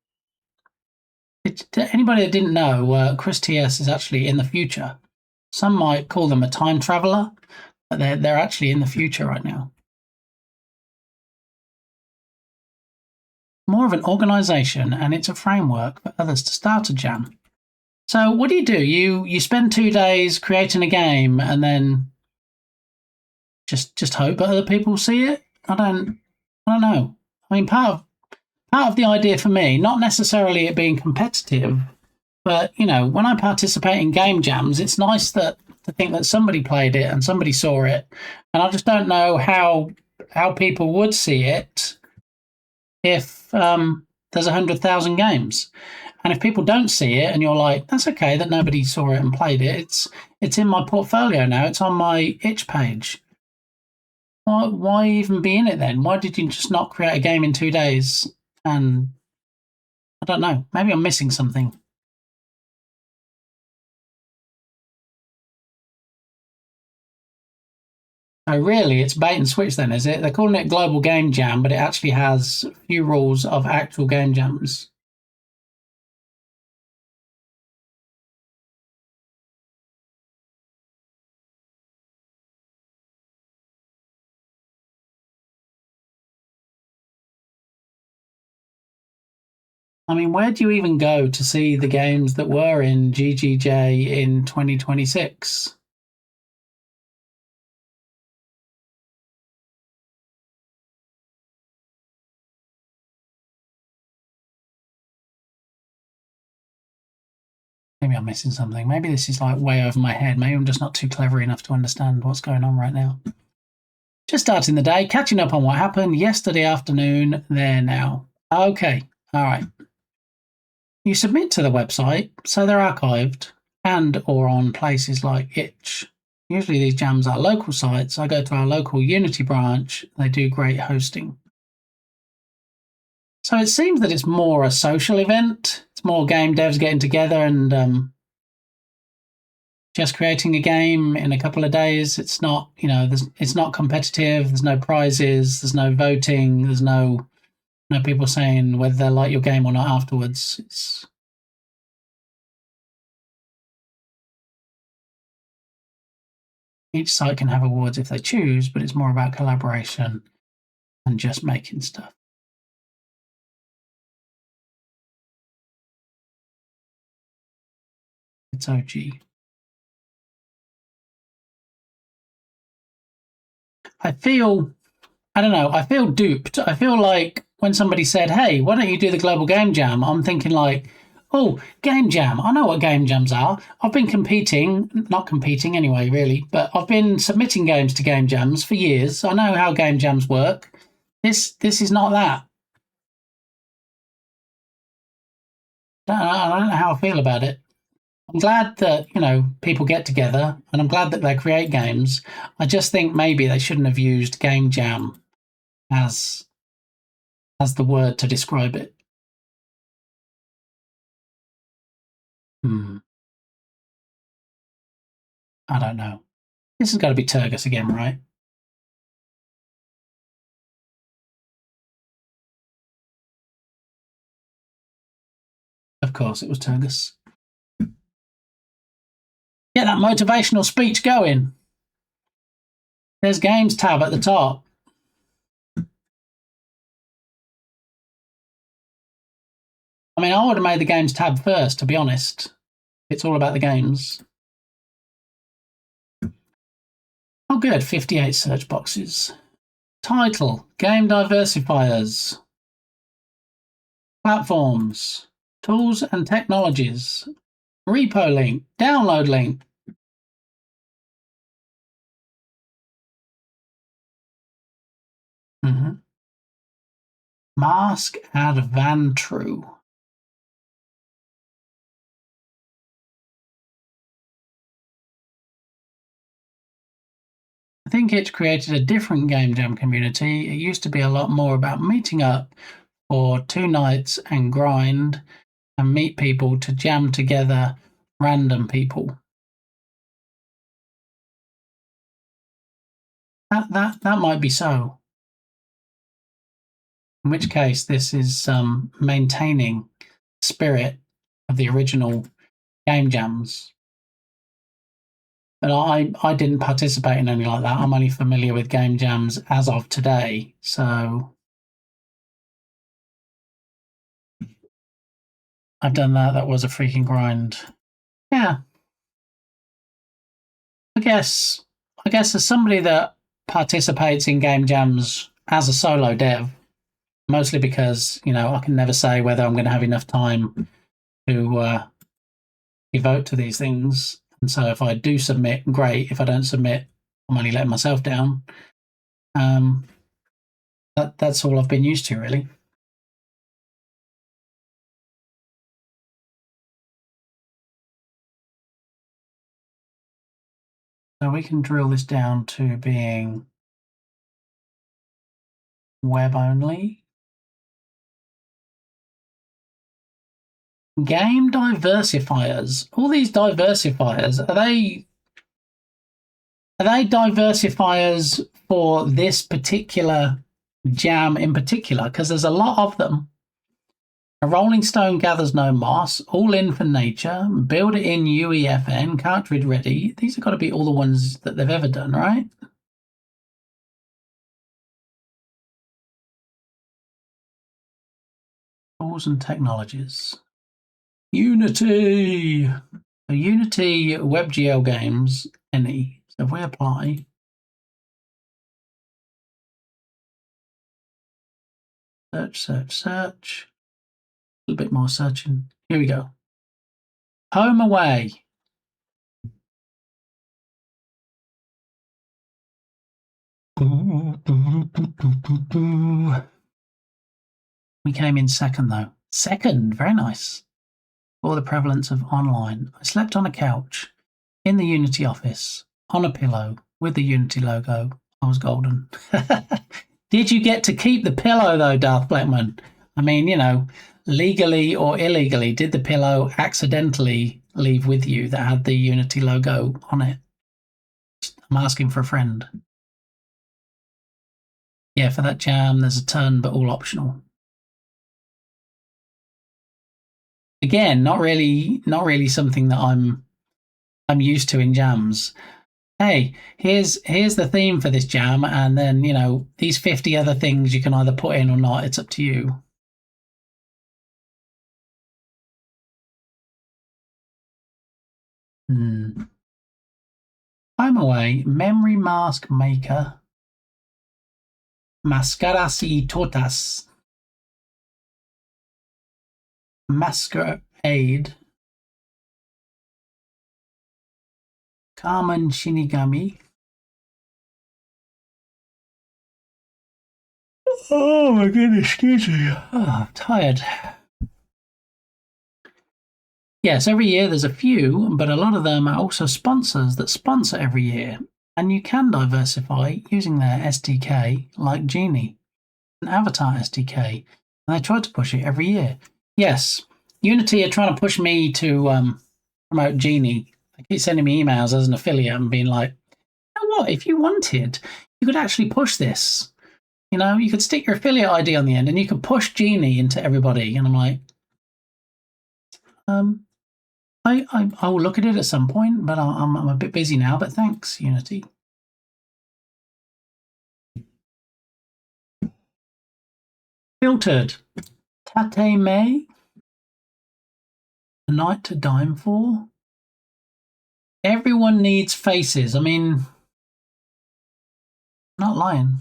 Speaker 1: Anybody that didn't know, Chris TS is actually in the future. Some might call them a time traveler, but they're actually in the future right now. More of an organization, and it's a framework for others to start a jam. So what do? You spend 2 days creating a game and then just hope that other people see it? I don't know. I mean, part of the idea for me, not necessarily it being competitive, but when I participate in game jams, it's nice to think that somebody played it and somebody saw it, and I just don't know how people would see it if there's 100,000 games. And if people don't see it and you're like, that's okay that nobody saw it and played it, it's in my portfolio now, it's on my itch page. Why even be in it then? Why did you just not create a game in 2 days? And I don't know, maybe I'm missing something. Oh, really? It's bait and switch then, is it? They're calling it Global Game Jam, but it actually has a few rules of actual game jams. I mean, where do you even go to see the games that were in GGJ in 2026? Maybe I'm missing something. Maybe this is like way over my head. Maybe I'm just not too clever enough to understand what's going on right now. Just starting the day, catching up on what happened yesterday afternoon. There now. Okay. All right. You submit to the website, so they're archived and or on places like Itch. Usually these jams are local sites. I go to our local Unity branch. They do great hosting. So it seems that it's more a social event. It's more game devs getting together and just creating a game in a couple of days. It's not, it's not competitive. There's no prizes. There's no voting. There's no people saying whether they like your game or not afterwards. Each site can have awards if they choose, but it's more about collaboration and just making stuff. It's OG. I feel duped. I feel like when somebody said, hey, why don't you do the Global Game Jam? I'm thinking like, oh, Game Jam. I know what Game Jams are. I've been not competing anyway, really, but I've been submitting games to Game Jams for years. I know how Game Jams work. This is not that. I don't know how I feel about it. I'm glad that, people get together and I'm glad that they create games. I just think maybe they shouldn't have used Game Jam as the word to describe it. I don't know. This has got to be Turgus again, right? Of course it was Turgus. Get that motivational speech going. There's Games tab at the top. I mean, I would have made the Games tab first, to be honest. It's all about the games. Oh, good. 58 search boxes. Title, Game Diversifiers. Platforms, Tools and Technologies. Repo link, download link. Mask Advantru. I think it created a different game jam community. It used to be a lot more about meeting up for 2 nights and grind and meet people to jam together, random people. That might be so. In which case, this is maintaining spirit of the original game jams. But I didn't participate in any like that. I'm only familiar with game jams as of today. So I've done that. That was a freaking grind. Yeah. I guess as somebody that participates in game jams as a solo dev, mostly because, I can never say whether I'm going to have enough time to devote to these things. And so if I do submit, great. If I don't submit, I'm only letting myself down. That's all I've been used to, really. So we can drill this down to being web only. Game diversifiers. All these diversifiers, are they diversifiers for this particular jam in particular? Because there's a lot of them. A Rolling Stone gathers no moss, all in for nature, build it in UEFN, cartridge ready. These have got to be all the ones that they've ever done, right? Tools and technologies. Unity. So Unity WebGL games, any. So if we apply, search. A little bit more searching. Here we go. Home away. We came in second, though. Second, very nice. For the prevalence of online. I slept on a couch in the Unity office, on a pillow, with the Unity logo. I was golden. Did you get to keep the pillow, though, Darth Blackman? I mean, legally or illegally, did the pillow accidentally leave with you that had the Unity logo on it? I'm asking for a friend. Yeah, for that jam, there's a ton, but all optional. Again, not really something that I'm used to in jams. Hey, here's the theme for this jam, and then these 50 other things you can either put in or not. It's up to you. Home away, memory mask maker, mascaras y tortas, masquerade, Carmen Shinigami. Oh my goodness, excuse me. Oh, I'm tired. Yes, every year there's a few, but a lot of them are also sponsors that sponsor every year. And you can diversify using their SDK, like Genie, an avatar SDK. And they try to push it every year. Yes, Unity are trying to push me to promote Genie. They keep sending me emails as an affiliate and being like, you know what, if you wanted, you could actually push this. You could stick your affiliate ID on the end and you could push Genie into everybody. And I'm like, I will look at it at some point, but I'm a bit busy now. But thanks, Unity. Filtered. Tate May. A Night to Dime For. Everyone needs faces. I mean, not lying.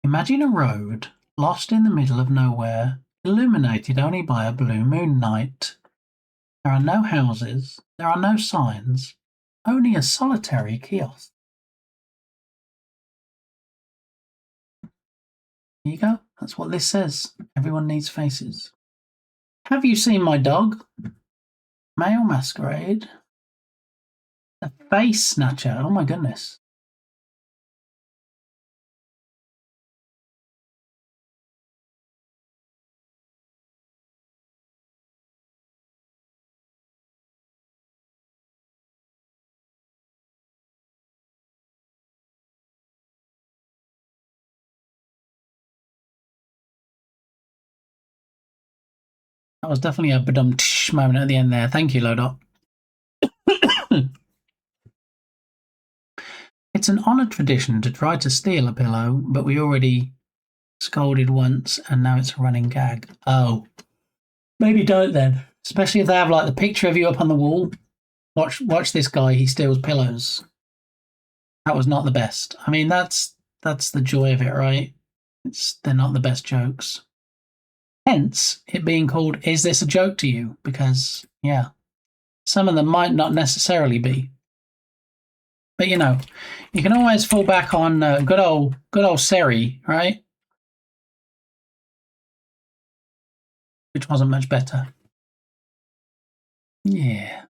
Speaker 1: Imagine a road lost in the middle of nowhere, illuminated only by a blue moon night. There are no houses, there are no signs, only a solitary kiosk. Here you go. That's what this says. Everyone needs faces. Have you seen my dog? Male masquerade. A face snatcher. Oh my goodness. That was definitely a badum tsh moment at the end there. Thank you, Lodot. It's an honoured tradition to try to steal a pillow, but we already scolded once and now it's a running gag. Oh. Maybe don't then. Especially if they have like the picture of you up on the wall. Watch this guy, he steals pillows. That was not the best. I mean, that's the joy of it, right? They're not the best jokes. Hence, it being called Is This a Joke to You? Because, yeah, some of them might not necessarily be. But, you know, you can always fall back on good old Seri, right? Which wasn't much better. Yeah.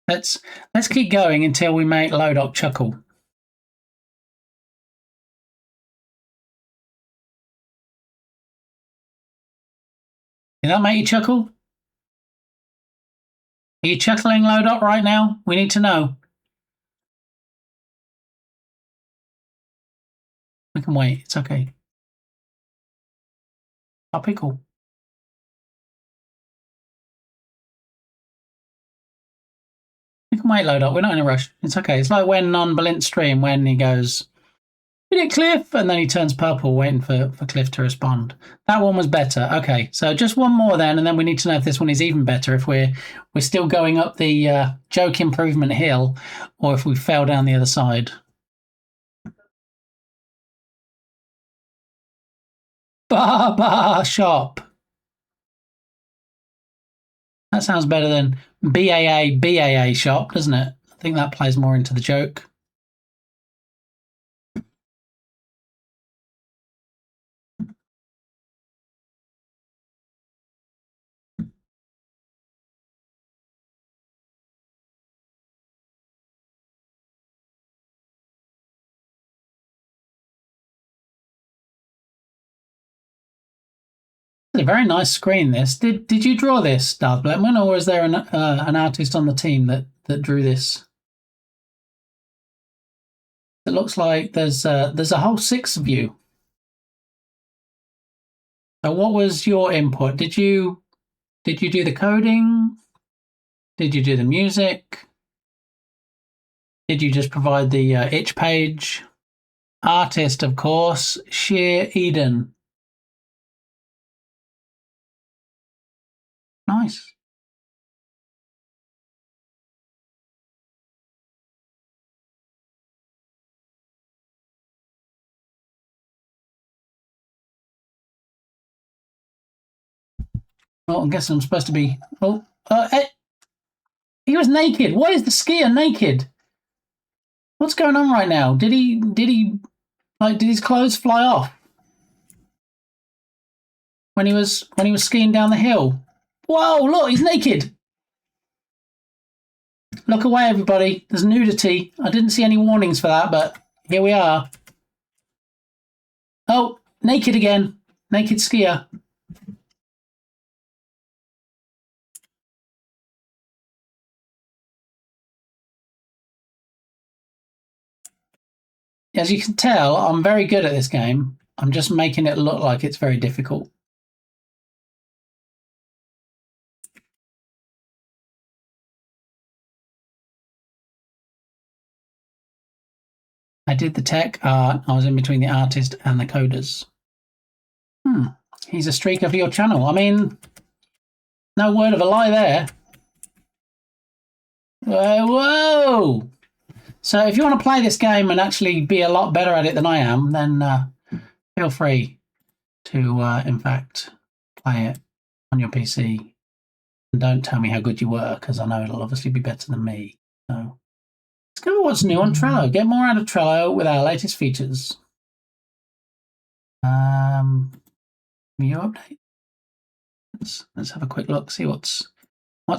Speaker 1: Let's keep going until we make Lodok chuckle. Did that make you chuckle? Are you chuckling, Lodok, right now? We need to know. We can wait. It's okay. Topical. We can wait, Lodok. We're not in a rush. It's okay. It's like when on Balint's stream when he goes, "Hit it, Cliff," and then he turns purple waiting for Cliff to respond. That one was better. Okay, so just one more then, and then we need to know if this one is even better, if we're still going up the joke improvement hill, or if we fell down the other side. Barber shop. That sounds better than BAA shop, doesn't it? I think that plays more into the joke. It's a very nice screen. This did you draw this, Darth Blackman, or was there an artist on the team that drew this? It looks like there's a whole 6 of you. So what was your input? Did you do the coding? Did you do the music? Did you just provide the itch page? Artist, of course, Sheer Eden. Nice. Well, I guess I'm supposed to be. Oh, he was naked. Why is the skier naked? What's going on right now? Did his clothes fly off when he was skiing down the hill? Whoa! Look, he's naked. Look away, everybody. There's nudity. I didn't see any warnings for that, but here we are. Oh, naked again. Naked skier. As you can tell, I'm very good at this game. I'm just making it look like it's very difficult. I did the tech art. I was in between the artist and the coders. He's a streaker for your channel. I mean, no word of a lie there. Whoa! So if you want to play this game and actually be a lot better at it than I am, then feel free to, in fact, play it on your PC. And don't tell me how good you were, because I know it'll obviously be better than me. So let's go what's new on Trello. Get more out of Trello with our latest features. View update. Let's have a quick look, see what's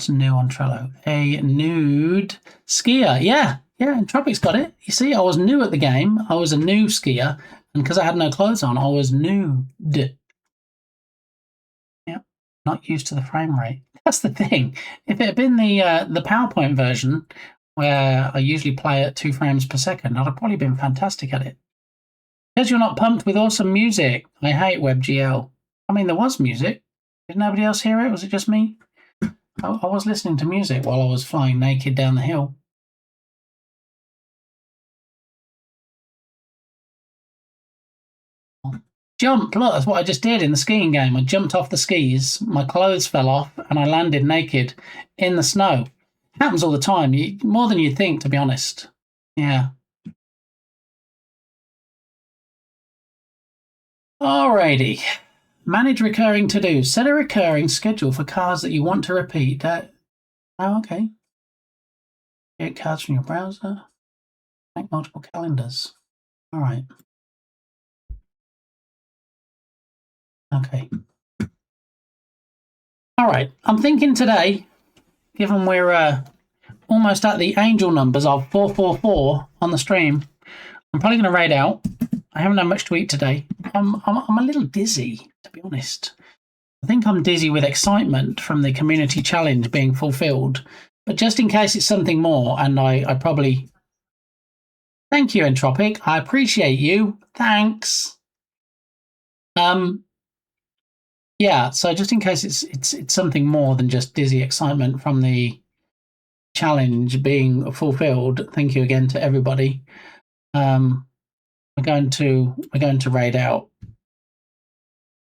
Speaker 1: new on Trello. A nude skier. Yeah, Entropic's got it. You see, I was new at the game. I was a new skier, and because I had no clothes on, I was nude. Yep, not used to the frame rate. That's the thing. If it had been the PowerPoint version, where I usually play at 2 frames per second, I'd have probably been fantastic at it. Because you're not pumped with awesome music. I hate WebGL. I mean, there was music. Did nobody else hear it? Was it just me? I was listening to music while I was flying naked down the hill. Jump! Look, that's what I just did in the skiing game. I jumped off the skis, my clothes fell off, and I landed naked in the snow. Happens all the time, more than you'd think, to be honest. Yeah. Alrighty. Manage recurring to-dos. Set a recurring schedule for cards that you want to repeat. Oh, okay. Get cards from your browser. Make multiple calendars. All right. Okay. All right. I'm thinking today, given we're almost at the angel numbers of 444 on the stream, I'm probably going to raid out. I haven't had much to eat today. I'm a little dizzy, to be honest. I think I'm dizzy with excitement from the community challenge being fulfilled. But just in case it's something more, and I probably... Thank you, Entropic. I appreciate you. Thanks. Yeah, so just in case it's something more than just dizzy excitement from the challenge being fulfilled, thank you again to everybody. We're going to raid out.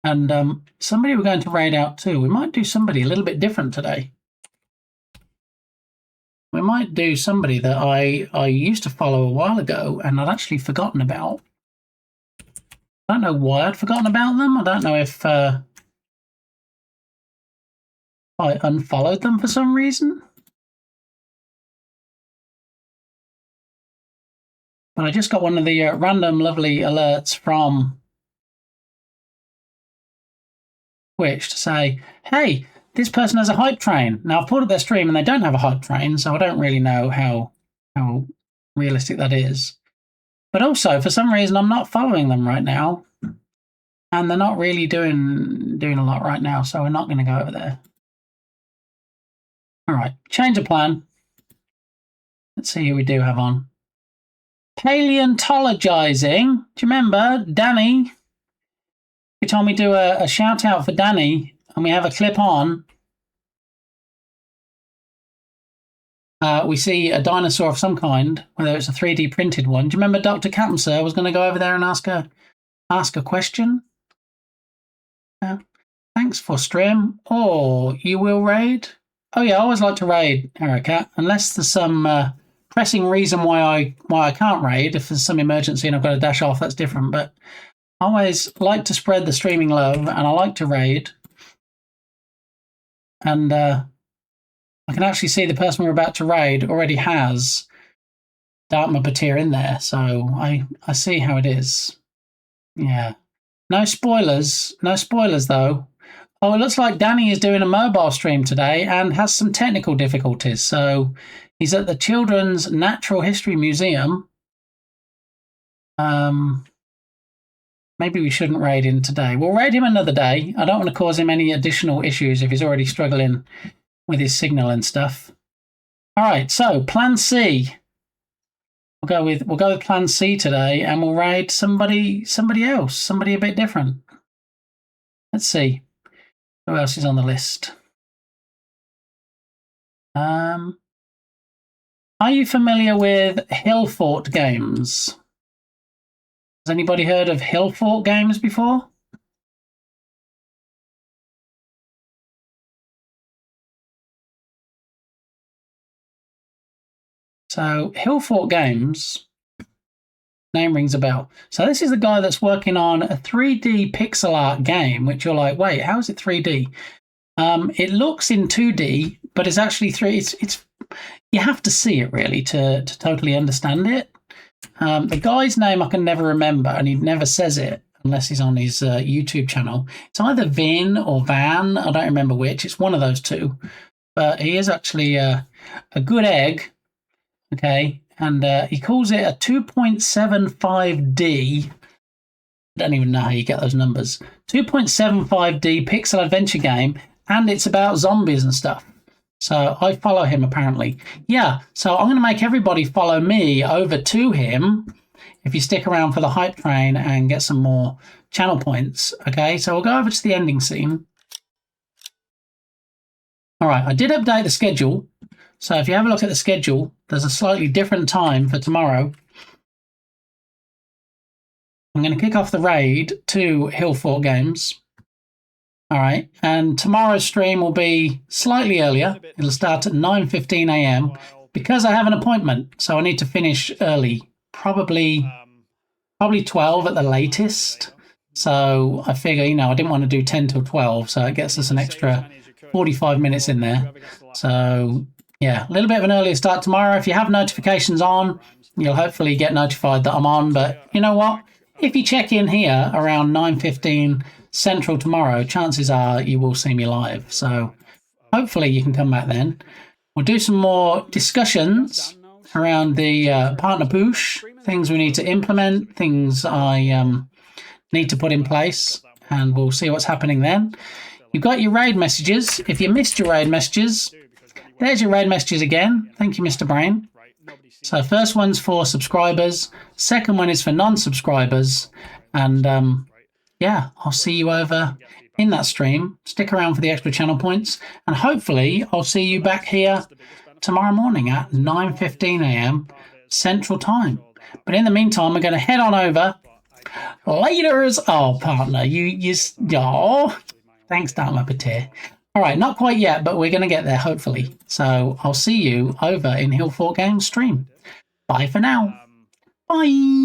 Speaker 1: And somebody we're going to raid out too. We might do somebody a little bit different today. We might do somebody that I used to follow a while ago and I'd actually forgotten about. I don't know why I'd forgotten about them. I don't know if I unfollowed them for some reason. But I just got one of the random lovely alerts from Twitch to say, hey, this person has a hype train. Now, I've pulled up their stream and they don't have a hype train, so I don't really know how realistic that is. But also, for some reason, I'm not following them right now. And they're not really doing a lot right now, so we're not going to go over there. All right, change of plan. Let's see who we do have on. Paleontologizing. Do you remember Danny? You told me to do a shout out for Danny, and we have a clip on. We see a dinosaur of some kind, whether it's a 3D printed one. Do you remember Dr. Captain was going to go over there and ask a question? Thanks for stream. Or you will raid? Oh yeah, I always like to raid, Erica, unless there's some pressing reason why I can't raid. If there's some emergency and I've got to dash off, that's different. But I always like to spread the streaming love, and I like to raid. And I can actually see the person we're about to raid already has Dark Muppeteer in there, so I see how it is. Yeah. No spoilers. No spoilers, though. Oh, it looks like Danny is doing a mobile stream today and has some technical difficulties. So he's at the Children's Natural History Museum. Maybe we shouldn't raid him today. We'll raid him another day. I don't want to cause him any additional issues if he's already struggling with his signal and stuff. All right, so Plan C. We'll go with Plan C today, and we'll raid somebody else, somebody a bit different. Let's see who else is on the list. Are you familiar with Hill Fort games? Has anybody heard of Hill Fort games before? So Hill Fort Games, name rings a bell. So this is the guy that's working on a 3D pixel art game, which you're like, wait, how is it 3D? It looks in 2D, but it's actually 3D. It's you have to see it really to totally understand it. The guy's name I can never remember, and he never says it unless he's on his YouTube channel. It's either Vin or Van. I don't remember which. It's one of those two. But he is actually a good egg. Okay, and he calls it a 2.75D. I don't even know how you get those numbers. 2.75D pixel adventure game, and it's about zombies and stuff. So I follow him apparently. Yeah, so I'm going to make everybody follow me over to him, if you stick around for the hype train and get some more channel points. Okay, so we'll go over to the ending scene. All right, I did update the schedule. So if you have a look at the schedule, there's a slightly different time for tomorrow. I'm going to kick off the raid to Hill Fort Games. All right, and tomorrow's stream will be slightly earlier. It'll start at 9:15 a.m. because I have an appointment, so I need to finish early, probably 12 at the latest. So I figure, you know, I didn't want to do 10 till 12, so it gets us an extra 45 minutes in there. So yeah, a little bit of an earlier start tomorrow. If you have notifications on, you'll hopefully get notified that I'm on. But you know what? If you check in here around 9:15 Central tomorrow, chances are you will see me live. So hopefully you can come back then. We'll do some more discussions around the partner push, things we need to implement, things I need to put in place, and we'll see what's happening then. You've got your raid messages. If you missed your raid messages, there's your raid messages again. Thank you, Mr. Brain. So first one's for subscribers. Second one is for non-subscribers. And yeah, I'll see you over in that stream. Stick around for the extra channel points. And hopefully I'll see you back here tomorrow morning at 9:15 a.m. Central Time. But in the meantime, we're going to head on over. Laters. Oh, partner, oh, thanks, Dark Muppeteer. All right, not quite yet, but we're going to get there, hopefully. So I'll see you over in Hill Fort Games stream. Bye for now. Bye.